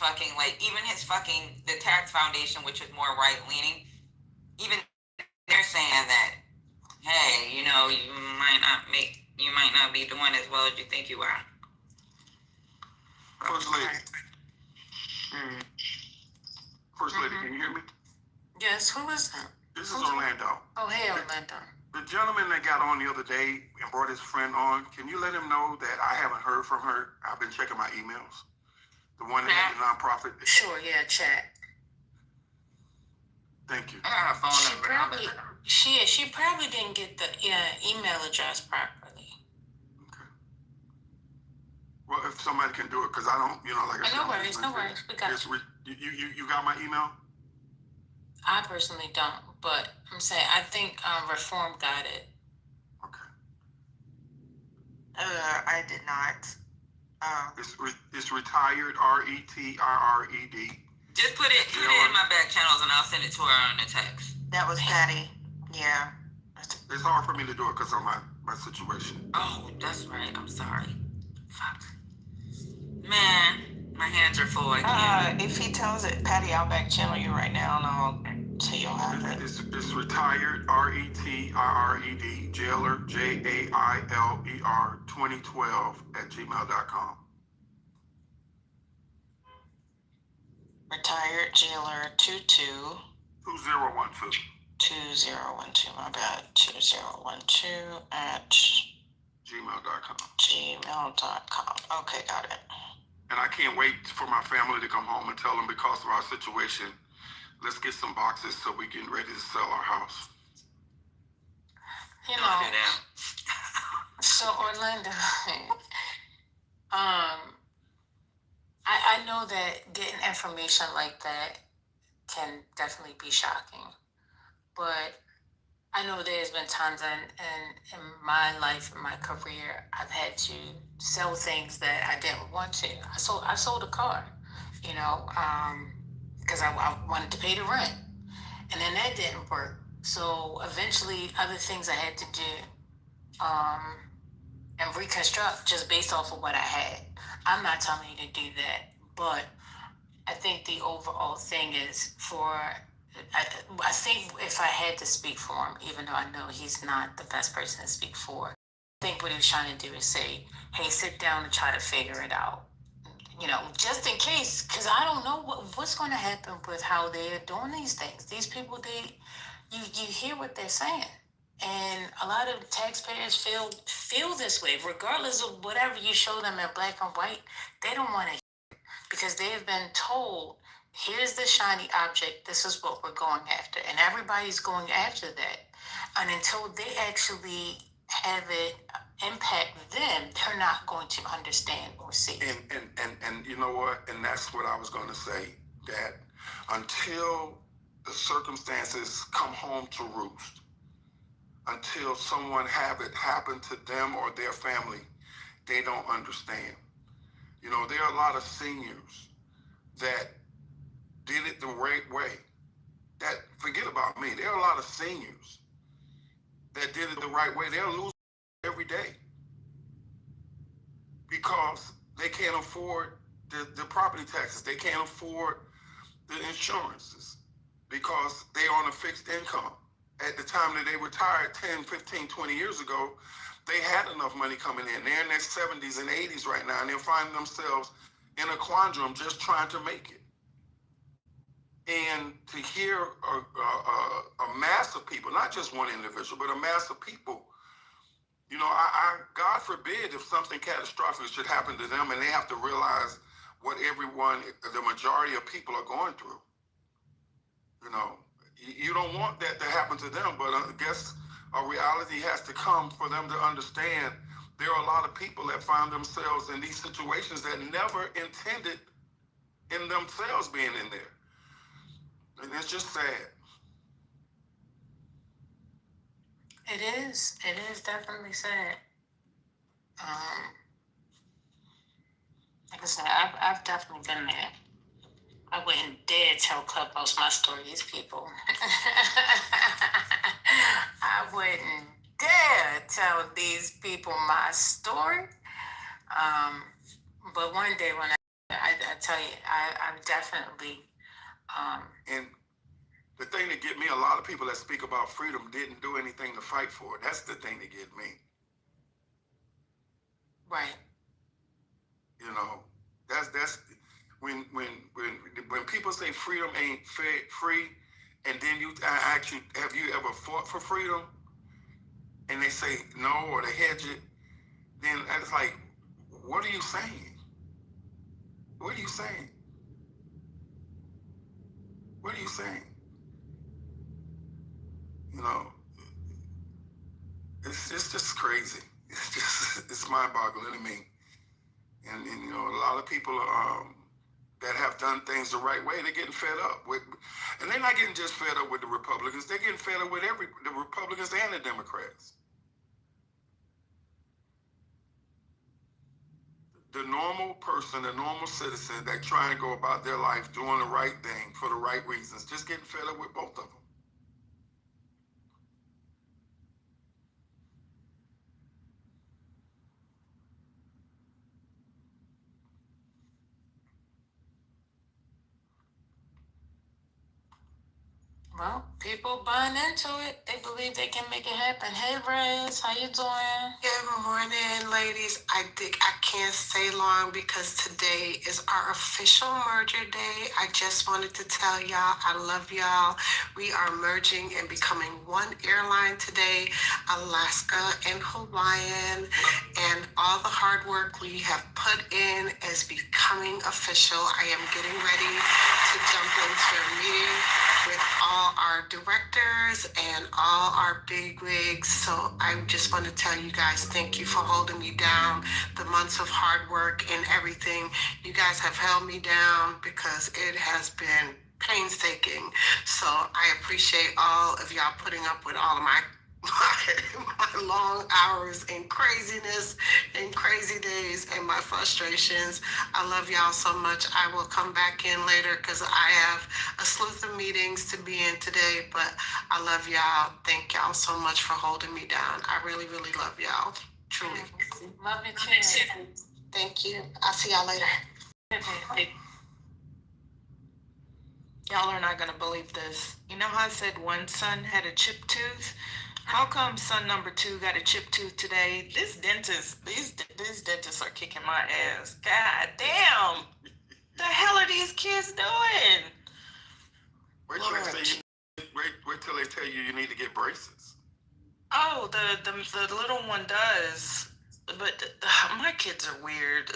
even the Tax Foundation, which is more right-leaning, even they're saying that, hey, you might not be doing as well as you think you are. First Lady. First Lady, can you hear me? Yes, who is that? This is Orlando. Oh, hey, Orlando. The gentleman that got on the other day and brought his friend on, can you let him know that I haven't heard from her? I've been checking my emails. The one that had the nonprofit. Sure, yeah, chat. Thank you. I got a phone number. She probably didn't get the email address properly. Okay. Well, if somebody can do it, because I don't, like I said. No worries. We got you got my email? I personally don't, but I'm saying I think Reform got it. Okay. I did not. It's retired, RETIRED. Just put it in my back channels and I'll send it to her on the text. That was Patty. Yeah. It's hard for me to do it because of my situation. Oh, that's right. I'm sorry. Fuck. Man, my hands are full. I can't. If he tells it, Patty, I'll back channel you right now and I'll tell you all have it. It's retired, RETIRED, Jailer, JAILER 2012 @gmail.com. Retired Jailer 2012, my bad, 2012 at gmail.com. Okay, got it. And I can't wait for my family to come home and tell them, because of our situation, let's get some boxes so we get ready to sell our house. So Orlando, I know that getting information like that can definitely be shocking, but I know there's been times in my life, in my career, I've had to sell things that I didn't want to. I sold a car, because I wanted to pay the rent, and then that didn't work. So eventually, other things I had to do, and reconstruct just based off of what I had. I'm not telling you to do that, but I think the overall thing is for I think if I had to speak for him, even though I know he's not the best person to speak for, I think what he was trying to do is say, hey, sit down and try to figure it out. You know, just in case, because I don't know what's going to happen with how they're doing these things. These people, you hear what they're saying. And a lot of taxpayers feel this way, regardless of whatever you show them in black and white. They don't want to hear it because they have been told, here's the shiny object, this is what we're going after. And everybody's going after that. And until they actually have it impact them, they're not going to understand or see. And you know what? And that's what I was going to say, that until the circumstances come home to roost, until someone have it happen to them or their family, they don't understand. You know, there are a lot of seniors that did it the right way. That, forget about me, there are a lot of seniors that did it the right way. They'll lose every day because they can't afford the property taxes. They can't afford the insurances because they're on a fixed income. At the time that they retired 10, 15, 20 years ago, they had enough money coming in. They're in their 70s and 80s right now, and they're finding themselves in a quandrum just trying to make it. And to hear a mass of people, not just one individual, but a mass of people, you know, God forbid if something catastrophic should happen to them and they have to realize what everyone, the majority of people are going through. You know, you don't want that to happen to them, but I guess a reality has to come for them to understand there are a lot of people that find themselves in these situations that never intended in themselves being in there. And it's just sad. It is definitely sad. Like I said, I've definitely been there. I wouldn't dare tell Clubhouse my story, these people. I wouldn't dare tell these people my story. But one day when I tell you, I'm definitely... And the thing that get me, a lot of people that speak about freedom didn't do anything to fight for it. That's the thing that get me. Right. You know, that's when people say freedom ain't free, and then I ask you, have you ever fought for freedom? And they say no, or they hedge it. Then it's like, what are you saying? What are you saying? What are you saying? You know, it's just crazy. It's mind-boggling to me. And you know, a lot of people that have done things the right way, they're getting fed up with, and they're not getting just fed up with the Republicans. They're getting fed up with the Republicans and the Democrats. The normal person, the normal citizen that trying to go about their life doing the right thing for the right reasons, just getting fed up with both of them. Well, people buying into it. They believe they can make it happen. Hey, Rez, how you doing? Good morning, ladies. I can't stay long because today is our official merger day. I just wanted to tell y'all I love y'all. We are merging and becoming one airline today, Alaska and Hawaiian, and all the hard work we have put in is becoming official. I am getting ready to jump into a meeting with all our directors and all our bigwigs. So I just want to tell you guys, thank you for holding me down. The months of hard work and everything, you guys have held me down because it has been painstaking. So I appreciate all of y'all putting up with all of my long hours and craziness and crazy days and my frustrations. I love y'all so much. I will come back in later because I have a slew of meetings to be in today, but I love y'all. Thank y'all so much for holding me down. I really, really love y'all. Truly. Love you too. Thank you. I'll see y'all later. Y'all are not gonna believe this. You know how I said one son had a chipped tooth? How come son number 2 got a chipped tooth today? These dentists are kicking my ass. God damn! The hell are these kids doing? Wait till they tell you need to get braces. Oh, the little one does, but my kids are weird.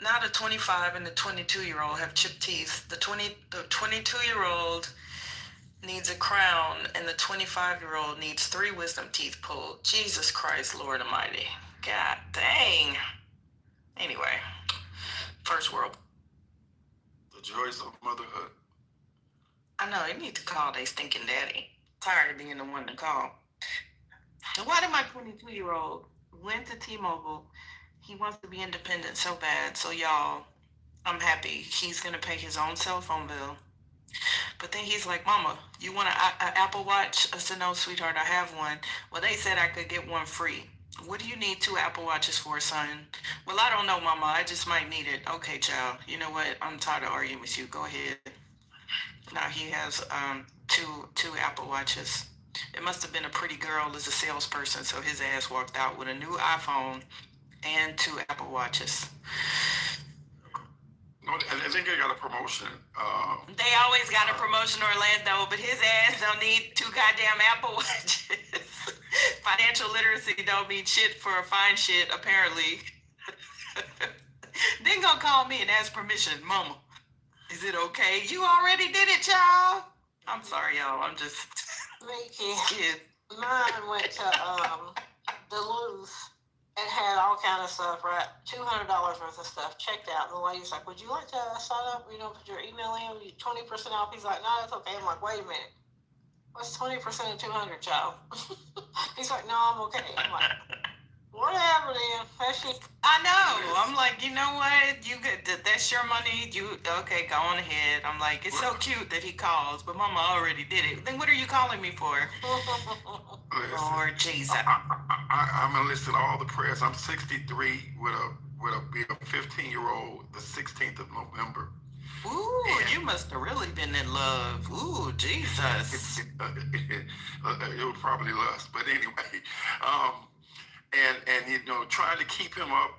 Now the 25 and the 22-year-old have chipped teeth. The 22-year-old needs a crown, and the 25-year-old needs 3 wisdom teeth pulled. Jesus Christ, Lord Almighty. God dang. Anyway, first world. The joys of motherhood. I know, they need to call they stinking daddy. Tired of being the one to call. Why did my 22-year-old went to T-Mobile? He wants to be independent so bad. So y'all, I'm happy. He's going to pay his own cell phone bill. But then he's like, Mama, you want an Apple Watch? I said, no, sweetheart, I have one. Well, they said I could get one free. What do you need 2 Apple Watches for, son? Well, I don't know, Mama. I just might need it. Okay, child. You know what? I'm tired of arguing with you. Go ahead. Now he has two Apple Watches. It must have been a pretty girl as a salesperson, so his ass walked out with a new iPhone and 2 Apple Watches. I think they got a promotion. They always got a promotion, Orlando, but his ass don't need 2 goddamn Apple Watches. Financial literacy don't mean shit for a fine shit, apparently. Then gonna call me and ask permission. Mama, is it okay? You already did it, child. I'm sorry, y'all. I'm just scared. Mine went to Duluth and had all kind of stuff, right? $200 worth of stuff checked out. And the lady's like, would you like to sign up? You know, put your email in, 20% off. He's like, no, that's okay. I'm like, wait a minute. What's 20% of 200, child? He's like, no, I'm okay. I'm like, whatever then. That's shit. I know. I'm like, you know what? You get that's your money. You okay? Go on ahead. I'm like, it's so cute that he calls, but Mama already did it. Then what are you calling me for? Lord Jesus. I'm gonna listen to all the prayers. I'm 63 with a 15-year-old. The 16th of November. Ooh, you must have really been in love. Ooh, Jesus. It was probably lust, but anyway. And you know, trying to keep him up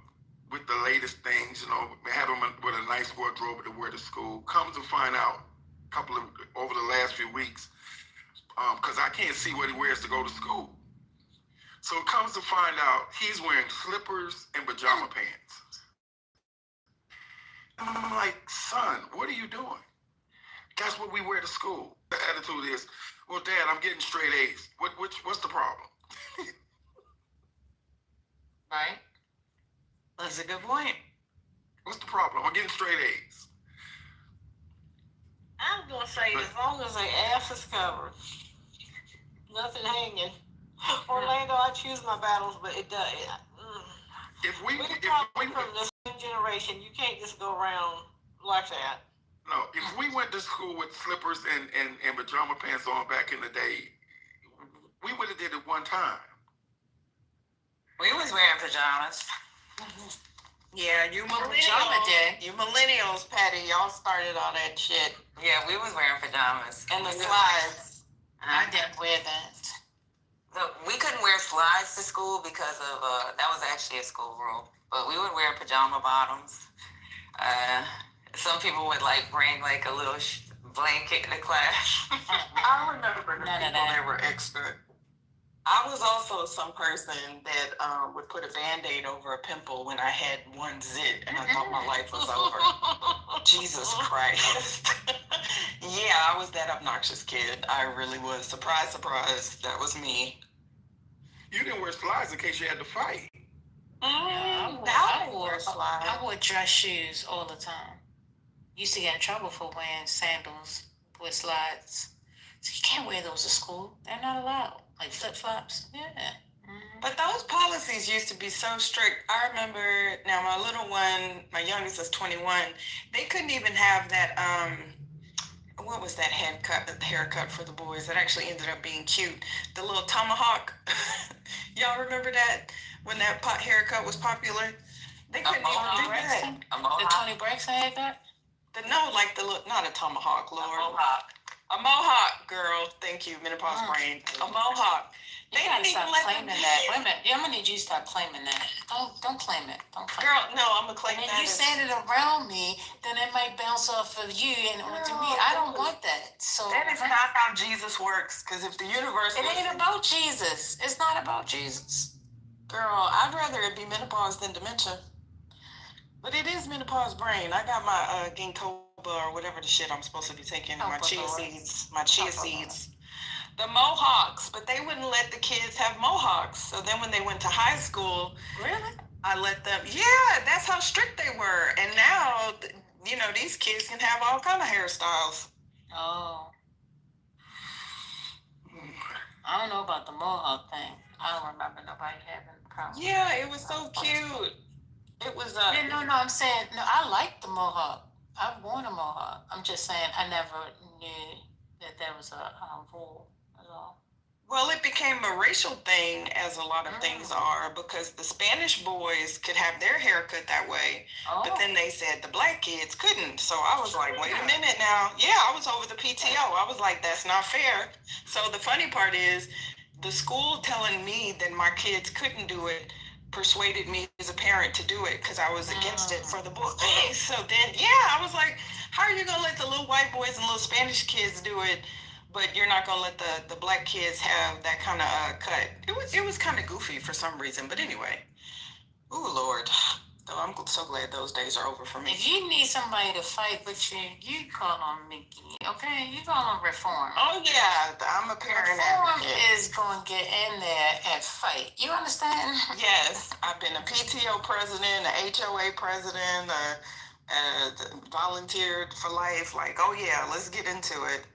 with the latest things, you know, have him with a nice wardrobe to wear to school. Comes to find out over the last few weeks, because I can't see what he wears to go to school. So it comes to find out he's wearing slippers and pajama pants. And I'm like, son, what are you doing? That's what we wear to school. The attitude is, well, Dad, I'm getting straight A's. What's the problem? Right. That's a good point. What's the problem? I'm getting straight A's. I'm gonna say as long as their ass is covered, nothing hanging. Orlando, I choose my battles, but it does. If we from the same generation, you can't just go around like that. No, if we went to school with slippers and pajama pants on back in the day, we would have did it one time. We was wearing pajamas. Yeah, you millennials. You millennials, Patty. Y'all started all that shit. Yeah, we was wearing pajamas. And the slides. I didn't wear that. So we couldn't wear slides to school because of, that was actually a school rule. But we would wear pajama bottoms. Some people would like bring like a little blanket to class. I remember the people that were extra. I was also some person that would put a Band-Aid over a pimple when I had one zit and I thought my life was over. Jesus Christ. Yeah, I was that obnoxious kid. I really was. Surprise, surprise. That was me. You didn't wear slides in case you had to fight. I wore dress shoes all the time. Used to get in trouble for wearing sandals with slides. So you can't wear those to school. They're not allowed. Like flip-flops. Yeah. But those policies used to be so strict. I remember, now my little one, my youngest is 21, they couldn't even have that, what was that haircut for the boys that actually ended up being cute? The little tomahawk. Y'all remember that? When that haircut was popular? They couldn't even do that. The Tony Braxton haircut? Like the look, not a tomahawk, Lord. A mohawk. A mohawk, girl. Thank you, menopause brain. A mohawk. You gotta stop claiming that. Wait a minute. I'm gonna need you to stop claiming that. Don't claim it. Don't claim Girl, it. no, I'm gonna claim and that. And you saying it around me, then it might bounce off of you and onto me. I don't want that. So that is not how Jesus works. Because if the universe, it ain't about Jesus. It's not about Jesus. Girl, I'd rather it be menopause than dementia. But it is menopause brain. I got my ginkgo or whatever the shit I'm supposed to be taking. My chia seeds. My chia seeds. The mohawks, but they wouldn't let the kids have mohawks. So then when they went to high school, really, I let them. Yeah, that's how strict they were. And now, you know, these kids can have all kind of hairstyles. Oh, I don't know about the mohawk thing. I don't remember nobody having a problem. Yeah, it was so cute. It was Yeah, no, I'm saying no. I like the mohawk. I've worn a mohawk. I'm just saying I never knew that there was a rule at all. Well, it became a racial thing, as a lot of things are, because the Spanish boys could have their hair cut that way, but then they said the black kids couldn't. So I was like, wait a minute now. Yeah, I was over the PTO. I was like, that's not fair. So the funny part is, the school telling me that my kids couldn't do it persuaded me as a parent to do it because I was against it for the boys. So then, yeah, I was like, how are you going to let the little white boys and little Spanish kids do it, but you're not going to let the black kids have that kind of cut? It was kind of goofy for some reason, but anyway. Ooh, Lord. Though I'm so glad those days are over for me. If you need somebody to fight with you, you call on Mickey, okay? You call on Reform. Oh, yeah. I'm a parent. Reform is going to get in there and fight. You understand? Yes. I've been a PTO president, a HOA president, volunteered for life. Like, oh, yeah, let's get into it.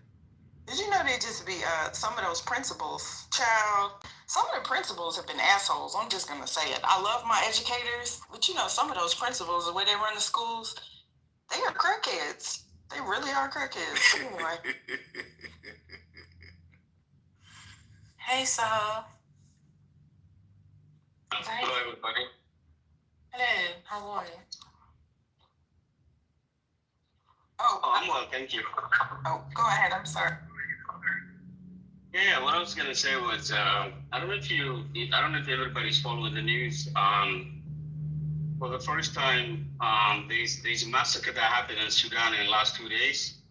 Did you know they just be some of those principals, child? Some of the principals have been assholes. I'm just gonna say it. I love my educators, but you know, some of those principals, the way they run the schools, they are crackheads. They really are crackheads. Anyway. Hey, Saul. Hello, everybody. Hello. How are you? Oh, I'm well, thank you. Oh, go ahead. I'm sorry. Yeah, what I was gonna say was, I don't know if everybody's following the news. For the first time, there's a massacre that happened in Sudan in the last 2 days,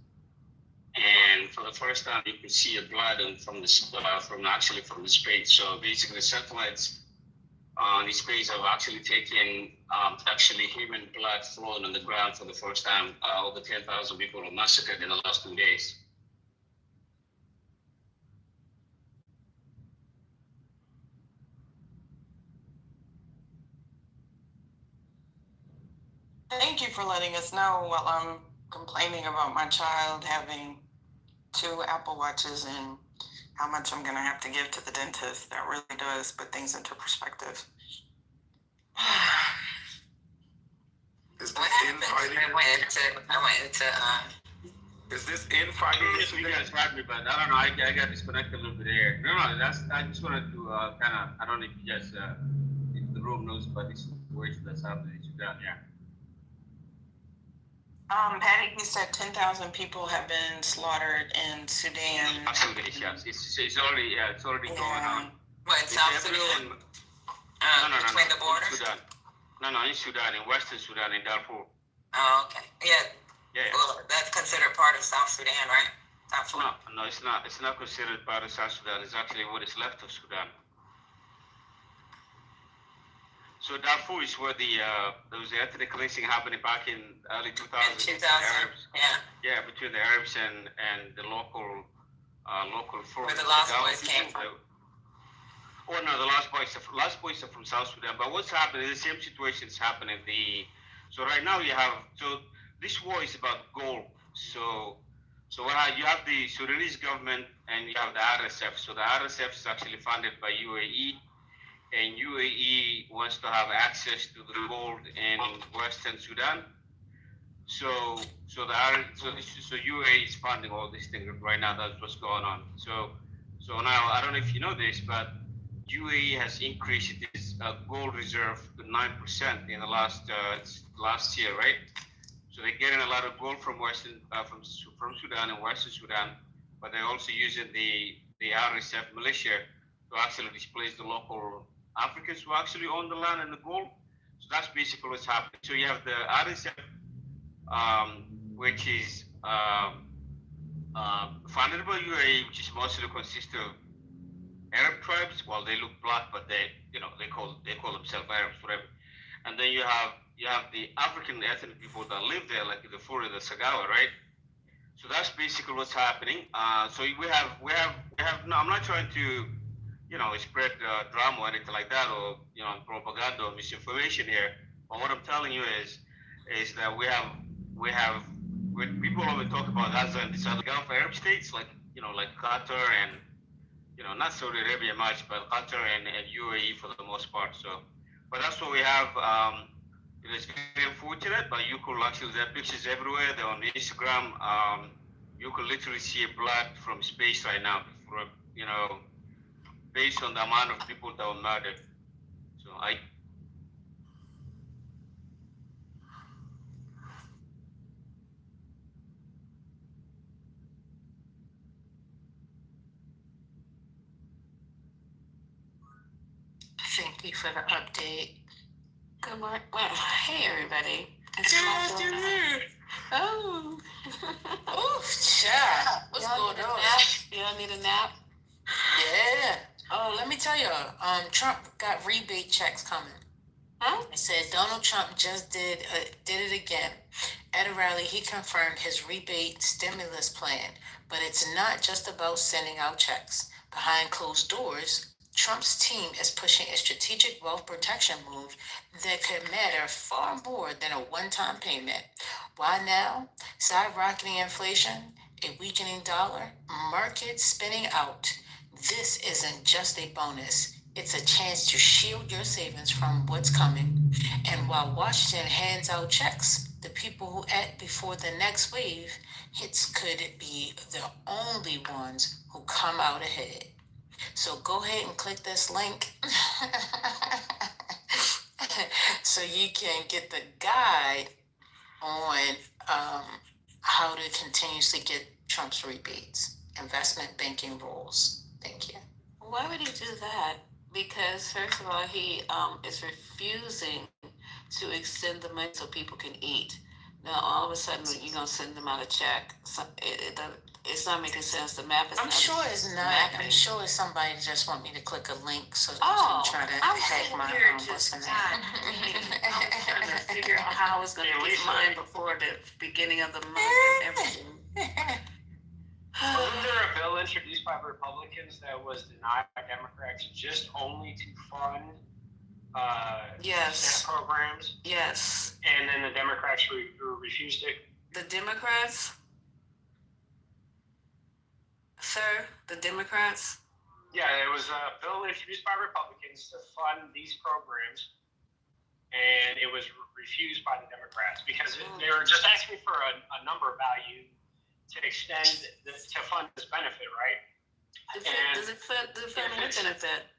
and for the first time, you can see a blood from the space. So basically, satellites on the space have actually taken human blood flowing on the ground for the first time. Over 10,000 people were massacred in the last 2 days. Thank you for letting us know while I'm complaining about my child having 2 Apple Watches and how much I'm going to have to give to the dentist. That really does put things into perspective. Is this infighting? I went into Is this infighting? You guys heard me, but I don't know. I got disconnected a little bit there. No, I just wanted to I don't know if you guys, if the room knows about this situation that's happening in Sudan. Yeah. Patty, you said 10,000 people have been slaughtered in Sudan. Absolutely, yes. It's already going on. What, in South Sudan? No, between the borders? Sudan. No, in Sudan, in Western Sudan, in Darfur. Oh, okay. Yeah. Yeah. Well, that's considered part of South Sudan, right? Darfur. No, it's not. It's not considered part of South Sudan. It's actually what is left of Sudan. So Darfur is where there was the ethnic cleansing happening back in early 2000s. 2000, yeah, between the Arabs and the local forces. Where the Lost Boys came from. Oh no, the Lost Boys are from South Sudan. But what's happening? The same situation is happening. So right now this war is about gold. So you have the Sudanese government and you have the RSF. So the RSF is actually funded by UAE. And UAE wants to have access to the gold in Western Sudan. So UAE is funding all these things right now. That's what's going on. So now I don't know if you know this, but UAE has increased its gold reserve to 9% in the last year, right? So they're getting a lot of gold from from Sudan and Western Sudan, but they're also using the RSF militia to actually displace the local Africans who actually own the land and the gold. So that's basically what's happening. So you have the RSF, which is funded by UAE, which is mostly consists of Arab tribes. Well, they look black, but they call themselves Arabs, whatever. And then you have the African ethnic people that live there, like the Furi, the Sagawa, right? So that's basically what's happening. So we have. No, I'm not trying to, spread drama or anything like that, or propaganda or misinformation here. But what I'm telling you is that we have. When people always talk about Gaza and these other Gulf Arab states, like Qatar and not Saudi Arabia much, but Qatar and UAE for the most part. So, but that's what we have. It's very unfortunate, but you could actually, there are pictures everywhere. They're on Instagram. You could literally see blood from space right now, based on the amount of people that were murdered. So I Thank you for the update. Good morning. Well, hey, everybody. It's Oh. Oh, child. What's going on? Y'all need a nap? Yeah. Oh, let me tell y'all. Trump got rebate checks coming. Huh? It said Donald Trump just did it again. At a rally, he confirmed his rebate stimulus plan, but it's not just about sending out checks. Behind closed doors, Trump's team is pushing a strategic wealth protection move that could matter far more than a one-time payment. Why now? Skyrocketing inflation, a weakening dollar, markets spinning out. This isn't just a bonus. It's a chance to shield your savings from what's coming. And while Washington hands out checks, the people who act before the next wave hits could be the only ones who come out ahead. So go ahead and click this link so you can get the guide on how to continuously get Trump's rebates, investment banking rules. Thank you. Why would he do that? Because first of all, he is refusing to extend the money so people can eat. Now all of a sudden you're gonna send them out a check. So it's not making sense. The math is. I'm sure it's not. Mapping. I'm sure it's somebody just want me to click a link so that you can try to hack my what's the name. I was trying to figure out how I was gonna get mine before the beginning of the month and everything. Wasn't there a bill introduced by Republicans that was denied by Democrats just only to fund yes. programs? Yes. And then the Democrats refused it? The Democrats? Sir, the Democrats? Yeah, there was a bill introduced by Republicans to fund these programs, and it was refused by the Democrats because they were just asking for a number value to extend to fund this benefit, right? Does it fund the benefit?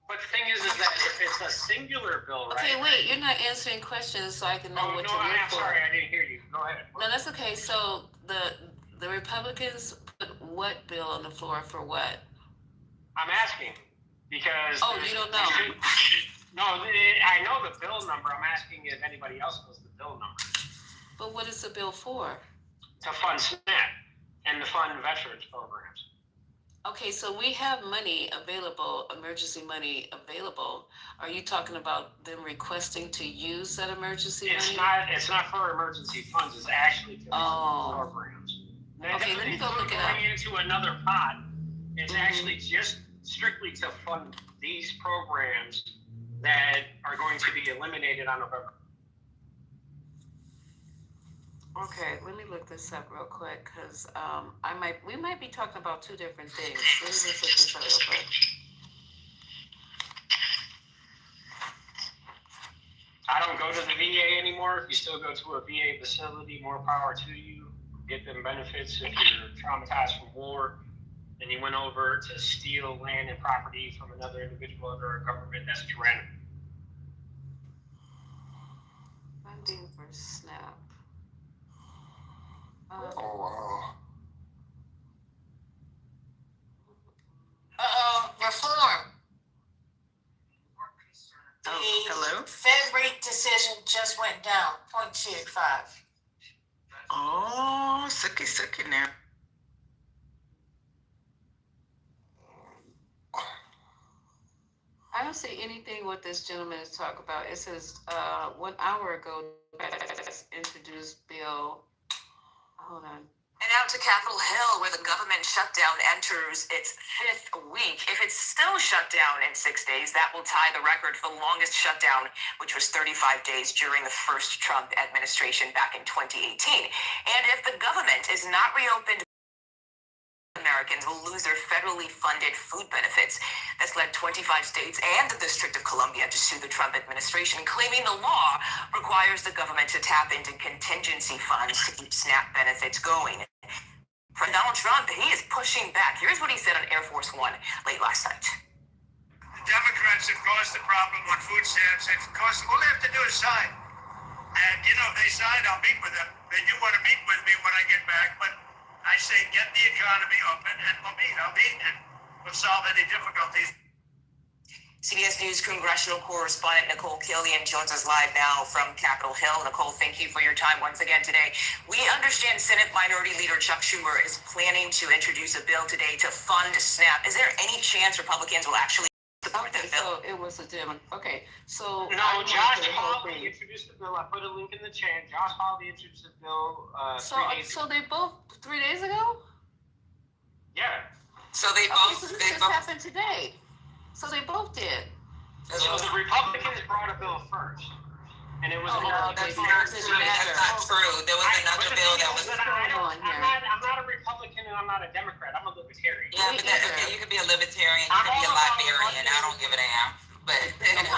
But the thing is that if it's a singular bill, right? Okay, wait, you're not answering questions so I can know what to look for. Sorry, I didn't hear you. Go ahead. No, that's okay. So the Republicans put what bill on the floor for what? I'm asking because. Oh, you don't know? No, I know the bill number. I'm asking if anybody else knows the bill number. But what is the bill for? To fund SNAP and to fund veterans programs. Okay, so we have money available, emergency money available. Are you talking about them requesting to use that emergency money? It's not for emergency funds. It's actually to fund programs. Okay, let me go look it up. Going into another pot. It's actually just strictly to fund these programs that are going to be eliminated on November. Okay, let me look this up real quick because we might be talking about two different things. Let me just look this up real quick. I don't go to the VA anymore. If you still go to a VA facility, more power to you. Get them benefits if you're traumatized from war and you went over to steal land and property from another individual under a government. That's tyrannical. Funding for SNAP. The hello? Fed rate decision just went down 0.25. Oh, sucky now. I don't see anything what this gentleman is talking about. It says 1 hour ago, introduced bill. Hold on. And now to Capitol Hill, where the government shutdown enters its 5th week. If it's still shut down in 6 days, that will tie the record for the longest shutdown, which was 35 days during the first Trump administration back in 2018. And if the government is not reopened, Americans will lose their federally funded food benefits. That's led 25 states and the District of Columbia to sue the Trump administration, claiming the law requires the government to tap into contingency funds to keep SNAP benefits going. For Donald Trump, he is pushing back. Here's what he said on Air Force One late last night. The Democrats have caused the problem on food stamps. All they have to do is sign. And, if they sign, I'll meet with them. They do want to meet with me when I get back, but I say get the economy open and we'll meet. I'll meet and we'll solve any difficulties. CBS News congressional correspondent Nicole Killian joins us live now from Capitol Hill. Nicole, thank you for your time once again today. We understand Senate Minority Leader Chuck Schumer is planning to introduce a bill today to fund SNAP. Is there any chance Republicans will actually support that bill? So it was a Democrat. Okay, so no, Josh Hawley introduced the bill. I put a link in the chat. Josh Hawley introduced the bill 3 days ago. So they both 3 days ago? Yeah. So they both. So this just happened today. So they both did. So the Republicans brought a bill first, and it was that's not true. There was another bill that was. I'm not a Republican and I'm not a Democrat. I'm a libertarian. Yeah, but you could be a libertarian. You could be a Liberian. I don't give a damn. But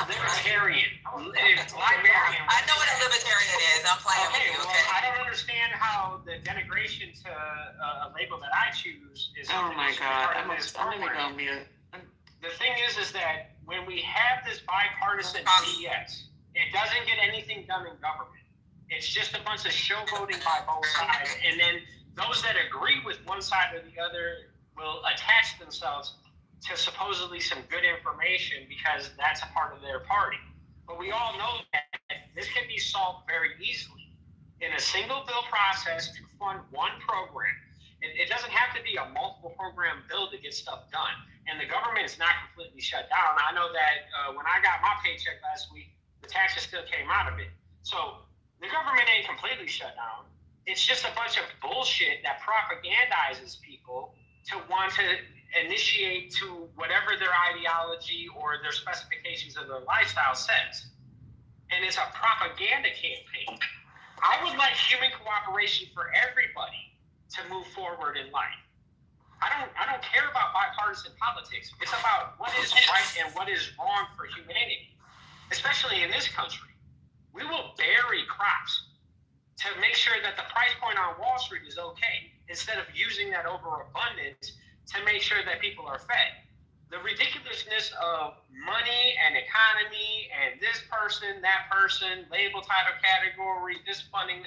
libertarian. Liberian. I know what a libertarian is. I'm playing with you. Okay. I don't understand how the denigration to a label that I choose is. Oh my God! I'm gonna go mute. The thing is that when we have this bipartisan BS, it doesn't get anything done in government. It's just a bunch of showboating by both sides, and then those that agree with one side or the other will attach themselves to supposedly some good information because that's a part of their party. But we all know that this can be solved very easily in a single bill process to fund one program. It doesn't have to be a multiple program bill to get stuff done. And the government is not completely shut down. I know that when I got my paycheck last week, the taxes still came out of it. So the government ain't completely shut down. It's just a bunch of bullshit that propagandizes people to want to initiate to whatever their ideology or their specifications of their lifestyle says. And it's a propaganda campaign. I would like human cooperation for everybody to move forward in life. I don't care about bipartisan politics. It's about what is right and what is wrong for humanity, especially in this country. We will bury crops to make sure that the price point on Wall Street is okay, instead of using that overabundance to make sure that people are fed. The ridiculousness of money and economy and this person, that person, label, title, category, this funding,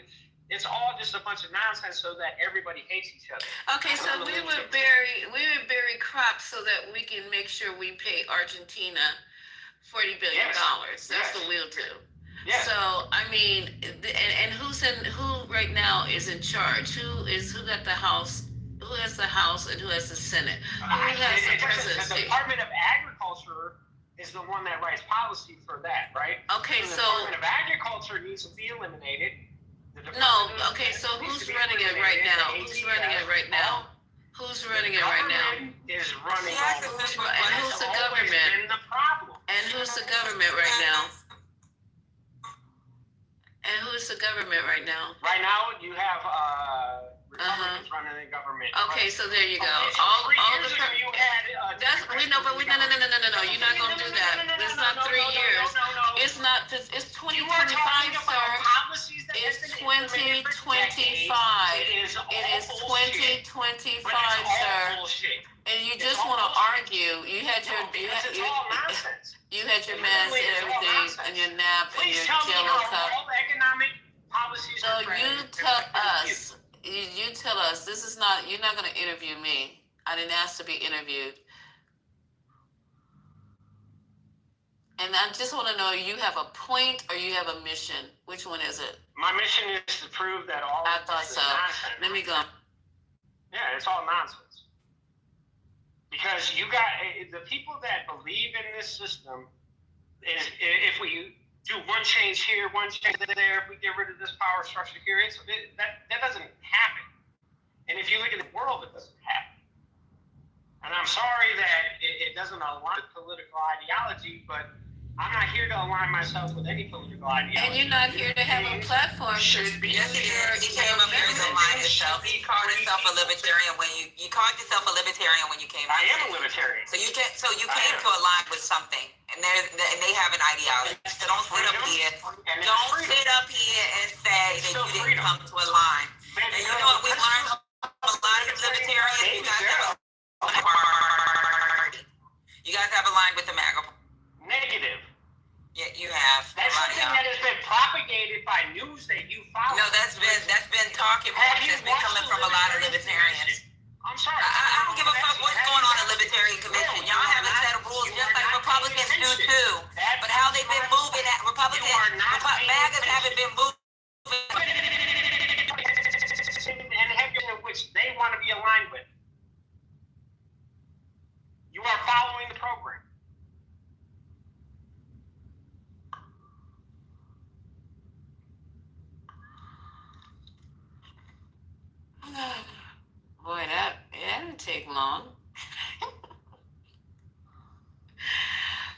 it's all just a bunch of nonsense so that everybody hates each other. Okay, so we would bury crops so that we can make sure we pay Argentina $40 billion. That's what we'll do. Yes. So I mean, and who right now is in charge? Who got the House? Who has the House and who has the Senate? Who has the presidency? The Department of Agriculture is the one that writes policy for that, right? Okay, so the Department of Agriculture needs to be eliminated. No, okay, so who's running it right now? Who's running it right now? Who's running it right now? Is running and who's the government? And who's the government right now? And who's the government right now? Right now, you have Republicans running the government. Okay, so there you go. Okay, so all years the ago you had no. You're not gonna do that. It's not 3 years. It's not. It's 2025, sir. It's 2025. It is 2025, sir. And you just want to argue. You had your you had your mask and everything, and your nap and your Jello cup. So you tell us. You tell us. This is not. You're not going to interview me. I didn't ask to be interviewed. And I just want to know, you have a point or you have a mission? Which one is it? My mission is to prove that all I of thought this is so. nonsense. Let me go. Yeah, it's all nonsense. Because you got the people that believe in this system is if we do one change here, one change there, if we get rid of this power structure here, that doesn't happen. And if you look at the world, it doesn't happen. And I'm sorry that it doesn't align with political ideology, but I'm not here to align myself with any political ideology. And you're not here to have a platform. Yes, he came up here to align himself. He called himself a libertarian when you called yourself a libertarian when you came. I am a libertarian. So you came to align with something, and they have an ideology. So don't sit up here. Don't sit up here and say that you didn't come to align. And you know what we learned? A lot of libertarians, you guys have aligned with the MAGA. Negative. Yeah, you have. That's something that has been propagated by news that you follow. No, that's been talking points that's been coming from a lot of libertarians. I'm sorry. I don't give a fuck what's going on in Libertarian Commission. Y'all have a set of rules just like Republicans do too. But how they've been moving at MAGAs haven't been moving. And have which they want to be aligned with. You are following the program. Boy, that didn't take long.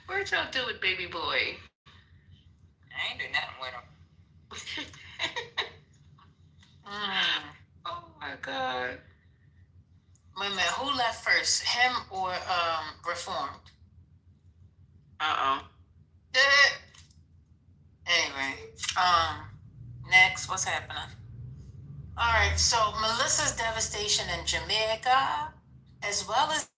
What'd y'all do with baby boy? I ain't do nothing with him. Oh my God. Wait a minute, who left first, him or Reformed? Anyway, next, what's happening? All right, so Melissa's devastation in Jamaica, as well as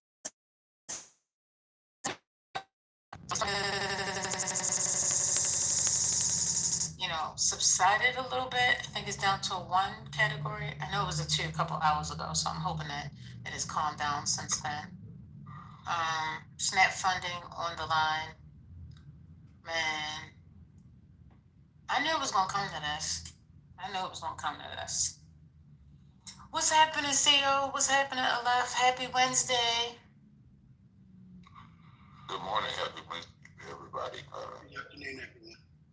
subsided a little bit. I think it's down to a 1 category. I know it was a 2 a couple hours ago, so I'm hoping that it has calmed down since then. SNAP funding on the line. Man, I knew it was gonna come to this. What's happening, CO? What's happening, Aleph? Happy Wednesday. Good morning, happy Wednesday, everybody.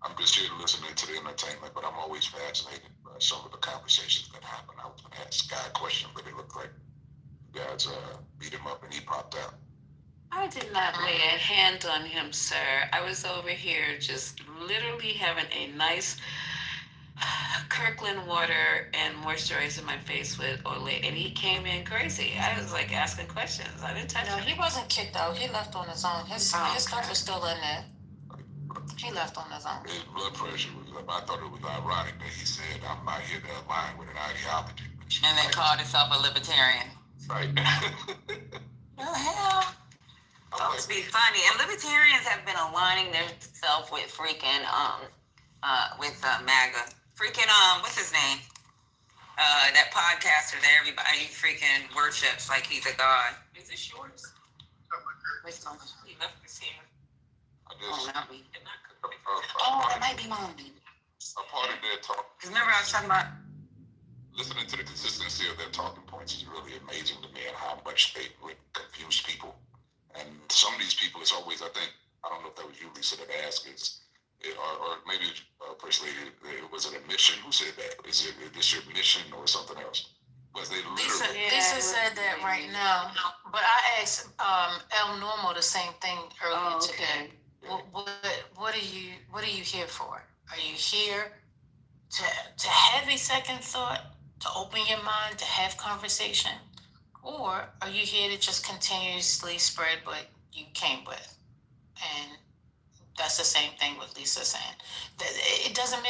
I'm just here listening to the entertainment, but I'm always fascinated by some of the conversations that happen. I was going to ask Guy a question, but it looked like you guys beat him up and he popped out. I did not lay a hand on him, sir. I was over here just literally having a nice Kirkland water and moisturizing my face with Olay, and he came in crazy. I was like asking questions. I didn't touch him. No, he wasn't kicked out. He left on his own. His stuff was still in there. He left on his own. His blood pressure was up. I thought it was ironic that he said, I'm not here to align with an ideology. And then called himself a libertarian. Right. The hell? Supposed to be funny. And libertarians have been aligning themselves with freaking MAGA. Freaking what's his name? That podcaster that everybody freaking worships like he's a god. Is this yours? He left this here. Not me. It might be mine. A part of their talk. Because remember I was talking about listening to the consistency of their talking points is really amazing to me, and how much they confuse people. And some of these people, it's always, I don't know if that was you, Lisa, that asked, or maybe First Lady, was it a mission? Who said that? Is this your mission or something else? Was they literally? Lisa said that right now, but I asked El Normo the same thing earlier today. What are you here for? Are you here to have a second thought, to open your mind, to have conversation, or are you here to just continuously spread what you came with? And that's the same thing with Lisa saying. It doesn't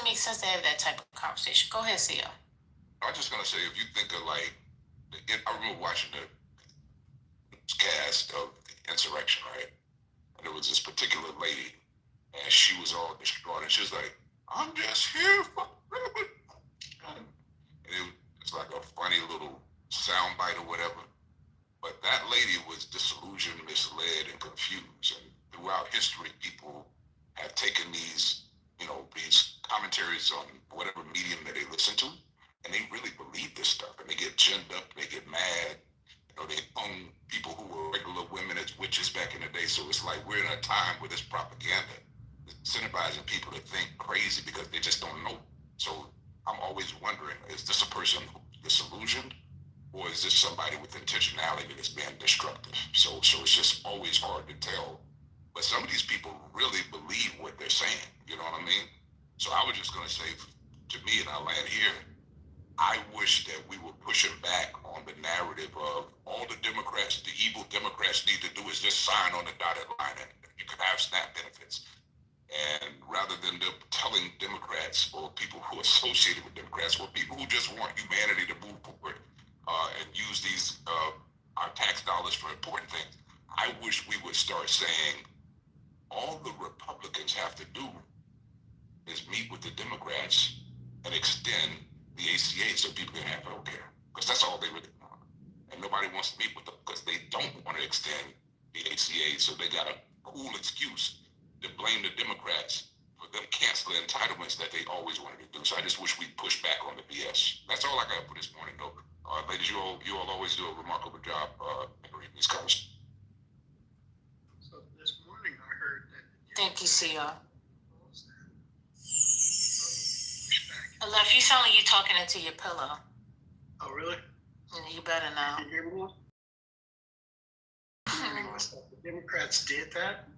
make sense to have that type of conversation. Go ahead, CEO. I'm just gonna say, if you think of I remember watching the cast of the insurrection, right? And there was this particular lady, and she was all distraught, and she was like, I'm just here for freedom. And it's like a funny little soundbite or whatever. But that lady was disillusioned, misled, and confused. And throughout history, people have taken these, these commentaries on whatever medium that they listen to, and they really believe this stuff, and they get ginned up, they get mad. They own people who were regular women as witches back in the day. So it's like we're in a time where this propaganda is incentivizing people to think crazy because they just don't know. So I'm always wondering, is this a person disillusioned, or is this somebody with intentionality that's being destructive? So it's just always hard to tell. But some of these people really believe what they're saying. You know what I mean? So I was just going to say, to me, and I'll land here, I wish that we were pushing back on the narrative of all the Democrats, the evil Democrats need to do is just sign on the dotted line and you can have SNAP benefits. And rather than them telling Democrats or people who are associated with Democrats or people who just want humanity to move forward and use these our tax dollars for important things, I wish we would start saying all the Republicans have to do is meet with the Democrats and extend the ACA so people can have health care. Because that's all they really want. And nobody wants to meet with them because they don't want to extend the ACA. So they got a cool excuse to blame the Democrats for them canceling entitlements that they always wanted to do. So I just wish we'd push back on the BS. That's all I got for this morning, though. Ladies, you all always do a remarkable job in these conversations. So this morning I heard that. Thank you, Sia. Aleph, you sound like you're talking into your pillow. Oh, really? You better now. Can you hear me now? The Democrats did that,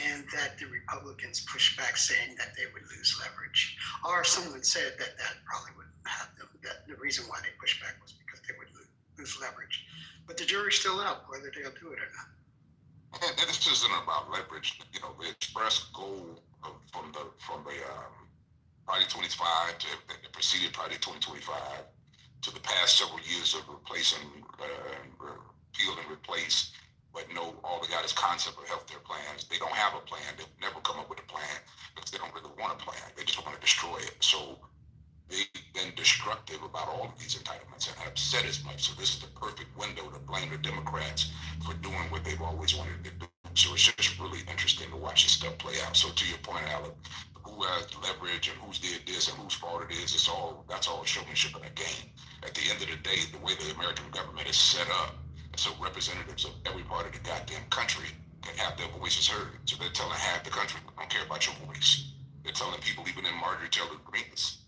and that the Republicans pushed back saying that they would lose leverage. Or someone said that probably would have them, that the reason why they pushed back was because they would lose leverage. But the jury's still out whether they'll do it or not. And this isn't about leverage. The express goal from the Project 25 to the preceded Project 2025 to the past several years of replacing, repeal and replace, but no, all they got is concept of healthcare plans. They don't have a plan. They've never come up with a plan because they don't really want a plan. They just want to destroy it. So they've been destructive about all of these entitlements and have said as much. So this is the perfect window to blame the Democrats for doing what they've always wanted to do. So it's just really interesting to watch this stuff play out. So to your point, Alan, who has leverage and who's did this and whose fault it is, that's all showmanship in a game. At the end of the day, the way the American government is set up, so representatives of every part of the goddamn country can have their voices heard. So they're telling half the country, we don't care about your voice. They're telling people, even in Marjorie Taylor Greene's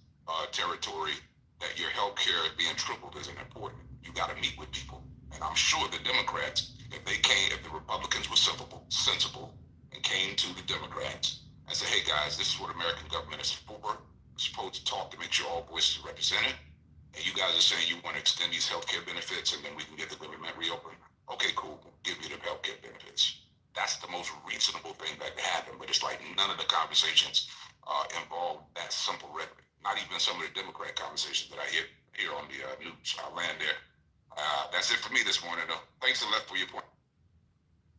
territory, that your health care being tripled isn't important. You got to meet with people. And I'm sure the Democrats, if the Republicans were sensible and came to the Democrats and said, hey guys, this is what American government is for. We're supposed to talk to make sure all voices are represented. And you guys are saying you want to extend these healthcare benefits and then we can get the government reopened. Okay, cool. We'll give you the healthcare benefits. That's the most reasonable thing that can happen. But it's like none of the conversations involve that simple rhetoric. Not even some of the Democrat conversations that I hear on the news. I'll land there. That's it for me this morning, though. Thanks a lot for your point.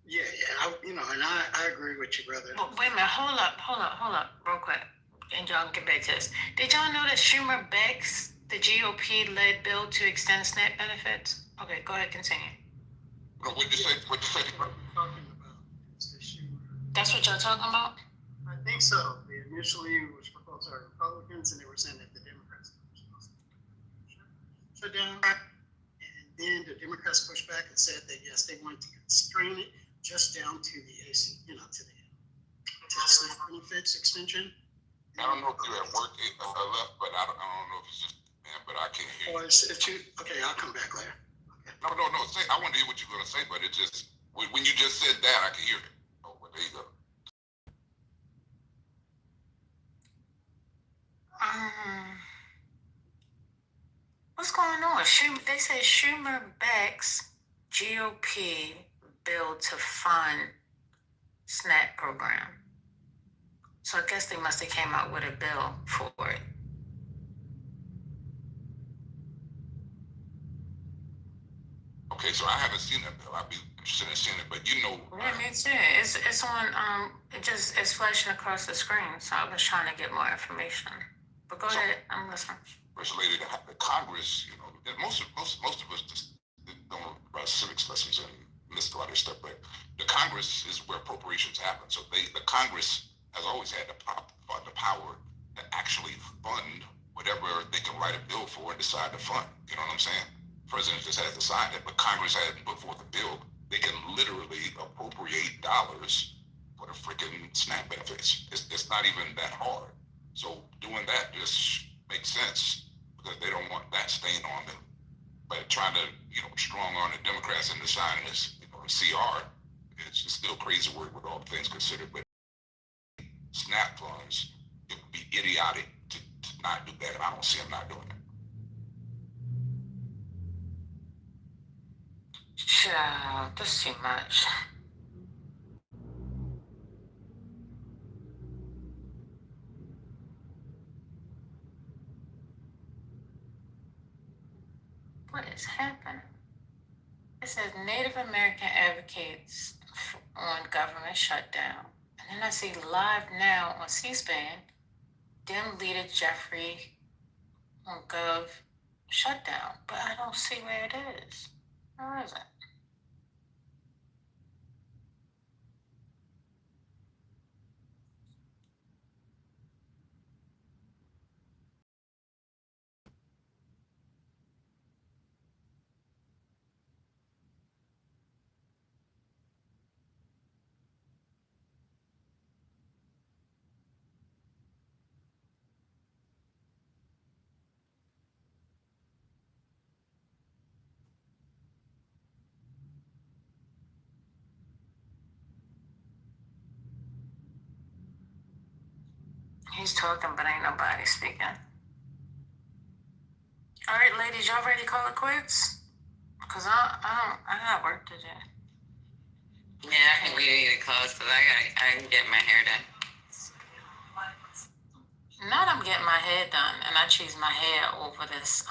Yeah, and I agree with you, brother. Well, wait a minute, hold up, real quick, and y'all can get back to this. Did y'all know that Schumer backs the GOP-led bill to extend SNAP benefits? Okay, go ahead, continue. No, what'd you say? That's what y'all talking about? I think so. Initially, it was proposed by Republicans, and they were saying that the Democrats were supposed to shut down. And then the Democrats pushed back and said that yes, they wanted to constrain it just down to the AC, to the SNAP benefits extension. I don't know if you're at work left, but I don't know if it's just but I can't hear you. Okay, I'll come back later. Okay. No. I want to hear what you're gonna say, but it just when you just said that, I can hear it. Oh, well, there you go. What's going on? They say Schumer backs GOP bill to fund SNAP program. So I guess they must have came out with a bill for it. Okay, so I haven't seen that bill. I'd be interested in seeing it, but Yeah, me too. It's on it's flashing across the screen, so I was trying to get more information. But go ahead, I'm listening. First lady, the Congress, most of us just don't know about civics lessons list a lot of this stuff, but the Congress is where appropriations happen. So the Congress has always had the power to actually fund whatever they can write a bill for and decide to fund. You know what I'm saying? The president just has to sign it, but Congress hasn't put forth a bill. They can literally appropriate dollars for the freaking SNAP benefits. It's not even that hard. So doing that just makes sense because they don't want that stain on them. But trying to, strong on the Democrats and deciding this, CR, it's still crazy work with all things considered. But SNAP funds, it would be idiotic to not do that. And I don't see them not doing it. Child, that's too much. What is happening? It says Native American advocates on government shutdown. And then I see live now on C-SPAN, Dem leader Jeffrey on Gov shutdown. But I don't see where it is. Where is it? He's talking, but ain't nobody speaking. All right, ladies, y'all ready to call it quits? Cause I got work to do. Yeah, I think we need to close because I can get my hair done. Now that I'm getting my hair done and I choose my hair over this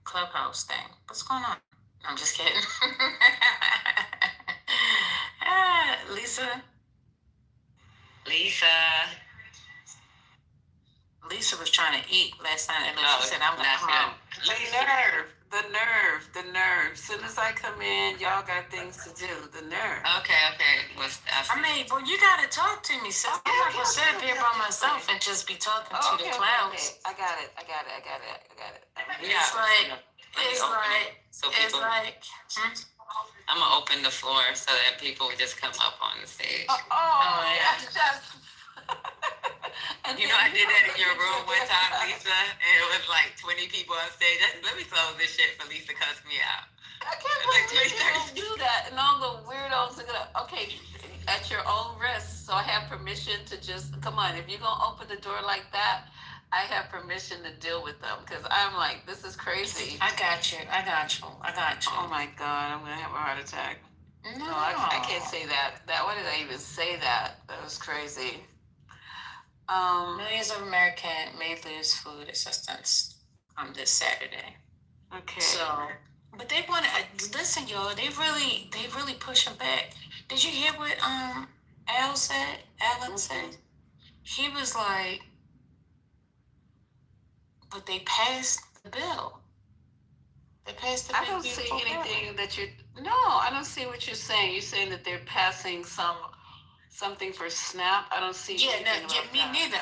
clubhouse thing. What's going on? I'm just kidding. Lisa. Lisa was trying to eat last night, and she said, "I'm gonna come." The nerve. Soon as I come in, y'all got things to do. The nerve. Okay. Well, you gotta talk to me, so I'm not gonna sit up here by myself and just be talking to the clouds. Okay. I got it. It's like. I'm gonna open the floor so that people just come up on the stage. Yes. I did that in your room one time, Lisa, and it was like 20 people on stage. Let me close this shit for Lisa cuss me out. I can't believe you don't do that, and all the weirdos are gonna. Okay, at your own risk. So I have permission to just come on. If you're gonna open the door like that, I have permission to deal with them because I'm like, this is crazy. I got you. Oh my God, I'm gonna have a heart attack. No, I can't say that. Why did I even say that? That was crazy. Millions of Americans may lose food assistance this Saturday. Okay. So, but they want to listen, y'all. They really pushing back. Did you hear what Alan said? He was like, but they passed the bill. I don't see anything that you. No, I don't see what you're saying. You're saying that they're passing something for SNAP. I don't see. Me neither.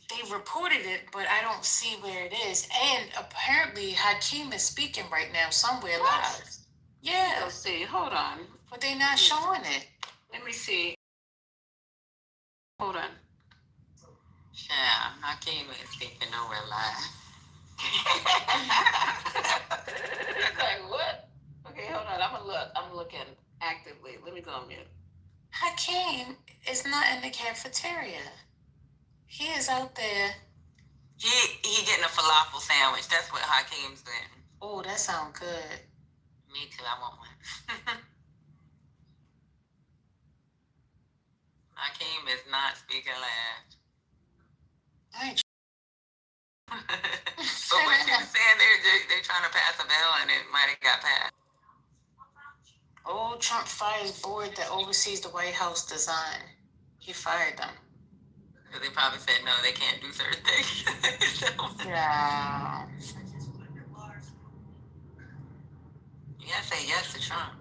They reported it, but I don't see where it is. And apparently, Hakeem is speaking right now somewhere live. Yeah. Let's see. Hold on. But they're not showing it. Let me see. Hold on. Yeah, Hakeem is speaking nowhere live. Like what? Okay, hold on. I'm looking actively. Let me go on mute. Hakeem is not in the cafeteria. He is out there. He getting a falafel sandwich. That's what Hakeem's doing. Oh, that sounds good. Me too. I want one. Hakeem is not speaking loud. But what you saying, they're trying to pass a bill and it might have got passed. Oh, Trump fires board that oversees the White House design. He fired them. Because they probably said no, they can't do certain things. Yeah. You gotta say yes to Trump.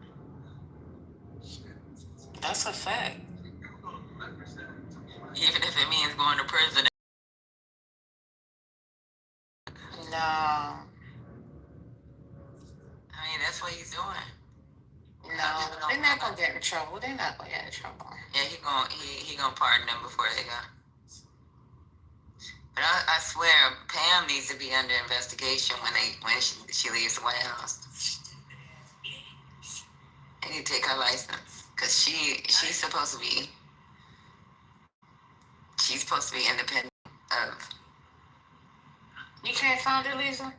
That's a fact. Even if it means going to prison. No. I mean, that's what he's doing. No, they're not gonna get in trouble. They're not gonna get in trouble. Yeah, he gonna pardon them before they go. But I swear, Pam needs to be under investigation when she leaves the White House. They need to take her license because she's supposed to be independent of. You can't find it, Lisa?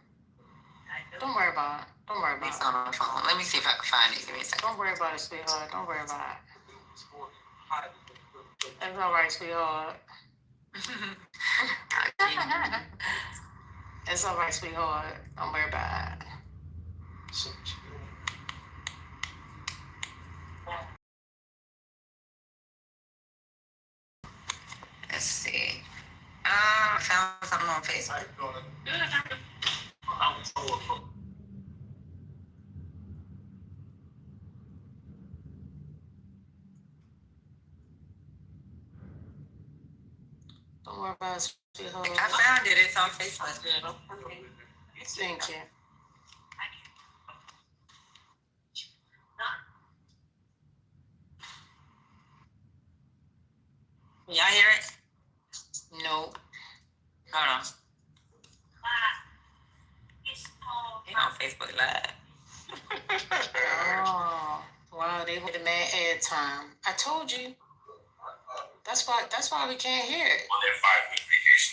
Don't worry about it. Don't worry about it. It's on my phone. Let me see if I can find it. Give me a second. Don't worry about it, sweetheart. Don't worry about it. That's all right, sweetheart. It's all right, sweetheart. Don't worry about it. Let's see. I found something on Facebook. Don't worry about it, sweetheart. I found it. It's on Facebook. Thank you. Y'all hear it? Nope. Hold on. It's on Facebook Live. Oh, wow, they with the mad ad time. I told you. That's why we can't hear it. On their 5-week vacation.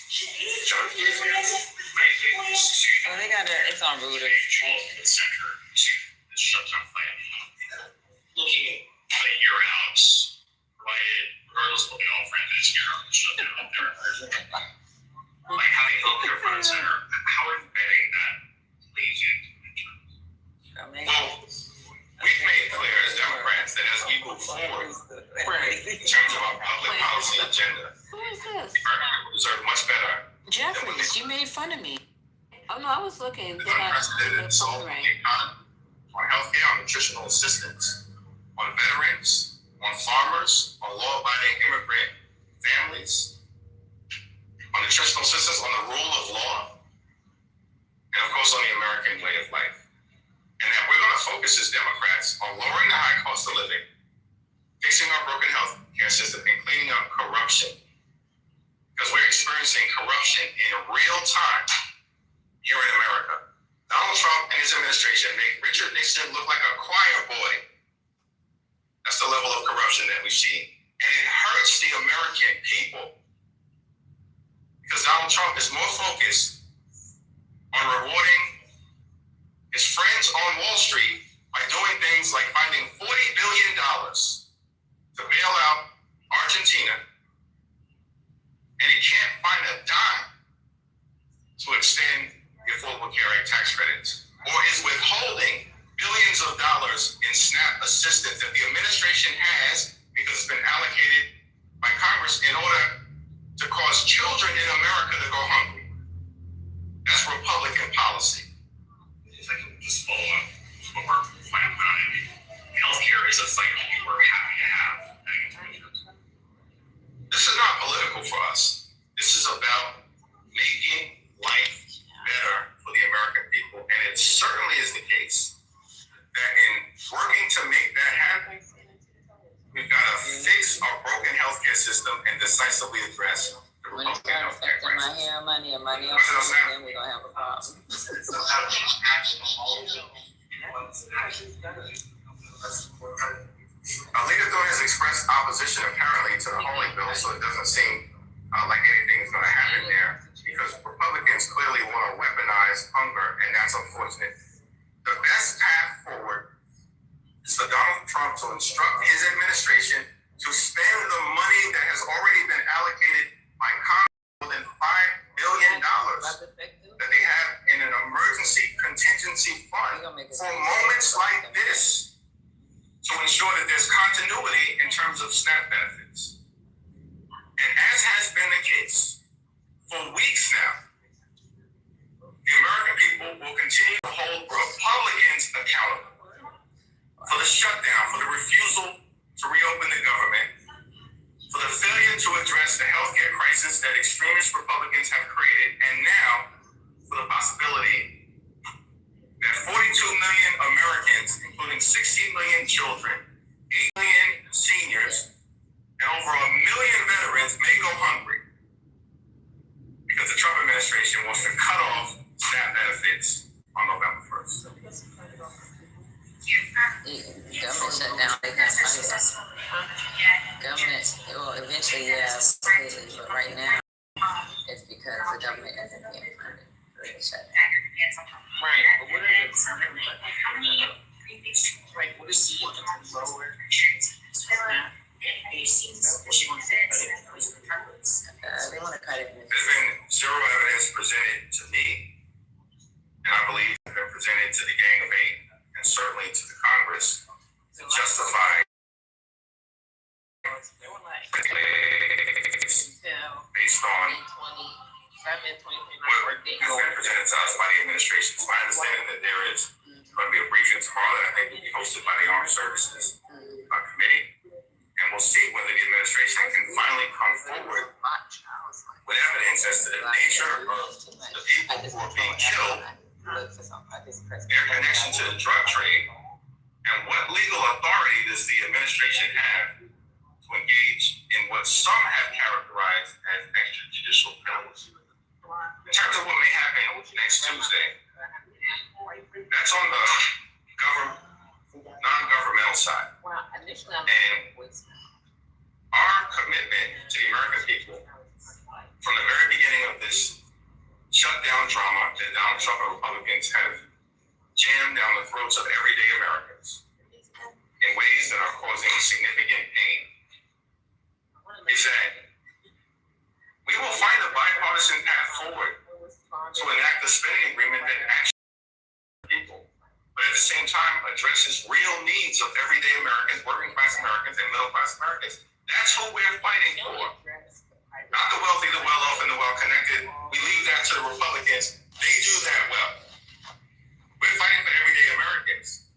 Oh, they got it. It's on Reuters. The center to the shutdown plan. Looking at a year out, provided regardless of what we all friend is here on the shutdown, like having healthcare front and center, how are you betting that leads you to well, we've made clear as Democrats that as we move forward in terms of our public policy agenda, Who is this? America deserve much better. Jeffries, you made fun of me. Oh no, I was looking. Then I Unprecedented the assault phone on rang. the economy, on healthcare, on nutritional assistance, on veterans, on farmers, on law-abiding immigrant families, on nutritional assistance, on the rule of law, and of course on the American way of life. And that we're going to focus as Democrats on lowering the high cost of living, fixing our broken health care system, and cleaning up corruption. Because we're experiencing corruption in real time here in America. Donald Trump and his administration made Richard Nixon look like a choir boy. That's the level of corruption that we've seen. And it hurts the American people. Because Donald Trump is more focused on rewarding his friends on Wall Street by doing things like finding $40 billion to bail out Argentina, and he can't find a dime to extend the Affordable Care Act tax credits, or is withholding billions of dollars in SNAP assistance that the administration has because it's been allocated by Congress in order to cause children in America to go hungry. That's Republican policy. If I can just follow up what we're planning on. Healthcare is a fight we're happy to have. This is not political for us. This is about making life better for the American people. And it certainly is the case that in working to make that happen, we've got to fix our broken healthcare system and decisively address the Republican healthcare crisis. My hair, money, and money, then we're going to have a problem. Leader Thorne has expressed opposition apparently to the holding bill, so it doesn't seem like anything is going to happen there because Republicans clearly want to weaponize hunger, and that's unfortunate. The best path forward is for Donald Trump to instruct his administration to spend the money that has already been allocated by Congress, more than $5 billion that they have in an emergency contingency fund for moments like this, to ensure that there's continuity in terms of SNAP benefits. And as has been the case for weeks now, the American people will continue to hold Republicans accountable for the shutdown, for the refusal to reopen the government. to address the healthcare crisis that extremist Republicans have created, and now for the possibility that 42 million Americans, including 16 million children, 8 million seniors, and over 1 million veterans may go hungry because the Trump administration wants to cut off SNAP benefits on November 1st. Government shut down. They can't find it. Government, well, eventually, yes, completely, but right now, it's because the government isn't being funded. They shut down. Right, but what are the like, what is the lower? They want to cut it. There's been zero evidence presented to me, and I believe has been presented to the Gang of Eight, and certainly to the Congress, to justify based on what has been presented to us by the administration. It's my understanding that there is going to be a briefing tomorrow that I think will be hosted by the Armed Services Committee, and we'll see whether the administration can finally come forward with evidence as to the nature of the people who are being killed, their connection to the drug trade, and what legal authority does the administration have to engage in what some have characterized as extrajudicial killings. In terms of what may happen next Tuesday, that's on the non-governmental side. And our commitment to the American people from the very beginning of this shutdown drama that Donald Trump and Republicans have jammed down the throats of everyday Americans in ways that are causing significant pain is that we will find a bipartisan path forward to enact a spending agreement that actually people, but at the same time addresses real needs of everyday Americans, working class Americans, and middle class Americans. That's who we're fighting for. Not the wealthy, the well off, and the well connected. We leave that to the Republicans. They do that well. We're fighting for everyday Americans,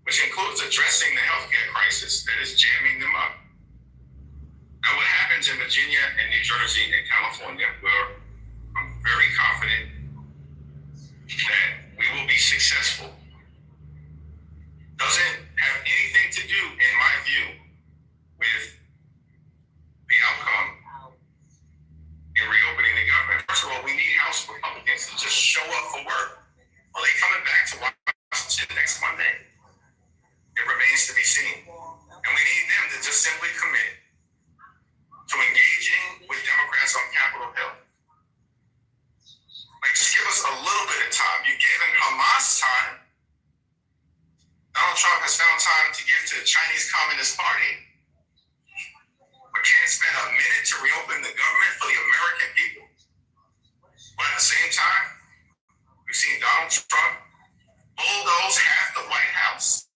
which includes addressing the healthcare crisis that is jamming them up. Now, what happens in Virginia and New Jersey and California, where I'm very confident that we will be successful, doesn't have anything to do, in my view, with the outcome in reopening the government. First of all, we need House Republicans to just show up for work. Are they coming back to Washington next Monday? It remains to be seen. And we need them to just simply commit to engaging with Democrats on Capitol Hill. Like, just give us a little bit of time. You gave them Hamas time. Donald Trump has found time to give to the Chinese Communist Party, but can't spend a minute to reopen the government for the American people. But at the same time, we've seen Donald Trump bulldoze half the White House.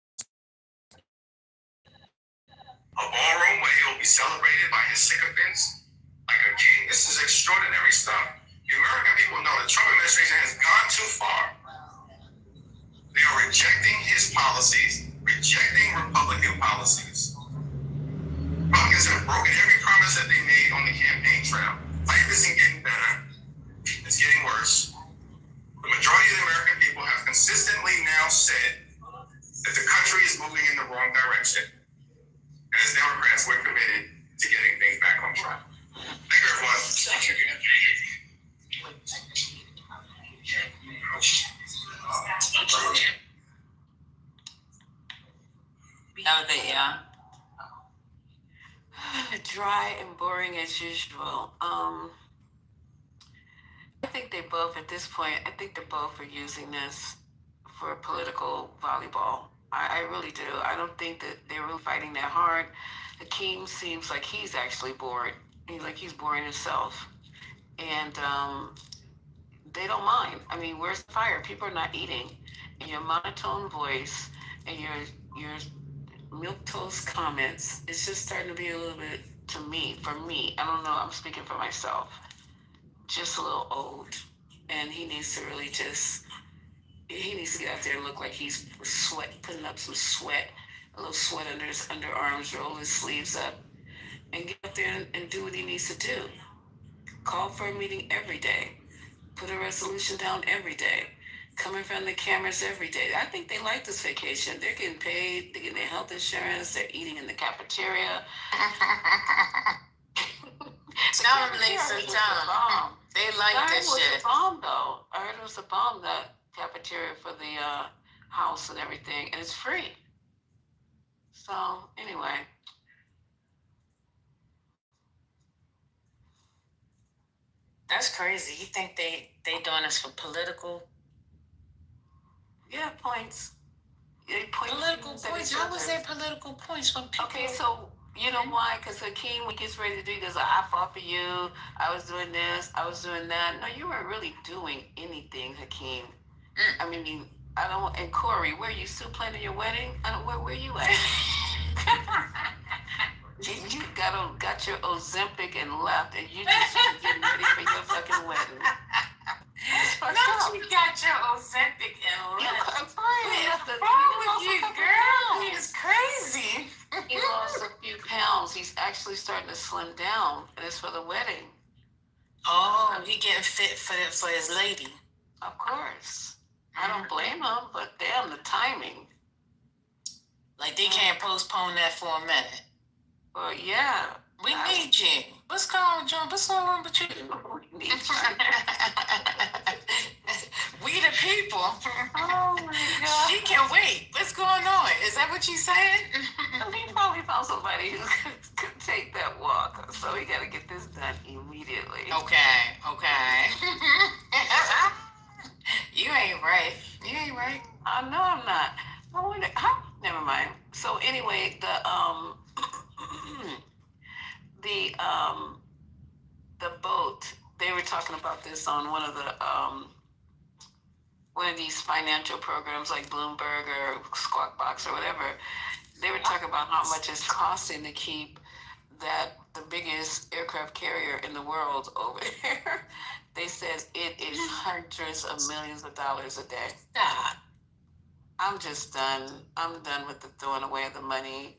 A ballroom where he'll be celebrated by his sycophants like a king. This is extraordinary stuff. The American people know the Trump administration has gone too far. They are rejecting his policies, rejecting Republican policies. Republicans have broken every promise that they made on the campaign trail. Life isn't getting better. It's getting worse. The majority of the American people have consistently now said that the country is moving in the wrong direction. And as Democrats, we're committed to getting things back on track. Thank you, everyone. That was it, yeah. Dry and boring as usual. I think they both, at this point, I think they both are using this for political volleyball. I really do. I don't think that they're really fighting that hard. Hakeem seems like he's actually bored. He's boring himself. And they don't mind. I mean, where's the fire? People are not eating. And your monotone voice and your milquetoast comments, it's just starting to be a little bit, for me, I don't know, I'm speaking for myself, just a little old. And he needs to really he needs to get out there and look like he's putting up some sweat, a little sweat under his underarms, roll his sleeves up, and get up there and do what he needs to do. Call for a meeting every day. Put a resolution down every day. Come in front of the cameras every day. I think they like this vacation. They're getting paid. They're getting their health insurance. They're eating in the cafeteria. Tell them, Lisa, tell them. They like this shit. It was a bomb, though. I heard it was a bomb, that cafeteria for the house and everything. And it's free. So, anyway. That's crazy. You think they doing this for political? Yeah, points. Political points? How was there political points when people... Okay, so you know why? Because Hakeem, when he gets ready to do, he goes, I fought for you. I was doing this. I was doing that. No, you weren't really doing anything, Hakeem. I mean, I don't... And Corey, where you still planning your wedding? I don't... Where you at? You got your Ozempic and left, and you just getting ready for your fucking wedding. No, you got your Ozempic and left. What's wrong with you, girl? He is crazy. He lost a few pounds. He's actually starting to slim down, and it's for the wedding. Oh, he getting fit for his lady. Of course. I don't blame him, but damn, the timing. Like, they can't postpone that for a minute. Well, yeah. We need you. What's going on, John? What's going on with you? We need you. We the people. Oh, my God. She can wait. What's going on? Is that what you saying? He probably found somebody who could take that walk. So we got to get this done immediately. Okay. You ain't right. I know I'm not. Never mind. So anyway, the boat, they were talking about this on one of these financial programs like Bloomberg or Squawk Box or whatever. They were talking about how much it's costing to keep the biggest aircraft carrier in the world over there. They said it is hundreds of millions of dollars a day. Stop. I'm just done. I'm done with the throwing away of the money,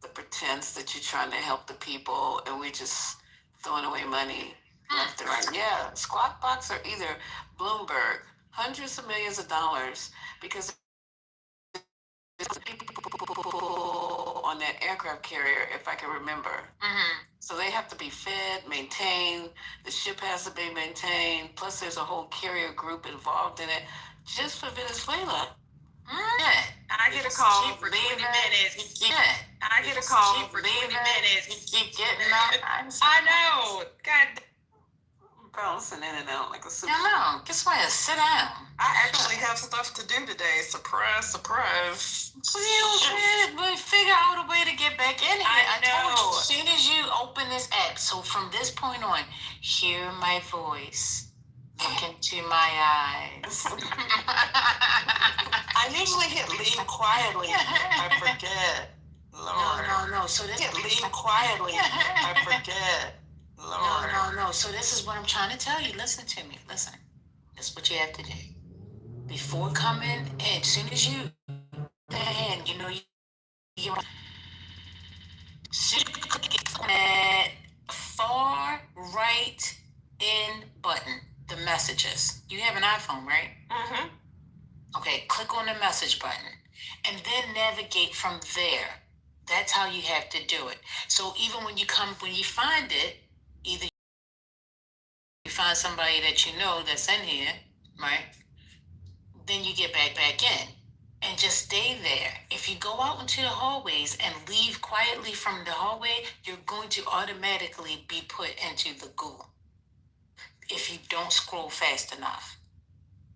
the pretense that you're trying to help the people, and we're just throwing away money left and right. Yeah, Squawk Box or either Bloomberg, hundreds of millions of dollars, because people on that aircraft carrier, if I can remember. Mm-hmm. So they have to be fed, maintained. The ship has to be maintained. Plus, there's a whole carrier group involved in it, just for Venezuela. I get a call for 20 minutes. I get a call for 20 minutes. You keep getting up. I know. God. Bouncing in and out like a super. Hello. Guess what? Sit down. I actually have stuff to do today. Surprise. We'll figure out a way to get back in here. I told you, know. as soon as you open this app, so from this point on, hear my voice. Look into my eyes. I usually hit leave quietly. I forget. Lord. No. So this Hit leave quietly. I forget. Lord. No. So this is what I'm trying to tell you. Listen to me. Listen. This is what you have to do. Before coming in, as soon as you hand, you click that far right in button, the messages. You have an iPhone, right? Mm-hmm. Okay, click on the message button and then navigate from there. That's how you have to do it. So even when you find it, either you find somebody that you know that's in here, right? Then you get back in and just stay there. If you go out into the hallways and leave quietly from the hallway, you're going to automatically be put into the goo if you don't scroll fast enough.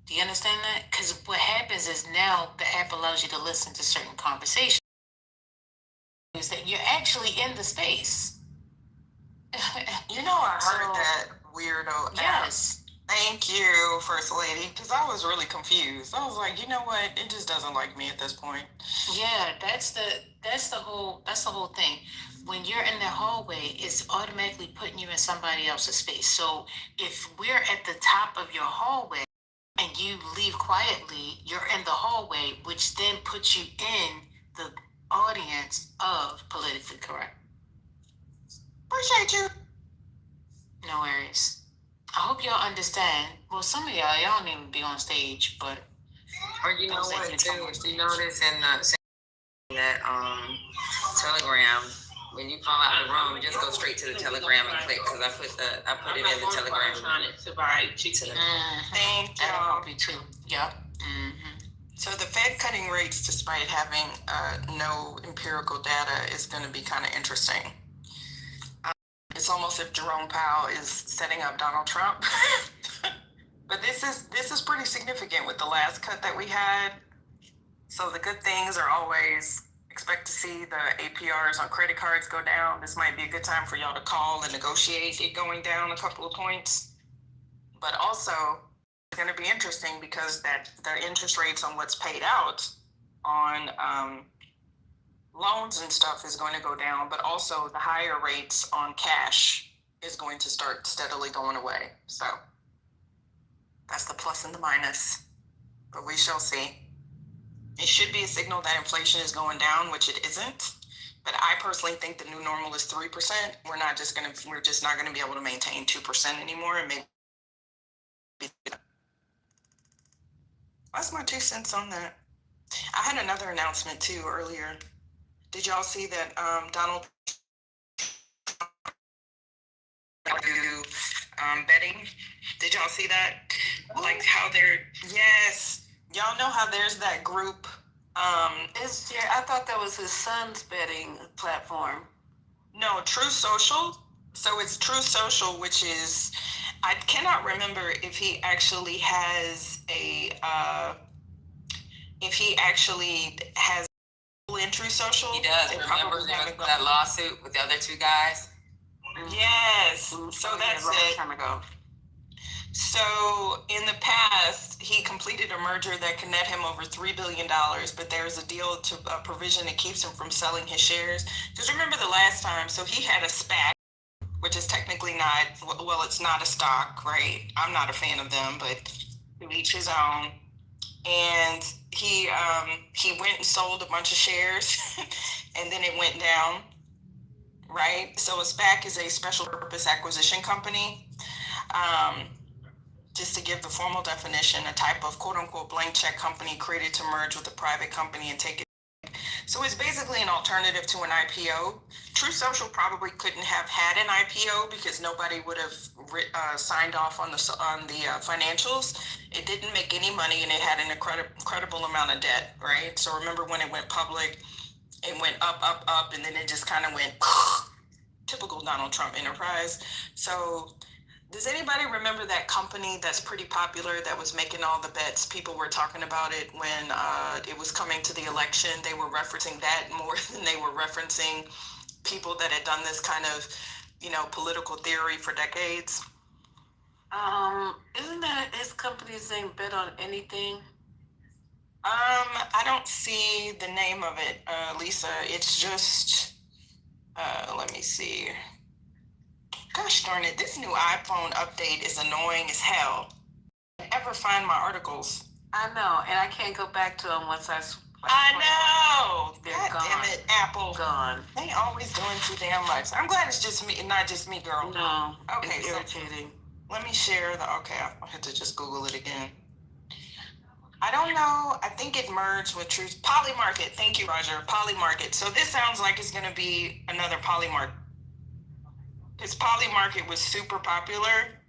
Do you understand that? Because what happens is now the app allows you to listen to certain conversations is that you're actually in the space. You know, I heard that weirdo. Yes. Thank you, First Lady, because I was really confused. I was like, you know what? It just doesn't like me at this point. Yeah, that's the whole thing. When you're in the hallway, it's automatically putting you in somebody else's space. So if we're at the top of your hallway and you leave quietly, you're in the hallway, which then puts you in the audience of Politically Correct. Appreciate you. No worries. I hope y'all understand. Well, some of y'all don't even be on stage, but Or you know what, too? You notice in that Telegram, when you fall out of the room, just go straight to the Telegram and click, because I put it in the Telegram. To buy cheap. Thank that'll y'all. help you too. Yep. Mm-hmm. So the Fed cutting rates, despite having no empirical data, is going to be kind of interesting. It's almost if Jerome Powell is setting up Donald Trump. But this is pretty significant with the last cut that we had. So the good things are always expect to see the APRs on credit cards go down. This might be a good time for y'all to call and negotiate it going down a couple of points. But also, it's going to be interesting because the interest rates on what's paid out on loans and stuff is going to go down, but also the higher rates on cash is going to start steadily going away. So that's the plus and the minus, but we shall see. It should be a signal that inflation is going down, which it isn't. But I personally think the new normal is 3%. We're just not gonna be able to maintain 2% anymore, and maybe that's my 2 cents on that. I had another announcement too earlier. Did y'all see that Donald betting? Did y'all see that? Like how yes. Y'all know how there's that group. I thought that was his son's betting platform. No, True Social. So it's True Social, which is, I cannot remember if he actually has in True Social. He does. Remember that lawsuit with the other 2 guys? Yes. So that's it. Time ago. So in the past, he completed a merger that could net him over $3 billion, but there's a provision that keeps him from selling his shares. Because remember the last time, so he had a SPAC, which is technically not, well, it's not a stock, right? I'm not a fan of them, but to each his own. And he went and sold a bunch of shares and then it went down, right? So a SPAC is a special purpose acquisition company. Just to give the formal definition, a type of quote unquote blank check company created to merge with a private company and take it. So it's basically an alternative to an IPO. True Social probably couldn't have had an IPO because nobody would have signed off on the financials. It didn't make any money and it had an incredible amount of debt, right? So remember when it went public, it went up, and then it just kind of went typical Donald Trump enterprise. So does anybody remember that company that's pretty popular that was making all the bets? People were talking about it when it was coming to the election. They were referencing that more than they were referencing people that had done this kind of, political theory for decades. Isn't that his company's name, Bet on Anything? I don't see the name of it, Lisa. It's just, let me see. Gosh darn it, this new iPhone update is annoying as hell. I can't ever find my articles. I know, and I can't go back to them once I know. They're God gone. Damn it, Apple. Gone. They always doing too damn much. I'm glad it's just me, not just me, girl. No. Okay, it's irritating. Let me share I had to just Google it again. I don't know. I think it merged with Truth. Polymarket. Thank you, Roger. Polymarket. So this sounds like it's going to be another Polymarket. His Polymarket was super popular.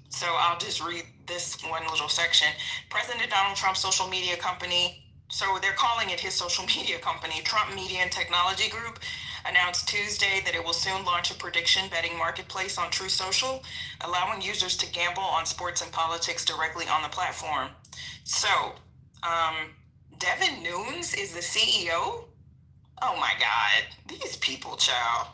So I'll just read this one little section. President Donald Trump's social media company, so they're calling it his social media company, Trump Media and Technology Group, announced Tuesday that it will soon launch a prediction betting marketplace on True Social, allowing users to gamble on sports and politics directly on the platform. So, Devin Nunes is the CEO? Oh my God, these people, child.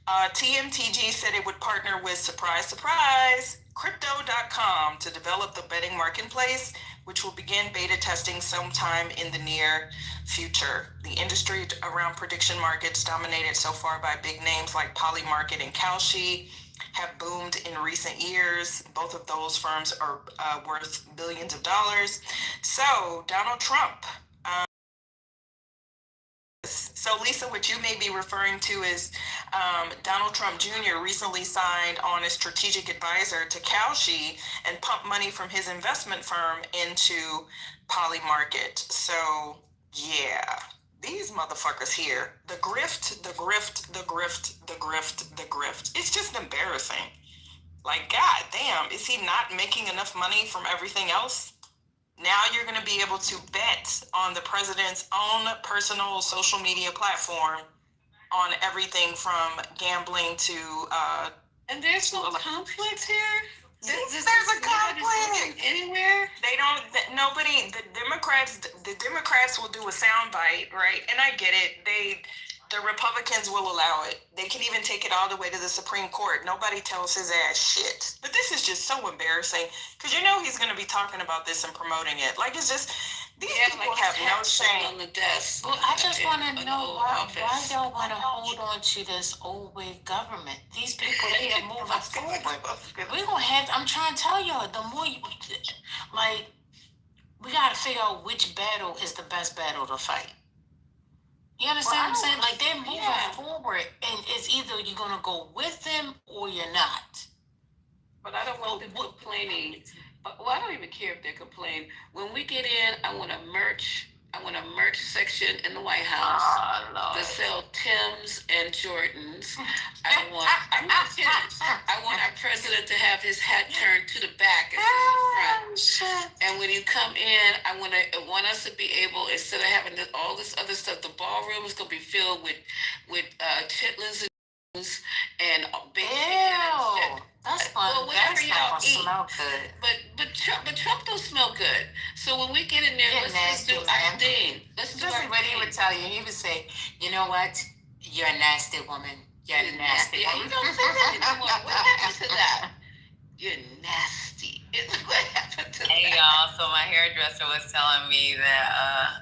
TMTG said it would partner with, surprise, surprise, Crypto.com to develop the betting marketplace, which will begin beta testing sometime in the near future. The industry around prediction markets, dominated so far by big names like Polymarket and Kalshi, have boomed in recent years. Both of those firms are worth billions of dollars. So Donald Trump So, Lisa, what you may be referring to is Donald Trump Jr. recently signed on as strategic advisor to Kalshi and pumped money from his investment firm into Polymarket. So, yeah, these motherfuckers here, the grift, the grift, the grift, the grift, the grift. It's just embarrassing. Like, god damn, is he not making enough money from everything else? Now you're going to be able to bet on the president's own personal social media platform on everything from gambling to and there's no conflict here. There's a conflict anywhere. They don't. Nobody. The Democrats will do a soundbite, right? And I get it. The Republicans will allow it. They can even take it all the way to the Supreme Court. Nobody tells his ass shit. But this is just so embarrassing because you know he's going to be talking about this and promoting it. Like, it's just, these people have no shame. On the desk. Well, I just want to know why y'all want to hold on to this old way government. These people, they are moving forward. We're going to have, I'm trying to tell y'all, the more you, like, we got to figure out which battle is the best battle to fight. You understand what I'm saying? Like, they're moving forward, and it's either you're going to go with them or you're not. But I don't want them complaining. Well, I don't even care if they complain. When we get in, I want a merch section in the White House to sell Timbs and Jordans. I'm not kidding. I want our president to have his hat turned to the back and to the front. And when you come in, I want us to be able, instead of having all this other stuff, the ballroom is going to be filled with chitlins and bacon. That's fun. Well, whatever y'all eat. Smell good. But Trump don't smell good. So when we get in there, let's do our thing. Let's do our what he would tell you. He would say, you know what? You're a nasty woman. You're a nasty woman. You don't say that anymore. What happened to that? You're nasty. What happened to that? Hey, y'all. So my hairdresser was telling me that,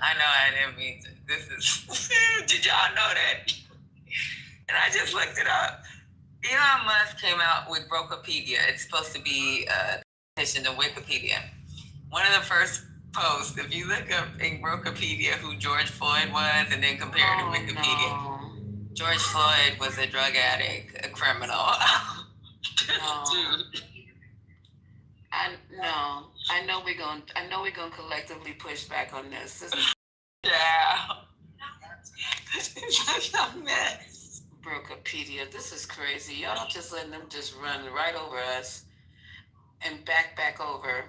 I know I didn't mean to. This is, did y'all know that? And I just looked it up. Elon Musk came out with Brokopedia. It's supposed to be a petition to Wikipedia. One of the first posts, if you look up in Brokopedia who George Floyd was and then compare it to Wikipedia, George Floyd was a drug addict, a criminal. Dude. I know we're gonna collectively push back on this. Yeah. It's a mess. Brokopedia, this is crazy. Y'all just letting them just run right over us and back over.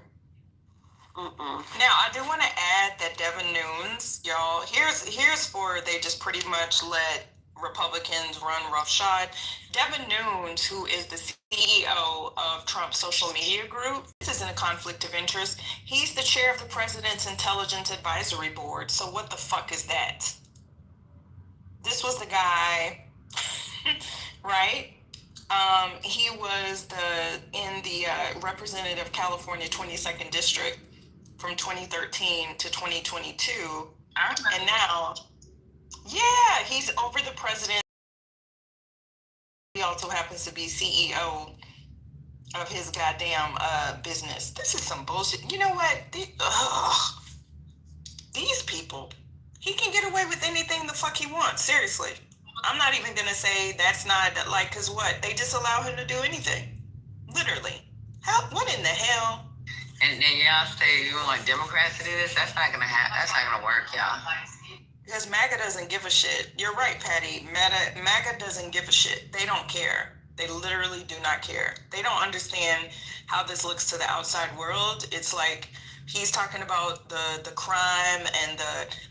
Now, I do want to add that Devin Nunes, y'all, here's for they just pretty much let Republicans run roughshod. Devin Nunes, who is the CEO of Trump's social media group, this isn't a conflict of interest. He's the chair of the president's intelligence advisory board. So what the fuck is that? This was the guy, right? He was in the representative California 22nd district from 2013 to 2022. And now, yeah, he's over the president. He also happens to be CEO of his goddamn business. This is some bullshit. You know what? These people, he can get away with anything the fuck he wants. Seriously. I'm not even going to say that's not, like, because what? They just allow him to do anything. Literally. What in the hell? And then y'all say you want Democrats to do this? That's not going to happen. That's not going to work, y'all. Because MAGA doesn't give a shit. You're right, Patty. MAGA doesn't give a shit. They don't care. They literally do not care. They don't understand how this looks to the outside world. It's like he's talking about the crime and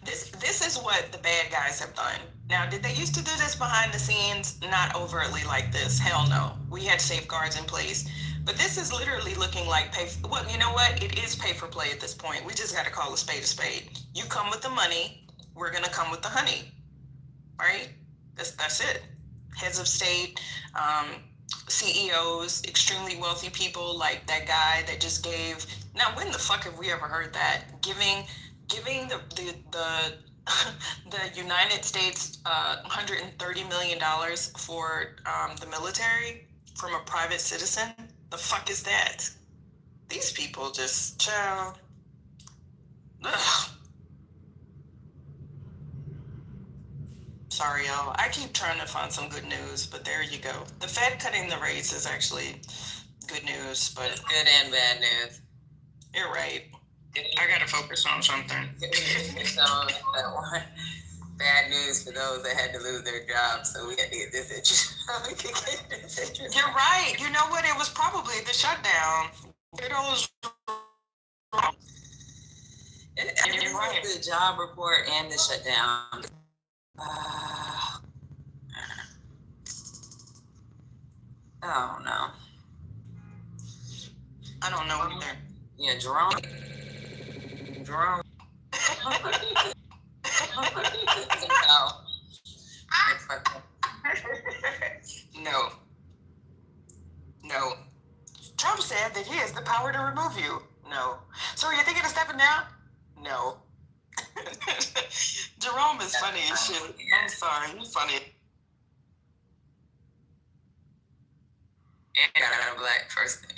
this is what the bad guys have done. Now, did they used to do this behind the scenes? Not overtly like this. Hell no. We had safeguards in place. But this is literally looking like you know what? It is pay for play at this point. We just got to call a spade a spade. You come with the money, we're going to come with the honey. Right? That's it. Heads of state, CEOs, extremely wealthy people like that guy that just gave. Now, when the fuck have we ever heard that? Giving the United States $130 million for the military from a private citizen? The fuck is that? These people just, child. Ugh. sorry, y'all. I keep trying to find some good news, but there you go. The Fed cutting the rates is actually good news, but It's good and bad news. You're right. I gotta focus on something. So, bad news for those that had to lose their jobs, so we had to get this interest. You're right. You know what? It was probably the shutdown. It was. You're right. The job report and the shutdown. Oh no. I don't know either. Yeah, Jerome. No. No. Trump said that he has the power to remove you. No. So are you thinking of stepping down? No. Jerome is funny as shit. I'm sorry. He's funny. And got a black person.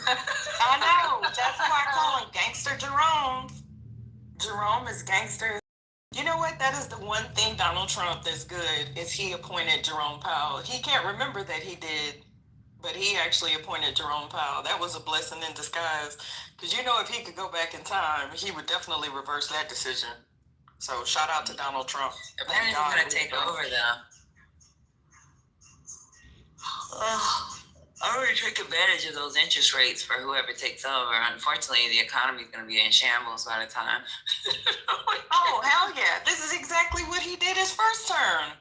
I know. That's why I call him Gangster Jerome. Jerome is gangster. You know what? That is the one thing Donald Trump that's good is he appointed Jerome Powell. He can't remember that he did, but he actually appointed Jerome Powell. That was a blessing in disguise. Because you know if he could go back in time, he would definitely reverse that decision. So shout out to Donald Trump. Apparently he's going to take over though. I already take advantage of those interest rates for whoever takes over. Unfortunately, the economy is going to be in shambles by the time. Oh, hell yeah. This is exactly what he did his first term.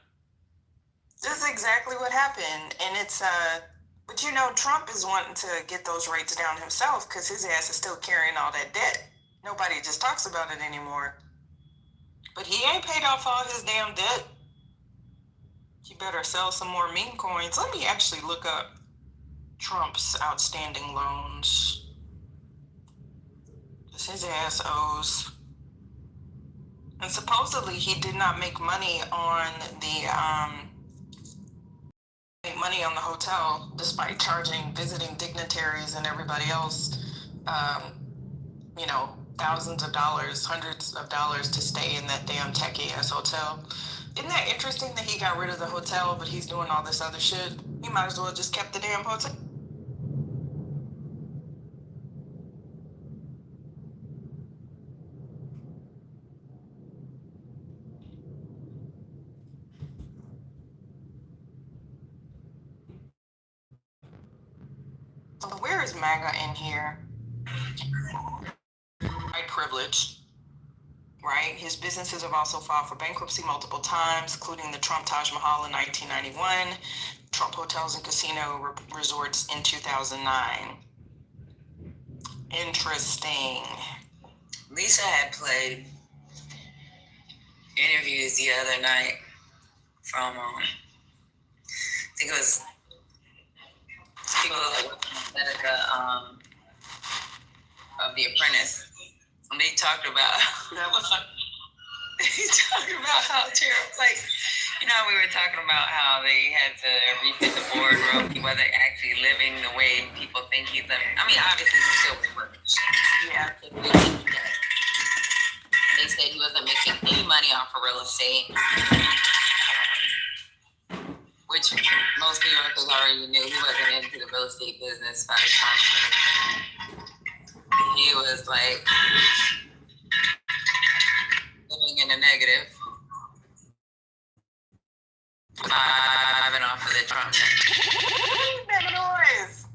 This is exactly what happened. And it's, but you know, Trump is wanting to get those rates down himself because his ass is still carrying all that debt. Nobody just talks about it anymore. But he ain't paid off all his damn debt. He better sell some more meme coins. Let me actually look up Trump's outstanding loans. His ass owes. And supposedly he did not make money on the hotel despite charging visiting dignitaries and everybody else you know, thousands of dollars, hundreds of dollars to stay in that damn tacky ass hotel. Isn't that interesting that he got rid of the hotel but he's doing all this other shit? He might as well just kept the damn hotel. So where is MAGA in here? White privilege, right? His businesses have also filed for bankruptcy multiple times, including the Trump Taj Mahal in 1991, Trump Hotels and Casino Resorts in 2009. Interesting. Lisa had played interviews the other night from, I think it was people that work in America, of The Apprentice. And they talked about how terrible, like, you know, we were talking about how they had to refit the boardroom. He wasn't actually living the way people think he's living. I mean, obviously he still was working. Yeah. They said he wasn't making any money off of real estate, which most New Yorkers already knew. He wasn't into the real estate business by the time he was like living in the negative. Driving off of the Trump. That noise.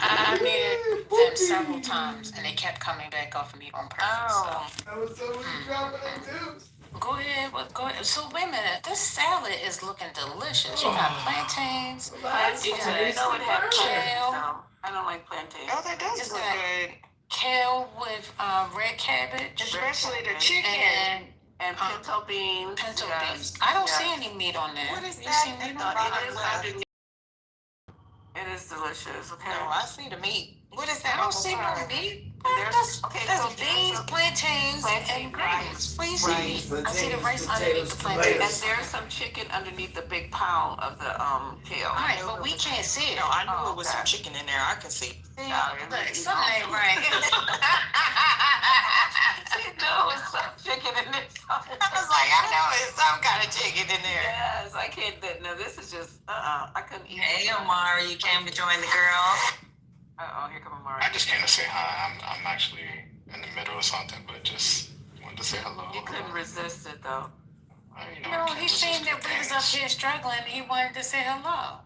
I needed them several times, and they kept coming back off of me on purpose. Oh. So. That was so many dropping too. Go ahead. Go ahead. So wait a minute. This salad is looking delicious. You got plantains. You know it had kale. I don't like plantains. Oh, that does look good. Kale with red cabbage. Especially the chicken. And pinto beans. Pinto beans. I don't see any meat on there. What is you that? See meat It is It is delicious. Okay. No, I see the meat. What is that? I don't see no meat. There's That's beans, plantains, and rice. What do you see? I see the rice underneath the plantains. And there's some chicken underneath the big pile of the kale. All right, but we can't see it. No, I knew it was some chicken in there. I can see. Look, something ain't right. She do. know it's some chicken in there. I was like, I know it's some kind of chicken in there. Yes, I can't. No, this is just. I couldn't eat. Hey, Omari, you came to join the girls. Here come Omari. I just came to say hi. I'm actually in the middle of something, but just wanted to say hello. You couldn't resist it though. No, he seen that we was up here struggling. He wanted to say hello.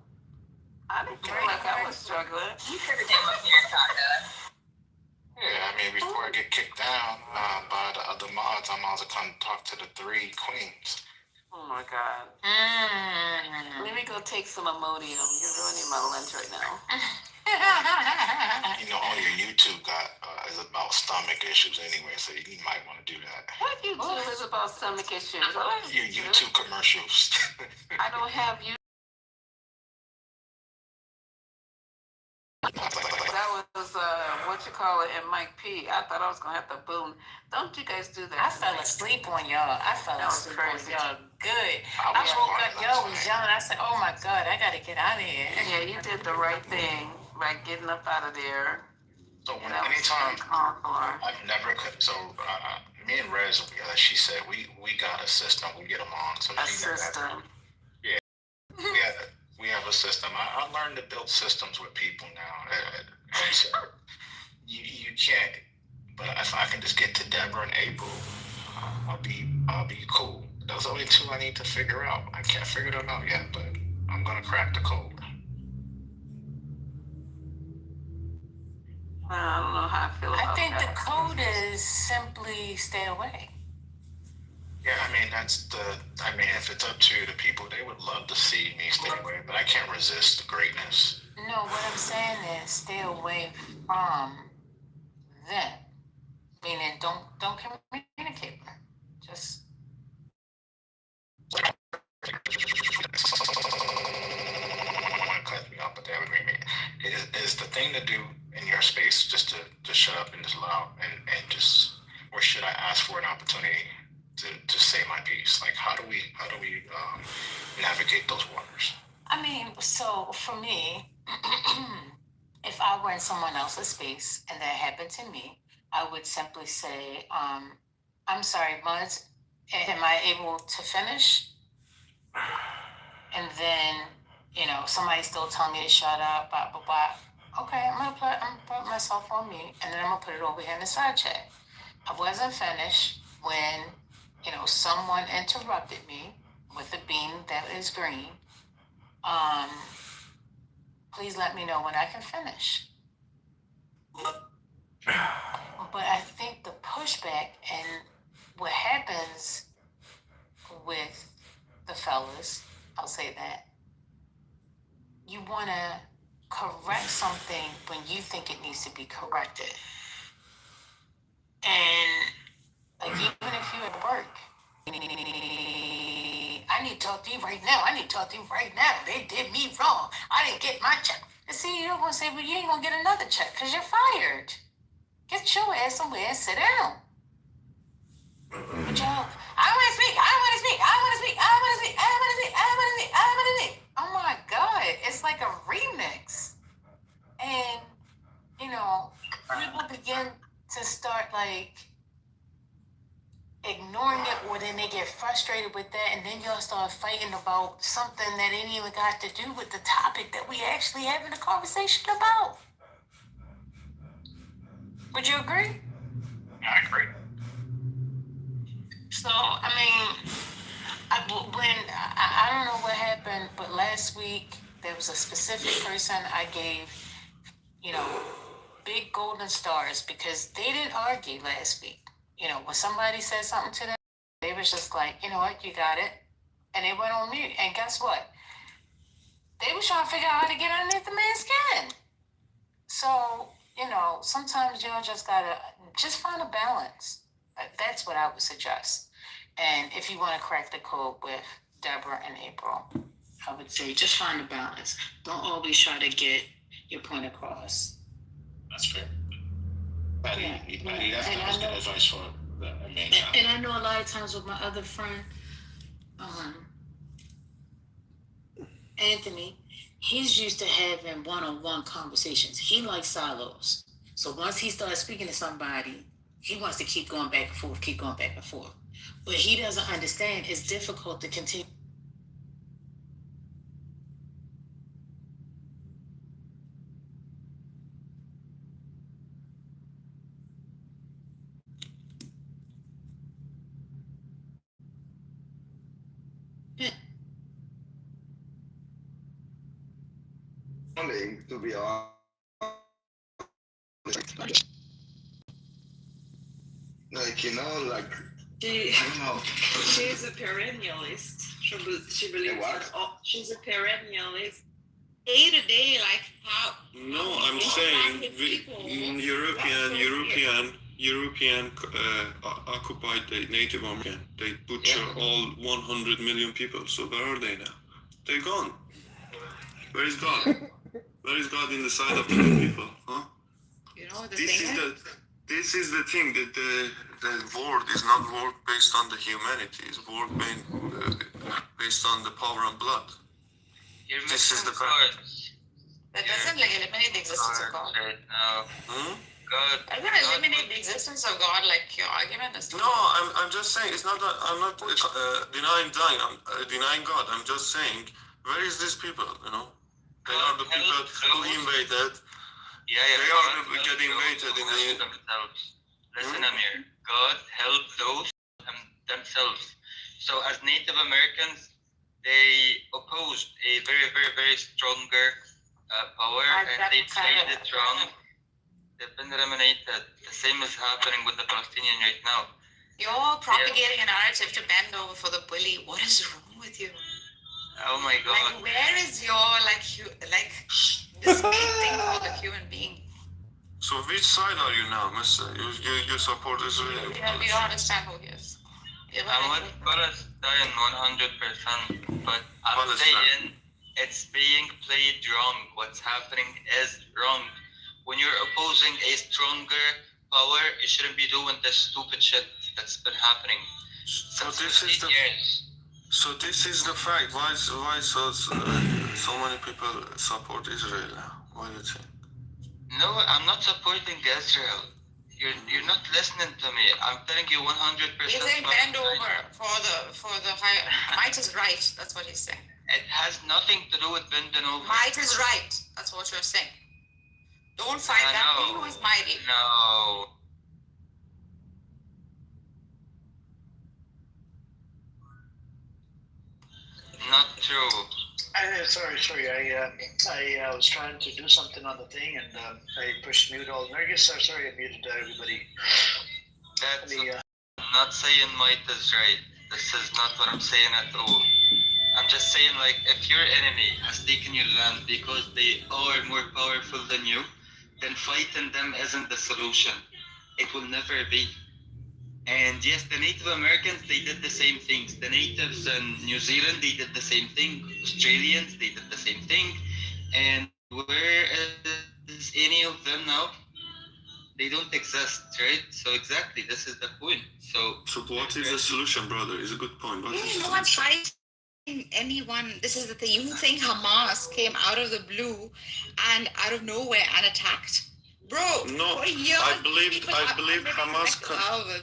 I didn't feel like I was struggling. You could have came up here and talked to us. Yeah, I mean, before I get kicked down by the other mods, I'm also come talk to the 3 queens. Oh my God. Let me go take some Imodium. You're ruining my lunch right now. You know, all your YouTube is about stomach issues anyway, so you might want to do that. What YouTube is about stomach issues? Your YouTube commercials. I don't have you. That was what you call it, and Mike P. I thought I was gonna have to boom. Don't you guys do that? I fell asleep on y'all. I fell That was asleep on crazy. y'all good. I I was woke fine up, y'all was last yelling. I said, oh my God, I gotta get out of here. Yeah, you did the right thing by getting up out of there. So That was anytime uncalled for. I've never could. So me and Rez, she said we got a system. We get along. So A she never had to- system. Yeah, we have a system. I learned to build systems with people now. And so you can't. But if I can just get to Deborah and April, I'll be cool. Those are only 2 I need to figure out. I can't figure them out yet, but I'm gonna crack the code. I don't know how I feel about I think that. the code is simply stay away. Yeah, I mean if it's up to the people, they would love to see me stay away, but I can't resist the greatness. No, what I'm saying is stay away from them. Meaning don't communicate with them. Just Cut me off, but they have agreement. Is the thing to do in your space just to shut up and just allow and just, or should I ask for an opportunity to say my piece? Like how do we navigate those waters? I mean, so for me, if I were in someone else's space and that happened to me, I would simply say, I'm sorry, Muds, am I able to finish? And then, somebody still telling me to shut up, blah, blah, blah. Okay, I'm gonna put myself on mute and then I'm gonna put it over here in the side chat. I wasn't finished when, someone interrupted me with a beam that is green. Please let me know when I can finish. But I think the pushback and what happens with the fellas, I'll say that, you want to correct something when you think it needs to be corrected. And like, even if you're at work, I need to talk to you right now. They did me wrong. I didn't get my check. And see, you're going to say, well, you ain't going to get another check because you're fired. Get your ass somewhere and sit down. But y'all, I want to speak. Oh my God, it's like a remix. And, people begin to start like ignoring it, or then they get frustrated with that, and then y'all start fighting about something that ain't even got to do with the topic that we actually having a conversation about. Would you agree? I agree. So, I mean, I don't know what happened, but last week there was a specific person I gave, big golden stars because they didn't argue last week. When somebody said something to them, they was just like, you know what, you got it. And they went on mute. And guess what? They was trying to figure out how to get underneath the man's skin. So, sometimes y'all just gotta find a balance. That's what I would suggest. And if you want to crack the code with Deborah and April, I would say just find a balance. Don't always try to get your point across. That's fair. Patty, Yeah. that's And I good know- advice for the main And I know a lot of times with my other friend, Anthony, he's used to having one-on-one conversations. He likes silos. So once he starts speaking to somebody, He wants to keep going back and forth, keep going back and forth. But he doesn't understand it's difficult to continue. To be honest. Like, like, she's a perennialist. She believes she's a perennialist. Day to day, like how. No, I'm saying European occupied the Native American. They butcher all 100 million people. So where are they now? They're gone. Where is God? Where is God in the side of the people? Huh? You know, this is the thing that the world is not world based on the humanity. It's world based on the power and blood. This is the fact. That doesn't eliminate the existence of God. God. Doesn't eliminate the existence of God, like your argument is. No, I'm just saying it's not. I'm not denying dying. I'm denying God. I'm just saying where is these people? They are the people who invaded. Yeah. They are getting invaded in the. Listen, Amir. God helped those themselves. So as Native Americans, they opposed a very, very, very stronger power, and they played it wrong. They've been eliminated. The same is happening with the Palestinian right now. You're propagating a narrative to bend over for the bully. What is wrong with you? Oh my God. Like, where is your this big thing called a human being? So which side are you now, Mister? You support Israel? We don't understand who he is. I'm with Palestine 100%, but I'm saying it's being played wrong. What's happening is wrong. When you're opposing a stronger power, you shouldn't be doing this stupid shit that's been happening since 15 years. So this is the fact. Why so many people support Israel now? Why do you think? No, I'm not supporting Israel. You're not listening to me. I'm telling you 100%. He's saying bend over for the higher. Might is right. That's what he's saying. It has nothing to do with bending over. Might is right. That's what you're saying. Don't fight that thing who is mighty. No. Not true. Sorry. I was trying to do something on the thing and I pushed mute all. I guess sorry I muted everybody. That's not saying might is right. This is not what I'm saying at all. I'm just saying, like, if your enemy has taken your land because they are more powerful than you, then fighting them isn't the solution. It will never be. And yes, the Native Americans, they did the same things. The natives in New Zealand, they did the same thing. Australians, they did the same thing. And where is any of them now? They don't exist, right? So exactly, this is the point. So what is the solution, brother? Is a good point. What is no one's fighting anyone. This is the thing. You think Hamas came out of the blue and out of nowhere and attacked? Bro, no, for years, I believe Hamas.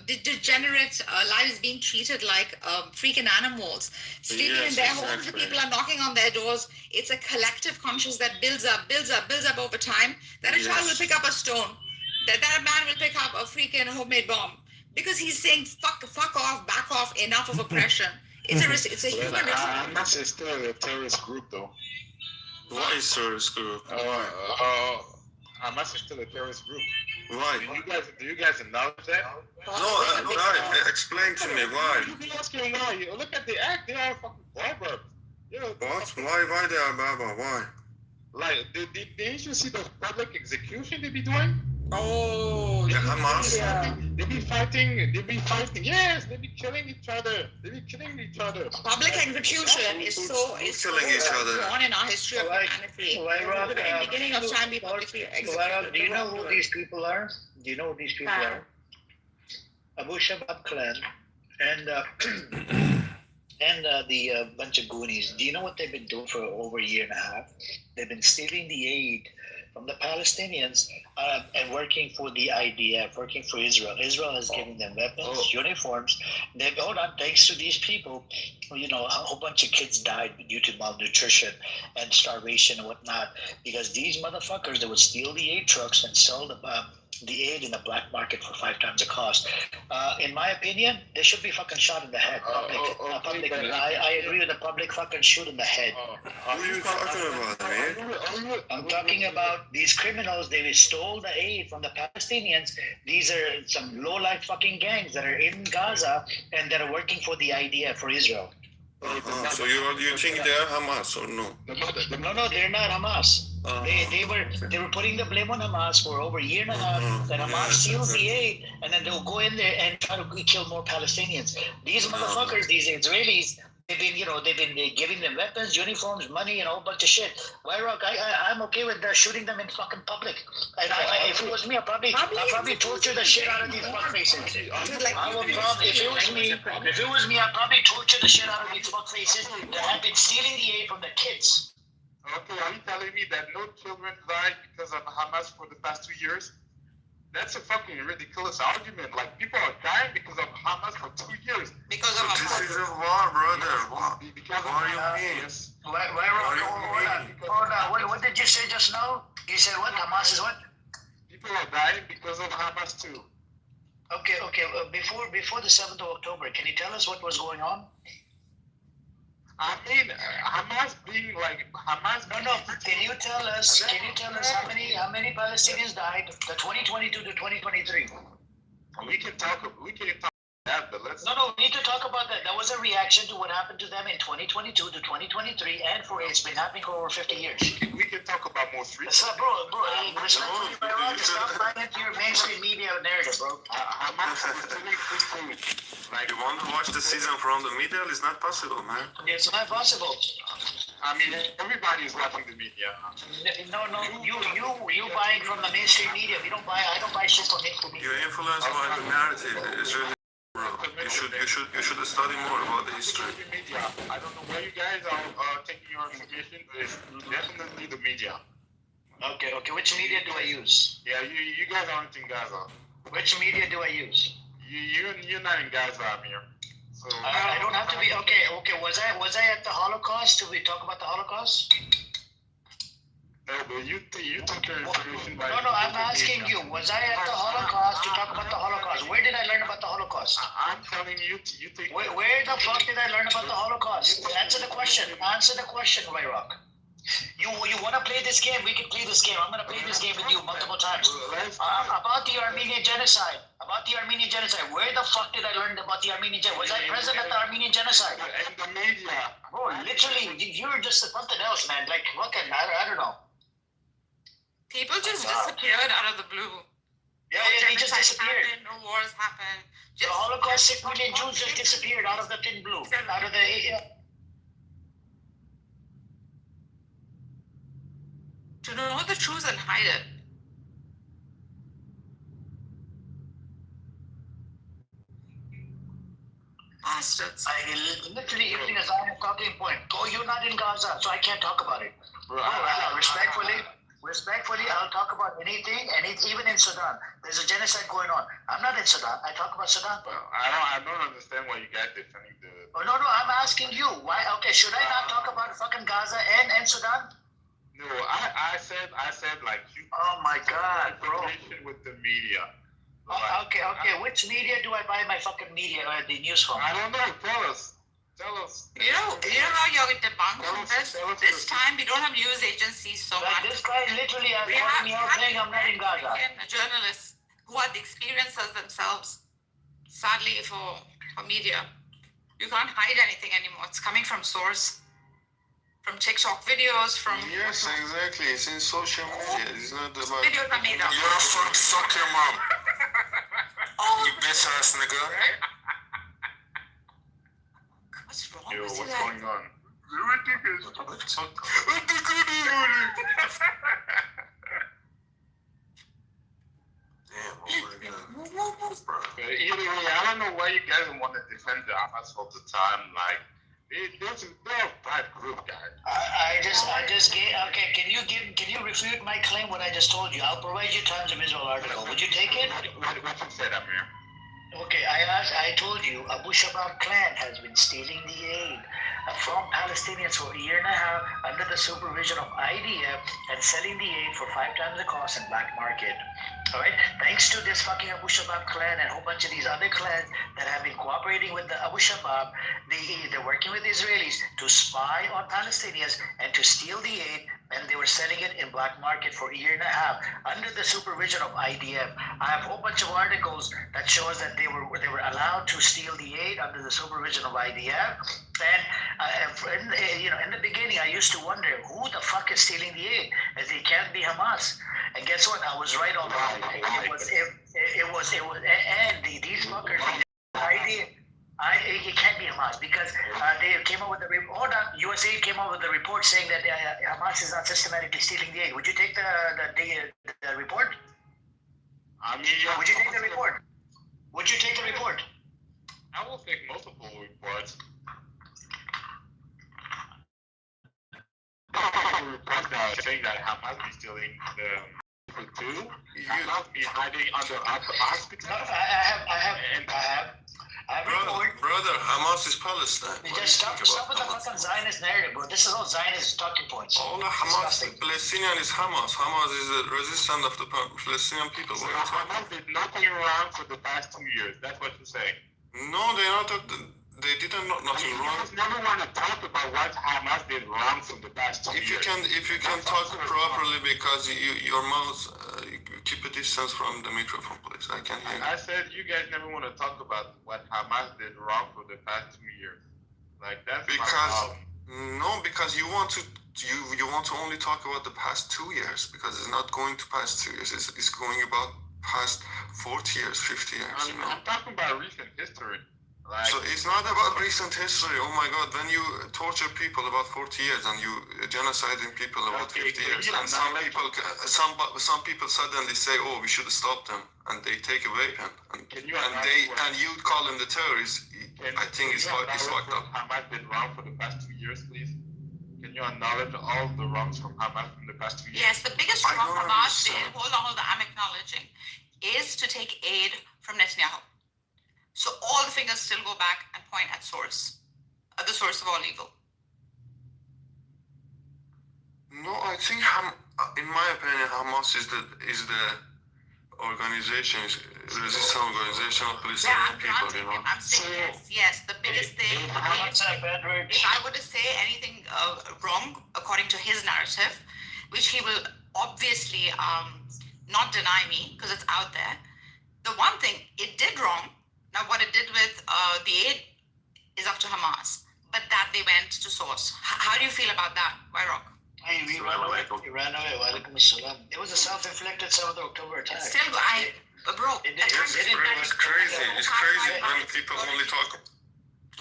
Degenerate lives being treated like freaking animals, sleeping in their homes. Exactly. People are knocking on their doors. It's a collective conscience that builds up over time. That a child will pick up a stone. That man will pick up a freaking homemade bomb because he's saying fuck off, back off, enough of oppression. It's a human. Hamas is still a terrorist group, though. Why is terrorist group? Hamas is still a terrorist group. Why? Do you guys acknowledge that? No, explain to me why. You asking why? Look at the act. They are fucking barbers. What? Why they are barbar? Why? Like, didn't you see those public execution they be doing? Oh, the Hamas. They be fighting. Yes, they be killing each other. Public execution is killing each other. Drawn in our history of humanity. From the beginning of time, we publicly executed. Do you know who these people are? Abu Shabab clan and the bunch of Goonies. Do you know what they've been doing for over a year and a half? They've been stealing the aid from the Palestinians and working for the IDF, working for Israel. Israel has given them weapons, uniforms. Hold on, thanks to these people, you know, a whole bunch of kids died due to malnutrition and starvation and whatnot, because these motherfuckers, they would steal the aid trucks and sell the aid in the black market for 5 times the cost. In my opinion, they should be fucking shot in the head. I agree with the public fucking shoot in the head. What are you talking about, man? I'm talking about these criminals. They stole the aid from the Palestinians. These are some low-life fucking gangs that are in Gaza and that are working for the IDF, for Israel. So you think they're Hamas or no? No, they're not Hamas. They were putting the blame on Hamas for over a year and a half. That Hamas steals the aid, and then they'll go in there and try to kill more Palestinians. These motherfuckers, these Israelis, they've been giving them weapons, uniforms, money, and a whole bunch of shit. Wyrock, I'm okay with shooting them in fucking public. And if it was me, I'd probably torture the shit out of these fuckfaces. If it was me, I'd probably torture the shit out of these fuckfaces that have been stealing the aid from the kids. Okay, are you telling me that no children died because of Hamas for the past 2 years? That's a fucking ridiculous argument. Like, people are dying because of Hamas for 2 years. Because of This is a war, brother. Because What do you mean? Hold on. What did you say just now? You said what? Hamas is what? People are dying because of Hamas too. Okay. Before the 7th of October, can you tell us what was going on? I mean, Hamas being like Hamas. No. Can you tell us how many Palestinians died? The 2022 to 2023. We can talk that, but let's. No. We need to talk about that. That was a reaction to what happened to them in 2022 to 2023, and it's been happening for over 50 years. We can talk about most recent. So, bro, stop buying into your mainstream media narrative, bro. Hamas was doing good food. Like, you want to watch the season from the media? It's not possible, man. It's not possible. I mean, everybody is watching the media. No. You buying from the mainstream media. I don't buy shit from mainstream media. You're influenced by the narrative. It's really, bro. You should study more about the history. Media. I don't know where you guys are taking your information, but it's definitely the media. Okay. Which media do I use? Yeah, you guys aren't in Gaza. Which media do I use? You're not in Gaza, Amir. So I don't have to be. Okay. Was I at the Holocaust? Did we talk about the Holocaust? No, but you took your information by. No, I'm asking you. Was I at the Holocaust to talk about the Holocaust? Where did I learn about the Holocaust? I'm telling you, you take. Where the fuck did I learn about the Holocaust? Answer the question, Wyrock. You want to play this game? We can play this game. I'm going to play this game with you multiple times. About the Armenian genocide. Where the fuck did I learn about the Armenian genocide? Was I present at the Armenian genocide? In the media. Bro, literally, you're just something else, man. Like, fucking, I don't know. People just disappeared out of the blue. Yeah, they just disappeared. No wars happened. The Holocaust, 6 million Jews just disappeared out of the thin blue. Out of the... To know the truth and hide it. Bastards. Literally, everything is on a talking point. Oh, you're not in Gaza, so I can't talk about it. Respectfully, I'll talk about anything, and even in Sudan. There's a genocide going on. I'm not in Sudan. I talk about Sudan. Well, I don't understand why you guys defending the. Oh, no, I'm asking you. Why? Okay, should I not talk about fucking Gaza and Sudan? No, I said like you. Oh my God, bro. With the media. Okay. Which media do I buy my fucking media the news from? I don't know. Tell us. You know how you're debunked this? This time we don't have news agencies so much. This guy literally has called me out saying I'm not in Gaza. Journalists who are the experiencers themselves. Sadly for media, you can't hide anything anymore. It's coming from source. From TikTok videos, from... Yes, exactly. It's in social media. It's not about... Videos are made up. You're a fuck suck your mom. You bitch ass nigga. What's wrong Yo, with what's you? going on? Either way, I don't know why you guys want to defend the Hamas all the time. Like, They're a bad group, guys. I just gave. Okay, can you refute my claim? What I just told you? I'll provide you Times of Israel article. Would you take it? What you said, Amir? Okay, I told you Abu Shabab clan has been stealing the aid from Palestinians for a year and a half under the supervision of IDF and selling the aid for 5 times the cost in black market. All right, thanks to this fucking Abu Shabab clan and a whole bunch of these other clans that have been cooperating with the Abu Shabab, they're working with Israelis to spy on Palestinians and to steal the aid, and they were selling it in black market for a year and a half under the supervision of IDF. I have a whole bunch of articles that shows that they were allowed to steal the aid under the supervision of IDF. And in the beginning, I used to wonder who the fuck is stealing the aid. As it can't be Hamas. And guess what? I was right all the way. These fuckers. It can't be Hamas because they came up with the report. USA came up with the report saying that Hamas is not systematically stealing the aid. Would you take the report? I mean, would you take the report? Would you take the report? I will take multiple reports. Report that saying that Hamas is stealing the too. Hamas be hiding under hospital. Brother, Hamas is Palestine. Just stop with the fucking Zionist narrative, bro. This is all Zionist talking points. All the Hamas, Palestinian is Hamas. Hamas is a resistant of the Palestinian people. So Hamas did nothing wrong for the past 2 years. That's what you're saying. No, they're not. They didn't nothing wrong. You never want to talk about what Hamas did wrong for the past 2 years. If you can talk properly, because your mouth, keep a distance from the microphone, please. I can hear. I said you guys never want to talk about what Hamas did wrong for the past 2 years. Like that's because you want to only talk about the past 2 years, because it's not going to past 2 years. It's going about past 40 years, 50 years. I'm talking about recent history. Like, so it's not about recent history. Oh my God! When you torture people about 40 years and you genociding people about 50 years, and some people suddenly say, "Oh, we should stop them," and they take a weapon, and you call them the terrorists. I think it's fucked up. Hamas did wrong for the past 2 years, please. Can you acknowledge all the wrongs from Hamas from the past 2 years? Yes, the biggest wrong Hamas did. Hold on, I'm acknowledging, is to take aid from Netanyahu. So all the fingers still go back and point at source, the source of all evil. No, I think in my opinion, Hamas is the organization, resistance organization of Palestinian people. You know. I'm saying yes. The biggest thing. If I were to say anything wrong according to his narrative, which he will obviously not deny me because it's out there, the one thing it did wrong. Now, what it did with the aid is up to Hamas, but that they went to source. How do you feel about that, Wyrock? Hey, we ran away. Walaikum assalam. It was a self-inflicted 7th October attack. Still, bro. It's crazy. It's crazy when people only talk.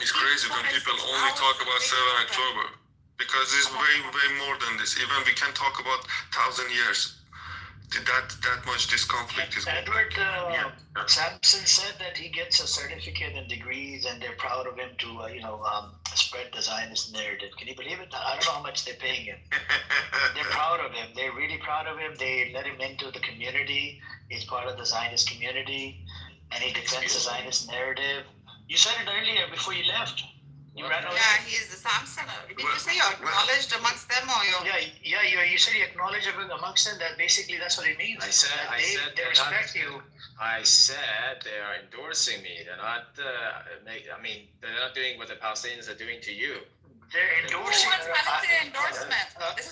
It's crazy when people only talk about 7 October, because it's way more than this. Even we can talk about 1,000 years. That much this conflict is. Edward Sampson said that he gets a certificate and degrees, and they're proud of him to spread the Zionist narrative. Can you believe it? I don't know how much they're paying him. They're proud of him. They're really proud of him. They let him into the community. He's part of the Zionist community, and he defends the Zionist narrative. You said it earlier before you left. You ran away. Yeah, he is the Samson. Did you say you're acknowledged amongst them, or you? You said you acknowledge him amongst them. That basically that's what it means. I said they respect you. I said they are endorsing me. They're not. They're not doing what the Palestinians are doing to you. They're endorsing. Who wants Palestinian endorsement?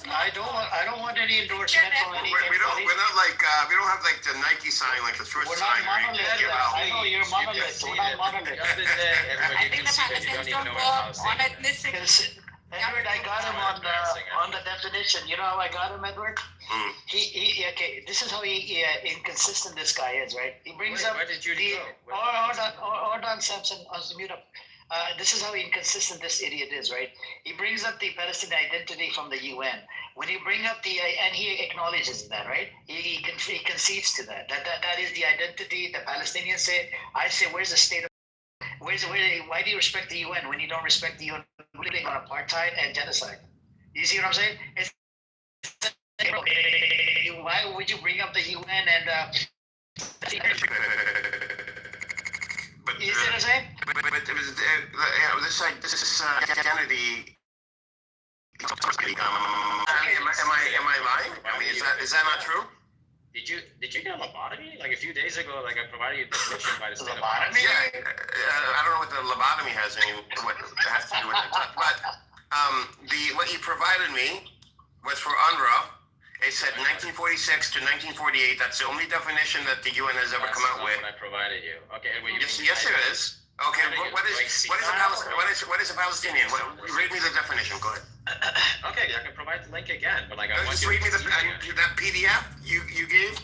I don't want any endorsement from any. We're not like we don't have like the Nike sign, like the Swiss sign. We're not monolith. I know you're monolith. We're not monolith. I think the Palestinians don't go on ethnicity. Edward, I got him on the definition. You know how I got him, Edward? He okay. This is how inconsistent this guy is, right? He brings up where did you go? Hold on, Samson. I'll mute up. This is how inconsistent this idiot is, right? He brings up the Palestinian identity from the UN. When you bring up and he acknowledges that, right? He concedes to that. That is the identity the Palestinians say. I say, where's the state of Why do you respect the UN when you don't respect the UN living on apartheid and genocide? You see what I'm saying? Why would you bring up the UN and But you see what I'm saying? But it was this is Kennedy. Am I lying? I mean, is that not true? Did you get a lobotomy? Like a few days ago, like I provided you definition by the state of Lobotomy? Yeah, I don't know what the lobotomy has to do with it, but what he provided me was for UNRWA. It said 1946 to 1948. That's the only definition that the UN has ever come out with. What I provided you. Okay. Well, yes, it is. Okay, what is a Palestinian? Read me the definition. Go ahead. Okay, I can provide the link again, but like I want just you read me to that PDF you gave.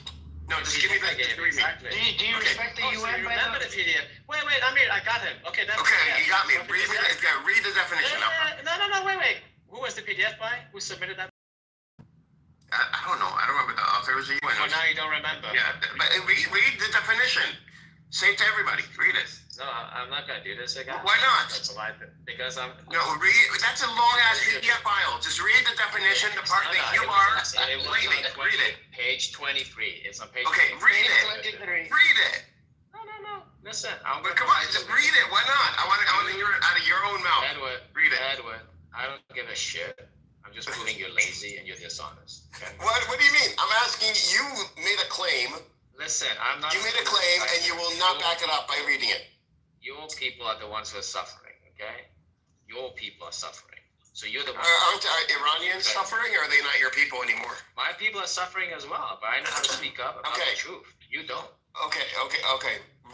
No, just give me that. Exactly. Do you respect the UN? Remember the PDF? Wait. I mean, I got him. Okay, that's okay. You got me. Read the definition. No. Wait. Who was the PDF by? Who submitted that? I don't know. I don't remember the author. It was the UN. Oh, now you don't remember. Yeah, but read the definition. Say it to everybody. Read it. No, I'm not gonna do this again. Why not? Because I'm. No, read. That's a long ass PDF file. Just read the definition. The part that you are claiming. Read it. Page 23. It's on page. Okay, read it. Read it. No. Listen. But come on, just read it. Why not? I want to hear it out of your own mouth. Read it. Edward, I don't give a shit. I'm just proving you're lazy and you're dishonest. Okay? What do you mean? I'm asking you. Made a claim. Listen, I'm not. You made a claim and you will not back it up by reading it. Your people are the ones who are suffering. Okay? Your people are suffering. So you're the one. Aren't Iranians suffering, or are they not your people anymore? My people are suffering as well, but I know how to speak up about the truth. You don't. Okay.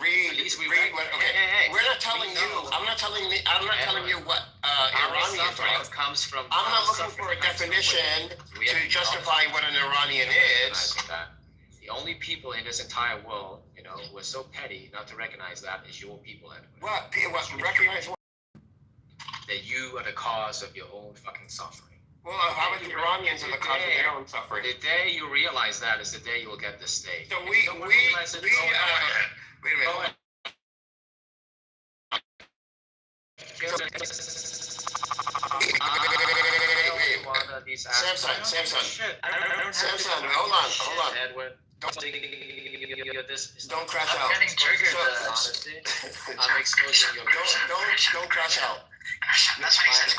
Read. Okay. We're not telling you. I'm not telling you what Iranians are. Comes from. I'm not looking for a definition to justify what an Iranian is. The only people in this entire world, who are so petty not to recognize that is your people. Anyway. What? Recognize what? That you are the cause of your own fucking suffering. Well, how many Iranians are the cause of their own suffering? The day you realize that is the day you will get this stage. So wait a minute. Samson, hold on. Edward. Don't crash out. I'm getting triggered. I'm exposing your. Don't crash out. That's what he says.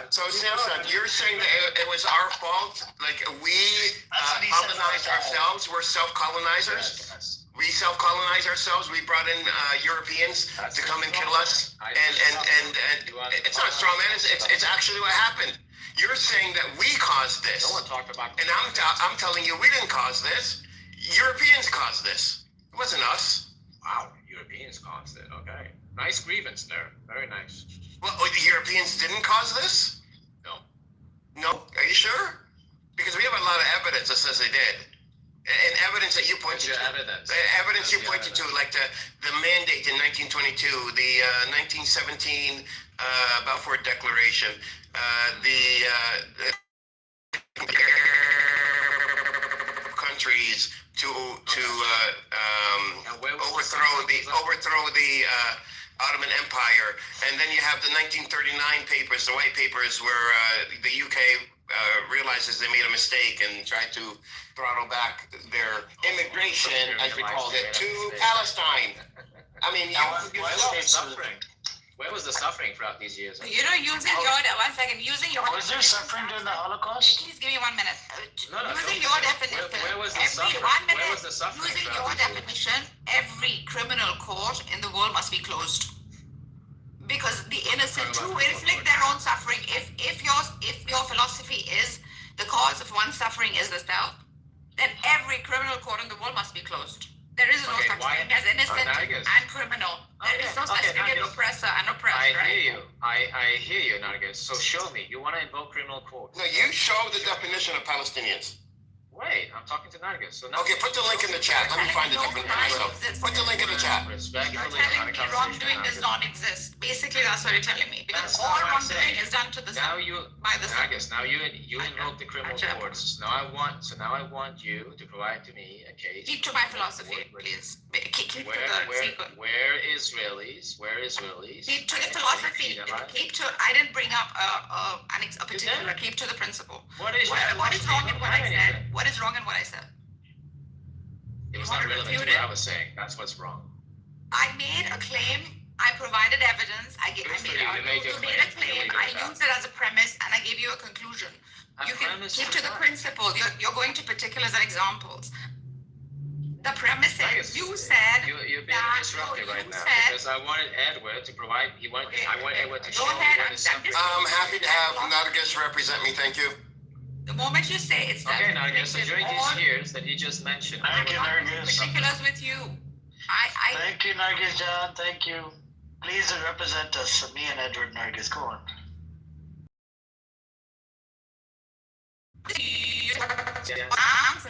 So Samson, you're saying that it was our fault? Like we colonized ourselves? We're self-colonizers? Yes. We self-colonize ourselves. We brought in Europeans to come and kill us, and it's not straw man. It's actually what happened. You're saying that we caused this. No one talked about. And I'm telling you, we didn't cause this. Europeans caused this. It wasn't us. Wow, Europeans caused it. Okay, nice grievance there. Very nice. Well, the Europeans didn't cause this? No. No? Are you sure? Because we have a lot of evidence that says they did. And evidence that you pointed to. Evidence you pointed to, like the mandate in 1922, the 1917 Balfour Declaration, the countries to overthrow the Ottoman Empire, and then you have the 1939 papers, the white papers, where the UK realizes they made a mistake and tried to throttle back their immigration, as we called it, to Palestine. I mean, where was the suffering throughout these years? Using your Was there suffering during the Holocaust? Please give me 1 minute. No, using your definition. Where was the suffering? Where was the suffering? Using your definition, every criminal court in the world must be closed. Because the innocent too will inflict their own suffering. If your philosophy is the cause of one suffering is the self, then every criminal court in the world must be closed. There is no such thing as innocent and criminal. There is no such thing as oppressor and oppressed, I right? hear you. I hear you, Nargis. So show me. You want to invoke criminal courts? No, you show the definition of Palestinians. Wait, I'm talking to Nargis. So Okay, put the link in the chat. Let me find it for myself. Put the link in the chat. You're telling me wrongdoing does not exist. Basically, that's what you're telling me. Because all wrongdoing is done to the now self. you, by the self. Nargis, now you invoke the criminal courts. Now I want you to provide to me a case. Keep to my philosophy, please. Keep to the sequence. Where Israelis? Keep to the philosophy. Keep to. I didn't bring up a particular. Keep to the principle. What is wrong in what I said? What is wrong in what I said? It was not relevant to what I was saying. That's what's wrong. I made a claim. I provided evidence. You made a claim. I used it as a premise, and I gave you a conclusion. You can keep to the principle. You're going to particulars and examples. The premise is you said you're being disruptive right now because I wanted Edward to provide. I want Edward to show me what is something. I'm happy to have Nargis represent me. Thank you. The moment you say it's okay, Nargis. So during these years that he just mentioned, thank you, Nargis. Particulars with you. Thank you, Nargis John. Thank you. Please represent us, me and Edward Nargis. Go on.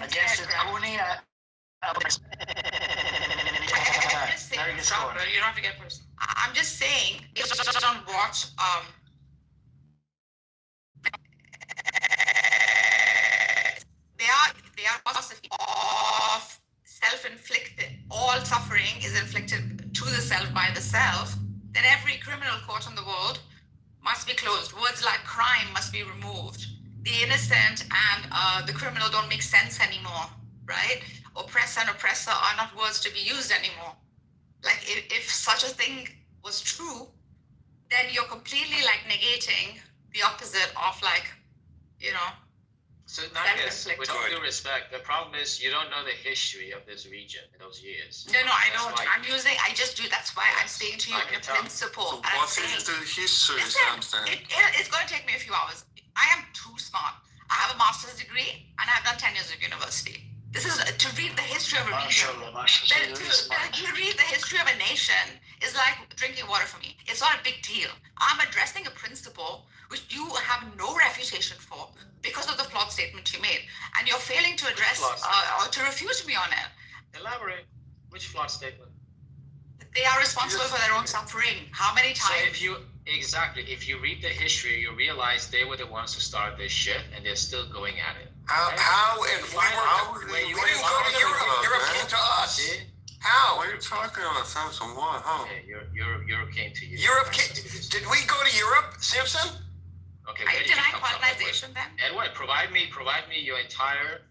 Against it, Cooney. You don't have to get personal. I'm just saying, if you don't watch, they are philosophy of self-inflicted. All suffering is inflicted to the self by the self. Then every criminal court in the world must be closed. Words like crime must be removed. The innocent and the criminal don't make sense anymore, right? Oppressor and oppressor are not words to be used anymore. Like if such a thing was true, then you're completely like negating the opposite of So Nargis, with all due respect, the problem is you don't know the history of this region in those years. No, I don't. I just do. That's why I'm saying to you the principle. So what is the history, Samson? It's going to take me a few hours. I am too smart. I have a master's degree and I've done 10 years of university. This is to read the history of a region. To read the history of a nation is like drinking water for me. It's not a big deal. I'm addressing a principle which you have no refutation for because of the flawed statement you made, and you're failing to address or to refute me on it. Elaborate. Which flawed statement? They are responsible for their own suffering. How many times? So if you read the history, you realize they were the ones who started this shit, and they're still going at it. We didn't go to Europe. Europe came to us. See? How? What are you talking about, Samson? What? How? Okay, Europe came to you. Did we go to Europe, Simpson? Okay, are you denying colonization then? Edward, provide me your entire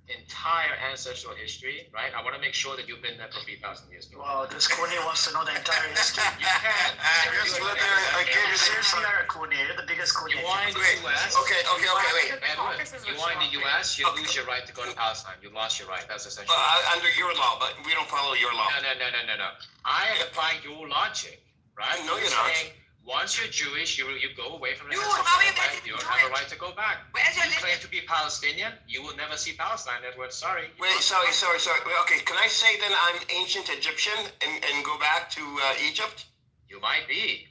ancestral history, right? I want to make sure that you've been there for 3,000 years. Wow, this Cooney wants to know the entire history. You can. I gave you seriously are Cooney. You're the biggest Cooney. You want in the US? Okay, wait. Edward, you want in the US, you lose your right to go to Palestine. You lost your right. That's essentially. Under your law, but we don't follow your law. No. I am applying your logic, right? No, you're not. Once you're Jewish, you go away from the You don't have a right to go back. Where's your you claim to be Palestinian, you will never see Palestine, Edward. Sorry. Wait, sorry. Okay, can I say then I'm ancient Egyptian and go back to Egypt? You might be.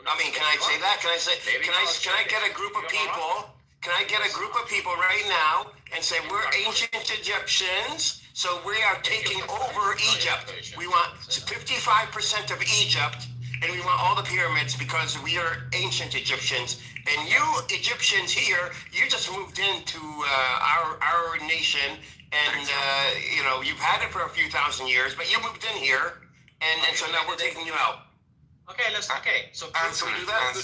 I mean, can I say that? Can I get a group of people? Can I get a group of people right now and say we're ancient Egyptians, so we are taking over Egypt. We want 55% of Egypt. And we want all the pyramids because we are ancient Egyptians. And you Egyptians here, you just moved into our nation, and you've had it for a few thousand years, but you moved in here, and so now we're taking you out. Okay, so answer me that.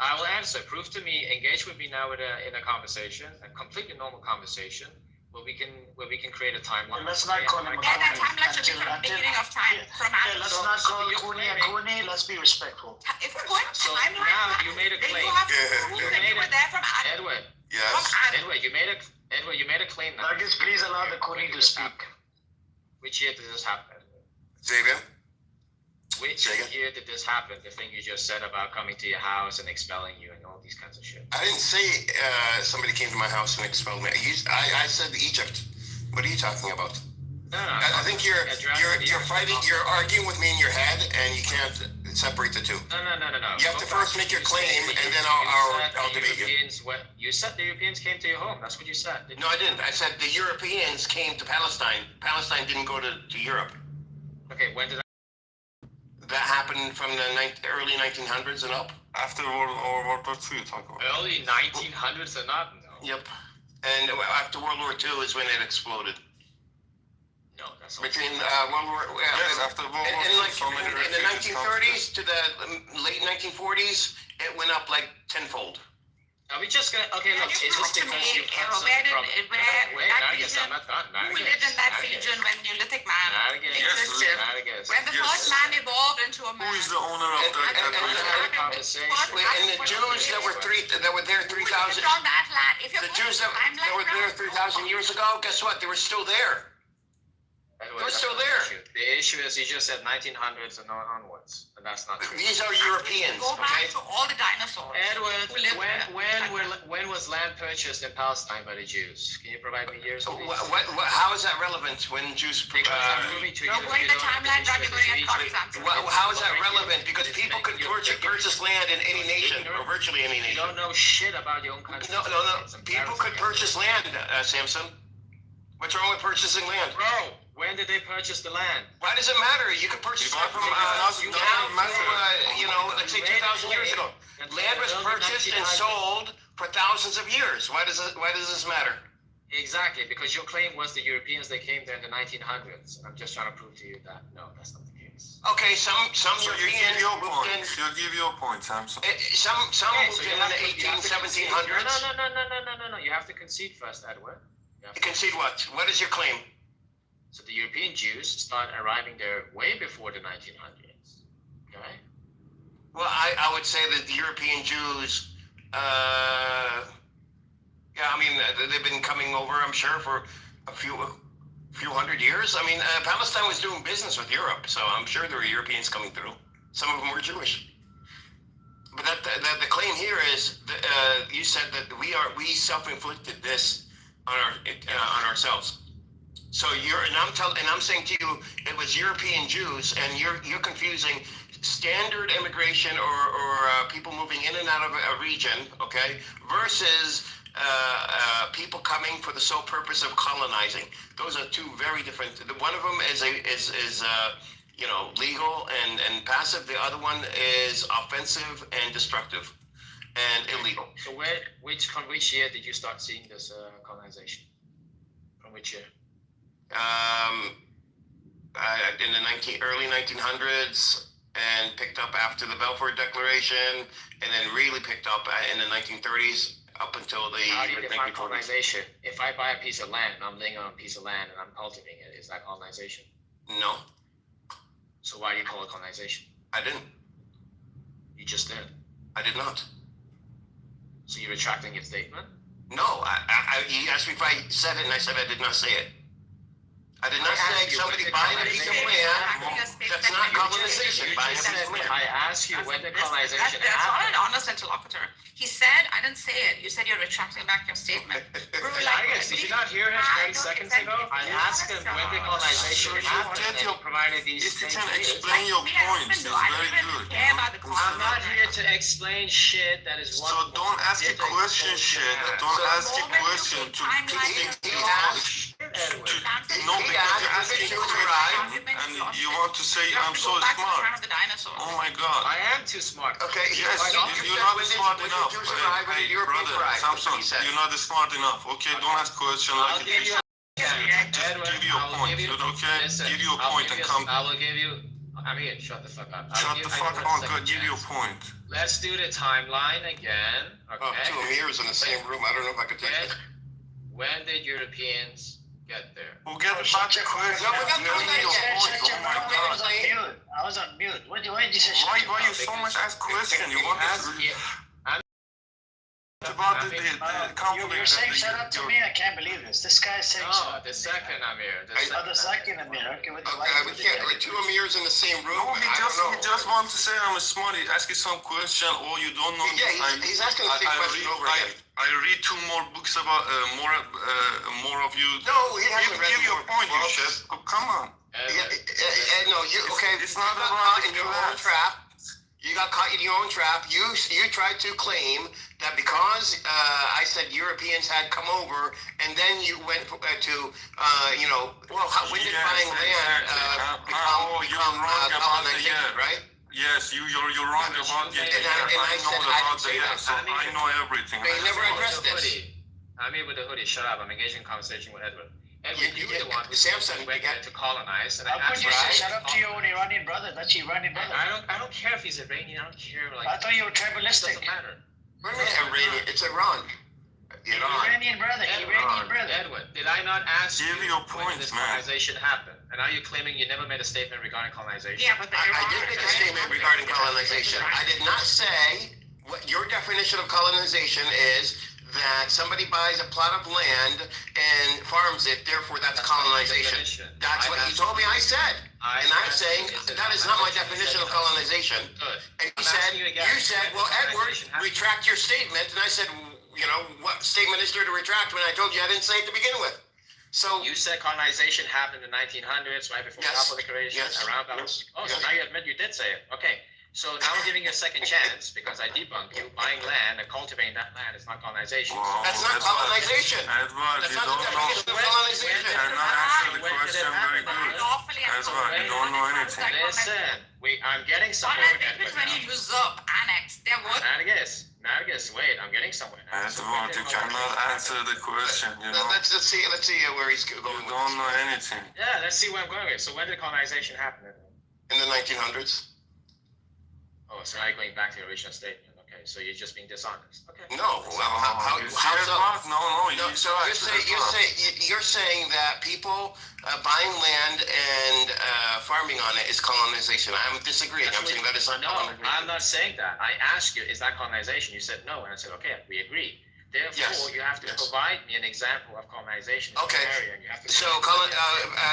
I will answer. Prove to me. Engage with me now in a conversation, a completely normal conversation. Where we can create a timeline. Let's not call him a that timeline should be from the beginning of time. Let's not call Cooney a Cooney. Let's be respectful. If we're going so now you made a claim. Edward. Yes. Edward, you made a claim now. Nargis, please allow the Cooney to speak. Which year did this happen? Say again. Which year did this happen? The thing you just said about coming to your house and expelling you and all these kinds of shit. I didn't say somebody came to my house and expelled me. I said Egypt. What are you talking about? No. I think you're fighting. You're arguing with me in your head, and you can't separate the two. No. You have to first make your claim, and then I'll debate you. You said the Europeans came to your home. That's what you said. No, I didn't. I said the Europeans came to Palestine. Palestine didn't go to Europe. Okay, when did that happened from the early 1900s and up? After World War II, you talk about. Early 1900s and up? No. Yep. And after World War II is when it exploded. No, that's between World War. Yes, after World War II, like so many in the 1930s to the late 1940s, it went up like tenfold. Are we just gonna? Okay, look. Is this because you had some problem? Wait, Nargis, I'm not done. Who lived in that region when Neolithic man existed? When the first man evolved into a man. Who is the owner of that? And the Jews that were there 3,000. The Jews that were there 3,000 years ago. Guess what? They were still there. We're still there. The issue is you just said 1900s and onwards, and that's not true. These are Europeans. Go back to all the dinosaurs. Edward, when was land purchased in Palestine by the Jews? Can you provide me years? How is that relevant when Jews? Go in the timeline, how is that relevant? Because people could purchase land in any nation, or virtually any nation. You don't know shit about your own country. No. People could purchase land, Samson. What's wrong with purchasing land? Bro, when did they purchase the land? Why does it matter? You could purchase land from let's say 2,000 years ago. Land was purchased and sold for thousands of years. Why does this matter? Exactly, because your claim was the Europeans, they came there in the 1900s. I'm just trying to prove to you that no, that's not the case. Okay, some Europeans you give your point, Samson. Some moved in the 1700s. No. You have to concede first, Edward. Concede what? What is your claim? So the European Jews start arriving there way before the 1900s. Okay. Well, I would say that the European Jews, they've been coming over, I'm sure, for a few hundred years. I mean, Palestine was doing business with Europe, so I'm sure there were Europeans coming through. Some of them were Jewish. But the claim here is, you said that we self-inflicted this on ourselves. So I'm saying to you, it was European Jews, and you're confusing standard immigration or people moving in and out of a region, okay, versus people coming for the sole purpose of colonizing. Those are two very different. One of them is legal and passive. The other one is offensive and destructive and illegal. So from which year did you start seeing this colonization? From which year? In the early 1900s, and picked up after the Balfour Declaration, and then really picked up in the 1930s up until the. How do you define colonization? If I buy a piece of land, I'm living on a piece of land and I'm cultivating it, is that colonization? No. So why do you call it colonization? I didn't. You just did. I did not. So you're retracting your statement? No, you asked me if I said it, and I said I did not say it. I did not say somebody buying a piece of land. That's not colonization. Buying a piece of land. I asked you when the colonization happened. That's not an honest interlocutor. He said, I didn't say it. You said you're retracting back your statement. Did you not hear him 30 seconds ago? I asked him when the colonization happened, and he provided these statements. Explain your points. It's very good. I'm not here to explain shit that is. So don't ask a question, shit. Don't ask a question to He asked you to arrive, and you want to say I'm so smart. Oh my God. I am too smart. Okay. Yes, you're not smart enough. Hey, brother, Samson, you're not smart enough. Okay, don't ask questions like this. Just give your point. Okay, give your point and come. I will give you. I'm here. Shut the fuck up. Shut the fuck up. Good. Give your point. Let's do the timeline again. Okay. Two Amirs in the same room. I don't know if I could take it. When did Europeans get there? We'll get back to question. I was on mute. Why did you say? Why you so much ask question? You want to? About the conflict. You're saying shut up to me. I can't believe this. This guy's saying shut up. The second Amir. The second Amir. Okay, we can't like two Amirs in the same room. No, he just want to say I'm smart. He ask you some question or you don't know. Yeah, he's asking the same question over again. I read two more books about more of you. No, he hasn't read. Give your point, you shit. Oh, come on. No, you okay? It's not about in your own trap. You got caught in your own trap. You tried to claim that because I said Europeans had come over, and then you went to when did buying land become colonization, right? Yes, you're wrong about the year. I said I didn't say that. So I know everything. They never addressed this. I'm here with the hoodie. Shut up. I'm engaging in conversation with Edward. Edward, you were the one who Samson went there to colonize, and How I could asked you say you shut up to your own Iranian brother? That's your Iranian brother. I don't care if he's Iranian. I don't care. Like, I thought you were tribalistic. It doesn't matter. Iranian. It's Iran. Iranian brother. Iranian brother. Edward, did I not ask you Give your when point, this man. colonization happened? And are you claiming you never made a statement regarding colonization? Yeah, but I did make a statement regarding colonization. I did not say what your definition of colonization is. That somebody buys a plot of land and farms it, therefore that's colonization. That's what you told me I said. And I'm saying that is not my definition of colonization. And you said, well, Edward, retract your statement. And I said, what statement is there to retract when I told you I didn't say it to begin with? So you said colonization happened in the 1900s, right before the Balfour Declaration, around that. So now you admit you did say it. Okay. So now I'm giving you a second chance because I debunked you. Buying land and cultivating that land is not colonization. That's not colonization. Edward, That's you not don't the know. definition of colonization. You cannot answer the question very good. Edward, you don't know anything. Listen, I'm getting somewhere with Edward when you usurp, annex, then what? Nargis, wait, I'm getting somewhere now. Edward, you cannot answer the question, Let's see where he's going. You don't know anything. Yeah, let's see where I'm going with. So when did colonization happen? In the 1900s. Oh, so now you're going back to your original statement. Okay, so you're just being dishonest. Okay. No, well, how so? No, you're saying that people buying land and farming on it is colonization. I'm disagreeing. I'm saying that is not colonization. No, I'm not saying that. I asked you, is that colonization? You said no, and I said, okay, we agree. Therefore, you have to provide me an example of colonization in the area. And you have to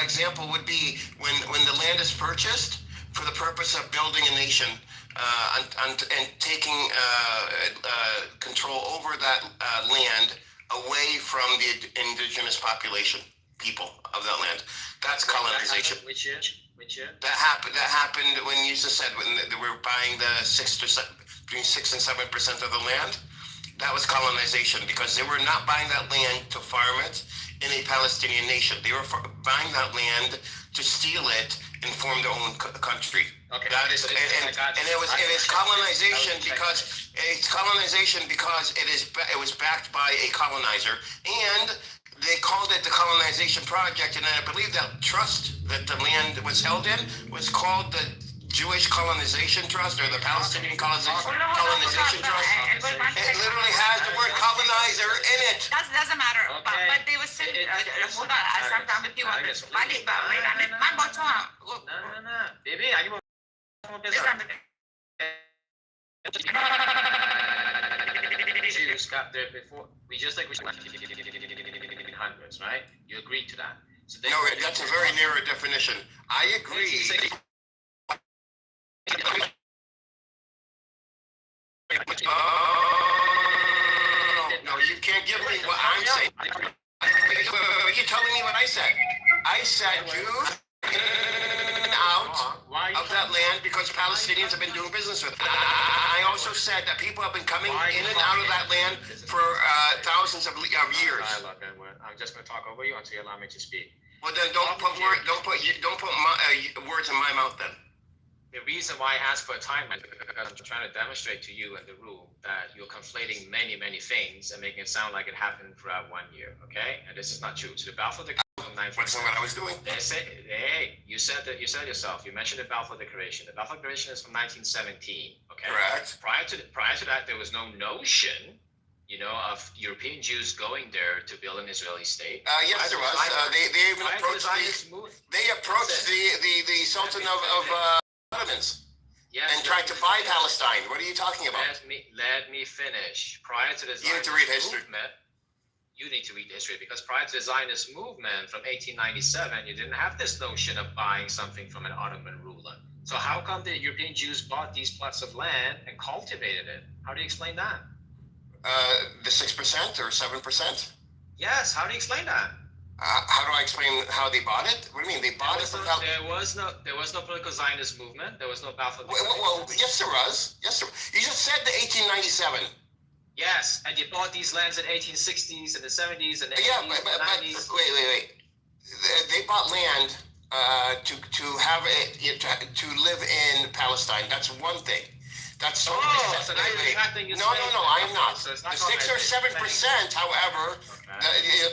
example would be when the land is purchased for the purpose of building a nation. And taking control over that land away from the indigenous population, people of that land. That's colonization. Which year? That happened when you just said when they were buying the between 6 and 7% of the land. That was colonization because they were not buying that land to farm it in a Palestinian nation. They were buying that land to steal it and form their own country. Okay. That is, and it is colonization because it was backed by a colonizer, and they called it the colonization project. And I believe that trust that the land was held in was called the Jewish Colonization Trust or the Palestinian Colonization Trust. It literally has the word colonizer in it. That doesn't matter. But they were saying, hold on, sometimes if you want this, No. Baby, I Jews got there before. We just like we in hundreds, right? You agreed to that. So no, that's a very narrow definition. I agree. No, you can't give me what I'm saying. You're telling me what I said. I said you out of that land because Palestinians have been doing business with it. I also said that people have been coming in and out of that land for thousands of years. I'm just going to talk over you until you allow me to speak. Well, then don't put words in my mouth. Then the reason why I asked for a timeline is because I'm trying to demonstrate to you in the room that you're conflating many things and making it sound like it happened throughout 1 year. Okay, and this is not true. So the Balfour Declaration. That's not what I was doing. You said yourself. You mentioned the Balfour Declaration. The Balfour Declaration is from 1917. Okay. Correct. Prior to that, there was no notion, of European Jews going there to build an Israeli state. Yes, there was. They even approached the Sultan of Ottomans. Yes, and tried to buy Palestine. What are you talking about? Let me finish. Prior to the Zionist movement. You need to read history because prior to the Zionist movement from 1897, you didn't have this notion of buying something from an Ottoman ruler. So how come the European Jews bought these plots of land and cultivated it? How do you explain that? The 6% or 7%? Yes, how do you explain that? How do I explain how they bought it? What do you mean they bought it? There was no political Zionist movement. There was no Balfour. Well, yes, there was. Yes, there. You just said the 1897. Yes, and you bought these lands in 1860s and the 70s and the 80s but 90s. Wait. They bought land to have it to live in Palestine. That's one thing. That's so now you're retracting your statement. No, I'm not. So The 6 or 7%, however,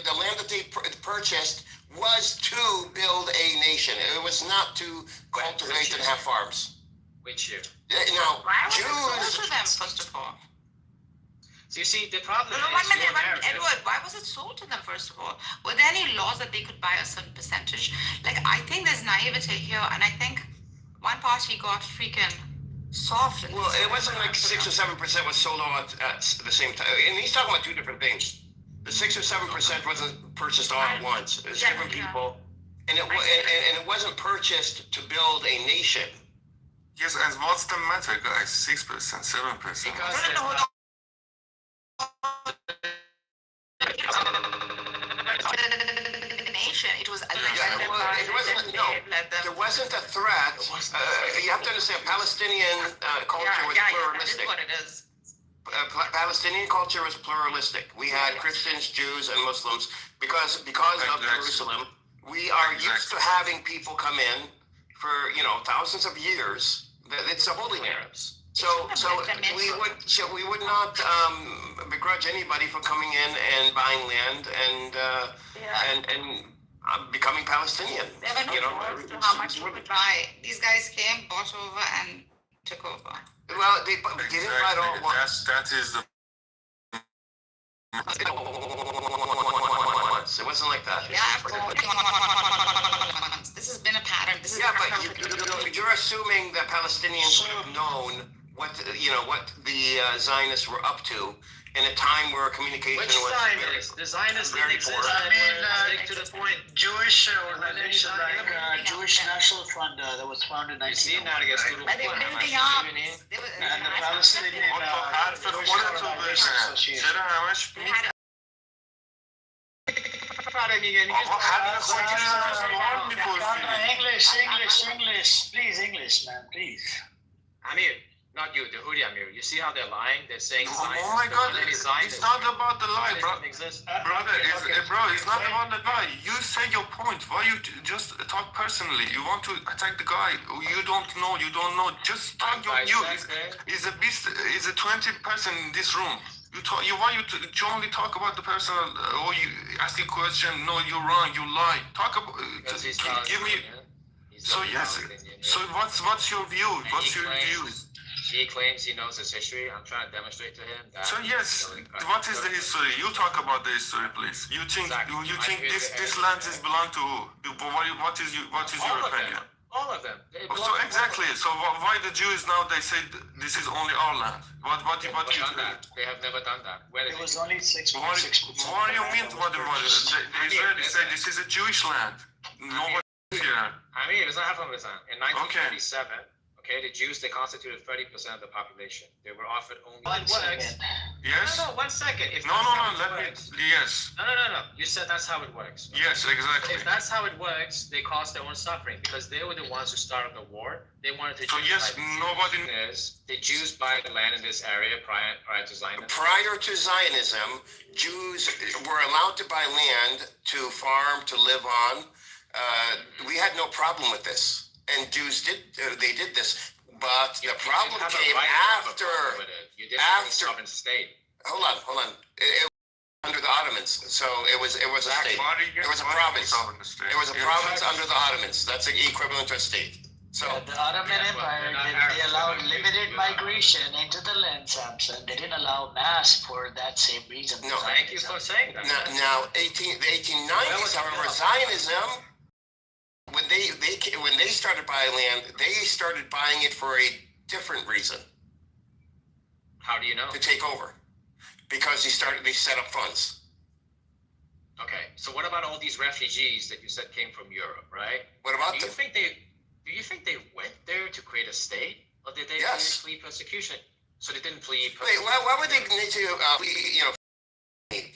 the land that they purchased was to build a nation. It was not to cultivate and have farms. Which year? Now, Why was Jews. it sold to them, first of all? So you see, the problem is Edward, why was it sold to them, first of all? Were there any laws that they could buy a certain percentage? Like, I think there's naivete here, and I think one party got freaking soft. Well, it wasn't like 6 or 7% was sold out at the same time. And he's talking about two different things. The 6 or 7% wasn't purchased all at once. It's different people, and it wasn't purchased to build a nation. Yes, and what's the matter, guys? 6%, 7%. It was there wasn't a threat. You have to understand, Palestinian culture was pluralistic. That is what it is. Palestinian culture was pluralistic. We had Christians, Jews, and Muslims because of Jerusalem. We are used to having people come in for thousands of years. It's the Holy Land. So we would not begrudge anybody for coming in and buying land and becoming Palestinian. There were no rules to how much you could buy. These guys came, bought over, and took over. Well, they didn't buy it all at once. That is the. It wasn't like that. This has been a pattern. But you're assuming that Palestinians would have known what the Zionists were up to in a time where communication was Zionists? The Zionists didn't exist. To the point, Jewish organization like Jewish National Front that was founded in 1900. And the Palestinian English, please, English, man, please. Amir, not you, the Houthi Amir. You see how they're lying? They're saying Zionists. Oh my God, it's not about the lie, bro. Brother, it's not about the lie. You say your point. Why you just talk personally? You want to attack the guy. You don't know. Just talk your view. Is a 20 person in this room. You want to only talk about the personal, or you ask a question. No, you're wrong. You lie. Talk about. Give me. So yes. So what's your view? What's your view? He claims he knows his history. I'm trying to demonstrate to him that. So yes, what is the history? You talk about the history, please. You think this land belong to who? What is your opinion? All of them. So exactly. So why the Jews now they say this is only our land? What you They have never done that. It was only 6.6%. What do you mean? What the Israelis say this is a Jewish land? Nobody here. I mean, it's not happening in 1937. Okay, the Jews, they constituted 30% of the population. They were offered only 1 second. Yes? No, 1 second. If No, yes. No. You said that's how it works. Yes, exactly. If that's how it works, they caused their own suffering because they were the ones who started the war. They wanted to. So yes, nobody. The Jews buy the land in this area prior to Zionism. Prior to Zionism, Jews were allowed to buy land to farm, to live on. We had no problem with this. And Jews did this, but the problem came after. You didn't have a sovereign state. Hold on. It was under the Ottomans, so it was a state. It was a province. It was a province under the Ottomans. That's equivalent to a state. So the Ottoman Empire they allowed limited migration into the land, Samson. They didn't allow mass for that same reason. No, thank you for saying that. Now, the 1890s, however, Zionism. When they started buying land, they started buying it for a different reason. How do you know? To take over, because they set up funds. Okay, so what about all these refugees that you said came from Europe, right? What about them? Do you think they went there to create a state, or did they flee persecution? So they didn't flee persecution. Wait, why would they need to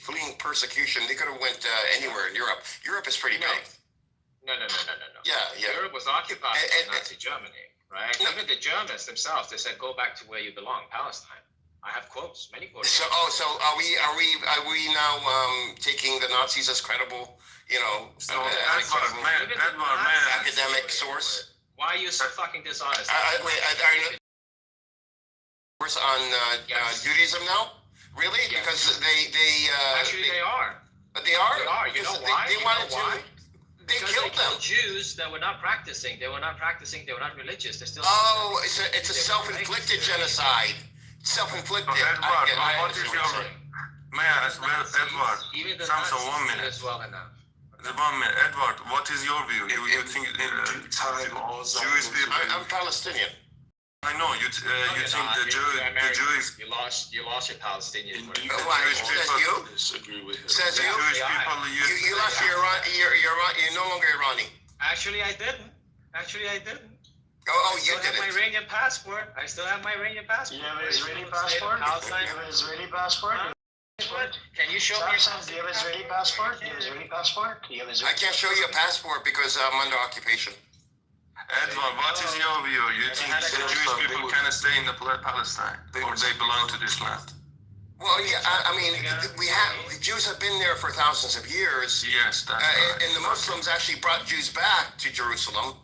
fleeing persecution, they could have went anywhere in Europe. Europe is pretty big. No. Yeah. Europe was occupied by Nazi Germany, right? Even the Germans themselves, they said, "Go back to where you belong, Palestine." I have quotes, many quotes. So are we now taking the Nazis as credible? Academic source. Why are you so fucking dishonest? Source on Judaism now? Really? Yes. Because they actually they are. But they are. They are. You know why? They wanted to. They killed them. Jews that were not practicing. They were not practicing. They were not religious. They're still. Oh, it's a self-inflicted genocide. Self-inflicted. Edward, what is your? May I ask, Edward? Samson, 1 minute. As well enough. 1 minute, Edward. What is your view? You think Jewish people? I'm Palestinian. I know you. You think the Jewish? You lost your Palestinian. Why? Says you? Says you? Jewish people. You lost your you're no longer Irani. Actually, I didn't. Oh, you did it. I still have my Iranian passport. I still have my Iranian passport. You have an Israeli passport? You have an Israeli passport? Can you show me? Do you have an Israeli passport? Do you have an Israeli passport? I can't show you a passport because I'm under occupation. Edward, what is your view? You think the Jewish people can stay in the Palestine, or they belong to this land? Well, yeah, I mean, the Jews have been there for thousands of years. Yes, that's right. And the Muslims actually brought Jews back to Jerusalem.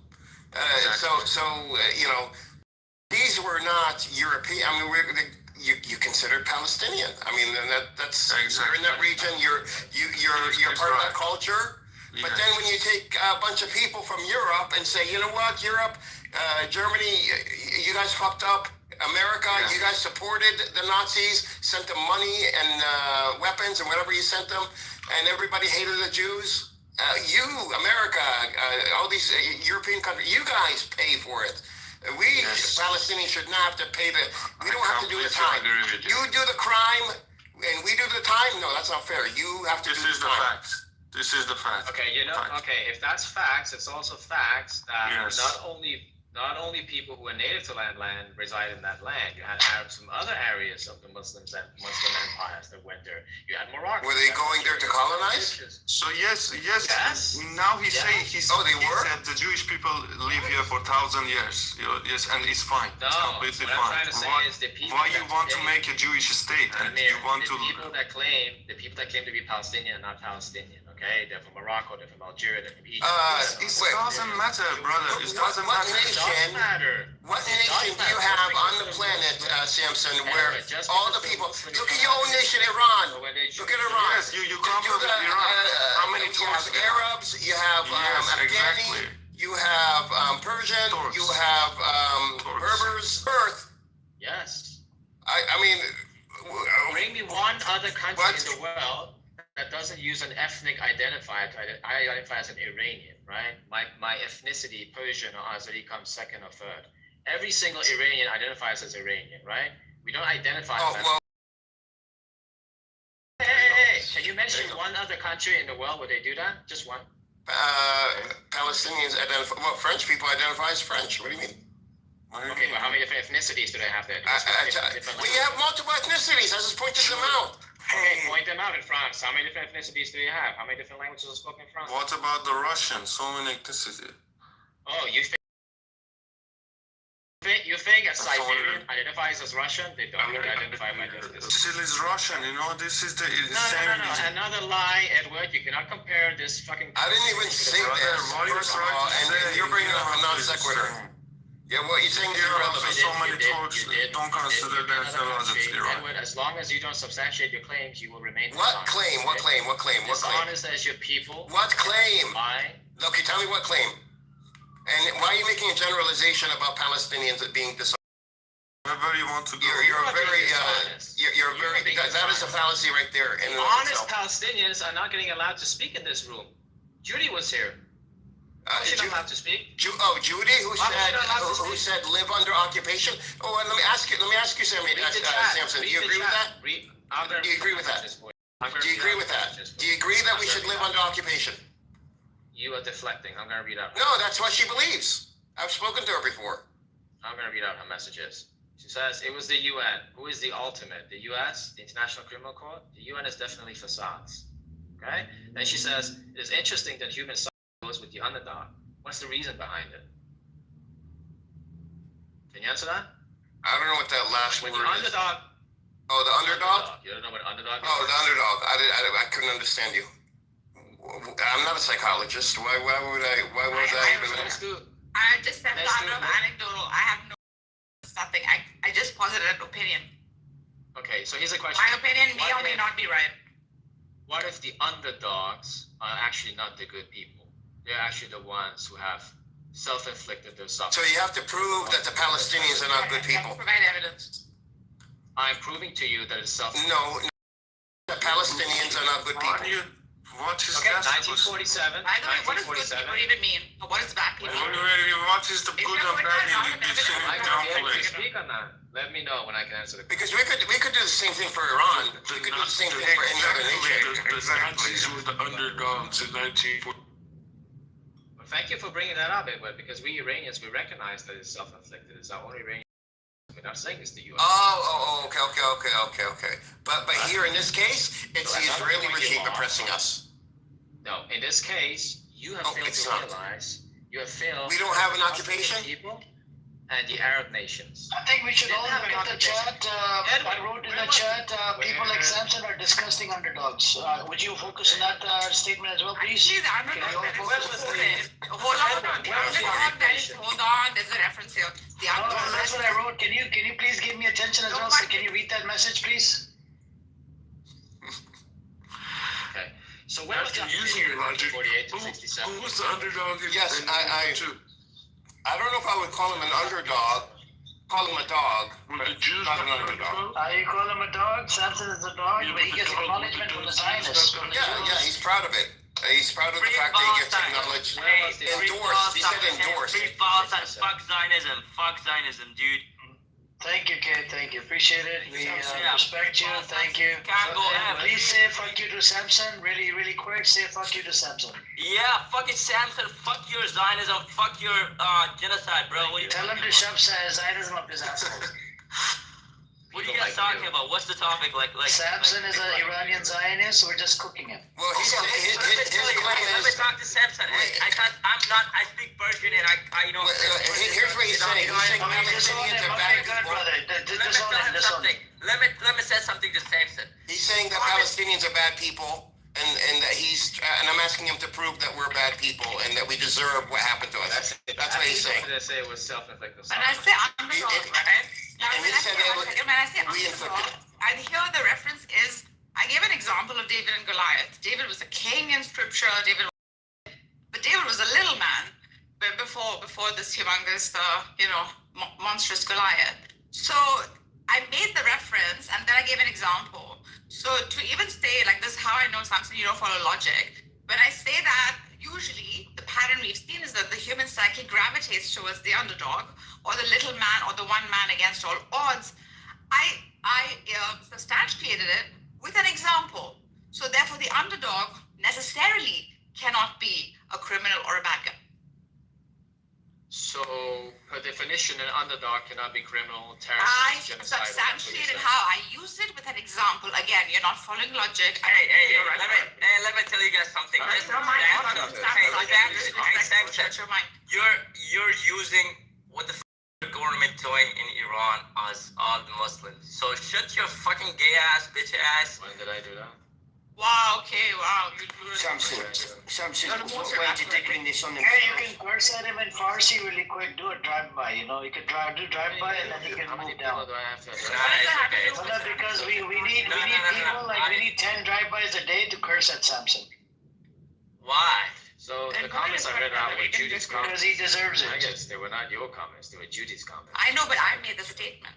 These were not European. I mean, you considered Palestinian. I mean, that's exactly. You're in that region. You're part of that culture. Yes. But then when you take a bunch of people from Europe and say, you know what, Europe, Germany, you guys fucked up. America, yeah. You guys supported the Nazis, sent them money and weapons and whatever you sent them, and everybody hated the Jews. You, America, all these European countries, you guys pay for it. We Palestinians should not have to pay we don't have to do the time. You do the crime and we do the time. No, that's not fair. You have to do the time. This is the fact. Okay, if that's facts, it's also facts that not only people who are native to land reside in that land. You had Arabs from other areas of the Muslim empires that went there. You had Morocco. Were they going there to colonize? So yes. Now he said the Jewish people live here for 1,000 years. Yes, and it's fine. No, it's completely fine. Why you want to make a Jewish state? And you want to the people that claim to be Palestinian are not Palestinian. Okay, they're from Morocco, they're from Algeria, they're from Egypt. It doesn't matter, brother. It doesn't matter. What nation do you have on the planet, Samson, where all the people? Look at your own nation, Iran. Look at Iran. Yes, you come from Iran. How many you have Arabs, you have Afghani, you have Persian, you have Berbers. Yes. I mean, bring me one other country in the world that doesn't use an ethnic identifier to identify as an Iranian, right? My ethnicity, Persian or Azeri, comes second or third. Every single Iranian identifies as Iranian, right? We don't identify as... Hey, can you mention one other country in the world where they do that? Just one. Palestinians identify... Well, French people identify as French. What do you mean? Okay, but how many different ethnicities do they have there? We have multiple ethnicities. I just pointed them out. Okay, point them out in France. How many different ethnicities do you have? How many different languages are spoken in France? What about the Russians? So many ethnicities. Oh, you think a Siberian identifies as Russian? They don't identify by ethnicity. Still is Russian, this is the same. No. Another lie, Edward. You cannot compare this fucking... I didn't even say that, first of all, and you're bringing up a non sequitur. Yeah, what you're saying is irrelevant. So many talks don't consider themselves as Iran. As long as you don't substantiate your claims, you will remain What claim? What claim? Dishonest as your people. What claim? Why? Okay, tell me what claim. And why are you making a generalization about Palestinians being dishonest? Wherever you want to go. You're very that is a fallacy right there. Honest Palestinians are not getting allowed to speak in this room. Judy was here. She not allowed to speak. Judy, who said live under occupation? Oh, and let me ask you, Samson, do you agree with that? Do you agree with that? Do you agree with that? Do you agree that we should live under occupation? You are deflecting. I'm going to read out. No, that's what she believes. I've spoken to her before. I'm going to read out her messages. She says it was the UN. Who is the ultimate? The US, the International Criminal Court? The UN is definitely facades. Okay? Then she says, it is interesting that human suffering goes with the underdog. What's the reason behind it? Can you answer that? I don't know what that last With word the is. underdog. Oh, the underdog? You don't know what underdog is? Oh, the underdog. I couldn't understand you. I'm not a psychologist. Why would I even? I just said out of anecdotal. I have nothing. I just posited an opinion. Okay, so here's a question. My opinion may or may not be right. What if the underdogs are actually not the good people? They're actually the ones who have self-inflicted their suffering. So you have to prove that the Palestinians are not good people. Provide evidence. I'm proving to you that it's No, the Palestinians are not good people. What is okay, that? 1947. By the way, what does good people even mean? What is bad people? What is the good and bad in this conflict? Speak on that. Let me know when I can answer the Because question. we could do the same thing for Iran. We could do the same thing for any other nation. The Nazis were the underdogs in 1940. Well, thank you for bringing that up, Edward, because we Iranians, we recognize that it's self-inflicted. It's our own Iranian. We're not saying it's the U.S. Okay. But here in this case, it's the Israeli regime oppressing us. No, in this case, you have failed to realize you have failed. We don't have an occupation? People and the Arab nations. I think we should all look at the chat. I wrote in the chat, people like Samson are disgusting underdogs. Would you focus on that statement as well, please? Hold on. The underdog, hold on. There's a reference here. The underdog. That's what I wrote. Can you please give me attention as well? So can you read that message, please? Okay. So when was using your logic, who was the underdog? Yes, I don't know if I would call him an underdog. Call him a dog, but not an underdog. You call him a dog? Samson is a dog, but he gets acknowledgement from the Zionists. Yeah, he's proud of it. He's proud of the fact that he gets acknowledged. Endorsed. He said endorsed. Free Palestine. Fuck Zionism, dude. Thank you, Kate. Thank you. Appreciate it. We respect you. Thank you. Please say fuck you to Samson. Really, really quick. Say fuck you to Samson. Yeah, fucking Samson. Fuck your Zionism. Fuck your genocide, bro. Tell him to shove Zionism up his asshole. What are you guys talking about? What's the topic? Like Samson is an Iranian Zionist, so we're just cooking him. Well, let me talk to Samson. I speak Persian and I know. Here's what he's saying. He's saying Palestinians are bad people. Let me say something to Samson. He's saying that Palestinians are bad people, and that and I'm asking him to prove that we're bad people and that we deserve what happened to us. That's what he's saying. They say it was self-inflicted. And I say underdog, right? Now, when I say underdog, I hear the reference is, I gave an example of David and Goliath. David was a king in scripture. But David was a little man before this humongous, monstrous Goliath. So I made the reference and then I gave an example. So to even say, like, this is how I know Samson, you don't follow logic. When I say that, usually the pattern we've seen is that the human psyche gravitates towards the underdog or the little man or the one man against all odds. I substantiated it with an example. So therefore the underdog necessarily cannot be a criminal or a bad guy. So, per definition, an underdog cannot be criminal, terrorist, I genocide. substantiated how I used it with an example. Again, you're not following logic. Let me tell you guys something. You're using what the government doing in Iran as all the Muslims. So shut your fucking gay ass, bitch ass. When did I do that? Wow, okay, wow. Samson, why did they bring this on him? Yeah, you can curse at him in Farsi really quick. Do a drive-by, You can do drive-by and then you can move down. Because we need people, like we need 10 drive-bys a day to curse at Samson. Why? So the comments I read out were Judy's comments. Because he deserves it. I guess they were not your comments, they were Judy's comments. I know, but I made the statement.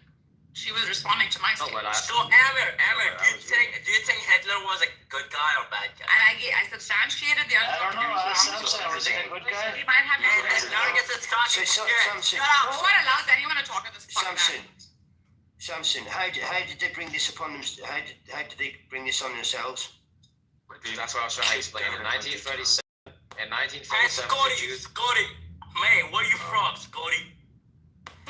She was responding to my statement. So Amir, do you think Hitler was a good guy or bad guy? And I substantiated the I don't know. Samson, was he a good guy? He might have what allows anyone to talk at this point? Samson, how did they bring this upon them? How did they bring this on themselves? That's what I was trying to explain. In 1937, Scotty, man, where are you from, Scotty?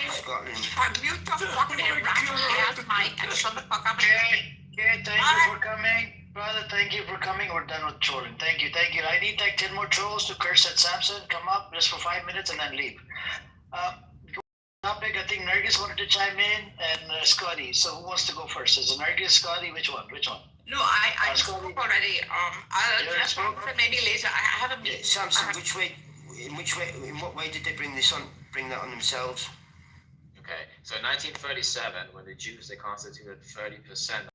Scotland. Mute your fucking rational ass mic and shut the fuck up. Okay, thank you for coming. Brother, thank you for coming. We're done with trolling. Thank you. I need like 10 more trolls to curse at Samson. Come up just for 5 minutes and then leave. Topic, I think Nergis wanted to chime in and Scotty. So who wants to go first? Is it Nergis, Scotty? Which one? No, I spoke already. I'll address maybe later. I haven't. Yeah, Samson, in what way did they bring that on themselves? Okay, so in 1937, when the Jews, they constituted 30%,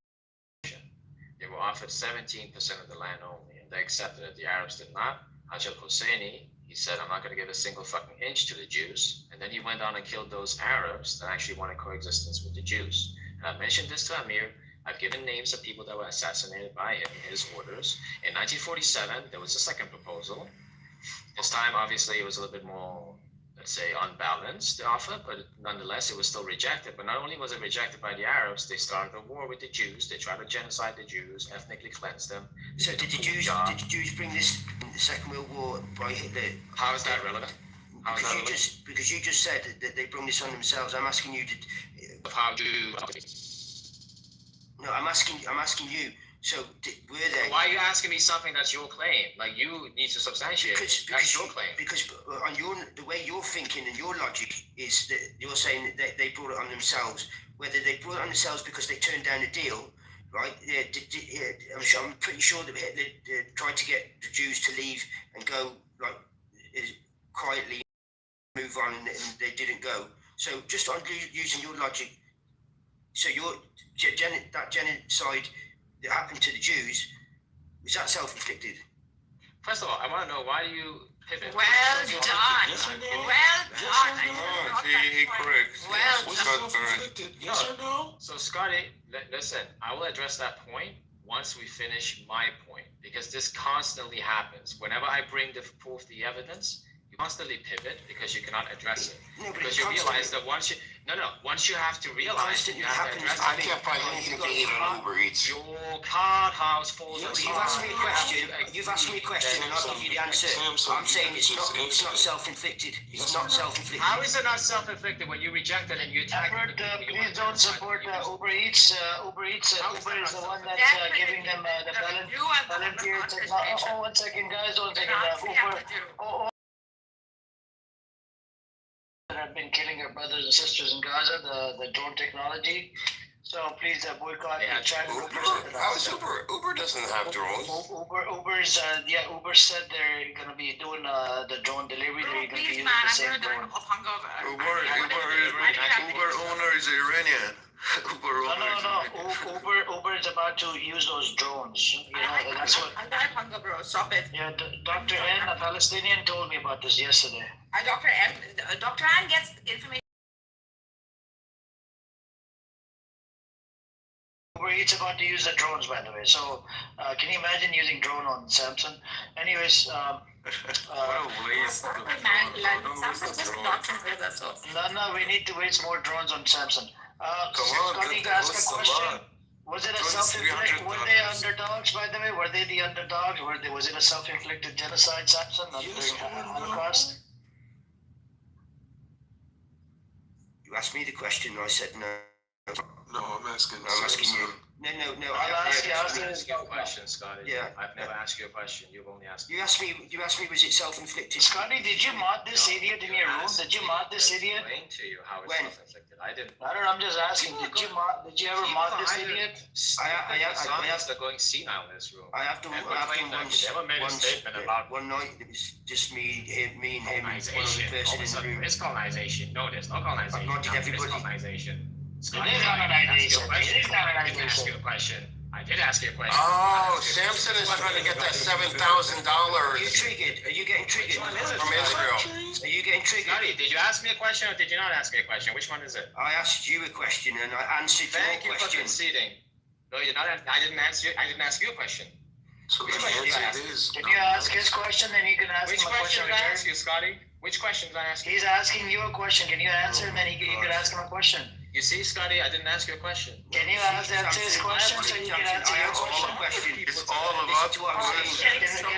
they were offered 17% of the land only, and they accepted it. The Arabs did not. Hajj al-Husseini, he said, I'm not going to give a single fucking inch to the Jews. And then he went on and killed those Arabs that actually wanted coexistence with the Jews. And I mentioned this to Amir. I've given names of people that were assassinated by him in his orders. In 1947, there was a second proposal. This time, obviously, it was a little bit more, let's say, unbalanced, the offer, but nonetheless, it was still rejected. But not only was it rejected by the Arabs, they started a war with the Jews. They tried to genocide the Jews, ethnically cleanse them. So did the Jews bring this in the Second World War by Hitler? How is that relevant? Because you just said that they brought this on themselves. I'm asking you how do? No, I'm asking you. So were they? Why are you asking me something that's your claim? Like you need to substantiate. That's your claim. Because on the way you're thinking and your logic is that you're saying that they brought it on themselves. Whether they brought it on themselves because they turned down a deal, right? I'm pretty sure that Hitler tried to get the Jews to leave and go like quietly, move on, and they didn't go. So just on using your logic, so that genocide that happened to the Jews, was that self-inflicted? First of all, I want to know why you pivot. Well done. Well done. He corrects. Well done. Yes or no? So Scotty, listen, I will address that point once we finish my point, because this constantly happens. Whenever I bring forth the evidence, you constantly pivot because you cannot address it. No, but because you realize that once you have to realize that you have to address it. I can't find anything to eat on Uber Eats. Your card house falls You've asked me a question and I'll give you the answer. I'm saying it's not self-inflicted. It's not self-inflicted. How is it not self-inflicted when you reject it and you attack it? Please don't support Uber Eats. Uber is the one that's giving them the volunteer technology. Oh, 1 second, guys. 1 second. Uber. That have been killing our brothers and sisters in Gaza, the drone technology. So please boycott the China. Uber doesn't have drones. Uber said they're going to be doing the drone delivery. They're going to be using the same drone. Uber owner is Iranian. Uber is about to use those drones. That's what. I got hunger, bro. Stop it. Yeah, Dr. N, a Palestinian, told me about this yesterday. Dr. N gets information. Uber Eats about to use the drones, by the way. So, can you imagine using drone on Samsung? Anyways, No, we need to waste more drones on Samsung. Scotty, ask a question. Was it a self-inflicted? Were they underdogs, by the way? Were they the underdogs? Was it a self-inflicted genocide, Samsung, during Holocaust? You asked me the question, and I said no. No, I'm asking you. No. I'll ask you a question, Scotty. Yeah. I've never asked you a question. You've only asked me. You asked me. Was it self-inflicted? Scotty, did you mod this idiot in your room? Did you mod this idiot? I explained to you how it's self-inflicted. I didn't. I don't know. I'm just asking. Did you ever mod this idiot? I have. They're going senile in this room. I have to. One night it was just me and him, one other person in the room. It's colonization. No, there's no colonization. I've modded everybody. It's colonization. Scotty, I did ask you a question. I did ask you a question. Oh, Samson is trying to get that $7,000. Are you triggered? Are you getting triggered? From Israel. Are you getting triggered? Scotty, did you ask me a question or did you not ask me a question? Which one is it? I asked you a question and I answered your question. Thank you for conceding. No, you're not. I didn't ask you a question. So the answer is. Can you ask his question, then you can ask him a question. Which question did I ask you, Scotty? Which question did I ask you? He's asking you a question. Can you answer, and then you can ask him a question? You see, Scotty, I didn't ask you a question. Can you answer his question so you can answer your question? It's all about Can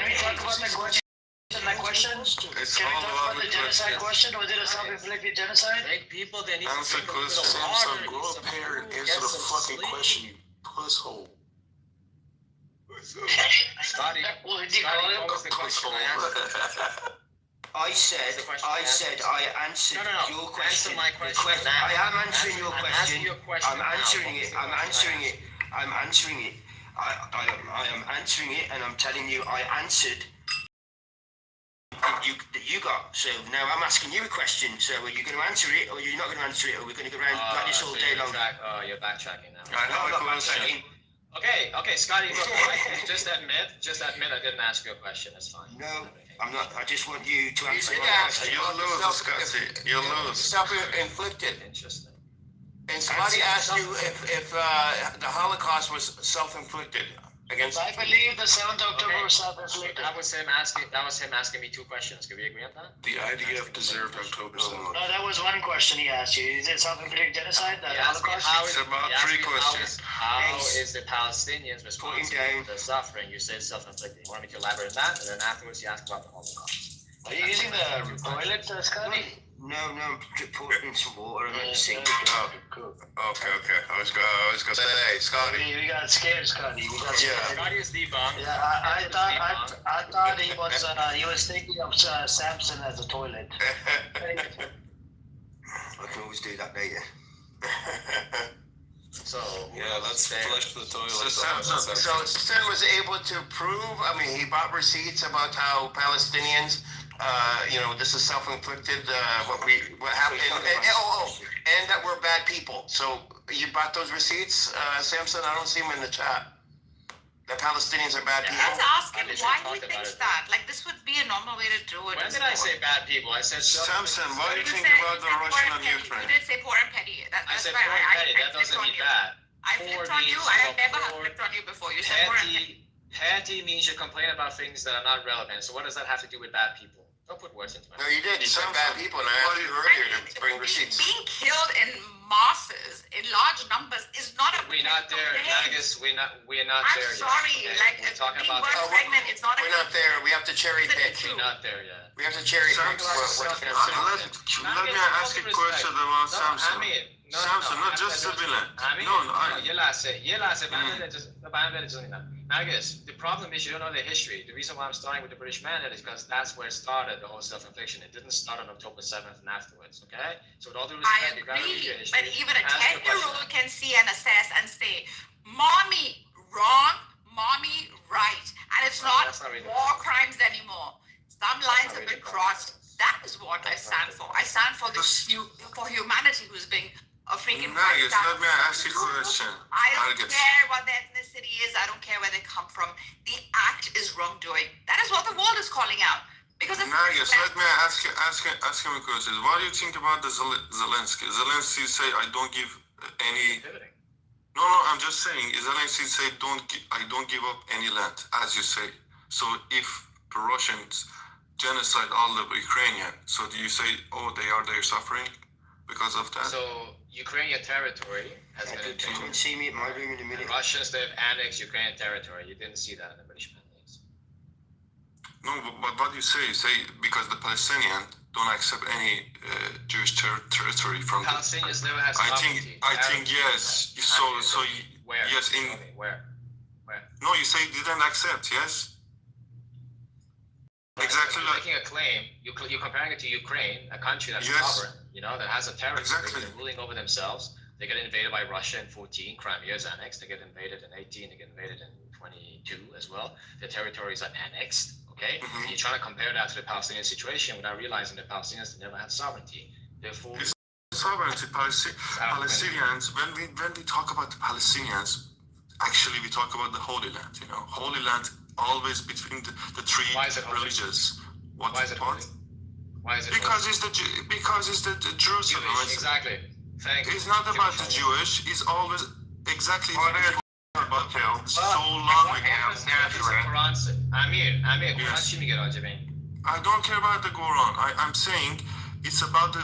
we talk about the question? The question? Can we talk about the genocide question? Was it a self-inflicted genocide? People, they need answer question. Samson, go up here and answer the fucking question, you pusshole. Scotty, what was the question I asked? I said I answered your question. Answer my question now. I am answering your question. I'm answering it. I am answering it, and I'm telling you I answered. You got. So now I'm asking you a question. So are you going to answer it, or are you not going to answer it, or we're going to go around like this all day long? You're backtracking now. I'm not backtracking. Okay, Scotty, look, just admit I didn't ask you a question. It's fine. No, I'm not. I just want you to answer my question. You'll lose, Scotty. You'll lose. Self-inflicted. Interesting. And Scotty asked you if the Holocaust was self-inflicted against. I believe the 7th of October was self-inflicted. That was him asking me two questions. Can we agree on that? The IDF deserved October 7th. No, that was one question he asked you. Is it self-inflicted genocide? The Holocaust? It's about three questions. How is the Palestinians responsible for the suffering? You said self-inflicted. You want me to elaborate on that? And then afterwards you ask about the Holocaust. Are you using the toilet, Scotty? No, I'm pouring some water and then sink. Okay. I was gonna say, hey, Scotty. We got scared, Scotty. Scotty is debunked. Yeah, I thought he was thinking of Samson as a toilet. I can always do that later. So let's flush the toilet. So Sten was able to prove. I mean, he bought receipts about how Palestinians. This is self-inflicted. What happened, and that we're bad people. So you bought those receipts, Samson? I don't see them in the chat. The Palestinians are bad people. Let's ask him why he thinks that. Like this would be a normal way to do it. When did I say bad people? I said Samson. What do you think about the Russian and Ukraine? You did say poor and petty. I said poor and petty. That doesn't mean bad. I flipped on you. I have never flipped on you before. You said poor and petty. Petty means you complain about things that are not relevant. So what does that have to do with bad people? Don't put words into my mouth. No, you did. You said bad people, and I asked you earlier to bring receipts. Being killed in masses, in large numbers, is not a. We're not there, Nagus. We're not there yet. I'm sorry. Okay? Like we're talking being about. pregnant is not a. We're not there. We have to cherry pick. We're not there yet. We have to cherry pick. Let me ask you a question about Samson. Samson, not just civilian. Nagus, the problem is you don't know the history. The reason why I'm starting with the British mandate is because that's where it started, the whole self-infliction. It didn't start on October 7th and afterwards, okay? So with all due respect, you gotta read your history. But even a 10-year-old can see and assess and say, mommy wrong, mommy right. And it's not war crimes anymore. Some lines have been crossed. That is what I stand for. I stand for for humanity who's being a freaking Nagus, let me ask you a question. I don't care what their ethnicity is. I don't care where they come from. The act is wrongdoing. That is what the world is calling out. Because Nagus, let me ask him a question. What do you think about the Zelensky? Zelensky say I don't give any. No, I'm just saying. Zelensky say I don't give up any land, as you say. So if the Russians genocide all the Ukrainian, so do you say, they are there suffering because of that? So Ukrainian territory has been invaded. You can see me at my room in a minute. The Russians, they've annexed Ukrainian territory. You didn't see that in the British mandates. No, but what you say because the Palestinians don't accept any Jewish territory from the Palestinians never had sovereignty. I think yes. Where? Yes, where? No, you say didn't accept. Yes. Exactly. You're making a claim. You're comparing it to Ukraine, a country that's sovereign, that has a territory. They're ruling over themselves. They get invaded by Russia in 14. Crimea is annexed. They get invaded in 18. They get invaded in 22 as well. Their territories are annexed. Okay. Mm-hmm. You're trying to compare that to the Palestinian situation without realizing the Palestinians never had sovereignty. Therefore, sovereignty. Palestinians. When we talk about the Palestinians, actually we talk about the Holy Land. Holy Land. Always between the three religions. Why is it holy? Why is it because holy? Because it's the Jerusalem. Jewish, exactly. Thank you. It's not about the Jewish. It's always exactly about so long ago. I don't care about the Quran. I'm saying it's about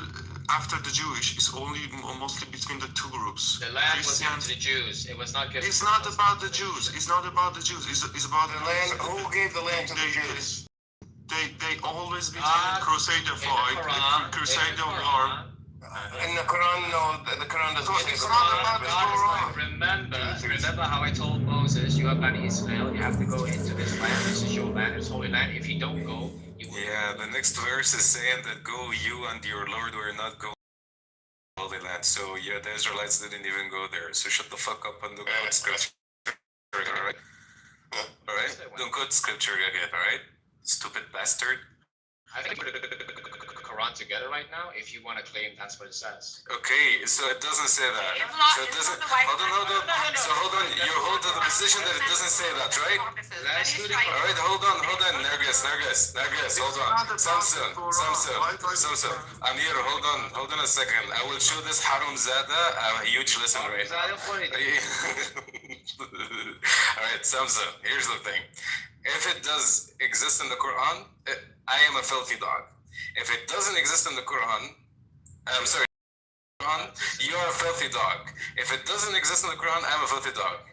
after the Jewish, it's only mostly between the two groups. The land was given to the Jews. It was not given. It's not about the Jews. It's not about the Jews. It's about the land. Who gave the land to the Jews? They always between Crusader fight, Crusader war. In the Quran, no, the Quran doesn't say so. Remember how I told Moses, you are Bani Israel, you have to go into this land, this is your land, it's holy land. If you don't go, you will. Yeah, the next verse is saying that go you and your Lord were not going to Holy Land. So yeah, the Israelites didn't even go there. So shut the fuck up and don't quote scripture. Alright? Alright? Don't quote scripture again, alright? Stupid bastard. I think we put the Quran together right now if you want to claim that's what it says. Okay, so it doesn't say that. So it doesn't. Hold on. So hold on. You hold to the position that it doesn't say that, right? Let's do the All right, hold on. Nergis, hold on. Samson. Amir, hold on a second. I will show this Harum Zada a huge lesson right now. All right, Samson, here's the thing. If it does exist in the Quran, I am a filthy dog. If it doesn't exist in the Quran, I'm sorry, you are a filthy dog. If it doesn't exist in the Quran, I'm a filthy dog.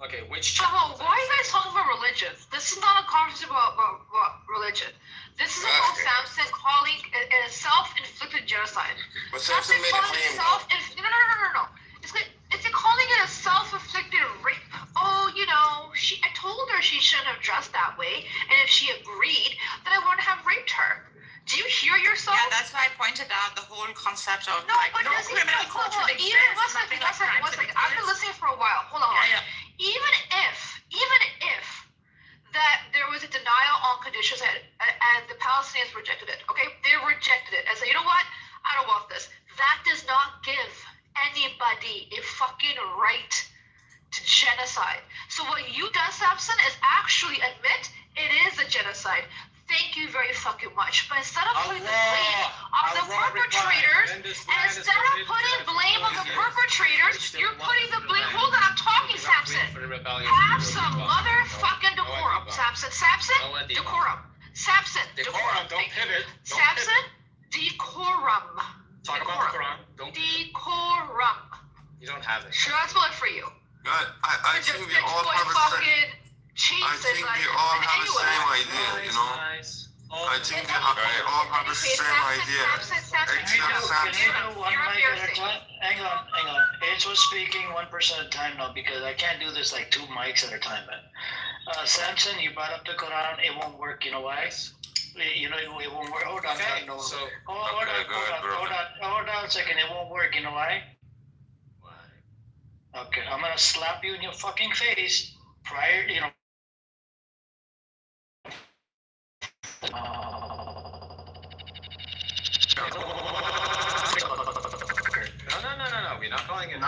Okay, which Oh, why are you guys talking about religion? This is not a conversation about religion. This is about Samson calling it a self-inflicted genocide. But Samson made a claim. No. It's calling it a self-inflicted rape. Oh, I told her she shouldn't have dressed that way, and if she agreed, then I wouldn't have raped her. Do you hear yourself? Yeah, that's why I pointed out the whole concept of no criminal culture. Even one second. I've been listening for a while. Hold on. Yeah. Even if that there was a denial on conditions and the Palestinians rejected it. Okay, they rejected it and said, you know what? I don't want this. That does not give anybody a fucking right to genocide. So what you done, Samson, is actually admit it is a genocide. Thank you very fucking much. But instead of putting the blame on the perpetrators, you're putting the blame. Hold on, I'm talking, Samson. Have some motherfucking decorum, Samson. Decorum. Samson, decorum. Don't pivot. Samson, decorum. Talk about the Quran. Don't decorum. You don't have it. Sure, I'll spell it for you. God, I think we all have the same. I think we all have the same idea, you know. I think we all have the same idea. Hang on. Angel speaking 1% at a time now because I can't do this like 2 mics at a time, man. Samson, you brought up the Quran. It won't work. You know why? It won't work. Hold on. Okay, Hold on a second. It won't work. You know why? Why? Okay, I'm gonna slap you in your fucking face prior, No. We're not calling it. No.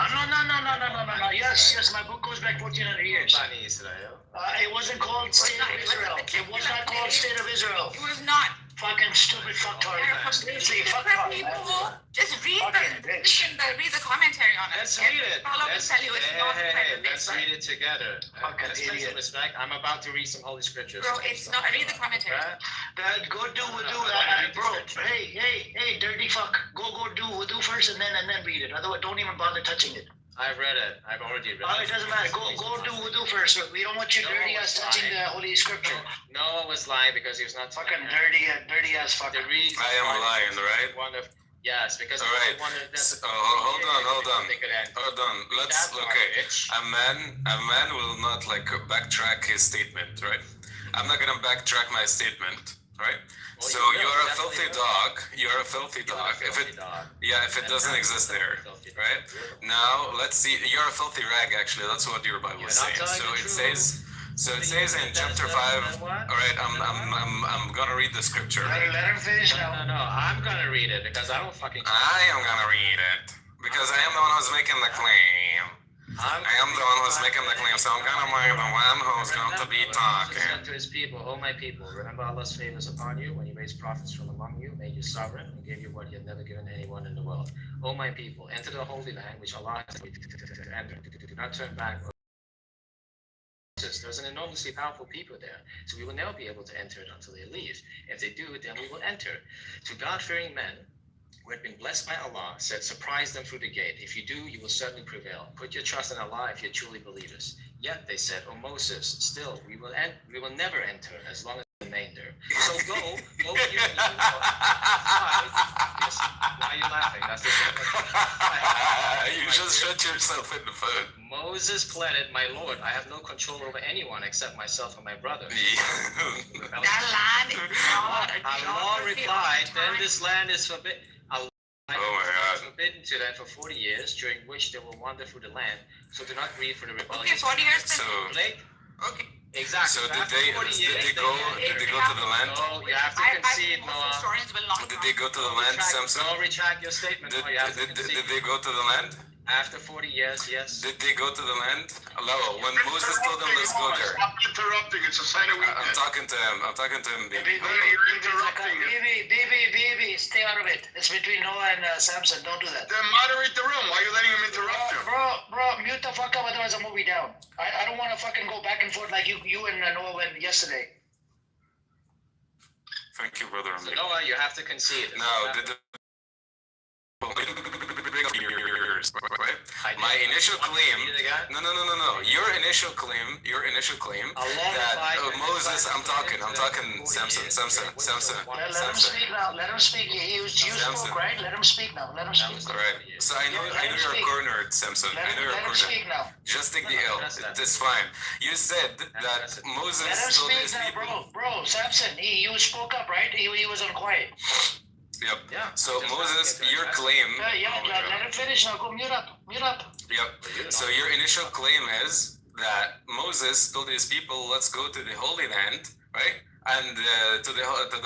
Yes. My book goes back 1,400 years. Bani Israel. It wasn't called State of Israel. It was not called State of Israel. It was not. Fucking stupid fucktard. Seriously, fucktard. Just read the commentary on it. Let's read it. Let's read it together. Let's take some respect. I'm about to read some holy scriptures. Bro, it's not. Read the commentary. Go do wudu, bro. Hey, dirty fuck. Go do wudu first and then read it. Otherwise, don't even bother touching it. I've read it. I've already read it. It doesn't matter. Go do wudu first. We don't want you dirty ass touching the holy scripture. No one was lying because he was not fucking dirty ass fucker. I am lying, right? Yes, because all right. Hold on. Let's a man will not backtrack his statement, right? I'm not gonna backtrack my statement, right? Well, so you're a filthy dog. You're a filthy dog. If it doesn't exist there, right? Now let's see. You're a filthy rag. Actually, that's what your Bible is saying. So it says in chapter 5. All right, I'm gonna read the scripture. Let him finish now. No. I'm gonna read it because I don't fucking. I am gonna read it because I am the one who's making the claim. I am the one who's making the claim, so I'm gonna be the one who's going to be talking. To his people, O my people, remember Allah's favors upon you when He raised prophets from among you, made you sovereign, and gave you what He had never given anyone in the world. O my people, enter the holy land which Allah has made you to enter. Do not turn back. There's an enormously powerful people there, so we will never be able to enter it until they leave. If they do, then we will enter. To God-fearing men who had been blessed by Allah said, surprise them through the gate. If you do, you will certainly prevail. Put your trust in Allah if you're truly believers. Yet they said, O Moses, still we will never enter as long as the remain there. So go with your team. Yes. Why are you laughing? That's the same. You just shut yourself in the foot. Moses pleaded, "My Lord, I have no control over anyone except myself and my brother." That land is not a Allah replied, "Then this land is forbidden." Oh my God. Forbidden to them for 40 years, during which they will wander through the land. So do not grieve for the rebellion. Okay, 40 years. So, Okay. Exactly. So did they go to the land? No, you have to concede, Noah. Historians will not. Did they go to the land, Samson? No, retract your statement. Did, No, you have to did, concede. did they go to the land? After 40 years, yes. Did they go to the land? Allah, when Moses told them, let's go there. Stop interrupting. It's a sign of I'm weakness. talking to him. I'm talking to him, baby. You're interrupting. Baby, stay out of it. It's between Noah and Samson. Don't do that. Then moderate the room. Why are you letting him interrupt you? Bro, mute the fuck up, otherwise I'll move you down. I don't want to fucking go back and forth like you and Noah went yesterday. Thank you, brother. So Noah, you have to concede. No, right? My initial claim. No. Your initial claim that Moses. I'm talking. Samson. Let him speak now. Let him speak. You spoke, right? Let him speak now. Let him speak. All right. So I know you're cornered, Samson. I know you're Let him cornered. speak now. Just take the L. It's fine. You said that Moses Let him told speak his now, people. bro. Samson, you spoke up, right? He was on quiet. Yep. Yeah. So Moses, your claim. Let him finish now. Go mute up. Yep. So your initial claim is that Moses told his people, "Let's go to the Holy Land, right? And to the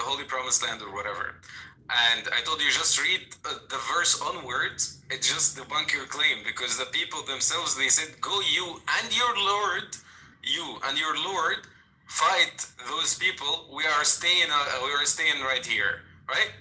Holy Promised Land or whatever." And I told you just read the verse onwards. It just debunk your claim because the people themselves they said, "Go you and your Lord, fight those people. We are staying right here, right?"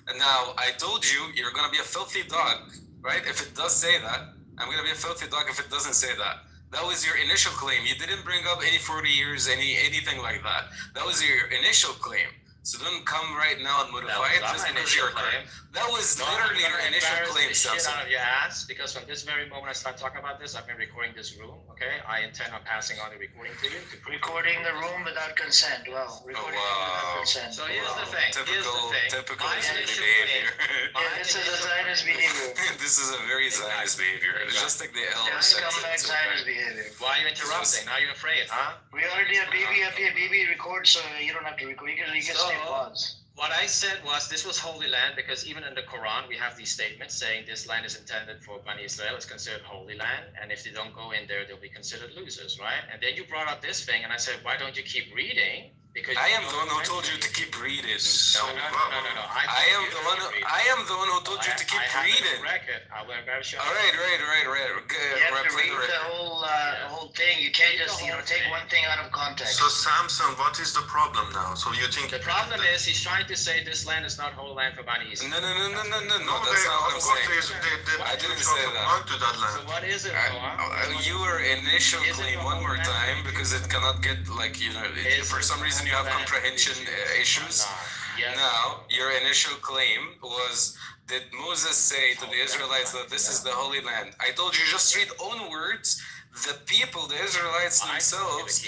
And now I told you you're gonna be a filthy dog, right? If it does say that, I'm gonna be a filthy dog if it doesn't say that. That was your initial claim. You didn't bring up any 40 years, anything like that. That was your initial claim. So don't come right now and modify it just because you're claim. That was literally your initial claim, Shit out of your ass, because from this very moment I start talking about this, I've been recording this room. Okay, I intend on passing on the recording to you. Recording the room without consent. Wow. Recording without consent. So here's the thing. Typical Zionist behavior. This is a Zionist behavior. This is a very Zionist behavior. Just like the L. Scumbag Zionist behavior. Why are you interrupting? Now you're afraid, huh? We already have baby up here. Baby records, so you don't have to record. You can stay pause. What I said was this was Holy Land because even in the Quran we have these statements saying this land is intended for Bani Israel. It's considered Holy Land, and if they don't go in there, they'll be considered losers, right? And then you brought up this thing, and I said, why don't you keep reading? Because I am the one who told you to keep reading. No. I am the one who told you to keep reading. I will embarrass you. All right. You have to read the whole thing. You can't just take one thing out of context. So Samson, what is the problem now? So you think the problem is he's trying to say this land is not Holy Land for Bani Israel. No. That's not what I'm saying. I didn't say that. To that land. So what is it? Your initial claim one more time because it cannot get for some reason you have comprehension issues. Now, your initial claim was, did Moses say to the Israelites that this is the Holy Land? I told you just read onwards. The people, the Israelites themselves.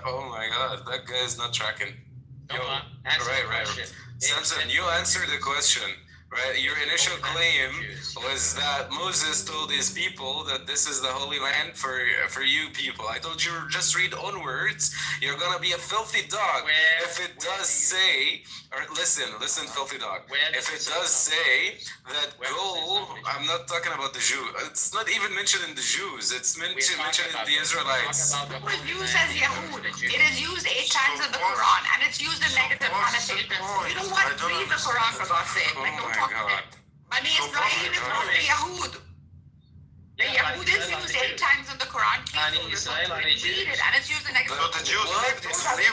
Oh my God, that guy is not tracking. Right. Samson, you answered the question. Right, your initial claim was that Moses told his people that this is the Holy Land for you people. I told you just read onwards. You're gonna be a filthy dog. If it does say, or listen, filthy dog. If it does say that go, I'm not talking about the Jew. It's not even mentioned in the Jews. It's mentioned in the Israelites. It was used as Yahud. It is used 8 times in the Quran, and it's used in negative connotations. You don't want to read the Quran for God's sake. God. Bani Israel is not the Yahud. The Yahud is used 8 times in the Quran. Bani Israel are the Jews. And it's used in negative. So the Jews live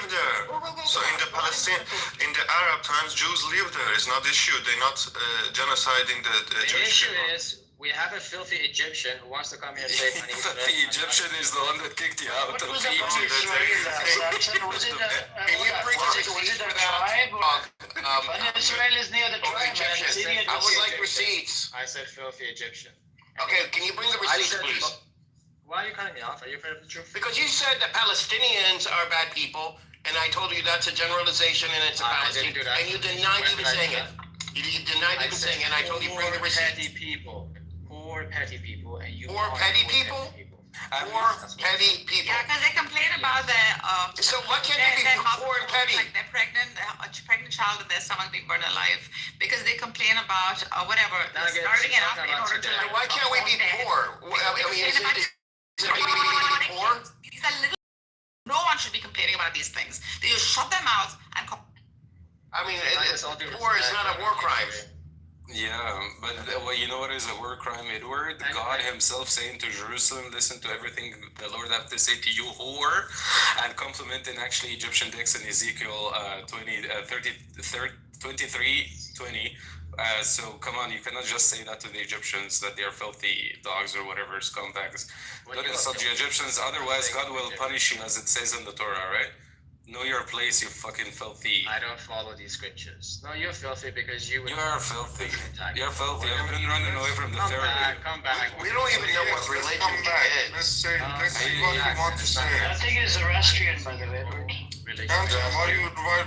there. So in the Arab times, Jews live there. It's not issue. They're not genociding the Jewish people. The issue is we have a filthy Egyptian who wants to come here and say Bani Israel. The Egyptian is the one that kicked you out of Egypt. Was it a tribe? Bani Israel is near the tribe. I would like receipts. I said filthy Egyptian. Okay, can you bring the receipts, please? Why are you cutting me off? Are you afraid of the truth? Because you said that Palestinians are bad people, And I told you that's a generalization and it's a Palestine. And you denied even saying it. You denied even saying it. And I told you bring the receipt. Poor petty people, and you. Poor petty people. Poor petty people. Yeah, because they complain about the. So what can they be poor and petty? Like they're pregnant, a pregnant child in their stomach being burned alive because they complain about whatever. Starting it up in order to. Why can't we be poor? I mean, is it poor? These are little. No one should be complaining about these things. They just shut their mouths and. I mean, poor is not a war crime. Yeah, but well, you know what is a war crime, Edward? God himself saying to Jerusalem, listen to everything the Lord have to say to you, whore, and complimenting actually Egyptian dicks in Ezekiel 23:20. So come on, you cannot just say that to the Egyptians, that they are filthy dogs or whatever, scumbags. Don't insult the Egyptians, otherwise God will punish you as it says in the Torah, right? Know your place, you fucking filthy. I don't follow these scriptures. No, you're filthy because you. You are filthy. You're filthy. I've been running away from the therapy. Come back. We don't even know what religion is. Let's see what you want to say. I think it's Zoroastrian, by the way.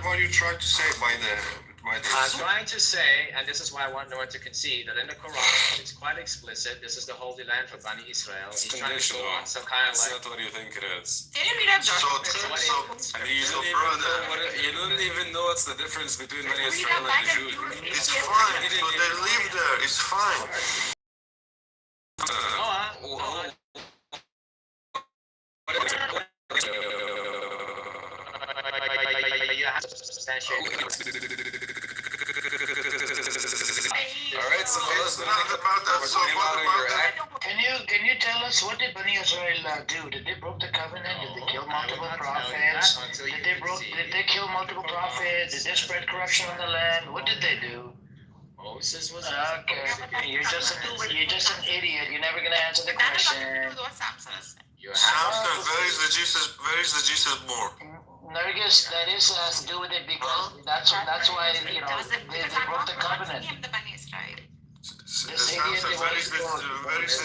What do you try to say by the? I'm trying to say, and this is why I want Noah to concede, that in the Quran it's quite explicit. This is the Holy Land for Bani Israel. It's He's trying to conditional. go on some kind of That's like. not what you think it is. Can you read up You don't even know what's the difference between Bani Israel and the Jews. It's fine. So they live there. It's fine. Alright, so let's not about that. So what about that? Can you tell us what did Bani Israel do? Did they broke the covenant? Did they kill multiple prophets? Did they kill multiple prophets? Did they spread corruption on the land? What did they do? Moses was. Okay, you're just an idiot. You're never gonna answer the question. Samson, where is the Jesus born? Nergis, that has to do with it because that's why they broke the covenant. Samson, where is the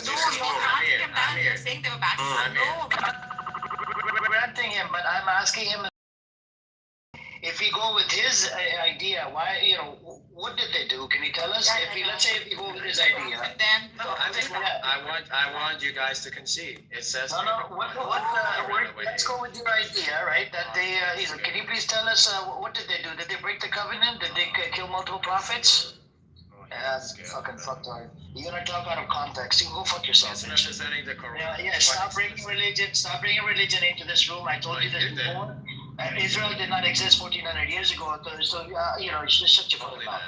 Jesus born? You're saying they were bad. No, we're granting him, but I'm asking him if he go with his idea. Why? What did they do? Can you tell us? Let's say if he go with his idea. I want you guys to concede. It says. Let's go with your idea, right? That they. Can you please tell us what did they do? Did they break the covenant? Did they kill multiple prophets? Fucking fucktard. You're gonna talk out of context. You go fuck yourself. Representing the Quran. Yeah. Stop bringing religion. Stop bringing religion into this room. I told you this before. Israel did not exist 1,400 years ago. So you should just shut your fucking mouth.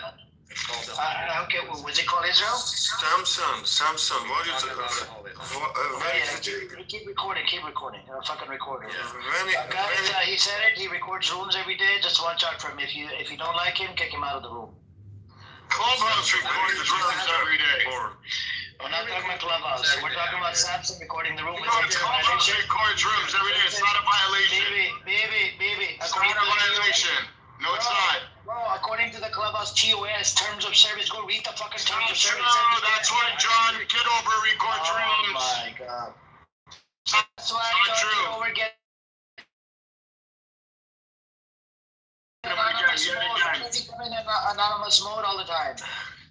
Okay, was it called Israel? Samson, what is it? Keep recording. Fucking recorder. Guys, he said it. He records rooms every day. Just watch out for him. If you don't like him, kick him out of the room. Clubhouse records rooms every day. We're not talking about Clubhouse. We're talking about Samson recording the room. Clubhouse records rooms every day. It's not a violation. Baby. It's not a violation. No, it's not. Bro, according to the Clubhouse TOS, terms of service, go read the fucking terms of service. No, that's why John Kitover records rooms. Oh my God. That's why John Kitover gets. Anonymous mode all the time.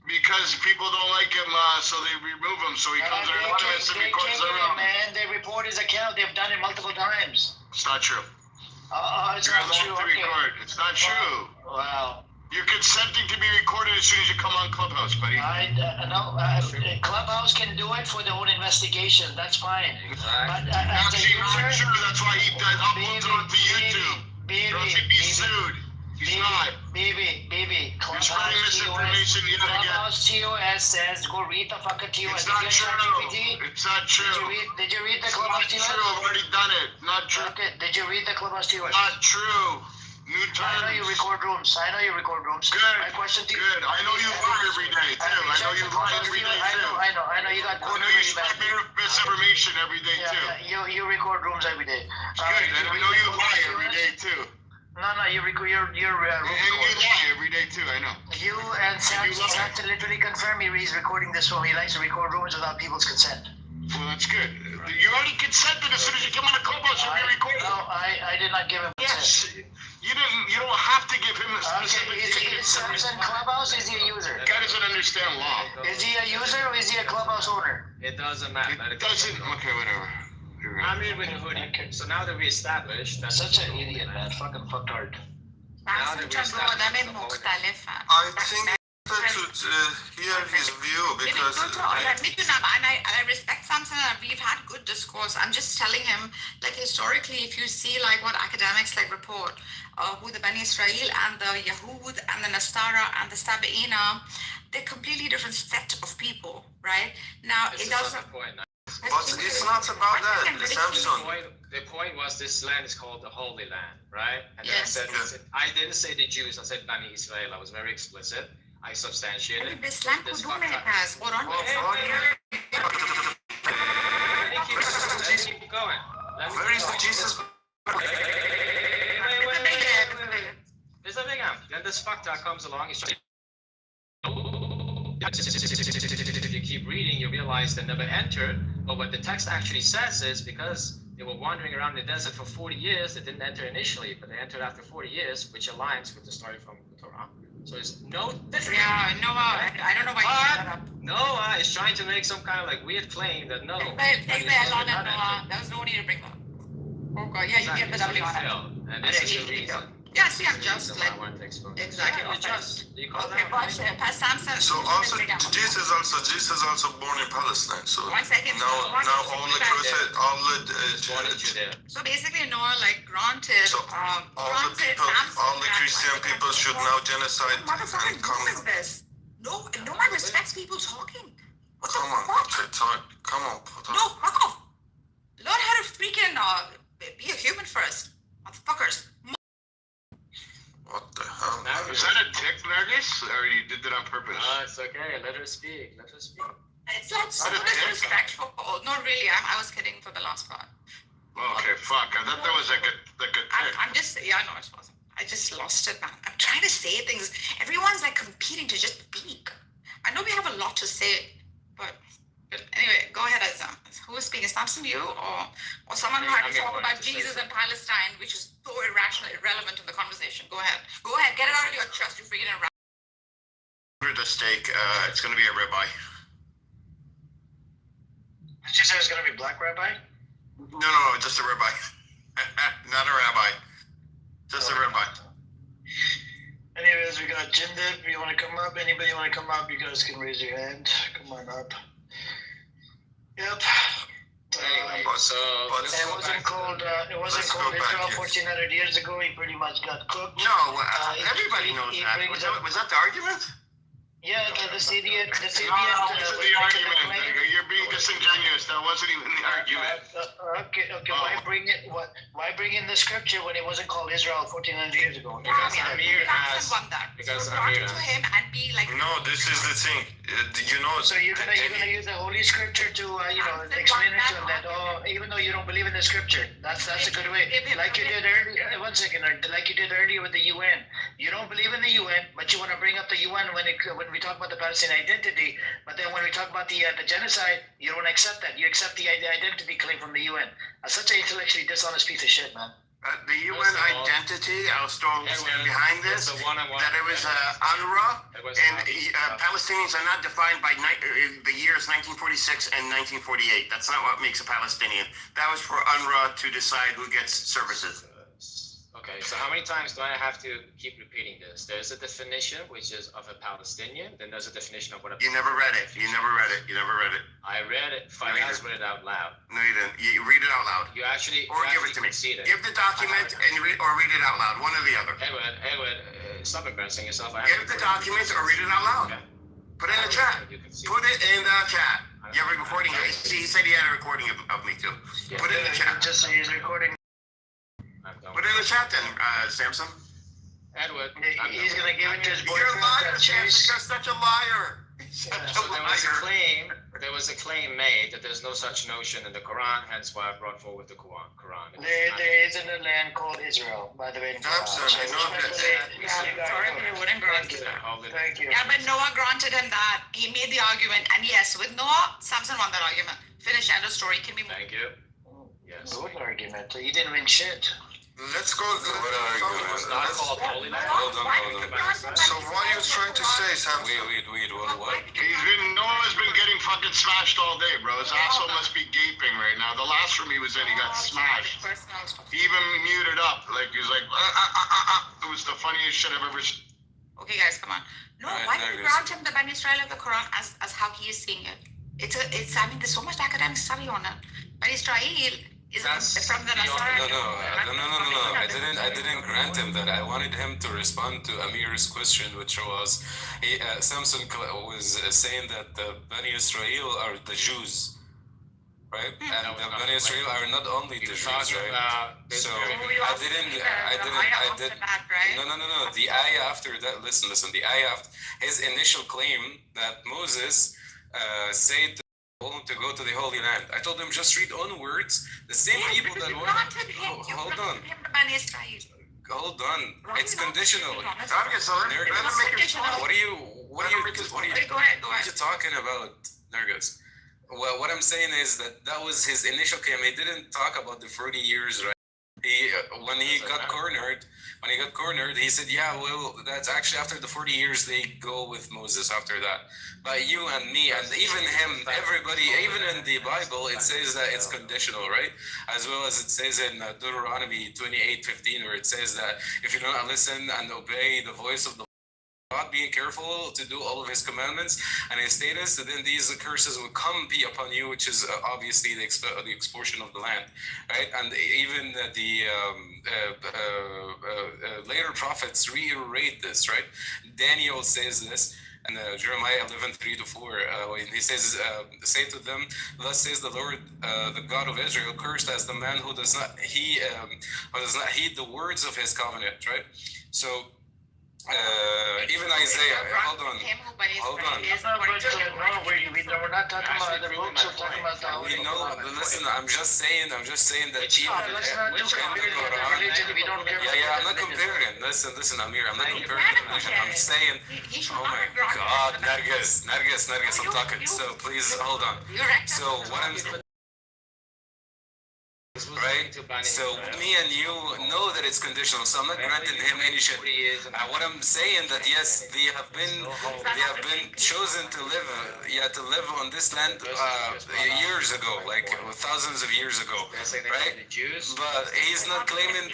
Because people don't like him, so they remove him. So he comes anonymous and records their room. Man, they report his account. They've done it multiple times. It's not true. It's You're not true. allowed to record. It's not true. Wow. You're consenting to be recorded as soon as you come on Clubhouse, buddy. Clubhouse can do it for their own investigation. That's fine. But actually, not true. That's why he uploads it onto YouTube. Else he'd be sued. He's not. Baby. Clubhouse misinformation yet again. Clubhouse TOS says go read the fucking TOS. It's not true. It's not true. Did you read the Clubhouse TOS? Not true. I've already done it. Not true. Okay. Did you read the Clubhouse TOS? Not true. New terms. I know you record rooms. Good. My question to you. Good. I know you lie every day too. I know you lie every day too. I know you got. I know you spread misinformation every day too. You record rooms every day. Good. And I know you lie every day too. No, you record your and you lie every day too. I know. You and Samson have to literally confirm he's recording this room. He likes to record rooms without people's consent. Well, that's good. You already consented as soon as you come on the clubhouse, you'll be recorded. No, I did not give him Yes. You didn't. You don't have to give him a specific Is Samson Clubhouse? Is he a user? The guy doesn't understand law. Is he a user or is he a Clubhouse owner? It doesn't matter. It doesn't. Okay, whatever. I'm here with the hoodie. So now that we established that Such an idiot, man. Fucking fucktard. now that we established the whole I think that should hear his view because me too, Nama, and I respect Samson, and we've had good discourse. I'm just telling him, like, historically, if you see like what academics like report, who the Bani Israel and the Yahud and the Nastara and the Sabaina, they're completely different set of people, right? Now This it is not doesn't. the point. but it's not about that, Samson. The point was this land is called the Holy Land, right? And then Yes. I didn't say the Jews, I said Bani Israel. I was very explicit. I substantiated. This land This could do fucked up. has. Hold on. Keep going. Where is the Jesus? Wait. There's a big amp. Then this fucktard comes along. He's trying. If you keep reading, you realize they never entered. But what the text actually says is because they were wandering around the desert for 40 years, they didn't enter initially, but they entered after 40 years, which aligns with the story from the Torah. So it's no different. Yeah, Noah, I don't know why you brought that up. Noah is trying to make some kind of like weird claim that no. Take the L on it, Noah. There was no need to bring that. Oh God, yeah, you get the W on it. And this is the reason. Yeah, see, I'm just like, I wanted to expose. exactly. Yeah, just. Do you call Okay, that? but Pastor Samson. So also Jesus also born in Palestine. So 1 second. now all the crusade, all the Born in Judea. So basically, Noah, like, granted, all the people, all the Christian people should now genocide Motherfucking and come. who is this? No one respects people talking. What the Come on, fuck? okay, talk. Come on. No, fuck off. Learn how to freaking be a human first, motherfuckers. What the hell? Is that a tick, Nergis? Or you did it on purpose? No, it's okay. Let her speak. Let her speak. It's like so disrespectful. Not really. I was kidding for the last part. Okay, fuck. I thought that was like a tick. I'm just, yeah, no, it wasn't. I just lost it, man. I'm trying to say things. Everyone's like competing to just speak. I know we have a lot to say, but anyway, go ahead, Azam. Who is speaking? Samson, you or someone who had to talk about Jesus and Palestine, which is so irrational, irrelevant to the conversation. Go ahead. Go ahead. Get it out of your chest. You freaking irrational. Order the steak. It's going to be a ribeye. Did you say it's gonna be black rabbi? No, just a ribeye. Not a rabbi. Just a ribeye. Anyways, we got Jindip. You want to come up? Anybody want to come up? You guys can raise your hand. Come on up. Yep. Anyway, so it wasn't called Israel 1400 years ago. He pretty much got cooked. No, everybody knows that. Was that the argument? Yeah, the Syrian. No, that wasn't the argument. You're being disingenuous. That wasn't even the argument. Okay. Why bring in the scripture when it wasn't called Israel 1400 years ago? Because Amir has. Because Amir has. Him and be like. No, this is the thing. So you're gonna use the holy scripture to explain it to him that even though you don't believe in the scripture, that's a good way. Like you did earlier. 1 second. Like you did earlier with the UN. You don't believe in the UN, but you want to bring up the UN when we talk about the Palestinian identity, but then when we talk about the genocide, you don't accept that. You accept the identity claim from the UN. That's such an intellectually dishonest piece of shit, man. The UN identity, I'll stand behind this, that it was UNRWA, and Palestinians are not defined by the years 1946 and 1948. That's not what makes a Palestinian. That was for UNRWA to decide who gets services. Okay, so how many times do I have to keep repeating this? There's a definition, which is of a Palestinian. Then there's a definition of what a... You never read it. You never read it. I read it. Fayaz read it out loud. No, you didn't. You read it out loud. You actually... Or give it to me. Give the document or read it out loud. One or the other. Edward, stop embarrassing yourself. Give the document or read it out loud. Okay. Put it in the chat. Put it in the chat. You have a recording. He said he had a recording of me too. Put it in the chat. Just so he's recording. Put it in the chat then, Samson. Edward. He's going to give it to his boyfriend. You're a liar, Samson. You're such a liar. There was a claim made that there's no such notion in the Quran, hence why I brought forward the Quran. There isn't a land called Israel, by the way. Absolutely. Thank you. Yeah, but Noah granted him that. He made the argument, and yes, with Noah, Samson won that argument. Finish. End of story. Can we move? Thank you. Yes. Good argument. You didn't win shit. Let's go. What argument? It's not called Holy Land. Hold on. So what are you trying to say, Sam? Wait, what? Noah's been getting fucking smashed all day, bro. His asshole must be gaping right now. The last room he was in, he got smashed. He even muted up. Like, he was like, It was the funniest shit I've ever seen. Okay, guys, come on. No, why did you grant him the Bani Israel of the Quran as how he is seeing it? It's I mean, there's so much academic study on it. Bani Israel is from the Nasara. No. I didn't grant him that. I wanted him to respond to Amir's question, which was, Samson was saying that the Bani Israel are the Jews. Right? And the Bani Israel are not only the Jews, right? So I did. No. The ayah after that, listen. The ayah after his initial claim that Moses said to go to the Holy Land. I told him just read onwards. The same people that were. Hold on. It's conditional. What are you talking about, Nergis? Well, what I'm saying is that was his initial claim. He didn't talk about the 40 years, right? When he got cornered, he said, yeah, well, that's actually after the 40 years, they go with Moses after that. But you and me, and even him, everybody, even in the Bible, it says that it's conditional, right? As well as it says in Deuteronomy 28:15, where it says that if you don't listen and obey the voice of the God, being careful to do all of his commandments and his status, then these curses will be upon you, which is obviously the expulsion of the land, right? And even the later prophets reiterate this, right? Daniel says this, and Jeremiah 11:3-4, when he says, say to them, thus says the Lord, the God of Israel, cursed as the man who does not heed the words of his covenant, right? So even Isaiah, hold on. We're not talking about the books, we're talking about the we know, listen, I'm just saying that even in the Quran, I'm not comparing. Listen, Amir, I'm not comparing religion. I'm saying, oh my God, Nargis, I'm talking. So please hold on. So what I'm right? So me and you know that it's conditional, so I'm not granting him any shit. What I'm saying that yes, they have been chosen to live on this land years ago, like thousands of years ago, right? But he's not claiming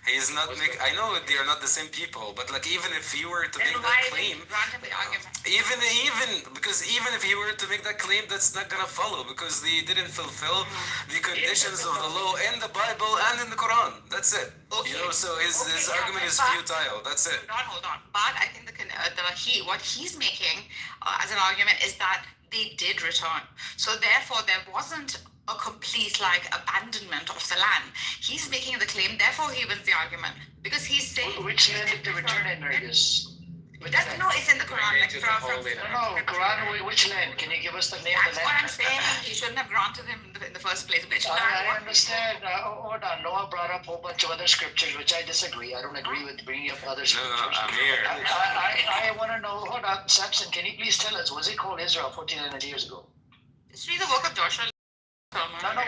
he's not I know they are not the same people, but like even if he were to make that claim, even if he were to make that claim, that's not gonna follow because they didn't fulfill the conditions of the law in the Bible and in the Quran. That's it. Okay. You know, so his argument is futile. That's it. Hold on. But I think what he's making as an argument is that they did return. So therefore, there wasn't a complete abandonment of the land. He's making the claim, therefore he wins the argument because he's saying. Which land did they return in, Nergis? No, it's in the Quran. Quran, which land? Can you give us the name of the land? That's what I'm saying. He shouldn't have granted him in the first place. I understand. Hold on. Noah brought up a whole bunch of other scriptures, which I disagree. I don't agree with bringing up other scriptures. I want to know. Hold on, Samson. Can you please tell us? Was it called Israel 1,400 years ago? Just read the book of Joshua. No,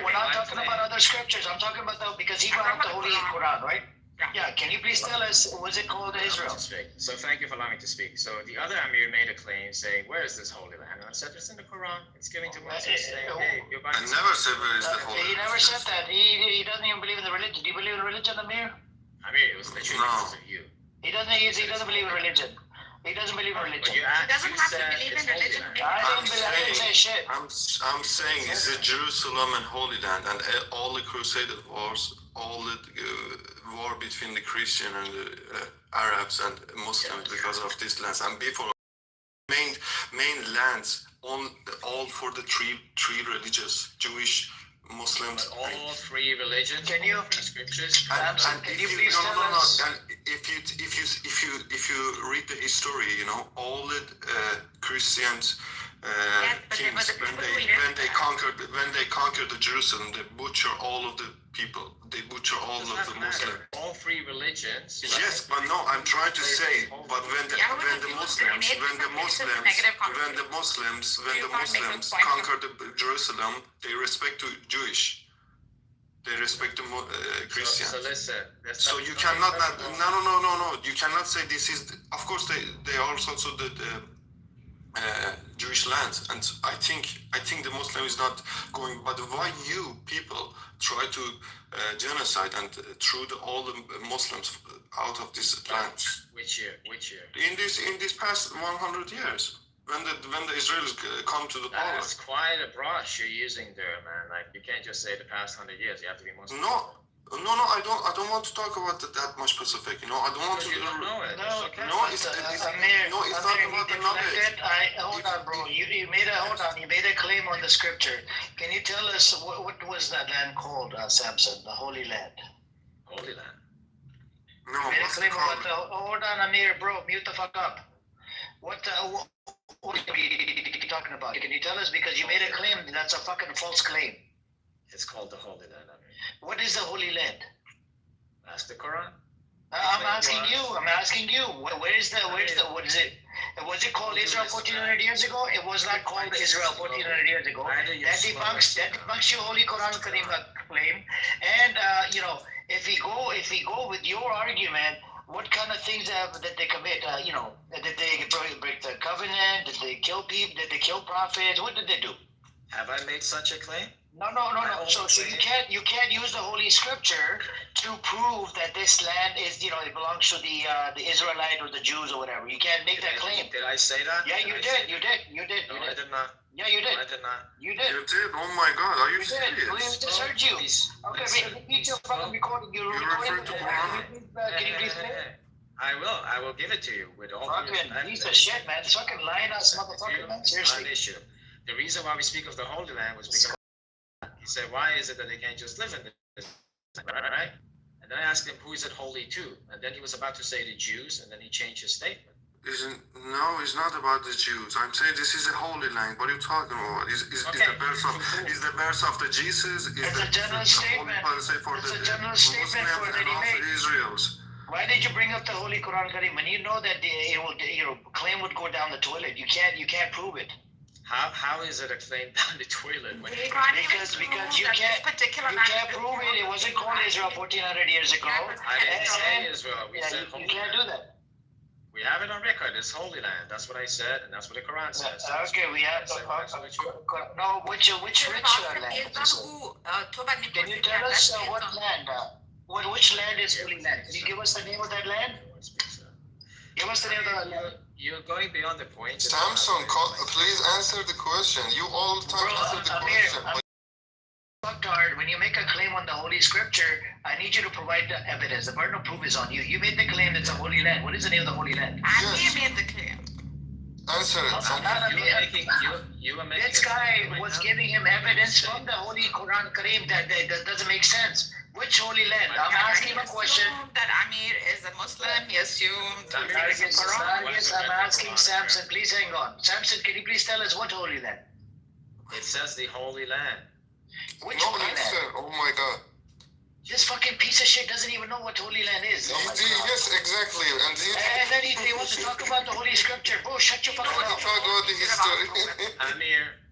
we're not talking about other scriptures. I'm talking about because he brought up the Holy Quran, right? Yeah, can you please tell us, was it called Israel? So thank you for allowing me to speak. So the other Amir made a claim saying, where is this Holy Land? And I said, it's in the Quran. It's giving to Moses saying, hey, you're I never said where is the Holy Land. He never said that. He doesn't even believe in the religion. Do you believe in religion, Amir? Amir, it was literally because of you. He doesn't believe in religion. He doesn't believe in religion. He doesn't have to believe in religion. I didn't say shit. I'm saying it's the Jerusalem and Holy Land, and all the Crusader wars, all the war between the Christian and the Arabs and Muslims because of these lands, and before main lands, all for the three religious, Jewish, Muslims. But all three religions. Can you scriptures? And if you read the history, you know, all the Christians, kings when they conquered the Jerusalem, they butcher all of the people. They butcher all of the Muslims. All three religions. Yes, but no, I'm trying to say, but when the Muslims conquered the Jerusalem, they respect to Jewish. They respect the Christians. So listen. So you cannot no. You cannot say this is. Of course, they are also the Jewish lands, and I think the Muslim is not going. But why you people try to genocide and threw all the Muslims out of this land? Which year? In this past 100 years, when the Israelis come to the power. That's quite a brush you're using there, man. Like you can't just say the past 100 years. You have to be more specific. No, I don't want to talk about that much specific. I don't want to. You don't know it. It's not about the knowledge. Hold on, bro. You made a claim on the scripture. Can you tell us what was that land called, Samson? The Holy Land. Holy Land. No. You made a claim about the. Hold on, Amir, bro. Mute the fuck up. What are you talking about? Can you tell us? Because you made a claim that's a fucking false claim. It's called the Holy Land. What is the Holy Land? Ask the Quran. I'm asking you. Where is what is it? Was it called Israel 1400 years ago? It was not called Israel 1400 years ago. That debunks your Holy Quran claim. And if we go with your argument, what kind of things that they commit? Did they break the covenant? Did they kill people? Did they kill prophets? What did they do? Have I made such a claim? No. So you can't use the Holy Scripture to prove that this land is it belongs to the Israelite or the Jews or whatever. You can't make that claim. Did I say that? Yeah, you did. No, I did not. Yeah, you did. I did not. You did. You did? Oh my God, are you serious? We just heard you. Okay, repeat your fucking recording. You referred to Quran. Can you please play it? I will give it to you with all fucking piece of shit, man. It's fucking lying ass motherfucker, man. Seriously. Not an issue. The reason why we speak of the Holy Land was because he said, why is it that they can't just live in this? Right? And then I asked him, who is it holy to? And then he was about to say the Jews, and then he changed his statement. No, it's not about the Jews. I'm saying this is a holy land. What are you talking about? Is the birth of the Jesus? It's a general statement. It's a general statement for the Israels. Why did you bring up the Holy Quran Karim when you know that your claim would go down the toilet? You can't prove it. How is it a claim down the toilet? Because you can't prove it. It wasn't called Israel 1400 years ago. I didn't say Israel. We said you can't do that. We have it on record. It's Holy Land. That's what I said, and that's what the Quran says. Okay, we have no. Which ritual land? Can you tell us what land? Which land is Holy Land? Can you give us the name of that land? Give us the name of that land. You're going beyond the point. Samson, please answer the question. You all the time answer the question. Fucktard, when you make a claim on the Holy Scripture, I need you to provide the evidence. The burden of proof is on you. You made the claim it's a Holy Land. What is the name of the Holy Land? I made the claim. Answer it. This guy was giving him evidence from the Holy Quran Kareem that doesn't make sense. Which Holy Land? I'm asking him a question. That Amir is a Muslim. He assumed. Yes, I'm asking Samson. Please hang on. Samson, can you please tell us what Holy Land? It says the Holy Land. Which Holy Land? Oh my God. This fucking piece of shit doesn't even know what Holy Land is. Yes, exactly. And then he wants to talk about the Holy Scripture. Bro, shut your fucking mouth. Talk about the history.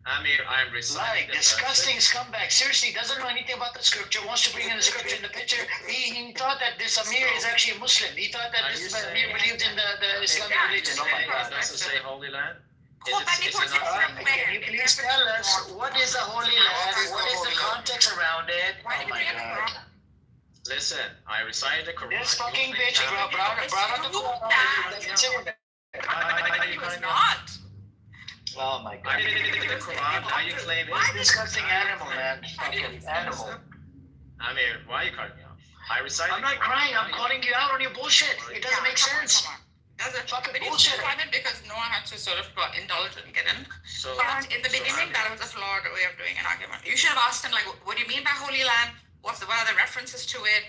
Amir, I'm reciting. Disgusting scumbag. Seriously, doesn't know anything about the Scripture. Wants to bring in the Scripture in the picture. He thought that this Amir is actually a Muslim. He thought that this Amir believed in the Islamic religion. Oh my God. Does it say Holy Land? Can you please tell us what is the Holy Land? What is the context around it? Oh my God. Listen, I recited the Quran. This fucking bitch brought up the Quran. He was not. Oh my God. The Quran, now you claim it. Disgusting animal, man. Fucking animal. Amir, why are you cutting me off? I recited. I'm not crying. I'm calling you out on your bullshit. It doesn't make sense. That's a fucking bullshit. Because Noah had to sort of indulge and get in. But in the beginning, that was a flawed way of doing an argument. You should have asked him, like, what do you mean by Holy Land? What are the references to it?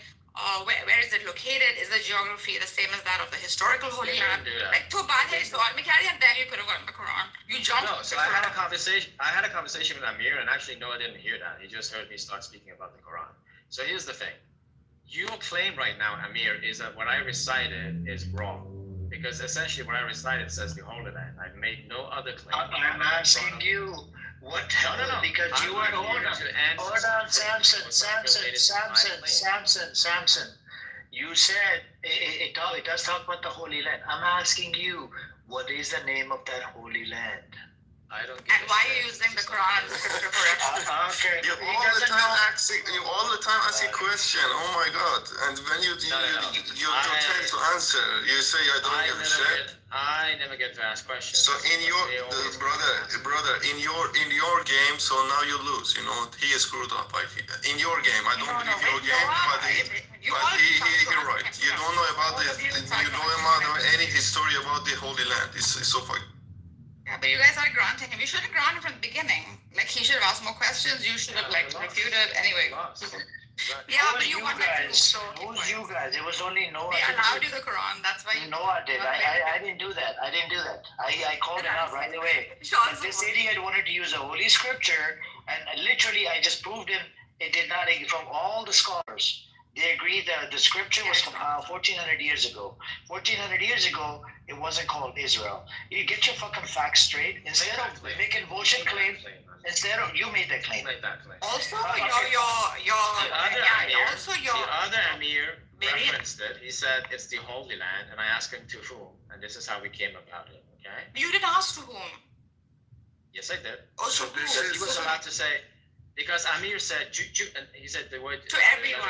where is it located? Is the geography the same as that of the historical Holy Land? Like, तो बात है इस सवाल में क्या है? Then you could have gotten the Quran. You jumped. No, so I had a conversation with Amir, and actually Noah didn't hear that. He just heard me start speaking about the Quran. So here's the thing. Your claim right now, Amir, is that what I recited is wrong. Because essentially what I recited says the Holy Land. I've made no other claim. I'm asking you what No. because you are hold on, Samson. You said it does talk about the Holy Land. I'm asking you, what is the name of that Holy Land? I don't. And why are you using the Quran as a scripture for reference? Okay. You all the time ask a question. Oh my God! And when you don't tend to answer, you say I don't give a shit. I never get to ask questions. So in your brother, in your game, so now you lose. You know he is screwed up. In your game, I don't believe your game, but he right. You don't know about you don't know any history about the Holy Land. It's so fucking. Yeah, but you guys are granting him. You should have granted from the beginning. Like, he should have asked more questions. You should have, refuted. Anyway. Yeah, but you guys. Who's you guys? It was only Noah. They allowed you the Quran. That's why you. Noah did. I didn't do that. I called him out right away. This idiot wanted to use a holy scripture, and literally I just proved him it did not. From all the scholars, they agreed that the scripture was compiled 1,400 years ago. 1,400 years ago, it wasn't called Israel. You get your fucking facts straight. Instead of making bullshit claims, you made that claim. Also, The other Amir referenced it. He said it's the Holy Land, and I asked him to whom, and this is how we came about it. Okay. You didn't ask to whom. Yes, I did. Also, he was allowed to say. Because Amir said, and he said the word to everyone,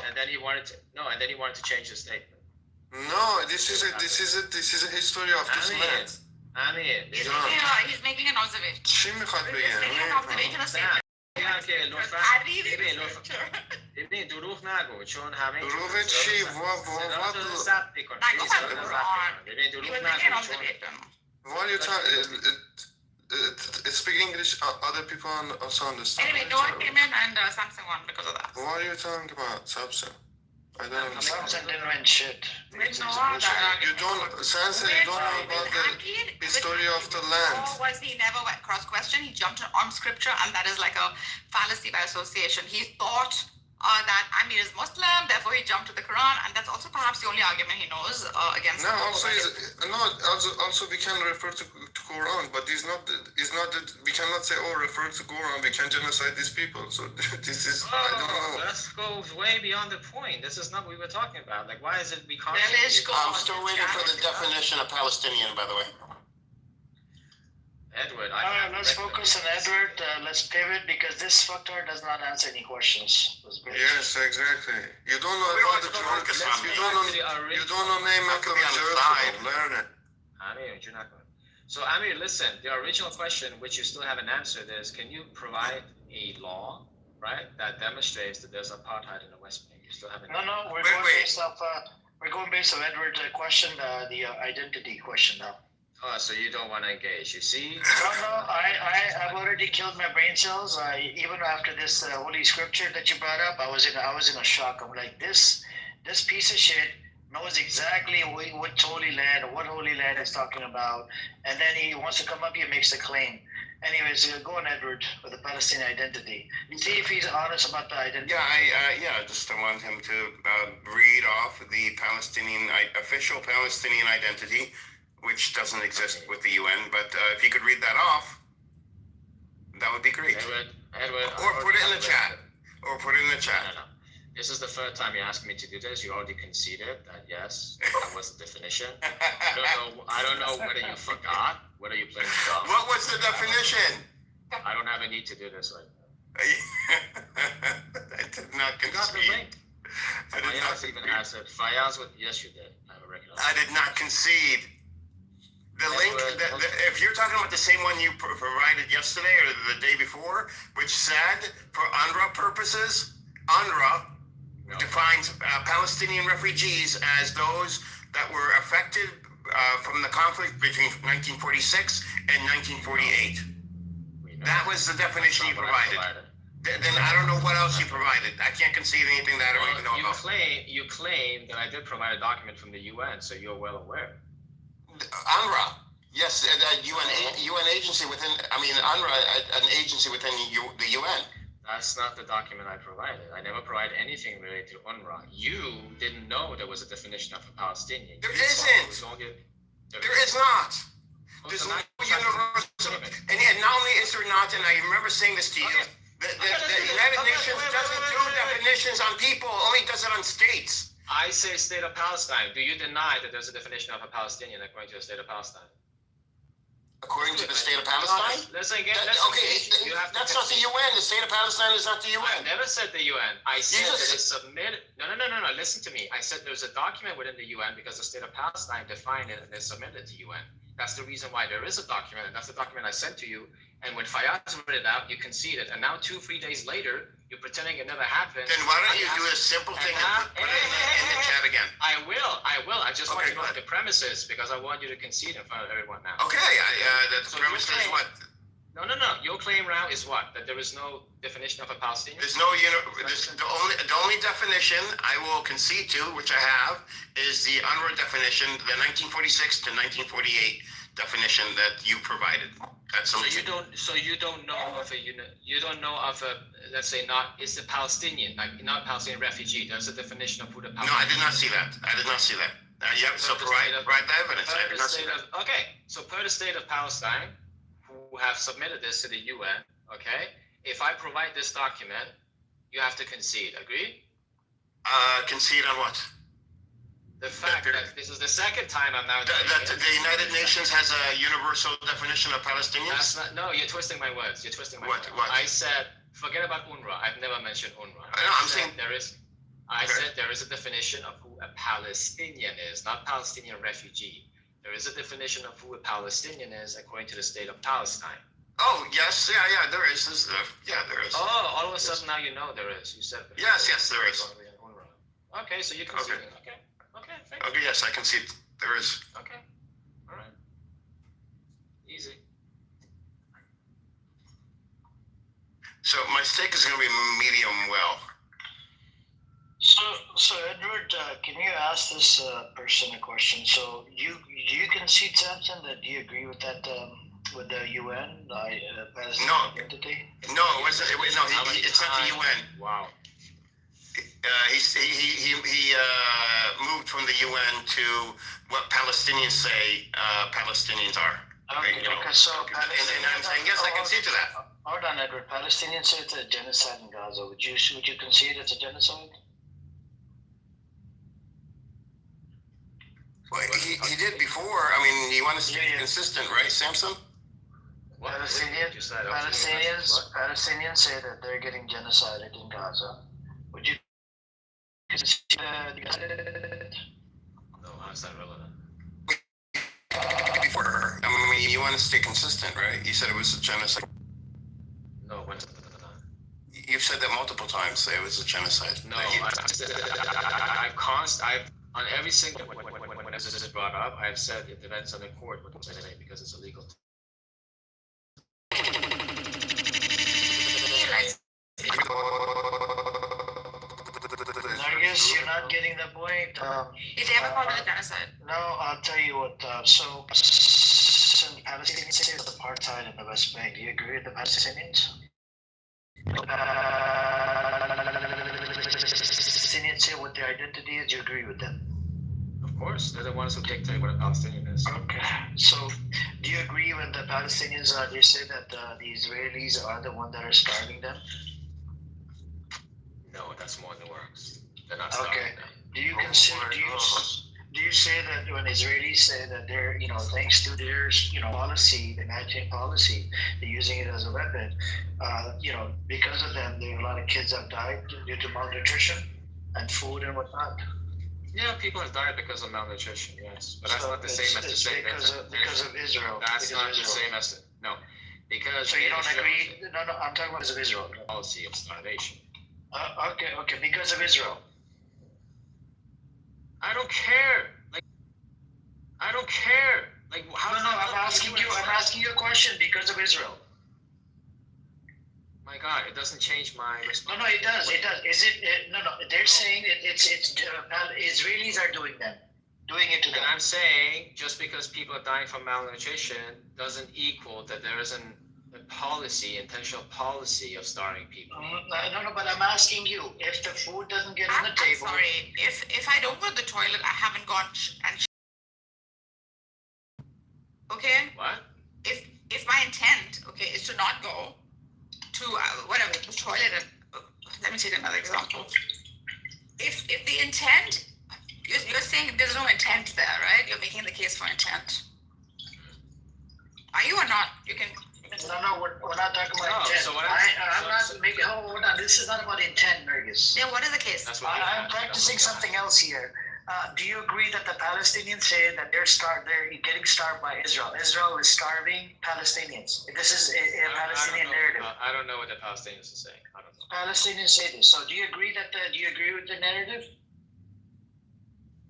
and then he wanted to change his statement. No, this is a history of this man. Amir, he's making an observation. چی میخواد بگه؟ ببین دروغ نگو چون همه دروغ چی؟ ببین دروغ نگو چون While you speak English, other people also understand. Anyway, Noah came in and Samson won because of that. What are you talking about, Samson? I don't understand. Samson didn't win shit. You don't know about the history of the land. Was he never went cross-question? He jumped on scripture, and that is like a fallacy by association. He thought that Amir is Muslim, therefore he jumped to the Quran, and that's also perhaps the only argument he knows against. No, also we can refer to Quran, but it's not that we cannot say refer to Quran. We can genocide these people. So this is I don't know. Let's go way beyond the point. This is not what we were talking about. Like, why is it we constantly? I'm still waiting for the definition of Palestinian, by the way. Edward, let's focus on Edward. Let's pivot because this fucker does not answer any questions. Yes, exactly. You don't know about the Jerusalem. You don't know name of the Jerusalem. Learn it. Amir, you're not going. So Amir, listen. The original question, which you still haven't answered, is: can you provide a law, right, that demonstrates that there's apartheid in the West Bank? You still haven't. No. We're going based off Edward's question, the identity question now. Oh, so you don't want to engage? You see? No. I've already killed my brain cells. Even after this holy scripture that you brought up, I was in a shock. I'm like, this piece of shit knows exactly what Holy Land or what Holy Land is talking about, and then he wants to come up here and makes the claim. Anyways, go on, Edward, with the Palestinian identity. See if he's honest about the identity. Yeah, just I want him to read off the official Palestinian identity, which doesn't exist with the UN, but if you could read that off, that would be great. Edward, or put it in the chat. No. This is the third time you asked me to do this. You already conceded that yes, that was the definition. I don't know whether you forgot, whether you played dumb. What was the definition? I don't have a need to do this right now. I did not concede. Fayaz even has it. Fayaz, yes, you did. I have a record. I did not concede. The link, if you're talking about the same one you provided yesterday or the day before, which said for UNRWA purposes, UNRWA defines Palestinian refugees as those that were affected from the conflict between 1946 and 1948. That was the definition you provided. Then I don't know what else you provided. I can't concede anything that I don't even know about. You claim that I did provide a document from the UN, so you're well aware. UNRWA, yes, UN agency within. I mean, UNRWA, an agency within the UN. That's not the document I provided. I never provided anything related to UNRWA. You didn't know there was a definition of a Palestinian. There isn't. There is not. There's no universal. And not only is there not, and I remember saying this to you. The United Nations doesn't do definitions on people, only does it on states. I say state of Palestine. Do you deny that there's a definition of a Palestinian according to the state of Palestine? According to the state of Palestine? That's not the UN. The state of Palestine is not the UN. I never said the UN. I said that it's submitted. No. Listen to me. I said there's a document within the UN because the state of Palestine defined it and they submitted it to UN. That's the reason why there is a document, and that's the document I sent to you. And when Fayyaz read it out, you conceded. And now 2-3 days later, you're pretending it never happened. Then why don't you do a simple thing and put it in the chat again? I will. I just want you to know what the premise is because I want you to concede in front of everyone now. Okay, the premise is what? No. Your claim, Rao, is what? That there is no definition of a Palestinian? There's no the only definition I will concede to, which I have, is the UNRWA definition, the 1946 to 1948 definition that you provided. That's so you don't know of a let's say it's a Palestinian, like not Palestinian refugee. There's a definition of who the Palestinian. No, I did not see that. So provide the evidence. I did not see that. Okay, so per the state of Palestine, who have submitted this to the UN, okay? If I provide this document, you have to concede. Agree? Concede on what? The fact that this is the second time I'm now that the United Nations has a universal definition of Palestinians? No, you're twisting my words. What? I said, forget about UNRWA. I've never mentioned UNRWA. I'm saying there is. I said there is a definition of who a Palestinian is, not Palestinian refugee. There is a definition of who a Palestinian is according to the state of Palestine. Oh, yes, yeah, there is. There is. Oh, all of a sudden now you know there is. You said yes, there is. Okay, so you can see it. Okay, yes, I concede. There is. Okay. All right. Easy. So my steak is going to be medium well. So Edward, can you ask this person a question? So you concede, Samson, that you agree with that with the UN Palestinian identity? No, it's not the UN. Wow. He moved from the UN to what Palestinians say Palestinians are. Okay, and I'm saying yes, I concede to that. Hold on, Edward. Palestinians say it's a genocide in Gaza. Would you concede it's a genocide? Well, he did before. I mean, you want to stay consistent, right, Samson? Palestinians say that they're getting genocided in Gaza. Would you concede? No, how's that relevant? Before, I mean, you want to stay consistent, right? You said it was a genocide. No, when? You've said that multiple times. It was a genocide. No, I've on every single when this is brought up, I've said it depends on the court what they say because it's illegal. I guess you're not getting the point. Did they ever call it a genocide? No, I'll tell you what. So Palestinians say it's apartheid in the West Bank. Do you agree with the Palestinians? Palestinians say what their identity is. Do you agree with them? Of course, they're the ones who dictate what a Palestinian is. Okay, so do you agree with the Palestinians? They say that the Israelis are the ones that are starving them. No, that's more in the works. They're not starving them. Do you consider? Do you say that when Israelis say that they're, thanks to their, policy, the matching policy, they're using it as a weapon, because of them, there are a lot of kids have died due to malnutrition and food and whatnot? Yeah, people have died because of malnutrition, yes. But that's not the same as to say that. Because of Israel. That's not the same as, no. Because. So you don't agree? No, I'm talking about because of Israel. Policy of starvation. Okay, because of Israel. I don't care. I don't care. I'm asking you a question because of Israel. My God, it doesn't change my response. No, it does. It does. Is it? No. They're saying it's Israelis are doing it to them. And I'm saying just because people are dying from malnutrition doesn't equal that there isn't a policy, intentional policy of starving people. No, but I'm asking you, if the food doesn't get on the table. I'm sorry, if I don't go to the toilet, I haven't gone okay? What? If my intent, okay, is to not go to whatever, the toilet, let me take another example. If the intent, you're saying there's no intent there, right? You're making the case for intent. Are you or not? You can. No, we're not talking about intent. So I'm not making. Hold on, this is not about intent, Nergis. Then what is the case? I'm practicing something else here. Do you agree that the Palestinians say that they're getting starved by Israel? Israel is starving Palestinians. This is a Palestinian narrative. I don't know what the Palestinians are saying. I don't know. Palestinians say this. So do you agree with the narrative?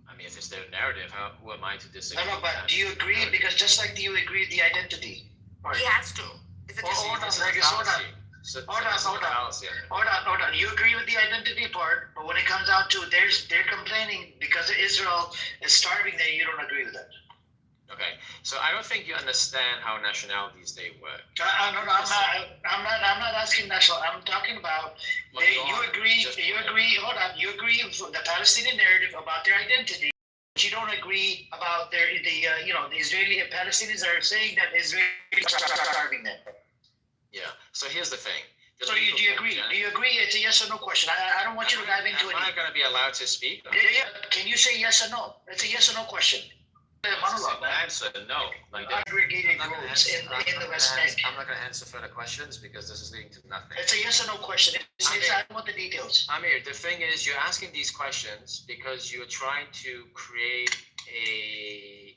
I mean, if it's their narrative, who am I to disagree? No, but do you agree? Because just like you agree with the identity. He has to. Hold on, Nergis, hold on. Hold on. You agree with the identity part, but when it comes down to they're complaining because Israel is starving there, you don't agree with that. Okay, so I don't think you understand how nationalities they work. No, I'm not asking national. I'm talking about you agree. Hold on. You agree with the Palestinian narrative about their identity. But you don't agree about the Israeli Palestinians are saying that Israelis are starving them. Yeah. So here's the thing. So do you agree? Do you agree? It's a yes or no question. I don't want you to dive into it. Am I going to be allowed to speak? Yeah. Can you say yes or no? It's a yes or no question. Monologue. Answer no. Aggregated groups in the West Bank. I'm not going to answer further questions because this is leading to nothing. It's a yes or no question. I don't want the details. Amir, the thing is, you're asking these questions because you're trying to create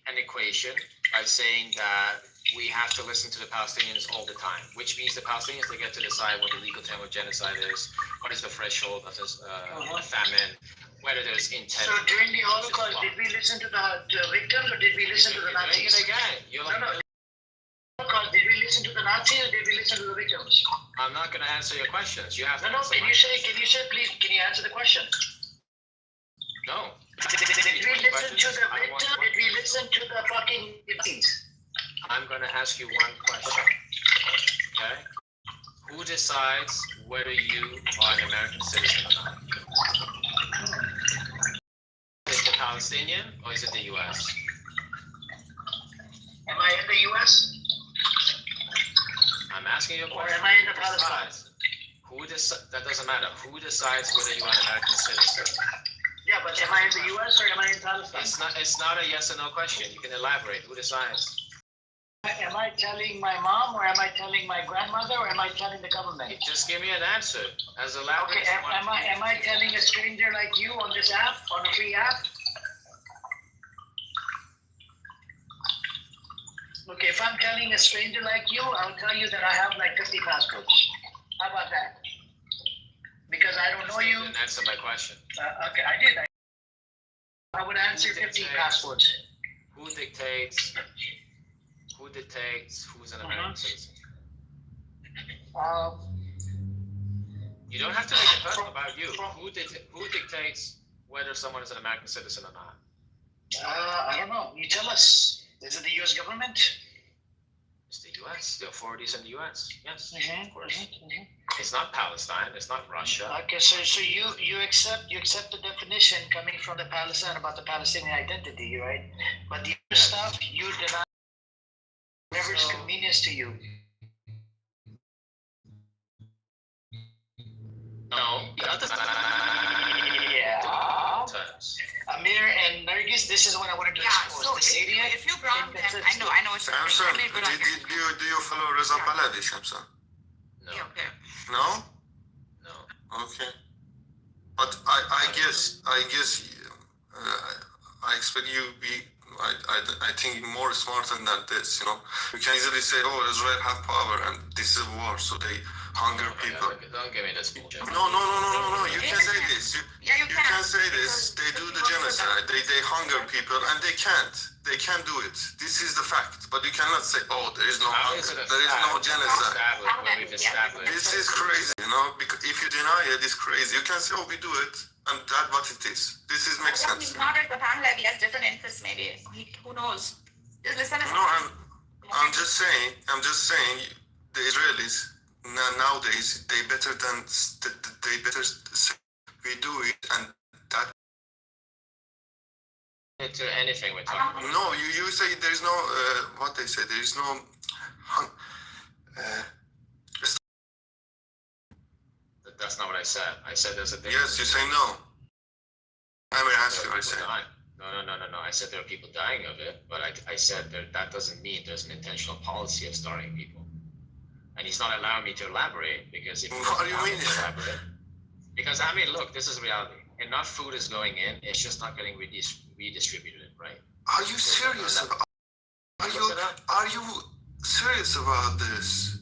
an equation by saying that we have to listen to the Palestinians all the time, which means the Palestinians, they get to decide what the legal term of genocide is, what is the threshold of this famine, whether there's intent. So during the Holocaust, did we listen to the victims or did we listen to the Nazis? Doing it again. Holocaust, did we listen to the Nazis or did we listen to the victims? I'm not going to answer your questions. You have to answer can you say, please, can you answer the question? No. Did we listen to the victims? Did we listen to the fucking Nazis? I'm going to ask you one question. Okay? Who decides whether you are an American citizen or not? Is it the Palestinian or is it the U.S.? Am I in the U.S.? I'm asking you a question. Or am I in the Palestine? That doesn't matter. Who decides whether you are an American citizen? Yeah, but am I in the U.S. or am I in Palestine? It's not a yes or no question. You can elaborate. Who decides? Am I telling my mom or am I telling my grandmother or am I telling the government? Just give me an answer. As elaborate. Okay, am I telling a stranger like you on this app, on a free app? Okay, if I'm telling a stranger like you, I'll tell you that I have like 50 passports. How about that? Because I don't know you. You didn't answer my question. Okay, I did. I would answer 50 passports. Who dictates who's an American citizen? You don't have to make it personal about you. Who dictates whether someone is an American citizen or not? I don't know. You tell us. Is it the U.S. government? It's the U.S. The authorities in the U.S. Yes, of course. It's not Palestine. It's not Russia. Okay, so you accept the definition coming from the Palestine about the Palestinian identity, right? But the other stuff you deny. Whatever is convenience to you. No, yeah. Amir and Nergis, this is what I wanted to expose. So if you brought them, I know it's Shamsa, do you follow Reza Baladi, Shamsa? No. Okay. No? No. Okay. But I guess I expect you to be I think more smarter than this, you know. You can easily say, oh, Israel have power and this is war, so they hunger people. Don't give me this bullshit. No. You can say this. You can say this. They do the genocide. They hunger people, and they can't. They can't do it. This is the fact. But you cannot say, oh, there is no hunger. There is no genocide. This is crazy, you know. Because if you deny it, it's crazy. You can say, oh, we do it, and that's what it is. This is makes sense. He's not at the family level. He has different interests, maybe. Who knows? Just listen. No, I'm just saying. The Israelis nowadays they better say we do it, and that. To anything we're talking about. No, you say there is no what they say. There is no. That's not what I said. I said there's a difference. Yes, you say no. I may ask you. I say. No. I said there are people dying of it, but I said that doesn't mean there's an intentional policy of starving people. And he's not allowing me to elaborate because if what do you mean? Because I mean, look, this is reality. Enough food is going in; it's just not getting redistributed, right? Are you serious? Are you serious about this?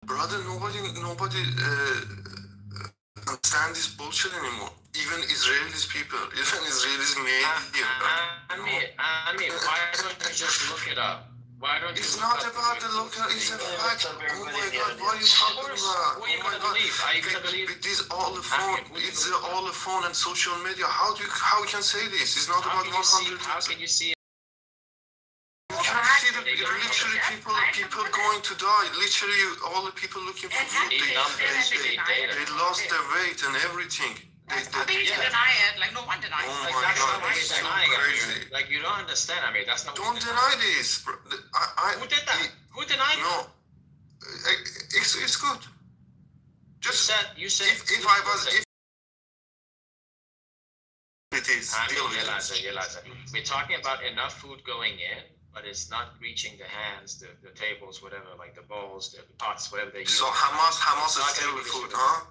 Brother, nobody understand this bullshit anymore. Even Israelis people, even Israelis media. I mean, why don't you just look it up? Why don't you? It's not about the local. It's a fact. Oh my God, what are you talking about? What are you gonna believe? Are you gonna believe? It is all the phone. It's all the phone and social media. How you can say this? It's not about 100. How can you see? You see literally people going to die. Literally, all the people looking for food. They lost their weight and everything. I mean, you deny it. Like, no one denies. Oh my God, it's so crazy. Like, you don't understand. I mean, that's not. Don't deny this. Who did that? Who denied it? No, it's good. Just you said. If I was, if it is. We're talking about enough food going in, but it's not reaching the hands, the tables, whatever, like the bowls, the pots, whatever they use. So Hamas is stealing food, huh?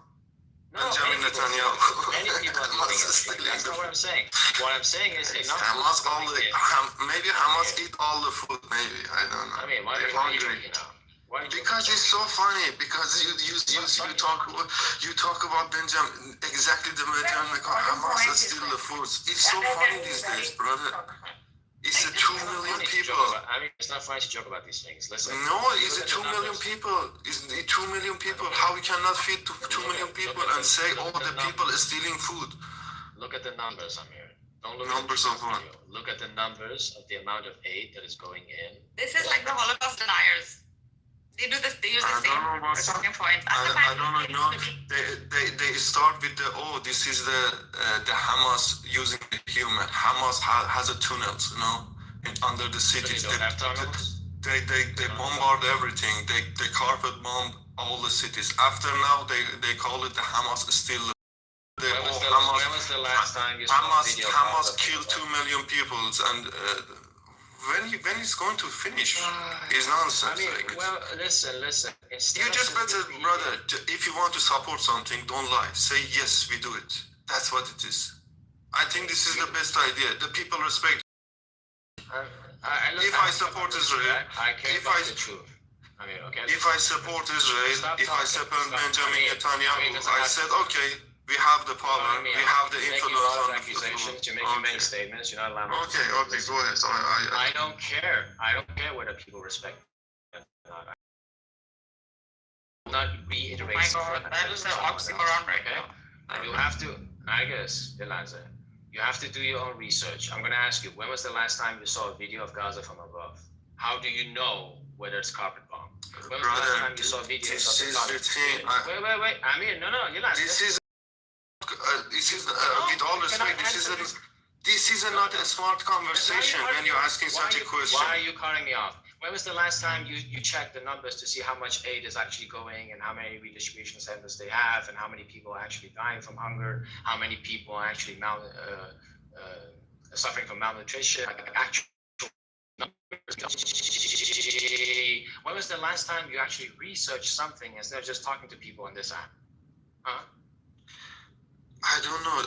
No, Benjamin Netanyahu. Many people are stealing. That's not what I'm saying. What I'm saying is enough Hamas food maybe Hamas eat all the food. Maybe I don't know. I mean, why are you drinking now? Because it's so funny. Because you talk about Benjamin exactly the Benjamin Hamas is still the food. It's so funny these days, brother. It's 2 million people. I mean, it's not funny to joke about these things. Listen. No, it's 2 million people. It's 2 million people. How we cannot feed 2 million people and say, oh, the people are stealing food? Look at the numbers, Amir. Don't look numbers at of what? Look at the numbers of the amount of aid that is going in. This is like the Holocaust deniers. They do this. They use the same talking points. I don't know. They start with this is the Hamas using the human. Hamas has a tunnels, you know, under the cities. So they don't have tunnels? They bombard everything. They carpet bomb all the cities. After now, they call it the Hamas still. When was the last time you saw a video? Hamas killed 2 million people, and when it's going to finish is nonsense. I mean, well, listen. You just better, brother, if you want to support something, don't lie. Say, yes, we do it. That's what it is. I think this is the best idea. The people respect. If I support Israel, if I support Israel, if I support Benjamin Netanyahu, I said, okay, we have the power, we have the influence on the accusations, you're making many statements, you're not allowed to. Okay, go ahead. I don't care. I don't care whether people respect it or not. I'm not reiterating. Oh my God, that is an oxymoron right now. You have to, I guess, Eliza, you have to do your own research. I'm going to ask you, when was the last time you saw a video of Gaza from above? How do you know whether it's carpet bomb? When was the last time you saw videos of the carpet bomb? Wait. I mean, no, Eliza. This is with all respect, this is not a smart conversation when you're asking such a question. Why are you cutting me off? When was the last time you checked the numbers to see how much aid is actually going and how many redistribution centers they have and how many people are actually dying from hunger, how many people are actually suffering from malnutrition? Actual numbers. When was the last time you actually researched something instead of just talking to people on this app? Huh? I don't know.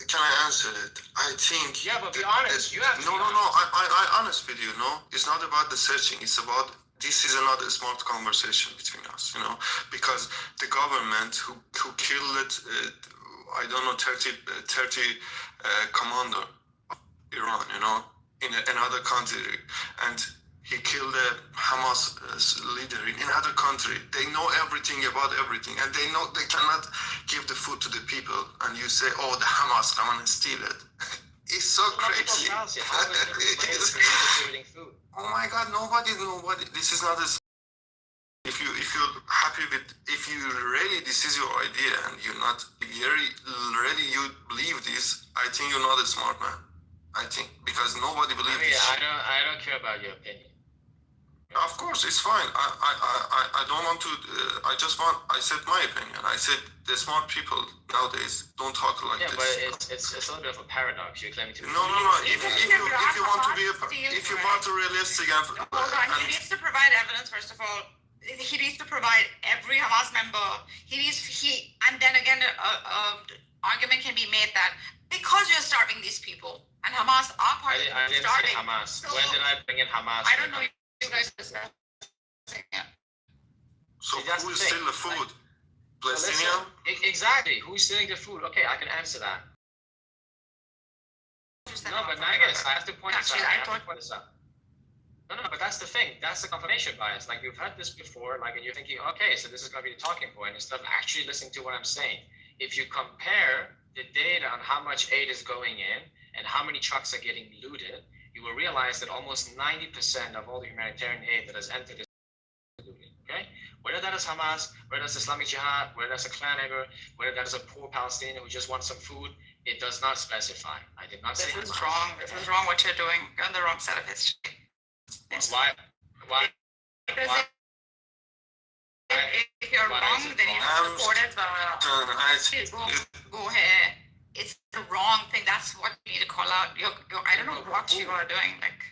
Can I answer it? I think. Yeah, but be honest. You have to. No. I honest with you. No, it's not about the searching. It's about this is another smart conversation between us, because the government who killed, I don't know, 30 commander of Iran, in another country, and he killed the Hamas leader in another country. They know everything about everything, and they know they cannot give the food to the people, and you say, oh, the Hamas come and steal it. It's so crazy. Oh my God, nobody, this is not a... If you're happy with, if you really, this is your idea, and you're not, if you really you believe this, I think you're not a smart man. I think, because nobody believes this. I don't care about your opinion. Of course, it's fine. I don't want to. I said my opinion. I said the smart people nowadays don't talk like this. Yeah, but it's a little bit of a paradox. You're claiming to be. No. If you want to be if you want to realistic and. Hold on. He needs to provide evidence first of all. He needs to provide every Hamas member. And then again, argument can be made that because you're starving these people and Hamas are part of I didn't say Hamas. So when did I bring in Hamas? I don't know. You guys discussing it. So who is stealing the food? Palestinian? Exactly. Who's stealing the food? Okay, I can answer that. No, but Nagas, I have to point this out. No, but that's the thing. That's the confirmation bias. Like, you've had this before, like, and you're thinking, okay, so this is going to be the talking point instead of actually listening to what I'm saying. If you compare the data on how much aid is going in and how many trucks are getting looted, you will realize that almost 90% of all the humanitarian aid that has entered is looted, okay? Whether that is Hamas, whether that's Islamic Jihad, whether that's a clan member, whether that is a poor Palestinian who just wants some food, it does not specify. I did not say this is wrong. This is wrong what you're doing. You're on the wrong side of history. Why? Because if you're wrong, then you support it. Go ahead. It's the wrong thing. That's what you need to call out. I don't know what you are doing. Like,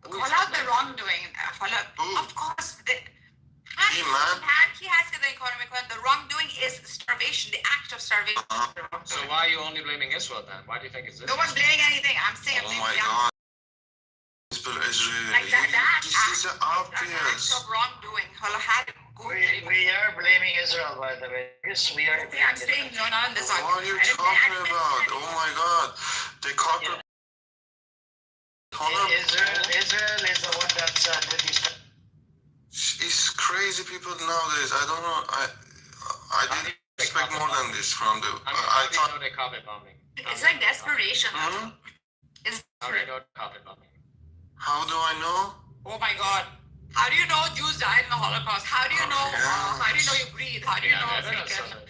call out the wrongdoing. Of course, he has to the economic one. The wrongdoing is starvation, the act of starvation. So why are you only blaming Israel then? Why do you think it's Israel? No one's blaming anything. I'm saying. Oh my God. Israel. Like that this is obvious. Act of wrongdoing. We are blaming Israel, by the way. Yes, we are. I'm saying no, not in this argument. What are you talking about? Oh my God. The cockroach. Israel is the one that's it's crazy people nowadays. I don't know. I didn't expect more than this from the. I thought they carpet bombing. It's like desperation. It's carpet bombing. How do I know? Oh my God. How do you know Jews died in the Holocaust? How do you know? How do you know you breathe? How do you know? It's kind of.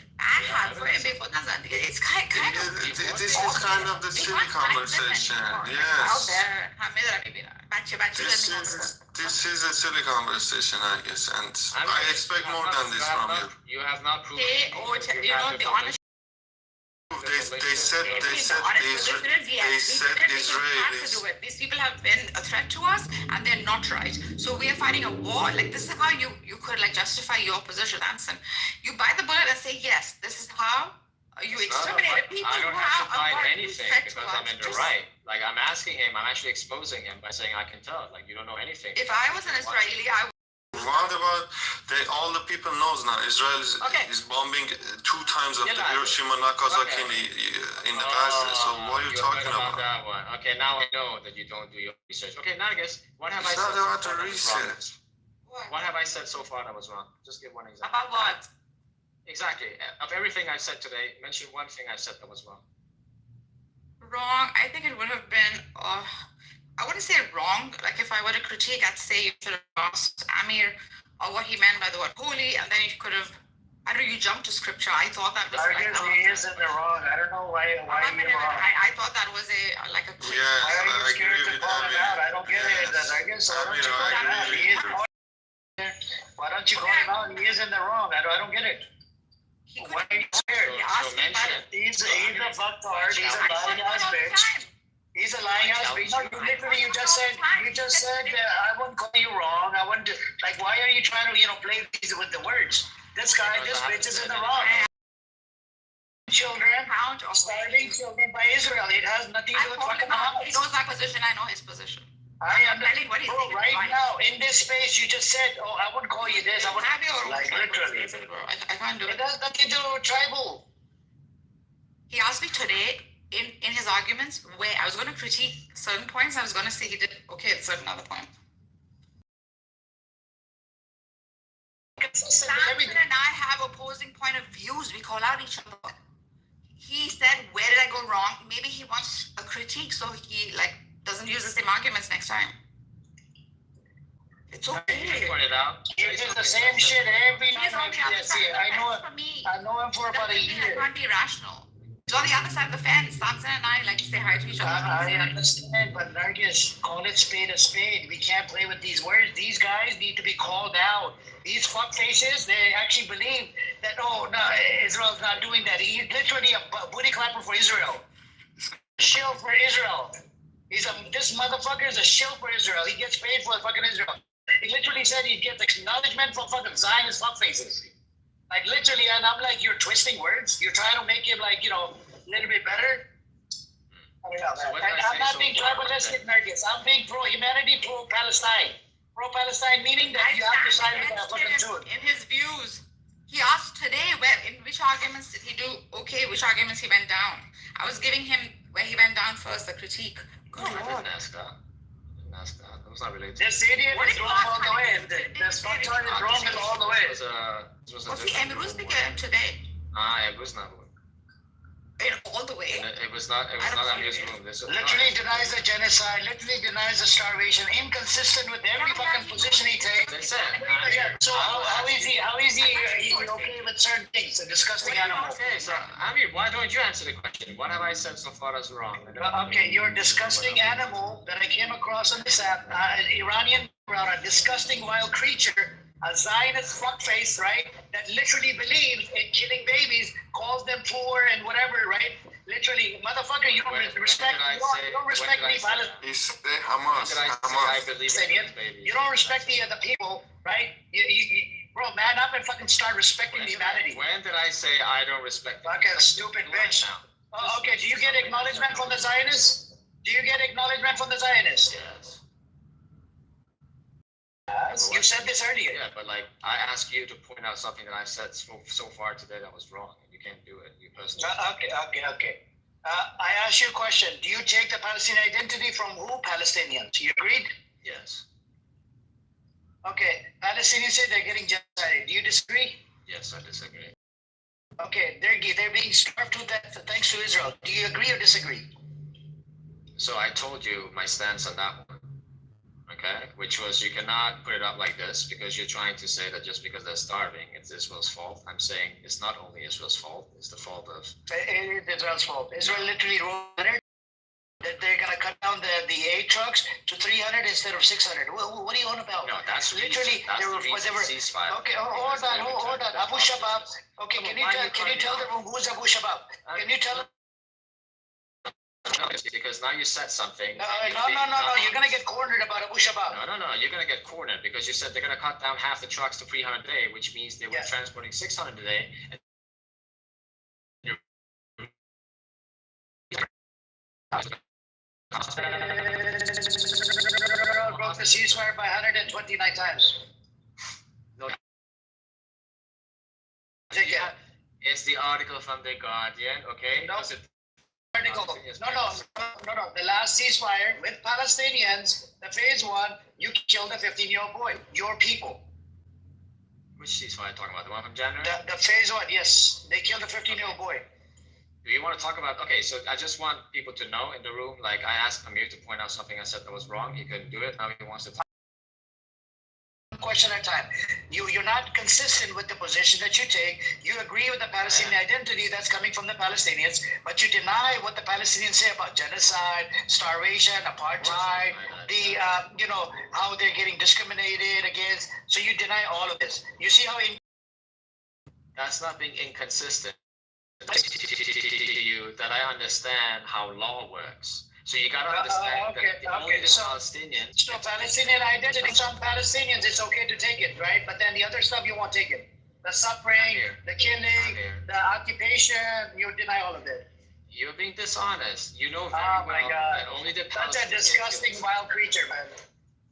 This is kind of the silly conversation. Yes. This is a silly conversation, I guess, and I expect more than this from you. You have not proved. The honest. They said Israelis. These people have been a threat to us, and they're not right. So we are fighting a war. Like, this is how you could like justify your position, Anson. You bite the bullet and say, yes, this is how you exterminated people. I don't have to fight anything because I'm in the right. Like, I'm asking him. I'm actually exposing him by saying I can tell. Like, you don't know anything. If I was an Israeli, I would. What about all the people knows now? Israel is bombing 2 times of the Hiroshima Nagasaki in the Gaza. So what are you talking about? That one. Okay, now I know that you don't do your research. Okay, Nagas, what have I said? It's not about the research. What have I said so far that was wrong? Just give one example. About what? Exactly. Of everything I've said today, mention one thing I said that was wrong. Wrong. I think it would have been. I wouldn't say wrong. Like, if I were to critique, I'd say you should have asked Amir or what he meant by the word holy, and then you could have. I don't know. You jumped to scripture. I thought that was. I guess he is in the wrong. I don't know why you're wrong. I thought that was a. Yes, I agree with Amir. I don't get it. I guess why don't you call him out? He is in the wrong. I don't get it. Why are you scared? He's a fucktard. He's a lying ass bitch. He's a lying ass bitch. No, you just said I wouldn't call you wrong. I wouldn't like. Why are you trying to play these with the words? This bitch is in the wrong. Children, starving children by Israel. It has nothing to do with fucking Hamas. He knows my position. I know his position. I am telling what he's bro, thinking. right now, in this space, you just said, oh, I wouldn't call you this. I wouldn't have your own like tribal literally. spaces, bro. I can't do It it. has nothing to do with tribal. He asked me today in his arguments where I was going to critique certain points. I was going to say he did okay at certain other points. Samson and I have opposing point of views. We call out each other. He said, where did I go wrong? Maybe he wants a critique so he doesn't use the same arguments next time. It's okay. You pointed out. He did the same shit every He's on time. the other side of the fence for me. I know him for about a year. I can't be rational. He's on the other side of the fence. Samson and I like to say hi to each other. I understand, but Nargis, call it spade a spade. We can't play with these words. These guys need to be called out. These fuckfaces, they actually believe that, oh, no, Israel's not doing that. He's literally a booty clapper for Israel. Shill for Israel. This motherfucker is a shill for Israel. He gets paid for fucking Israel. He literally said he gets acknowledgement from fucking Zionist fuckfaces. Like literally, and I'm like, you're twisting words. You're trying to make him a little bit better. I don't know, man. I'm not being tribalistic, Nargis. I'm being pro-humanity, pro-Palestine. Pro-Palestine meaning that you have to side with that fucking truth. In his views, he asked today in which arguments did he do okay, which arguments he went down. I was giving him where he went down first, the critique. Good I Lord. didn't ask that. That was not related. This idiot is wrong all the way. The fucktard is wrong all the way. Was he Emruz today? It was not. All the way. It was not in his room. Literally denies the genocide, literally denies the starvation, inconsistent with every fucking position he takes. So how is he okay with certain things, a disgusting animal? Okay, so why don't you answer the question? What have I said so far as wrong? Okay, you're a disgusting animal that I came across on this app, Iranian crowd, a disgusting wild creature, a Zionist fuckface, right, that literally believes in killing babies, calls them poor and whatever, right? Literally, motherfucker, you don't respect me, He said Hamas. You don't respect the people, right? Bro, man up and fucking start respecting humanity. When did I say I don't respect? Okay, stupid bitch. Okay, do you get acknowledgement from the Zionists? Yes. You said this earlier. Yeah, but I asked you to point out something that I've said so far today that was wrong, and you can't do it. You personally. Okay. I asked you a question. Do you take the Palestinian identity from who? Palestinians. You agreed? Yes. Okay. Palestinians say they're getting genocided. Do you disagree? Yes, I disagree. Okay. They're being starved to death thanks to Israel. Do you agree or disagree? So I told you my stance on that one. Okay, which was you cannot put it up like this because you're trying to say that just because they're starving, it's Israel's fault. I'm saying it's not only Israel's fault; it's the fault of. It is Israel's fault. Israel literally wrote that they're gonna cut down the aid trucks to 300 instead of 600. What are you on about? No, that's literally that's the reason ceasefire. Okay, hold on. Abu Shabab. Okay, can you tell the room who's Abu Shabab? Can you tell them? No, because now you said something. No, you're gonna get cornered about Abu Shabab. No, you're gonna get cornered because you said they're gonna cut down half the trucks to 300 a day, which means they were transporting 600 a day. Broke the ceasefire by 129 times. No. It's the article from The Guardian, okay? No. No. The last ceasefire with Palestinians, the phase 1, you killed a 15-year-old boy. Your people. Which ceasefire are you talking about? The one from January? The phase 1, yes. They killed a 15-year-old boy. Do you want to talk about? Okay, so I just want people to know in the room. I asked Amir to point out something I said that was wrong. He couldn't do it. Now he wants to talk. Question at a time. You're not consistent with the position that you take. You agree with the Palestinian identity that's coming from the Palestinians, but you deny what the Palestinians say about genocide, starvation, apartheid, how they're getting discriminated against. So you deny all of this. You see how that's not being inconsistent. You that I understand how law works. So you gotta understand that only the Palestinians. So Palestinian identity, some Palestinians, it's okay to take it, right? But then the other stuff, you won't take it. The suffering, the killing, the occupation, you deny all of it. You're being dishonest. You know very Oh my well God. that only the Such a Palestinians disgusting get- wild creature, man.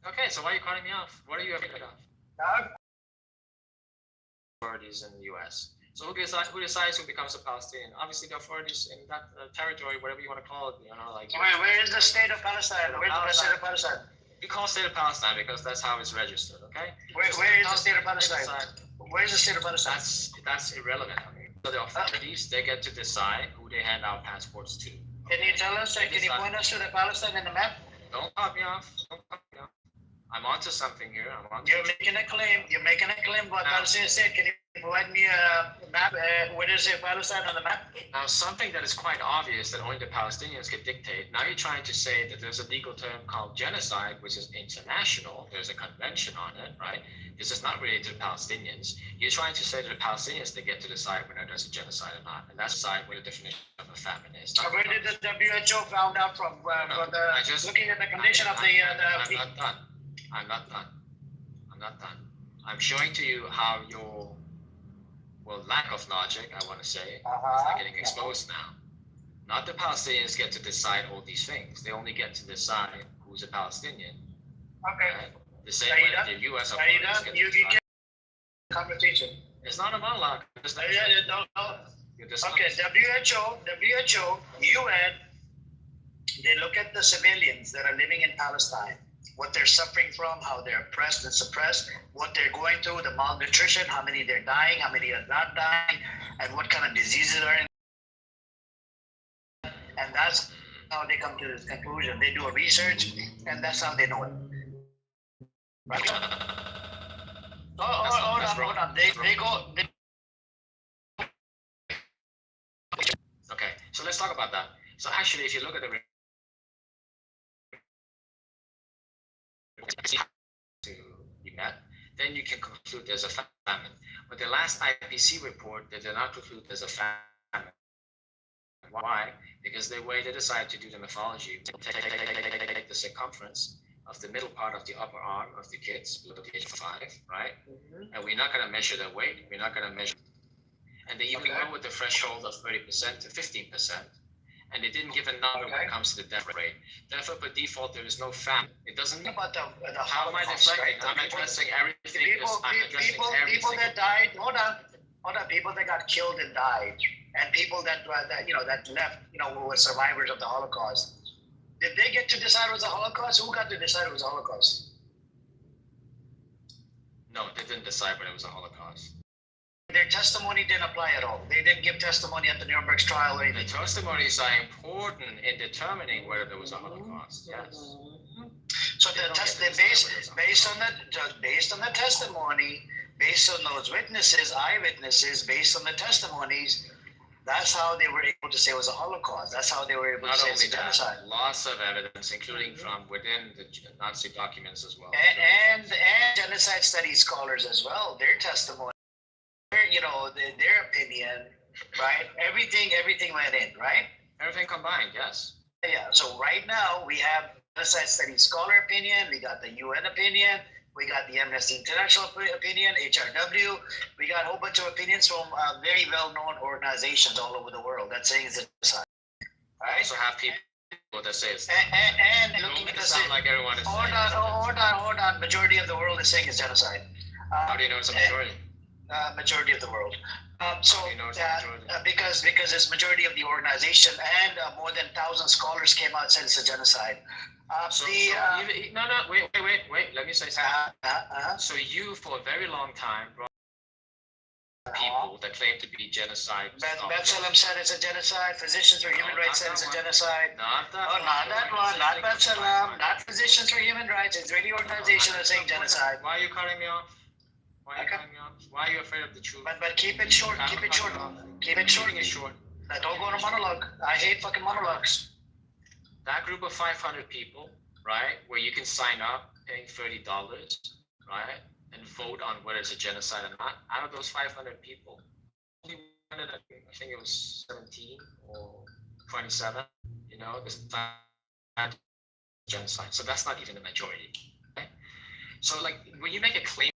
Okay, so why are you cutting me off? What are you afraid of? Dog? Authorities in the U.S. So who decides who becomes a Palestinian? Obviously, the authorities in that territory, whatever you want to call it, like. Where is the state of Palestine? Where's the state of Palestine? We call state of Palestine because that's how it's registered. Okay. Where is the state of Palestine? Where is the state of Palestine? That's irrelevant. I mean, so the authorities they get to decide who they hand out passports to. Can you tell us? Can you point us to the Palestine in the map? Don't cut me off. Don't cut me off. I'm onto something here. You're making a claim. You're making a claim about Palestine state. Can you provide me a map? Where is it Palestine on the map? Now, something that is quite obvious that only the Palestinians can dictate. Now you're trying to say that there's a legal term called genocide, which is international. There's a convention on it, right? This is not related to the Palestinians. You're trying to say that the Palestinians, they get to decide whether there's a genocide or not. And that's decide what the definition of a famine is. Where did the WHO found out from? Looking at the condition of the I'm not done. I'm not done. I'm not done. I'm showing to you how your, lack of logic, I want to say, is not getting exposed now. Not the Palestinians get to decide all these things. They only get to decide who's a Palestinian. Okay. Right? The same way that the U.S. authorities get to decide. Conversation. It's not a monologue. It's not Okay, WHO, UN, they look at the civilians that are living in Palestine, what they're suffering from, how they're oppressed and suppressed, what they're going through, the malnutrition, how many they're dying, how many are not dying, and what kind of diseases are in. And that's how they come to this conclusion. They do a research, and that's how they know it. Right? Hold on. They go. Okay, so let's talk about that. So actually, if you look at the to be met, then you can conclude there's a famine. But the last IPC report, they did not conclude there's a famine. Why? Because the way they decided to do the mythology, take the circumference of the middle part of the upper arm of the kids below the age of 5, right? Mm-hmm. And we're not going to measure their weight. We're not going to measure. And they even lowered the threshold of 30% to 15%. And they didn't give a number when it comes to the death rate. Therefore, by default, there is no famine. It doesn't mean about the how am I deflecting? I'm addressing everything. People that died. Hold on. People that got killed and died, and people that left, were survivors of the Holocaust. Did they get to decide it was a Holocaust? Who got to decide it was a Holocaust? No, they didn't decide when it was a Holocaust. Their testimony didn't apply at all. They didn't give testimony at the Nuremberg trial or anything. The testimonies are important in determining whether there was a Holocaust. Yes. So based on the testimony, based on those witnesses, eyewitnesses, based on the testimonies, that's how they were able to say it was a Holocaust. That's how they were able to say it's a genocide. Lots of evidence, including from within the Nazi documents as well. And genocide studies scholars as well, their testimony. Their opinion, right? Everything went in, right? Everything combined, yes. Yeah. So right now we have genocide studies scholar opinion. We got the UN opinion. We got the Amnesty International opinion, HRW. We got a whole bunch of opinions from very well-known organizations all over the world that saying it's a genocide. Right? I also have people that say it's. And looking at the sound like everyone is. Hold on. Majority of the world is saying it's genocide. How do you know it's a majority? Majority of the world. Because it's majority of the organization, and more than 1,000 scholars came out and said it's a genocide. Wait. Let me say something. So you, for a very long time, brought people that claim to be genocide. B'Tselem said it's a genocide. Physicians for Human Rights said it's a genocide. Not that one. Not B'Tselem. Not Physicians for Human Rights. Israeli organization that's saying genocide. Why are you cutting me off? Why are you afraid of the truth? But keep it short. Keep it short. Keeping it short. Don't go on a monologue. I hate fucking monologues. That group of 500 people, right, where you can sign up paying $30, right, and vote on whether it's a genocide or not. Out of those 500 people, only one of them, I think it was 17 or 27, this genocide. So that's not even the majority. Okay? So, when you make a claim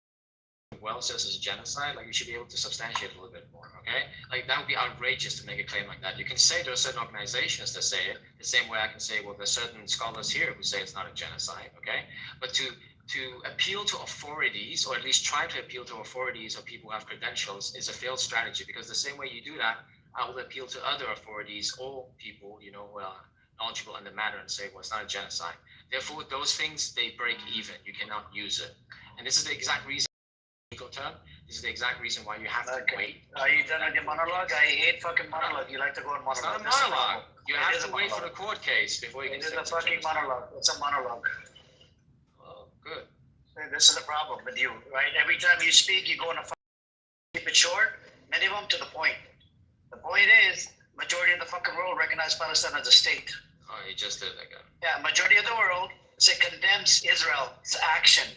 Wells says is genocide, like you should be able to substantiate a little bit more, okay? Like that would be outrageous to make a claim like that. You can say there are certain organizations that say it, the same way I can say, well, there's certain scholars here who say it's not a genocide, okay? But to appeal to authorities, or at least try to appeal to authorities or people who have credentials, is a failed strategy, because the same way you do that, I will appeal to other authorities or people, who are knowledgeable in the matter and say, well, it's not a genocide. Therefore, those things, they break even. You cannot use it. And this is the exact reason, legal term, this is the exact reason why you have to wait. Are you done with your monologue? I hate fucking monologue. You like to go on monologue. It's not a monologue. You have to wait for the court case before you can say it's a fucking monologue. It's a monologue. Oh, good. This is the problem with you, right? Every time you speak, you go on a keep it short, minimum to the point. The point is, majority of the fucking world recognize Palestine as a state. Oh, you just did that again. Yeah, majority of the world condemns Israel's action.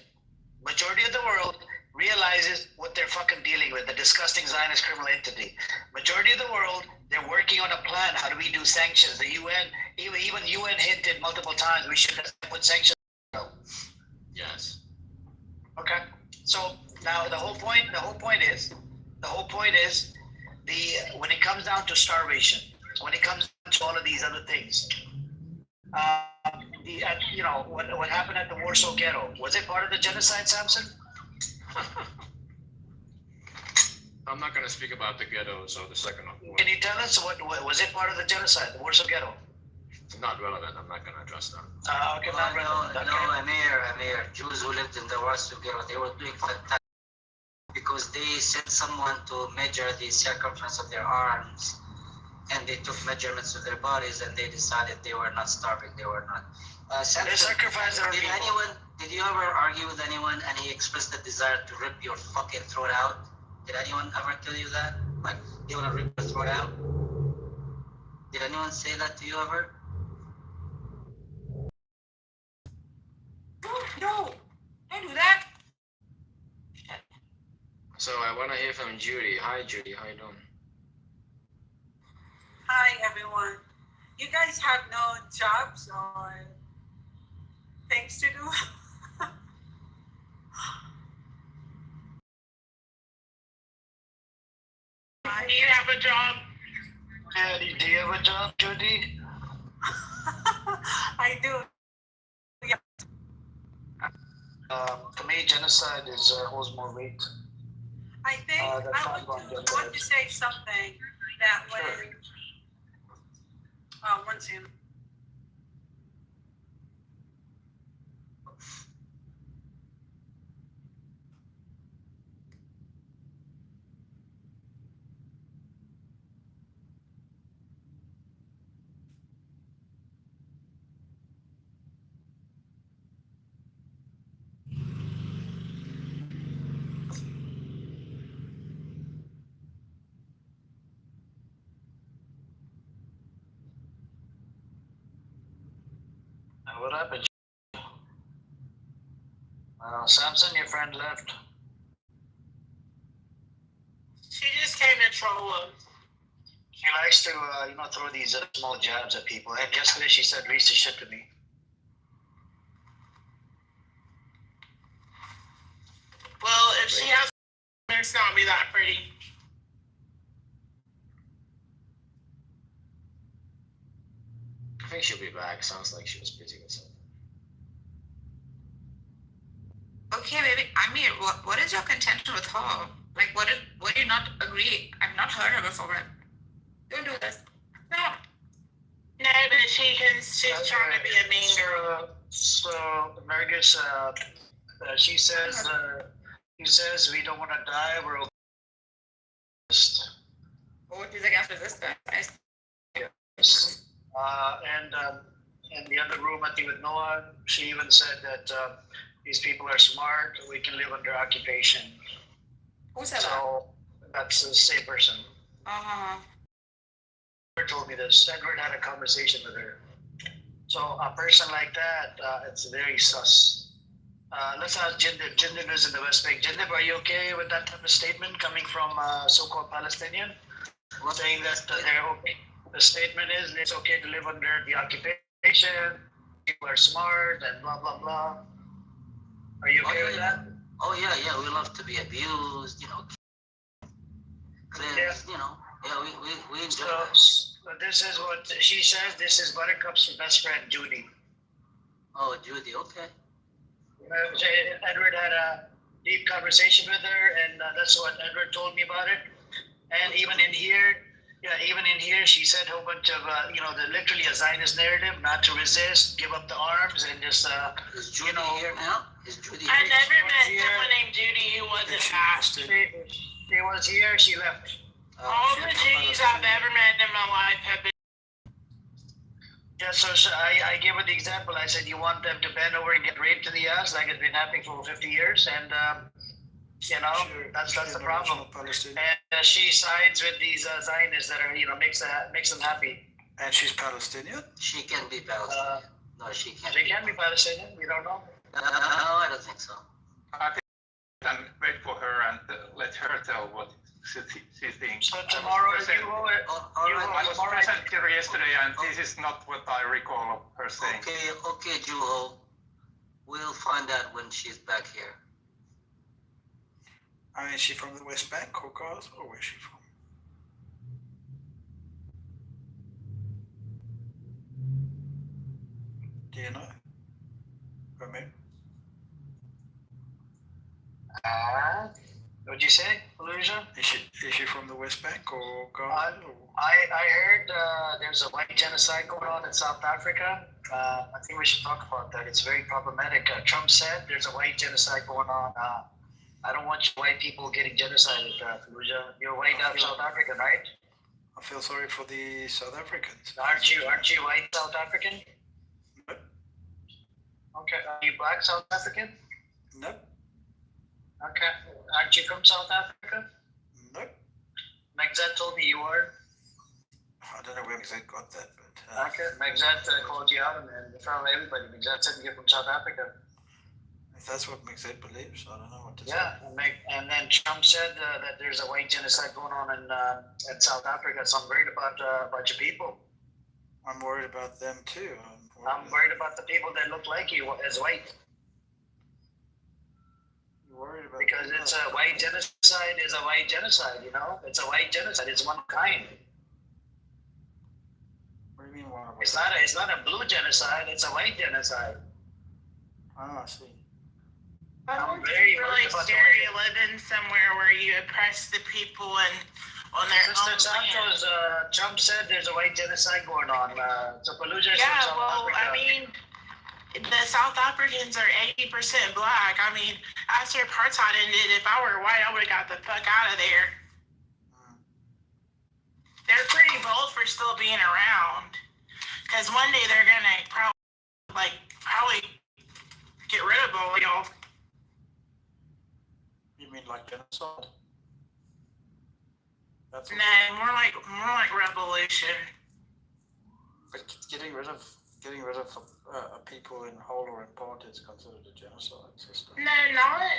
Majority of the world realizes what they're fucking dealing with, the disgusting Zionist criminal entity. Majority of the world, they're working on a plan. How do we do sanctions? The UN, even UN hinted multiple times we should put sanctions. Yes. Okay. So now the whole point is when it comes down to starvation, when it comes to all of these other things, what happened at the Warsaw Ghetto, was it part of the genocide, Samson? I'm not going to speak about the ghettos or the second one. Can you tell us what was it part of the genocide, the Warsaw Ghetto? It's not relevant. I'm not going to address that. Okay, not relevant. Amir, Jews who lived in the Warsaw Ghetto, they were doing fantastic because they sent someone to measure the circumference of their arms, and they took measurements of their bodies, and they decided they were not starving. They were not. They sacrificed their people. Did you ever argue with anyone and he expressed the desire to rip your fucking throat out? Did anyone ever tell you that? Like, they want to rip your throat out? Did anyone say that to you ever? No, don't do that. So I want to hear from Judy. Hi, Judy. How you doing? Hi, everyone. You guys have no jobs or things to do? Do you have a job? Yeah, do you have a job, Judy? I do. Yeah. To me, genocide holds more weight. I think I want to say something that when one second. What happened? Samson, your friend left. She just came to troll us. She likes to, throw these small jabs at people. And yesterday she said racist shit to me. Well, if she has, it's not be that pretty. I think she'll be back. Sounds like she was busy with something. Okay, baby. I mean, what is your contention with her? Like, what do you not agree? I've not heard her before, but don't do this. No. No, but she's trying to be a mean girl. So Marcus, she says we don't want to die. We're okay. What is against resistance? Yes. In the other room, I think with Noah, she even said that these people are smart. We can live under occupation. Who said so that's the same person. Edward told me this. Edward had a conversation with her. So a person like that, it's very sus. Let's ask Jindib. Jindib is in the West Bank. Jindib, are you okay with that type of statement coming from so-called Palestinian? Saying that they're okay. The statement is it's okay to live under the occupation, people are smart, and blah, blah, blah. Are you okay with that? Oh yeah, we love to be abused, you know, cleansed, you know. Yeah, we enjoy that. So this is what she says. This is Buttercup's best friend, Judy. Oh, Judy, okay. Edward had a deep conversation with her, and that's what Edward told me about it. And even in here, she said a whole bunch of, literally a Zionist narrative, not to resist, give up the arms, and just, Is Judy here now? Is Judy I here? never met someone named Judy who wasn't fast. She was here, she left. All the Judys I've ever met in my life have been. Yeah, so I gave her the example. I said, you want them to bend over and get raped in the ass like it's been happening for 50 years? And, that's the problem. And she sides with these Zionists that are, makes them happy. And she's Palestinian? She can be Palestinian. No, she can't. She can be Palestinian. We don't know. No, I don't think so. I think we can wait for her and let her tell what she thinks. So tomorrow, I was present here yesterday, and this is not what I recall of her saying. Okay, Juho. We'll find out when she's back here. I mean, is she from the West Bank or Gaza, or where's she from? Do you know? Ramir? What'd you say, Fallujah? Is she from the West Bank or Gaza? I heard there's a white genocide going on in South Africa. I think we should talk about that. It's very problematic. Trump said there's a white genocide going on. I don't want you white people getting genocided, Fallujah. You're white out of South Africa, right? I feel sorry for the South Africans. Aren't you white South African? Nope. Okay. Are you black South African? Nope. Okay. Aren't you from South Africa? Nope. Megzat told me you were. I don't know where Megzat got that, but... Okay. Megzat called you out and in front of everybody. Megzat said you're from South Africa. If that's what Megzat believes, I don't know what to say. Yeah, and then Trump said that there's a white genocide going on in South Africa, so I'm worried about a bunch of people. I'm worried about them too. I'm worried about the people that look like you as white. You're worried about because it's a white genocide is a white genocide, you know? It's a white genocide. It's one kind. What do you mean one of It's not a blue genocide, it's a white genocide. Oh, I see. It's really scary living somewhere where you oppress the people and on their own land. Trump said there's a white genocide going on. So Fallujah yeah, South well, Africa. I mean, the South Africans are 80% black. I mean, after apartheid ended, if I were white, I would have got the fuck out of there. They're pretty bold for still being around. Because one day they're going to probably get rid of all y'all. You mean like genocide? That's No, more like revolution. But getting rid of people in whole or in part is considered a genocide system. No,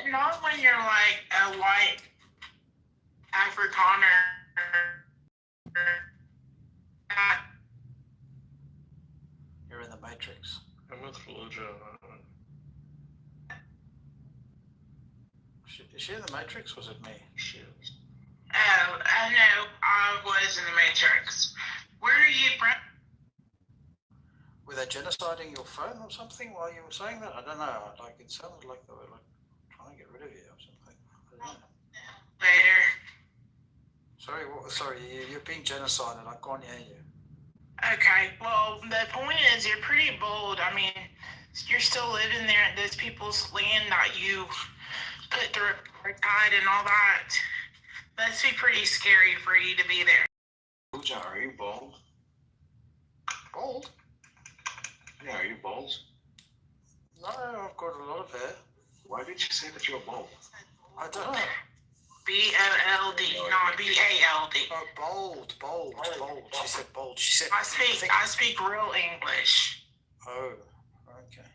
not when you're like a white Afrikaner. You're in the Matrix. I'm with Fallujah. Is she in the Matrix, or was it me? She is. Oh, I know. I was in the Matrix. Where are you from? Were they genociding your phone or something while you were saying that? I don't know. Like, it sounded like they were like trying to get rid of you or something. I don't know. Later. Sorry, you're being genocided. I can't hear you. Okay, well, the point is you're pretty bold. I mean, you're still living there in this people's land that you put through apartheid and all that. Must be pretty scary for you to be there. Fallujah, are you bald? Bald? Yeah, are you bald? No, I've got a lot of hair. Why did you say that you're bald? I don't know. B-O-L-D, not B-A-L-D. Oh, bold. She said bold. She said. I speak real English. Oh, okay.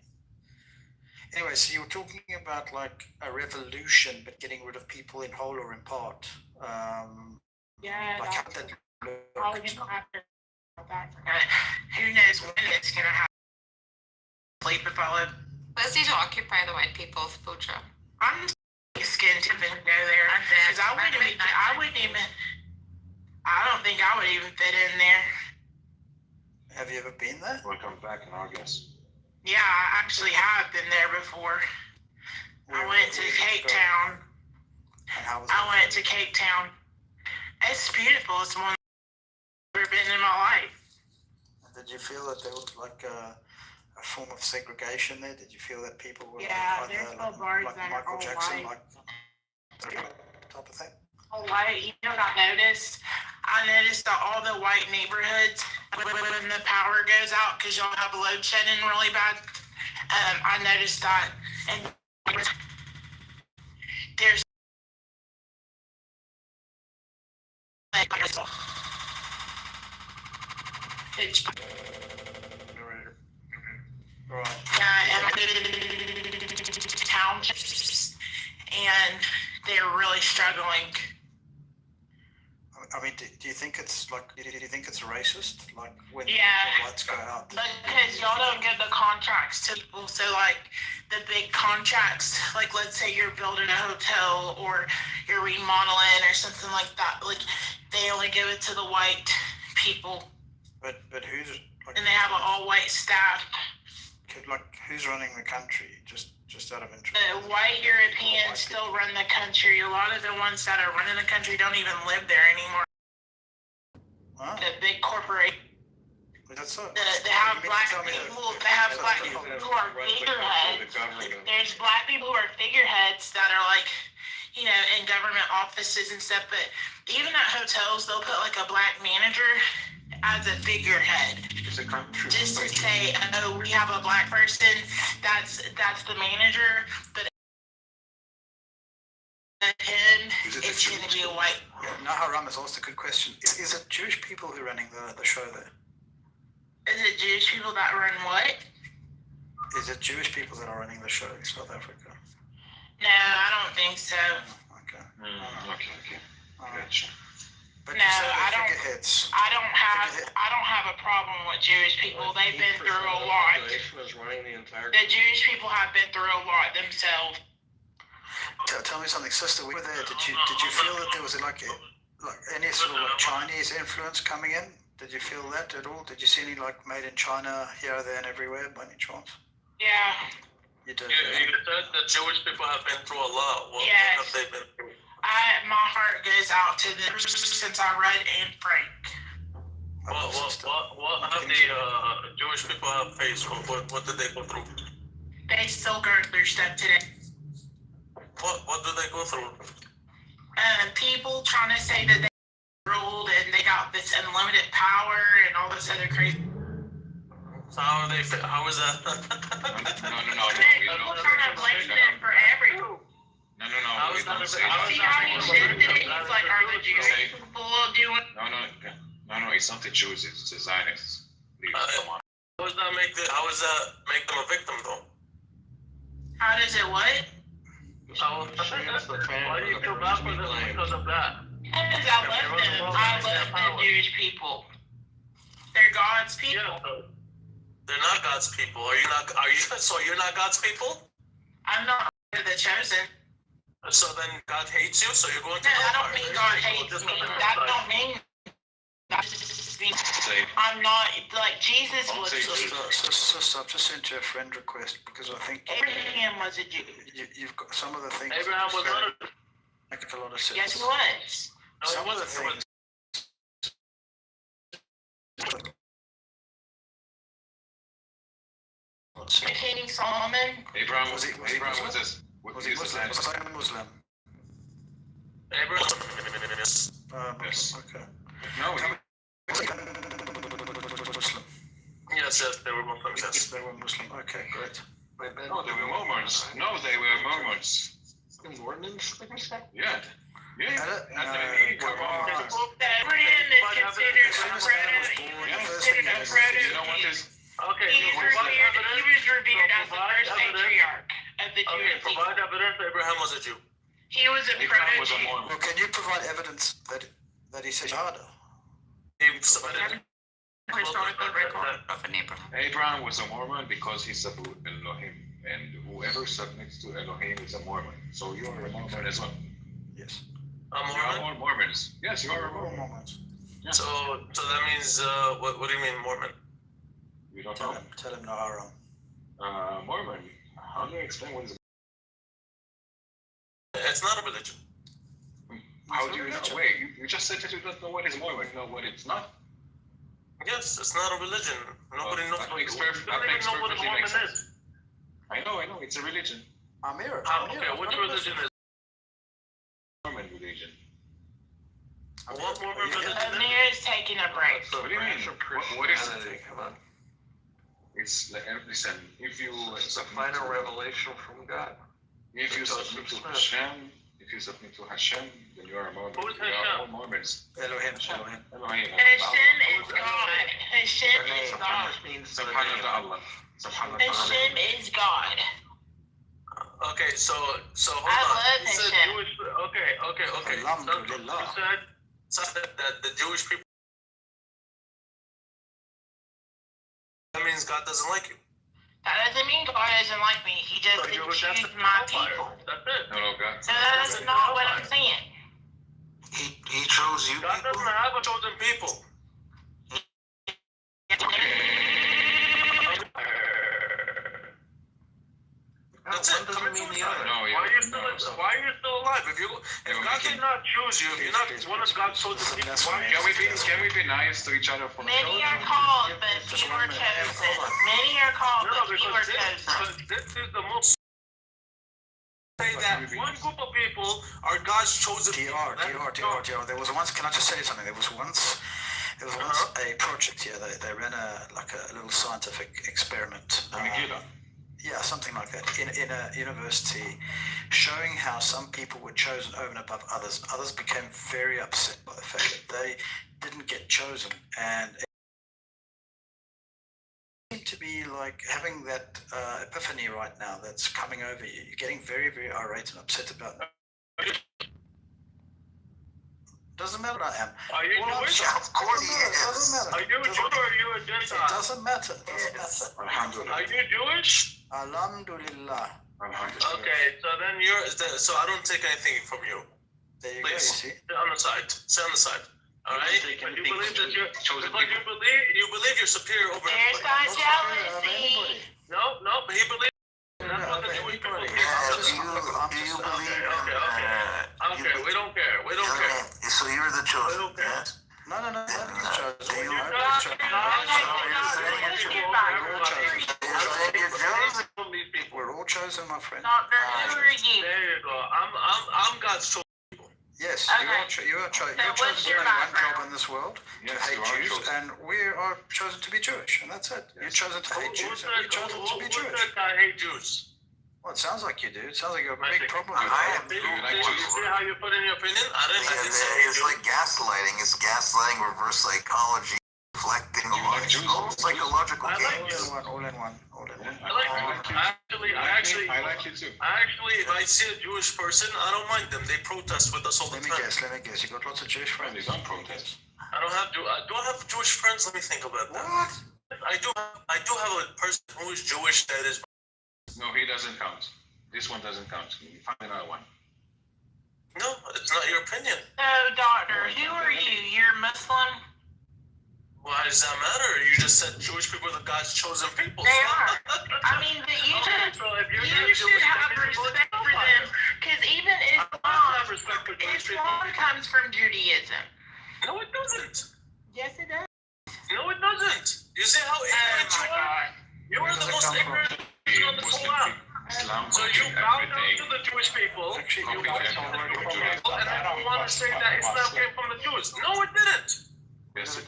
Anyway, so you were talking about like a revolution, but getting rid of people in whole or in part. Yeah, like how that's that probably gonna happen in South Africa. Who knows when it's gonna happen? Sleep if I live. What's he to occupy the white people's future? I'm even go there. Because I don't think I would even fit in there. Have you ever been there? We'll come back in August. Yeah, I actually have been there before. I went to Cape Town. And how was I went to Cape Town. It's beautiful. It's one I've ever been in my life. Did you feel that there was like a form of segregation there? Did you feel that people were There's no bars like that Michael are all Jackson, white. like type of thing? All white. You know what I noticed? I noticed that all the white neighborhoods, when the power goes out, because y'all have load shedding really bad, I noticed that. And there's pitch. Right. Yeah, and townships, and they're really struggling. I mean, do you think it's like? Do you think it's racist? Like when the lights go out? Because y'all don't give the contracts to people. So like the big contracts, like let's say you're building a hotel or you're remodeling or something like that. Like they only give it to the white people. But who's like? And they have an all-white staff. Like who's running the country? Just out of interest. The white Europeans still run the country. A lot of the ones that are running the country don't even live there anymore. Wow. The big corporate. That's so. They have black people. They have black people who are figureheads. There's black people who are figureheads that are like, you know, in government offices and stuff. But even at hotels, they'll put like a black manager as a figurehead. Just to say, oh, we have a black person. That's the manager. But him, it's going to be a white. Naharam has asked a good question. Is it Jewish people who are running the show there? Is it Jewish people that run what? Is it Jewish people that are running the show in South Africa? No, I don't think so. Okay. Okay. Gotcha. But no, I don't have a problem with Jewish people. They've been through a lot. The Jewish people have been through a lot themselves. Tell me something, sister. We were there. Did you feel that there was like any sort of like Chinese influence coming in? Did you feel that at all? Did you see any like made in China here, there, and everywhere by any chance? Yeah. You did. You said that Jewish people have been through a lot. What have they been through? My heart goes out to them since I read Anne Frank. What have the Jewish people have faced? What did they go through? They still go through stuff today. What do they go through? People trying to say that they ruled and they got this unlimited power and all this other crazy. So how is that? No. People trying to blame them for everything. No. We don't say See how he shifted it? He's like, are the Jewish people doing? No. It's not the Jews. It's the Zionists. Come on. How does that make them a victim though? How does it what? Why do you feel bad for them because of that? Because I love them. I love the Jewish people. They're God's people. Yeah, they're not God's people. Are you? So you're not God's people? I'm not the chosen. So then God hates you. So you're going to. No, I don't mean God hates me. That don't mean. I'm not like Jesus was. Sister, I've just sent you a friend request because I think Abraham was a Jew. You've got some of the things. Abraham was not make a lot of sense. Yes, he was. Some of the things. King Solomon. Abraham was this. Was he Muslim? Was he Muslim? Abraham. Yes. Okay. No. Muslim. Yes, they were Muslim. Yes. They were Muslim. Okay, great. No, they were Mormons. No, they were Mormons. Mormons? Yeah. Come on. Abraham is considered a proto. You know what this? Okay. He was revered as the first patriarch of the Jewish people. Provide evidence Abraham was a Jew. He was a Abraham was a proto-Jew. Mormon. Well, can you provide evidence that he said Shahada? Historical record of an Abraham. Abraham was a Mormon because he said Elohim, and who whoever submits to Elohim is a Mormon. So you are a Mormon as well. Yes. I'm You are Mormon. all Mormons. Yes, you are a Mormon. Mormons. Yeah. So that means what do you mean Mormon? You don't Tell know? him. Tell him no harm. Mormon. How do I explain what is? It's not a religion. How do you know? Wait, you just said that you don't know what is Mormon. You know what it's not? Yes, it's not a religion. Nobody knows. That makes You don't even know what a perfectly Mormon makes sense. is. I know, it's a religion. Amir. Okay, which religion is Mormon religion. what Mormon religion is? Amir is taking a break. What do you mean? What is it? It's like, listen, if you submit to revelation from God. If you submit to Hashem, then you are a Mormon. Who is We are Hashem? all Mormons. Elohim. Elohim. Hashem is God. Hashem is God. Subhanahu wa ta'ala. Subhanahu wa ta'ala. Hashem is God. Okay, so hold I on. love You said Hashem. Jewish. Okay. Alhamdulillah. You said that the Jewish people. That means God doesn't like you. That doesn't mean God doesn't like me. He just So didn't you're choose destined my for hellfire. people. That's it. No, God. So that's not what I'm saying. He chose you God people. doesn't have a chosen people. That's it. One doesn't mean the other. No, Why are you still alive? If God did not choose you, if you're not one of God's chosen people, why Can we be nice to each other for Many are called, but few are chosen. Many are called, No, but few are because chosen. this is the most say that one group of people are God's chosen people. DR. There was once. Can I just say something? There was once a project here. They ran a little scientific experiment. Yeah, something like that in a university, showing how some people were chosen over and above others. Others became very upset by the fact that they didn't get chosen, and it seemed to be like having that epiphany right now that's coming over you. You're getting very, very irate and upset about it. Doesn't matter what I am. Are you Jewish? Of course he is. Doesn't matter. Are you a Jew or are you a Gentile? It doesn't matter. Alhamdulillah. Are you Jewish? Alhamdulillah. Okay, so then so I don't take anything from you. There you go. You Please, see. sit on the side. Sit on the side. All right. But you believe that you're chosen but you believe you're superior over There's everybody. that jealousy. No, but he believes. That's what the Jewish people do. Do you believe Okay, we don't care. We don't care. So you're the We chosen. don't care. Yes. No. Nobody's chosen. Do you- Nobody's chosen. We're all chosen, my friend. Not the who are you? There you go. I'm God's chosen. Yes, Okay. you are chosen. So You're what's chosen to your do one background? job in this world, to Yes, hate you are Jews, chosen. and we are chosen to be Jewish, and that's it. You're chosen to hate Jews, and we're chosen to be Who Jewish. said I hate Jews? Well, it sounds like you do. It sounds like you have a I big think- problem with I that. am. Do you see how you put in your opinion? I didn't say It's like gaslighting. It's gaslighting, reverse psychology, reflecting. Almost psychological I like games. All in one. I like you. I like you too. Actually, if I see a Jewish person, I don't mind them. They protest with us all the Let me time. guess. You got lots of Jewish friends. They don't protest. I don't have. Do I have Jewish friends? Let me think about that. What? I do have a person who is Jewish that is. No, he doesn't count. This one doesn't count. You find another one. No, it's not your opinion. So, doctor, who are you? You're Muslim? Why does that matter? You just said Jewish people are the God's chosen people. They are. I mean, but you Okay, so if you're you should have respect for them, because even have respect for Jewish people. Islam comes from Judaism. No, it doesn't. Yes, it does. No, it doesn't. You see how Oh ignorant my you are? God. You are the most ignorant people on this whole earth. Islam So you bow down to the Jewish people, you bow down to the Jewish people, and then you want to say that Islam came from the Jews. No, it didn't. Yes,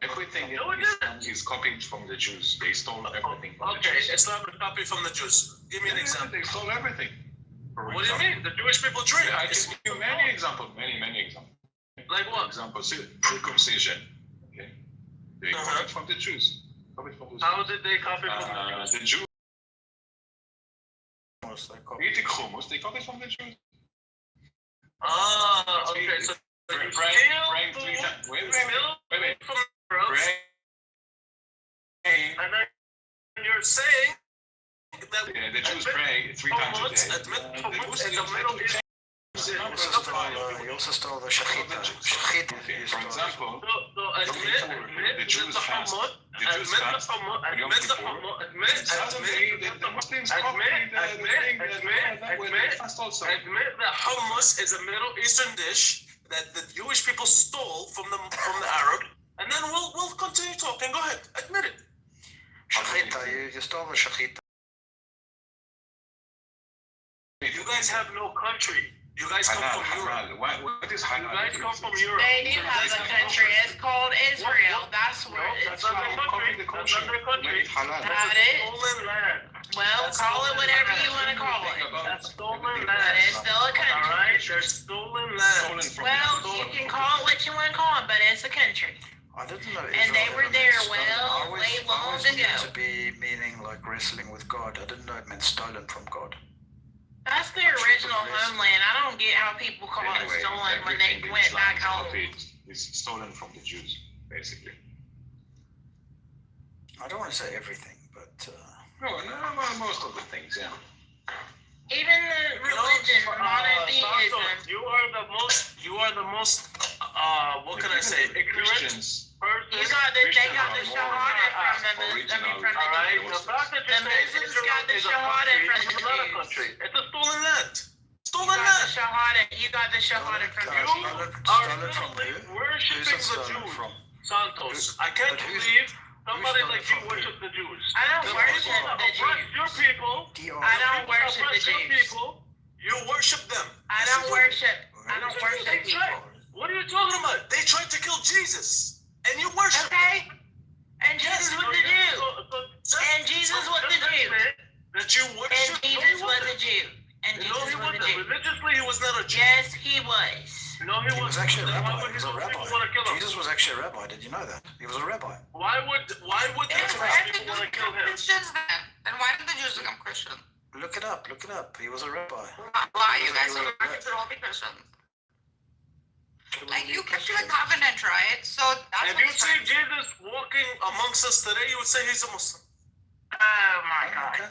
everything No, it Islam is copied from the Jews. They stole everything from the Okay, Jews. Islam is copied from the Jews. Give me an example. They stole everything. For What do you mean? The Jewish people drink. I can give you many examples. Many examples. Like For what? example, circumcision. Okay, they copied from the Jews. Copied from the Jews. How did they copy from the Jews? The Jews They eating hummus. They copied from the Jews. Ah, okay. So you Praying steal 3 food, times. Wait. from the Arabs, Praying. and then you're saying that the Jews pray 3 times a day. admit hummus is a Middle Eastern. You also stole the shachita. Shachita. For example, Admit the Jews fast. The Jews fast. Suddenly, the Muslims Admit that hummus is a Middle Eastern dish that the Jewish people stole from the Arab, and then we'll continue talking. Go ahead, admit it. Shachita, you stole the shachita. You guys have no country. You guys come from Europe. What is halal? You guys come from Europe. They do have a country. It's called Israel. That's where it's That's not called. their country. That's not their country. Not it. Stolen land. Well, call it whatever you want to call it. That's stolen But land. it's still a country. Alright, they're stolen land. Well, you can call it what you want to call it, but it's a country. I didn't know And they Israel were ever there meant stolen. way I long always knew ago. it to be meaning like wrestling with God. I didn't know it meant stolen from God. That's their original homeland. I don't get how people call it stolen when they went back home. It's stolen from the Jews, basically. I don't want to say everything, but No, most of the things, yeah. Even the religion, monotheism. You are the most, what can I say, ignorant person. They got the shahada from the Alright, the fact that the Muslims got the shahada from the Jews. It's not a Jews. country. It's a stolen land. You Stolen got land. the shahada. You got the shahada from the You Jews. are literally worshipping the Jews. Santos, I can't believe somebody like you worship the Jews. I don't worship the Jews. Your people. I don't worship the Your Jews. people. You worship them. I don't worship. I don't worship people. What are you talking about? They tried to kill Jesus, and you worship. Okay. And Jesus was the Jew. And Jesus was the Jew. That you worship. And Jesus was a Jew. And Jesus was a Jew. Religiously, he was not a Jew. Yes, he was. No, he he was actually a Then rabbi. why He would was a those people rabbi. want to kill him? Jesus was actually a rabbi. Did you know that? He was a rabbi. Why would the Jewish people want to kill him? Christians then. Then why did the Jews become Christian? Look it up. Look it up. He was a rabbi. Why you guys are should all be Christians? Like you kept to the covenant, right? So that's If you see Jesus walking amongst us today, you would say he's a Muslim. Oh my God. Okay.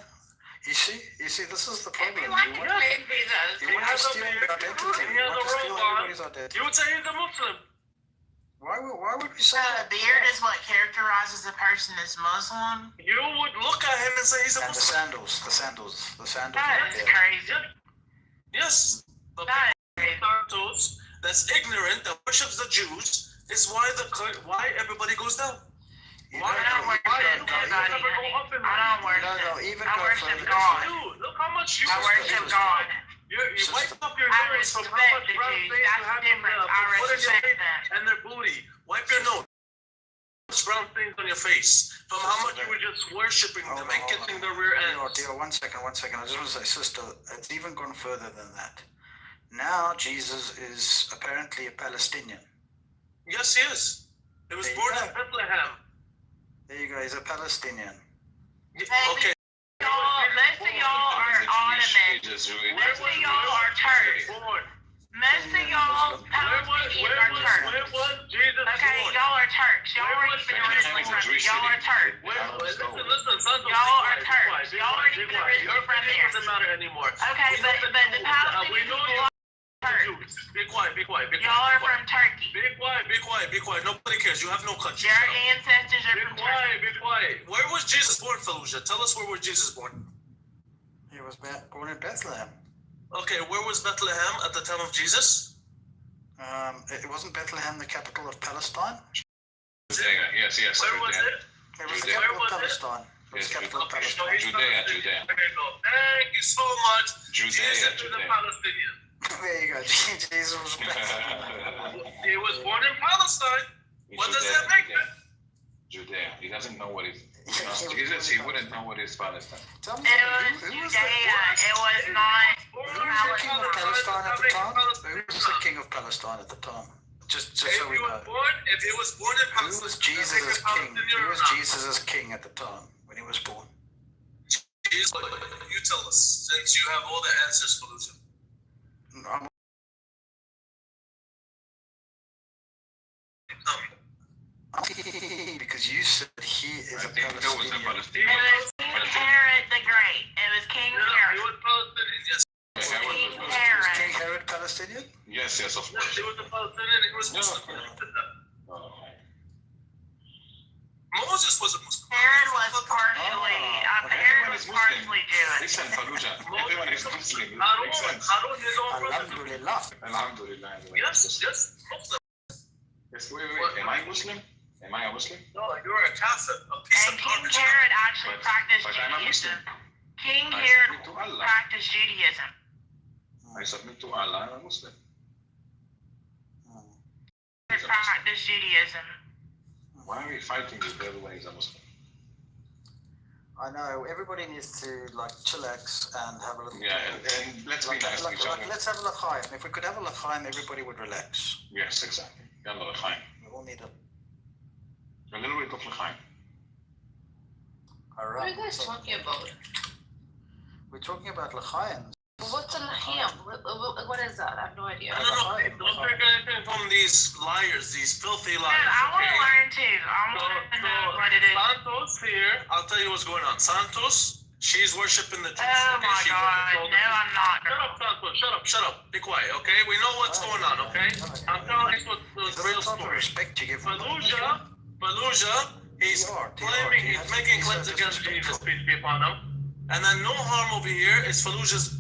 You see, this is the problem. everyone You can want, claim Jesus. you want to steal the identity. He You has want a to steal robe on. everybody's identity. You would say he's a Muslim. Why would we say The that? beard is what characterizes a person as Muslim. You would look at him and say he's a And the Muslim. sandals. That is crazy. Yes. The That Santos that's ignorant that worships the Jews is why everybody goes down. You Why I don't worship anybody. I don't worship. even I go worship further. God. Dude, look how much you I worship God. You wipe up your I nose from how respect much the brown Jews. things you That's have in different. the I foot of your respect face that. and their booty. Wipe your nose. Brown things on your face from how much you were just worshiping them and kissing their rear ends. Dear, 1 second. I just want to say, sister, it's even gone further than that. Now Jesus is apparently a Palestinian. Yes, he is. He was There you born go. in Bethlehem. There you go. He's a Palestinian. Okay. Most of y'all are Ottoman. Most of y'all are Turks. Most of y'all Palestinians are Turks. Where was Jesus Okay, born? y'all are Turks. Y'all aren't even originally from there. Y'all are Turks. Listen, Santos, Y'all are be quiet, Turks. be Y'all quiet, aren't be even quiet. originally Your from opinion there. doesn't matter anymore. Okay, We know but that the we Palestinian know people you are Turks. Be quiet, be quiet, be quiet. Y'all are be quiet. from Turkey. Be quiet, be quiet, be quiet. Nobody cares. You have no country. Your Shut up. ancestors are Be from Turkey. quiet, be quiet. Where was Jesus born, Fallujah? Tell us where was Jesus born. He was born in Bethlehem. Okay, where was Bethlehem at the time of Jesus? It wasn't Bethlehem the capital of Palestine? Judea, yes. Where was Judea. it? It was the Judea. capital of Palestine. It was Yes, the capital of Okay, so Palestine. he's Judea. Palestinian. There you go. Thank you so much. Judea, Jesus is a Judea. Palestinian. There you go. Jesus was He was born in Palestine. What does that make him? Judea. He doesn't know what is. Jesus, he wouldn't know what is Palestine. Tell me, It was who was Judea. It was not the king of Palestine at the time? Palestine. Who was the king of Palestine at the time? Just so we know. If he was born in Who Palestine, was Jesus' king? Who was Jesus' king at the time when he was born? You tell us, since you have all the answers, Fallujah. Because you said he is a I think there was a Palestinian. Palestinian. Herod the Great. It was King Herod. King Herod. King Herod Palestinian? Yes, of course. He was a Palestinian and he was Muslim. Moses was a Muslim. Herod was partially, Herod was partially Jewish. Listen, Fallujah, everyone is Muslim. It makes sense. Alhamdulillah. Alhamdulillah. Yes. Yes, wait. Am I Muslim? Am I a Muslim? No, you're a Catholic, a piece And of King garbage. Herod actually practiced But I'm a Judaism. Muslim. King I Herod submit to Allah. practiced Judaism. I submit to Allah. I'm a Muslim. He practiced Judaism. Why are we fighting if everyone is a Muslim? I know everybody needs to like chillax and have a little. Yeah, and let's be nice to each other. Let's have a l'chaim. If we could have a l'chaim, everybody would relax. Yes, exactly. Yalla l'chaim. We all need A little bit of l'chaim. All What are you guys talking about? We're talking about l'chaim. What's a lahim? What is that? I have no idea. No, don't take anything from these liars, these filthy liars. I want to okay? learn too. I want to know what it is. Santos here, I'll tell you what's going on. Santos, she's worshiping the Jesus. Oh my God! No, I'm not. Shut up, Santos. Shut up. Be quiet, okay? We know what's going on, okay? I'm telling you what the real story. Fallujah, he's claiming, he's making claims against Jesus, peace be upon him. And then no harm over here is Fallujah's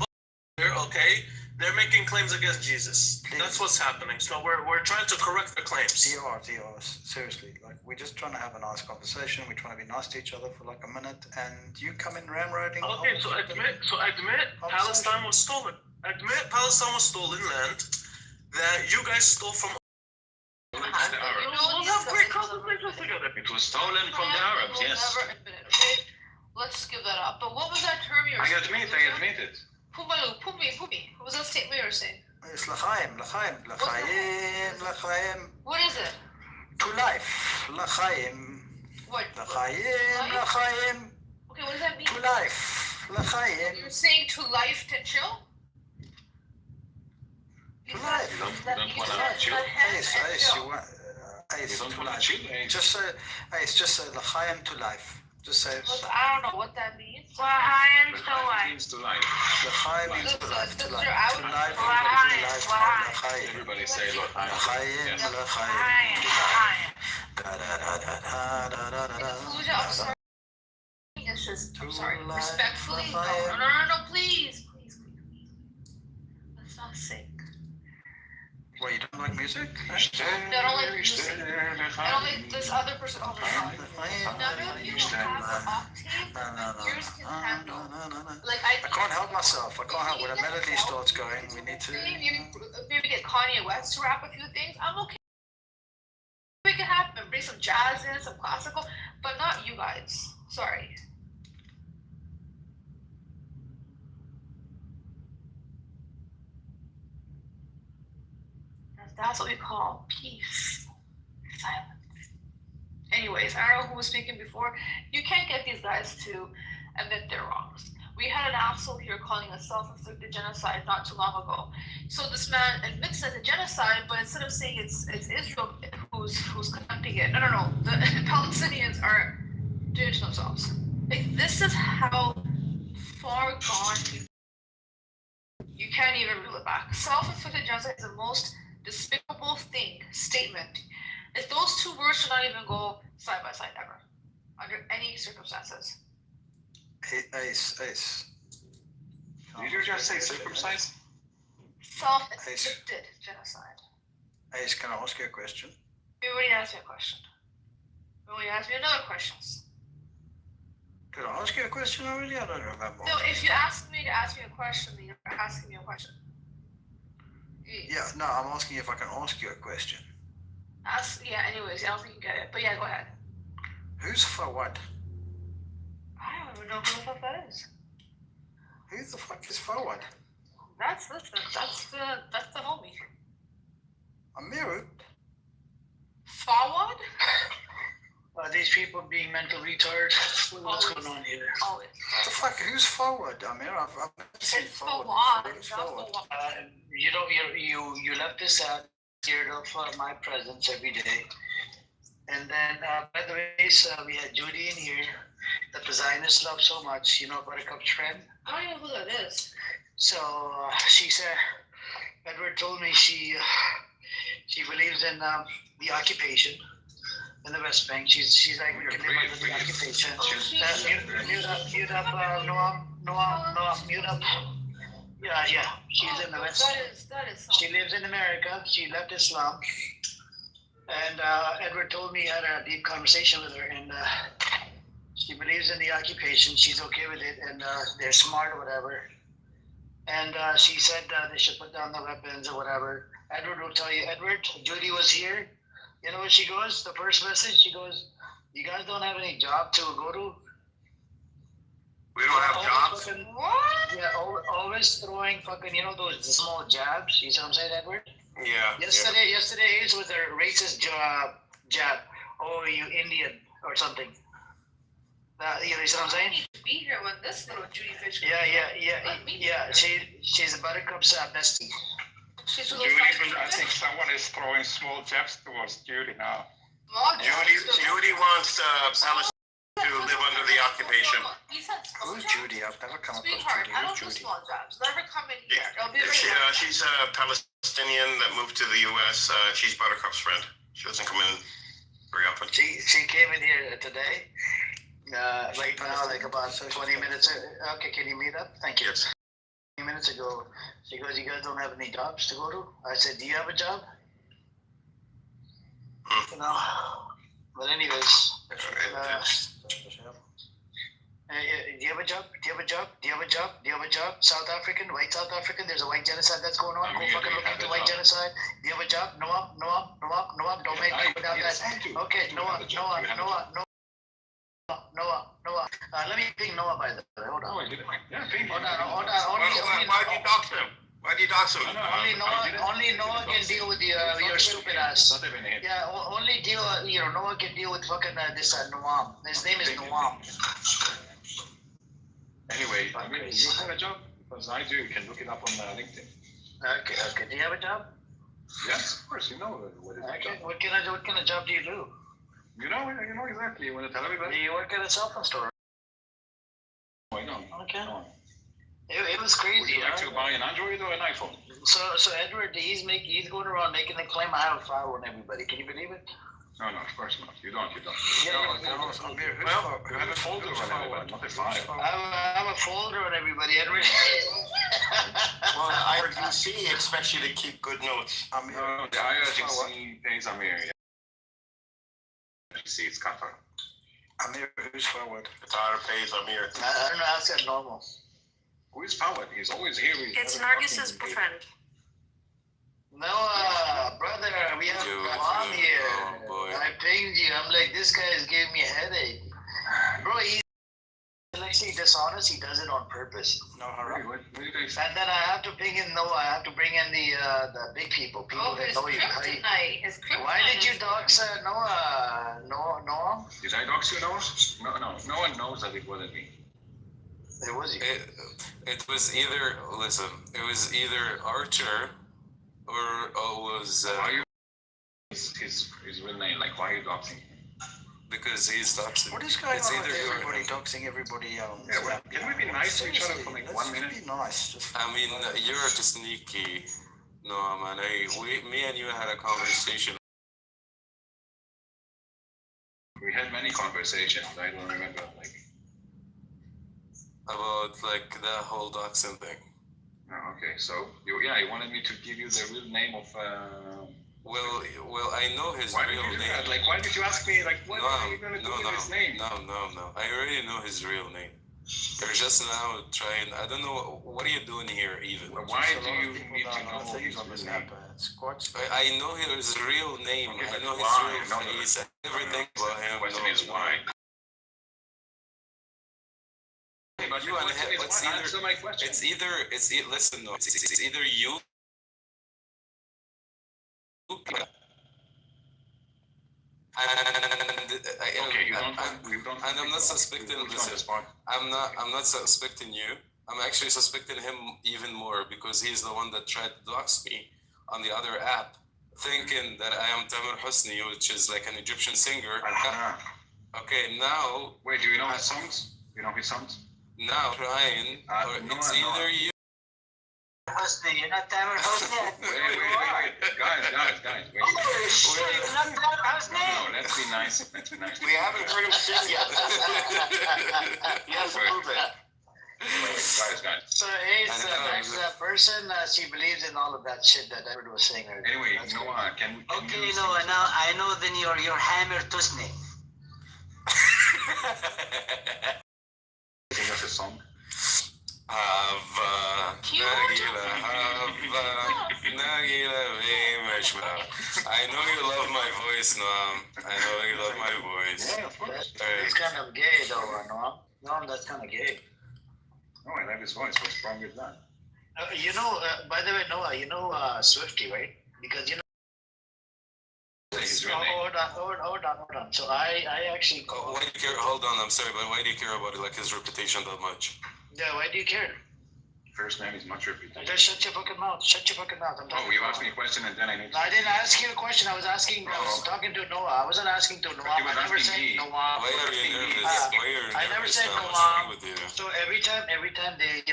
here, okay? They're making claims against Jesus. That's what's happening. So we're trying to correct the claims. TR, seriously. Like, we're just trying to have a nice conversation. We're trying to be nice to each other for like a minute, and you come in ramroding. Okay, so admit Palestine was stolen. Admit Palestine was stolen land that you guys stole from. It was stolen from the Arabs, yes. Never admit it, okay? Let's give that up. But what was that term you were saying? I admit it. Pumalu, Pumi. What was that statement you were saying? It's l'chaim. What is it? To life, l'chaim. What? L'chaim. Okay, what does that mean? To life, l'chaim. You're saying to life to chill? To life. You don't want to chill? Ace, to life. Just say l'chaim to life. Just say. I don't know what that means. L'chaim to life. Means to life. L'chaim means to life. To life. Everybody say l'chaim. Fallujah, I'm sorry. Respectfully, no, please. Let's not sing. Well, you don't like music? Not only music, I don't like this other person all the time. None of you have the octave that yours can handle. Like I can't help myself. I can't help when a melody starts going. We need to. Maybe get Kanye West to rap a few things. I'm okay. Make it happen. Bring some jazz in, some classical, but not you guys. Sorry. That's what we call peace. Silence. Anyways, I don't know who was speaking before. You can't get these guys to admit their wrongs. We had an asshole here calling a self-inflicted genocide not too long ago. So this man admits it's a genocide, but instead of saying it's Israel who's conducting it, no. The Palestinians are doing it to themselves. Like, this is how far gone you can't even reel it back. Self-inflicted genocide is the most despicable statement. If those two words should not even go side by side ever, under any circumstances. Ace. Did you just say circumcised? Self-inflicted genocide. Ace, can I ask you a question? You already asked me a question. You already asked me another question. Did I ask you a question already? I don't remember. No, if you ask me to ask me a question, then you're asking me a question. Yeah, no, I'm asking you if I can ask you a question. Anyways, I don't think you get it. But yeah, go ahead. Who's Fawad? I don't even know who the fuck that is. Who the fuck is Fawad? That's the homie. Amiru? Fawad? These people being mental retard. What's going on here? Always. What the fuck? Who's Fawad? Amir, I've never seen Fawad. Who's Fawad? You left this out, scared of my presence every day. And then, by the way, so we had Judy in here. that the Zionists love so much. You know, Buttercup's friend. I don't know who that is. So she said, Edward told me she believes in the occupation in the West Bank. She's like, we can live under the occupation. Mute up, Noam, mute up. Yeah, she's in the West. That is. She lives in America. She left Islam. And Edward told me he had a deep conversation with her, and she believes in the occupation. She's okay with it, and they're smart or whatever. And she said they should put down the weapons or whatever. Edward will tell you, Edward, Judy was here. You know what she goes? The first message, she goes, you guys don't have any job to go to? We don't have jobs? What? Yeah, always throwing fucking, you know, those small jabs. You see what I'm saying, Edward? Yeah. Yesterday is with a racist jab. Oh, you Indian or something. You know what I'm saying? Be here when this little Judy fish. Yeah. She's a Buttercup's bestie. She's a Judy, little I think someone is throwing small jabs towards Judy now. Judy wants Palestine to live under the occupation. Who's Judy? I've never come across Sweetheart, Judy. I don't Who's do Judy? small jobs. Let her come in here. It'll be She's a Palestinian that moved to the U.S. She's Buttercup's friend. She doesn't come in very often. She came in here today. Right now, like about 20 minutes. Okay, can you meet up? Thank you. 20 minutes ago, she goes, you guys don't have any jobs to go to? I said, do you have a job? You know, but anyways, do you have a job? Do you have a job? Do you have a job? Do you have a job? South African, white South African, there's a white genocide that's going on. Go fucking look into white genocide. Do you have a job? Noah, don't make me put out that. Okay, Noah. Let me ping Noah by the way. Hold on. Why do you dox him? Why do you dox him? Only Noah can deal with your stupid ass. Yeah, only Noah can deal with fucking this Noam. His name is Noam. Anyway, I mean, you have a job? Because I do. You can look it up on LinkedIn. Okay. Do you have a job? Yes, of course. You know what is a job. What kind of job do you do? You know exactly. You want to tell everybody? You work at a cell phone store. I know. Okay. It was crazy. Would you like to buy an Android or an iPhone? So Edward, he's going around making the claim I have a file on everybody. Can you believe it? No, of course not. You don't. Well, you have a folder on everybody, not a file. I have a folder on everybody, Edward. Well, the IRGC expects you to keep good notes. No, the IRGC pays Amir. See, it's Qatar. Amir, who's forward? Qatar pays Amir. I don't know how to say normal. Who is forward? He's always here. It's Nargis's boyfriend. No, brother, we have Noam here. Oh, boy. I pinged you. I'm like, this guy is giving me a headache. Bro, he's actually dishonest. He does it on purpose. No hurry. What do they say? And then I have to ping in Noah. I have to bring in the big people that know you. His kryptonite. Why did you dox Noah? Noah? Did I dox you, Noah? No. No one knows that it wasn't me. It was you. It was either Archer or was Why are you his real name? Like, why are you doxing him? because he's doxing. What is going It's on with either everybody doxing everybody else? Yeah, well, can we be nice to each other for like 1 minute? Be nice. Just I mean, you're just sneaky. No, man. Me and you had a conversation. We had many conversations. I don't remember like. About like the whole doxing thing. Oh, okay. So you wanted me to give you the real name of. Well, I know his Why real did you do name. that? Like, why did you ask me? Like, what are you gonna do with his name? No. I already know his real name. You're just now trying. I don't know what are you doing here, even. Well, why do you need to know his on this real app. name? I know his real name. Okay, I know why? his real face. Everything about him. The question no, is why. But You and him. It's answer my question. Listen, no. It's either you. And I'm not suspecting. Listen, I'm not suspecting you. I'm actually suspecting him even more because he's the one that tried to dox me on the other app, thinking that I am Tamer Hosni, which is like an Egyptian singer. Okay, now. Wait, do you know his songs? You know his songs? Now, Ryan, it's either you. Hosni, you're not Tamer Hosni. Wait. Guys, wait. Holy shit, you're not Tamer Hosni. No, let's be nice. We haven't heard him sing yet. He has to prove it. Guys. So he's a person, she believes in all of that shit that Edward was saying earlier. Anyway, Noah, can Okay, Noah, now I know then you're hammer Tusni. sing us a song? I know you love my voice, Noam. I know you love my voice. Yeah, of course. It's kind of gay though, Noam. Noam, that's kind of gay. No, I love his voice. What's wrong with that? By the way, Noah, Swifty, right? Because His real name. Hold on. So I actually. Why do you care? Hold on, I'm sorry, but why do you care about like his reputation that much? Yeah, why do you care? First name is much reputation. Just shut your fucking mouth. I'm talking you asked me a question and then I need to... I didn't ask you a question. I was talking to Noah. I wasn't asking to Noah. I never said Noah. Why are you nervous? I never said Noah. So every time they,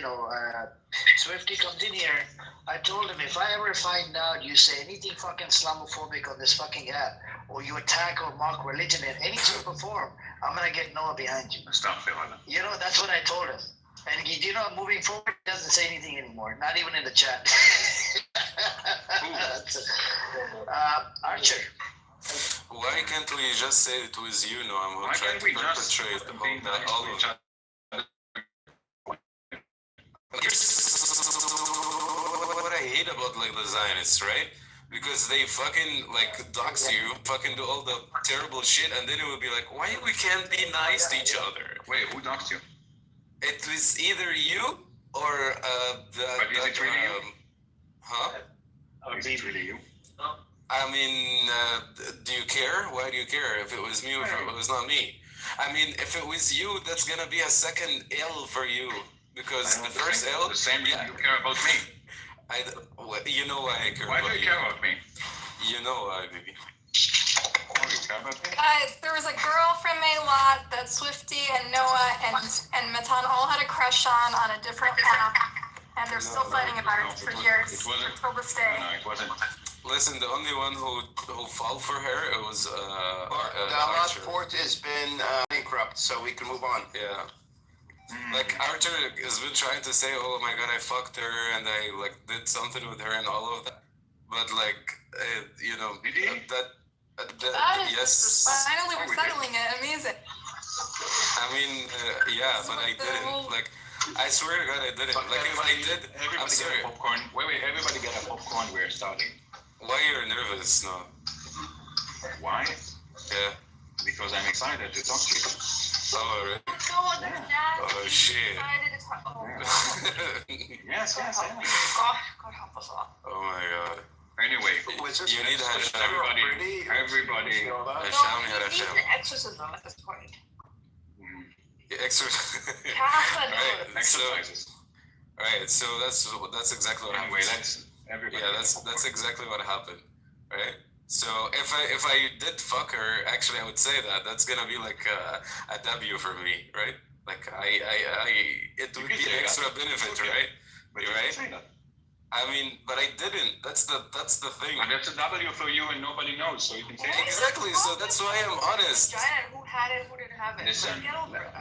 Swifty comes in here, I told him if I ever find out you say anything fucking Islamophobic on this fucking app, or you attack or mock religion in any shape or form, I'm gonna get Noah behind you. Stop, Philana. That's what I told him. And moving forward, he doesn't say anything anymore. Not even in the chat. Archer. Why can't we just say it was you, Noam, who tried to perpetrate all of that? What I hate about the Zionists, right? Because they fucking dox you, fucking do all the terrible shit, and then it would be like, why we can't be nice to each other? Wait, who doxed you? It was either you or But is it really you? Huh? Is it really you? I mean, do you care? Why do you care if it was me or if it was not me? I mean, if it was you, that's gonna be a second L for you. Because the first L... The same reason you care about me. You know why I care about you. Why do you care about me? You know why, baby. Guys, there was a girl from Maylot that Swifty and Noah and Matan all had a crush on a different app, and they're still fighting about it for years, until this day. No, it wasn't. Listen, the only one who fell for her, it was the last port has been bankrupt, so we can move on. Yeah. Like Arthur has been trying to say, oh my god, I fucked her and I did something with her and all of that, but did he? Yes. Finally, we're settling it. Amazing. I mean, yeah, but I didn't. I swear to God, I didn't. If I did, I'm sorry. Get a popcorn. Wait, everybody get a popcorn. We're starting. Why you're nervous, no? Why? Yeah. Because I'm excited to talk to you. Oh, really? Oh, shit. Yes. God help us all. Oh my God. Anyway, you need Hashem. Everybody. Hashem, He needs an exorcism at this point. Exercises. Right. So that's exactly what happened. Everybody. Yeah, that's exactly what happened. Right. So if I did fuck her, actually I would say that that's gonna be a W for me, right? It would be an extra benefit, right? But you right? Say that. I mean, but I didn't. That's the thing. And that's a W for you, and nobody knows, so you can say exactly. So that's why I'm honest. Who had it? Who didn't have it? Listen, you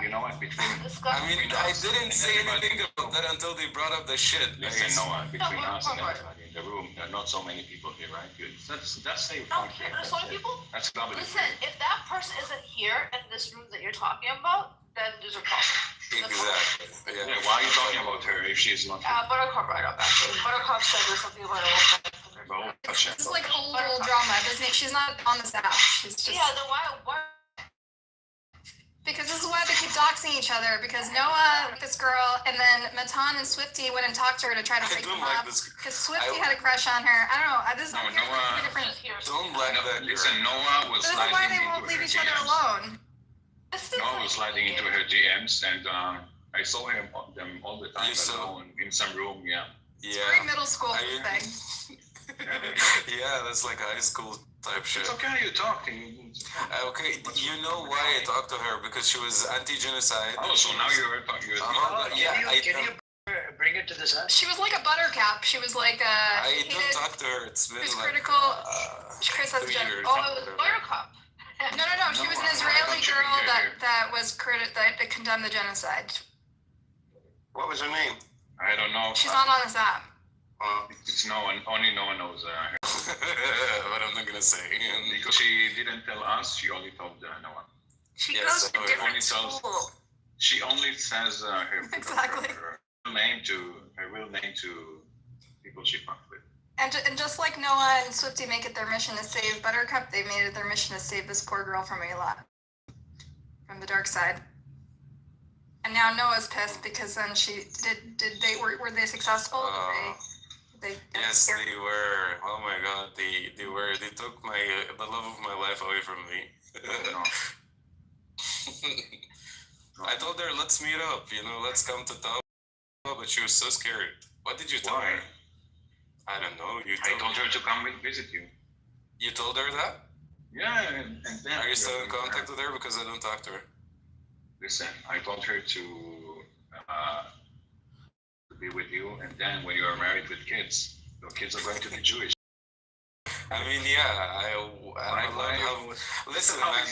know what? I mean, I didn't say anything about that until they brought up the shit. Listen, Noah, between us and everybody in the room, there are not so many people here, right? That's say there's so many people. That's W. Listen, if that person isn't here in this room that you're talking about, then there's a problem. Exactly. Yeah. Why are you talking about her if she's not here? Buttercup right up actually. Buttercup said there's something about her. It's like a little drama. She's not on this app. She's just. Yeah, then why? Because this is why they keep doxing each other. Because Noah, this girl, and then Matan and Swifty went and talked to her to try to break them up. Because Swifty had a crush on her. I don't know. This is Noah. different. Don't like that. Listen, Noah was. This is why they won't leave each other alone. Noah was sliding into her DMs, and I saw them all the time alone in some room. Yeah. It's very middle school thing. Yeah, Yeah, that's like high school type shit. It's okay, you're talking. Okay, you know why I talked to her? Because she was anti-genocide. Oh, so now you're Can you bring it to the side? She was like a buttercup. She was like a. I don't talk to her. It's been She was like critical. She 3 criticized years. Oh, it was buttercup. No. She was an Israeli girl that was that condemned the genocide. What was her name? I don't know. She's not on this app. It's no one. Only no one knows her. But I'm not gonna say. Because she didn't tell us. She only told no one. She goes to different schools. She only says her Exactly. her real name to people she fucked with. And just like Noah and Swifty make it their mission to save Buttercup, they made it their mission to save this poor girl from Eilat, from the dark side. And now Noah's pissed because then were they successful? Yes, they were. Oh my god, they were. They took the love of my life away from me. I told her, let's meet up, let's come to talk. But she was so scared. What did you tell her? I don't know. I told her to come visit you. You told her that? Yeah, and then. Are you still in contact with her? Because I don't talk to her. Listen, I told her to be with you, and then when you are married with kids, your kids are going to be Jewish. I mean, yeah, listen, man.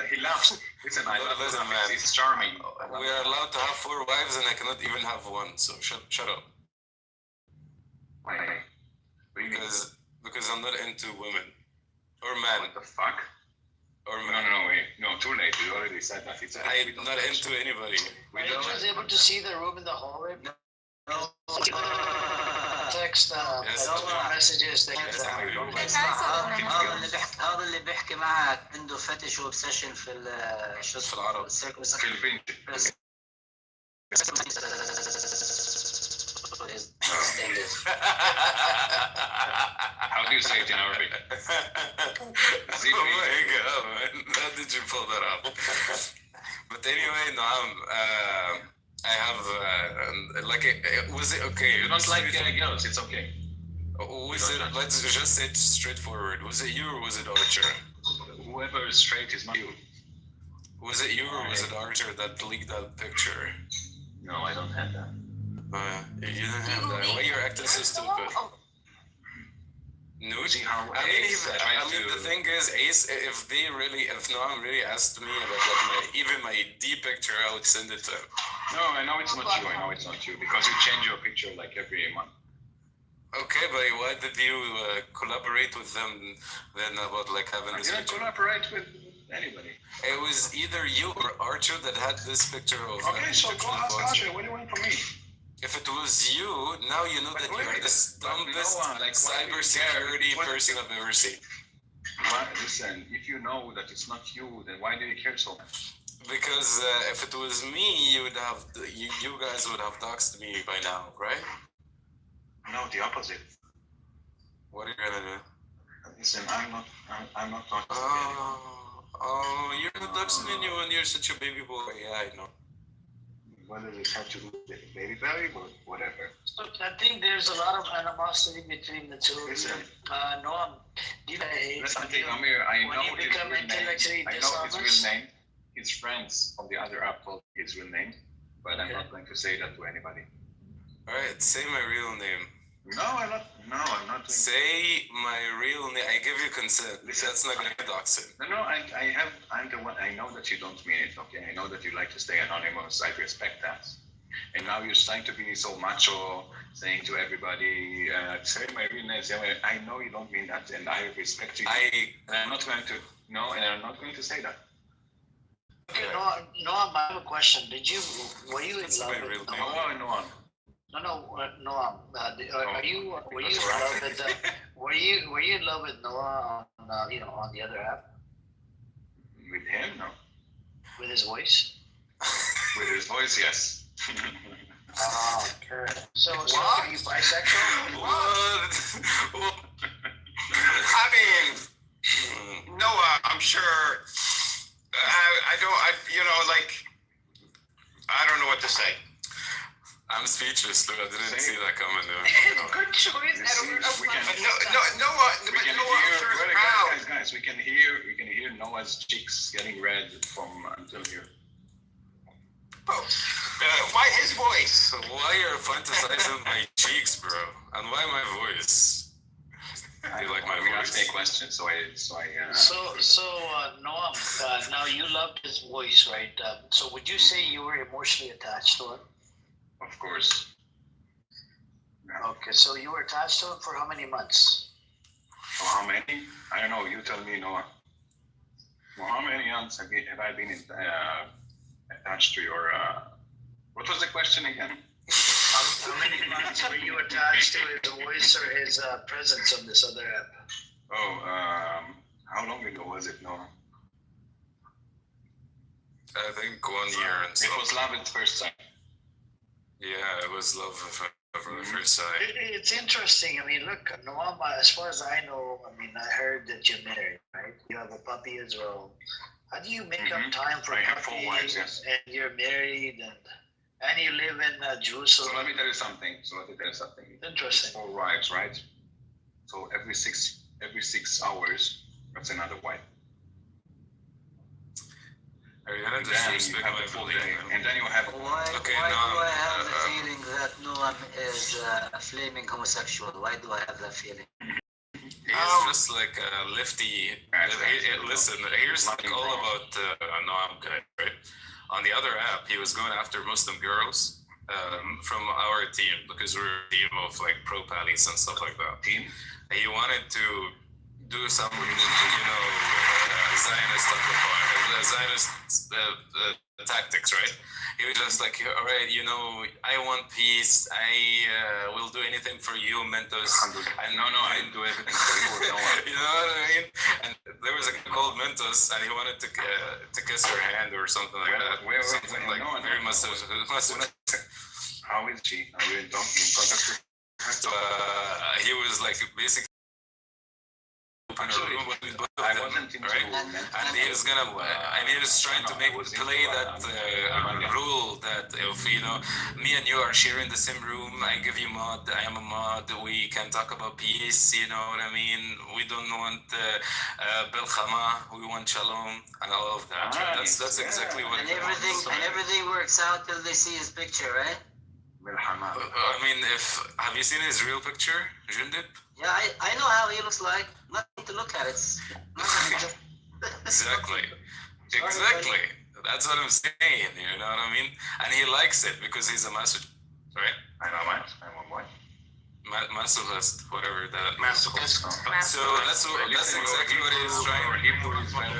He laughs. Listen, listen, man. It's charming. We are allowed to have 4 wives, and I cannot even have 1. So shut up. Why? Because I'm not into women or men. What the fuck? Or men. No, too late. You already said that. I'm not into anybody. Are you guys able to see the room in the hallway? Text messages. هذا اللي بيحكي معك عنده فتش وبسيشن في في العرب. How do you say it in Arabic? Oh my god, man. How did you pull that up? But anyway, Noam, I have, was it okay? You don't like girls, it's okay. Let's just say it straightforward. Was it you or was it Archer? Whoever is straight is not you. Was it you or was it Archer that leaked that picture? No, I don't have that. You didn't have that. Why you're acting so stupid? No, the thing is, Ace, if Noam really asked me about even my D picture, I would send it to him. No, I know it's not you. I know it's not you because you change your picture like every month. Okay, but why did you collaborate with them then about having this picture? I didn't collaborate with anybody. It was either you or Archer that had this picture of. Okay, so go ask Archer. What do you want from me? If it was you, now you know that you're the dumbest cybersecurity person I've ever seen. Listen, if you know that it's not you, then why do you care so much? Because if it was me, you guys would have doxed me by now, right? No, the opposite. What are you gonna do? Listen, I'm not doxing you're not doxing anyone. You're such a baby boy. Yeah, I know. What does it have to do with baby belly or whatever? So I think there's a lot of animosity between the two. Listen. Noam, Listen, Amir, I know his real name. His friends from the other app told his real name, but I'm not going to say that to anybody. Alright, say my real name. No, I'm not. Say my real name. I give you consent. Listen, that's not gonna dox it. No, I'm the one. I know that you don't mean it, okay? I know that you like to stay anonymous. I respect that. And now you're trying to be so macho, saying to everybody, say my real name. I know you don't mean that, and I respect you. And I'm not going to. No, and I'm not going to say that. Okay, Noam, I have a question. Were you in love with Noam? Noam. Noam. Were you in love with Noah on the other app? With him, no. With his voice? With his voice, yes. Okay. So are you bisexual? What? I mean, Noah, I'm sure. I don't know what to say. I'm speechless, dude. I didn't see that coming, dude. Good choice. Noah, Noah's cheeks getting red from until here. Why his voice? So why you're fantasizing my cheeks, bro? And why my voice? I You like my mean, voice? ask me a question, so Noam, now you loved his voice, right? So would you say you were emotionally attached to him? Of course. Okay, so you were attached to him for how many months? For how many? I don't know. You tell me, Noah. For how many months have I been attached to your? What was the question again? How many months were you attached to his voice or his presence on this other app? Oh, how long ago was it, Noah? I think 1 year and so. It was love at first sight. Yeah, it was love from the first sight. It's interesting. I mean, look, Noam, as far as I know, I mean, I heard that you're married, right? You have a puppy as well. How do you make up time for I a have puppy 4 wives, yes. and you're married and you live in Jerusalem? So let me tell you something. Interesting. 4 wives, right? So every 6 hours, that's another wife. Are you gonna disrespect my belief? And then you have. Why do I have the feeling that Noam is a flaming homosexual? Why do I have that feeling? He's just like a lefty. Listen, here's like all about Noam guy, right? On the other app, he was going after Muslim girls from our team because we're a team of like pro pallies and stuff like that. He wanted to do some, Zionist tactics, right? He was just like, all right, I want peace. I will do anything for you, Mentos. I do everything for you. You know what I mean? And there was a guy called Mentos, and he wanted to kiss her hand or something like that. Something like very much. How is she? Are you in contact with her? He was like basically. Actually, I wasn't into and he was gonna, and he was trying to play that rule that if me and you are sharing the same room, I give you mod, I am a mod, we can talk about peace. You know what I mean? We don't want Belchama, we want Shalom, and all of that. Right? That's exactly what. And everything works out till they see his picture, right? I mean, have you seen his real picture, Jundip? Yeah, I know how he looks like. Nothing to look at. It's Exactly. That's what I'm saying. You know what I mean? And he likes it because he's a masochist, right? I'm a what? Masochist, whatever that. Masochist. So that's exactly what he's trying. Hebrew is better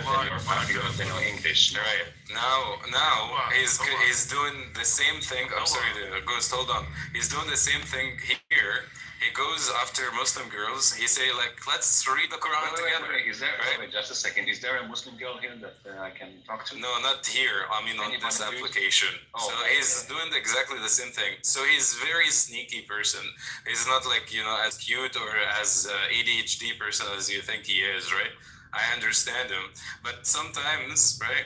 than your English. Right. Now he's doing the same thing. I'm sorry, the ghost. Hold on. He's doing the same thing here. He goes after Muslim girls. He say like, let's read the Quran together. Is there? Wait, just a second. Is there a Muslim girl here that I can talk to? No, not here. I mean, on this application. So he's doing exactly the same thing. So he's very sneaky person. He's not like as cute or as ADHD person as you think he is, right? I understand him, but sometimes, right?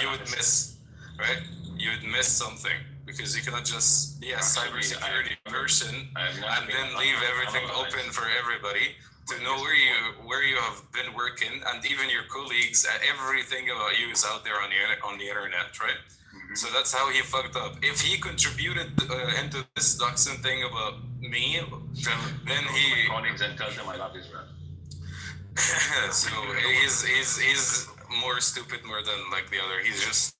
You would miss, right? You would miss something. Because you cannot just be a cybersecurity person and then leave everything open for everybody to know where you have been working, and even your colleagues. Everything about you is out there on the internet, right? Mm-hmm. So that's how he fucked up. If he contributed into this doxing thing about me, then he colleagues and tell them I love Israel. So he's more stupid more than like the other. He's just.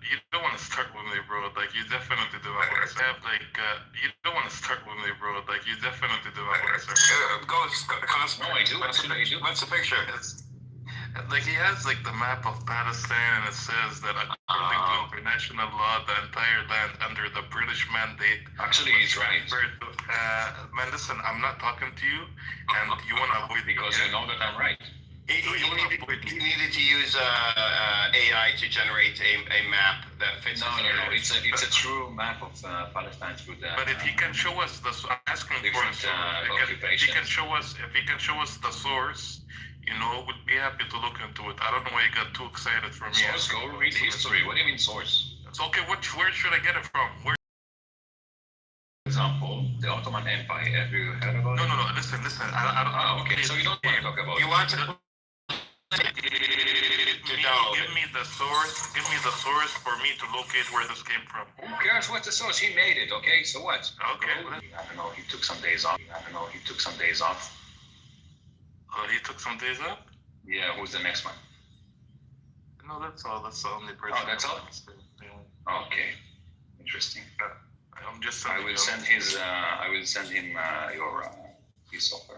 You don't want to start with me, bro. Like, you definitely do not want to start. You don't want to start with me, bro. Like, you definitely do not want to start. No, I do. What's the picture? Like, he has, like, the map of Palestine, and it says that according to international law, the entire land under the British mandate... Actually, he's right. Man, listen, I'm not talking to you, and you want to avoid... Because you know that I'm right. He needed to use AI to generate a map that fits. No. It's a true map of Palestine through the. But if he can show us I'm asking for if he can show us the source, we'd be happy to look into it. I don't know why you got too excited for me. Source, go read history. What do you mean source? It's okay. Where should I get it from? For example, The Ottoman Empire. Have you heard about it? No. Listen. Okay, so you don't want to talk about You it. want to? Give me the source. Give me the source for me to locate where this came from. Who cares what the source? He made it, okay? So what? Okay. I don't know, he took some days off. Oh, he took some days off? Yeah, who's the next one? No, that's all. That's the only person. Oh, that's all? Yeah. Okay. Interesting. I'm just I will send him your his offer.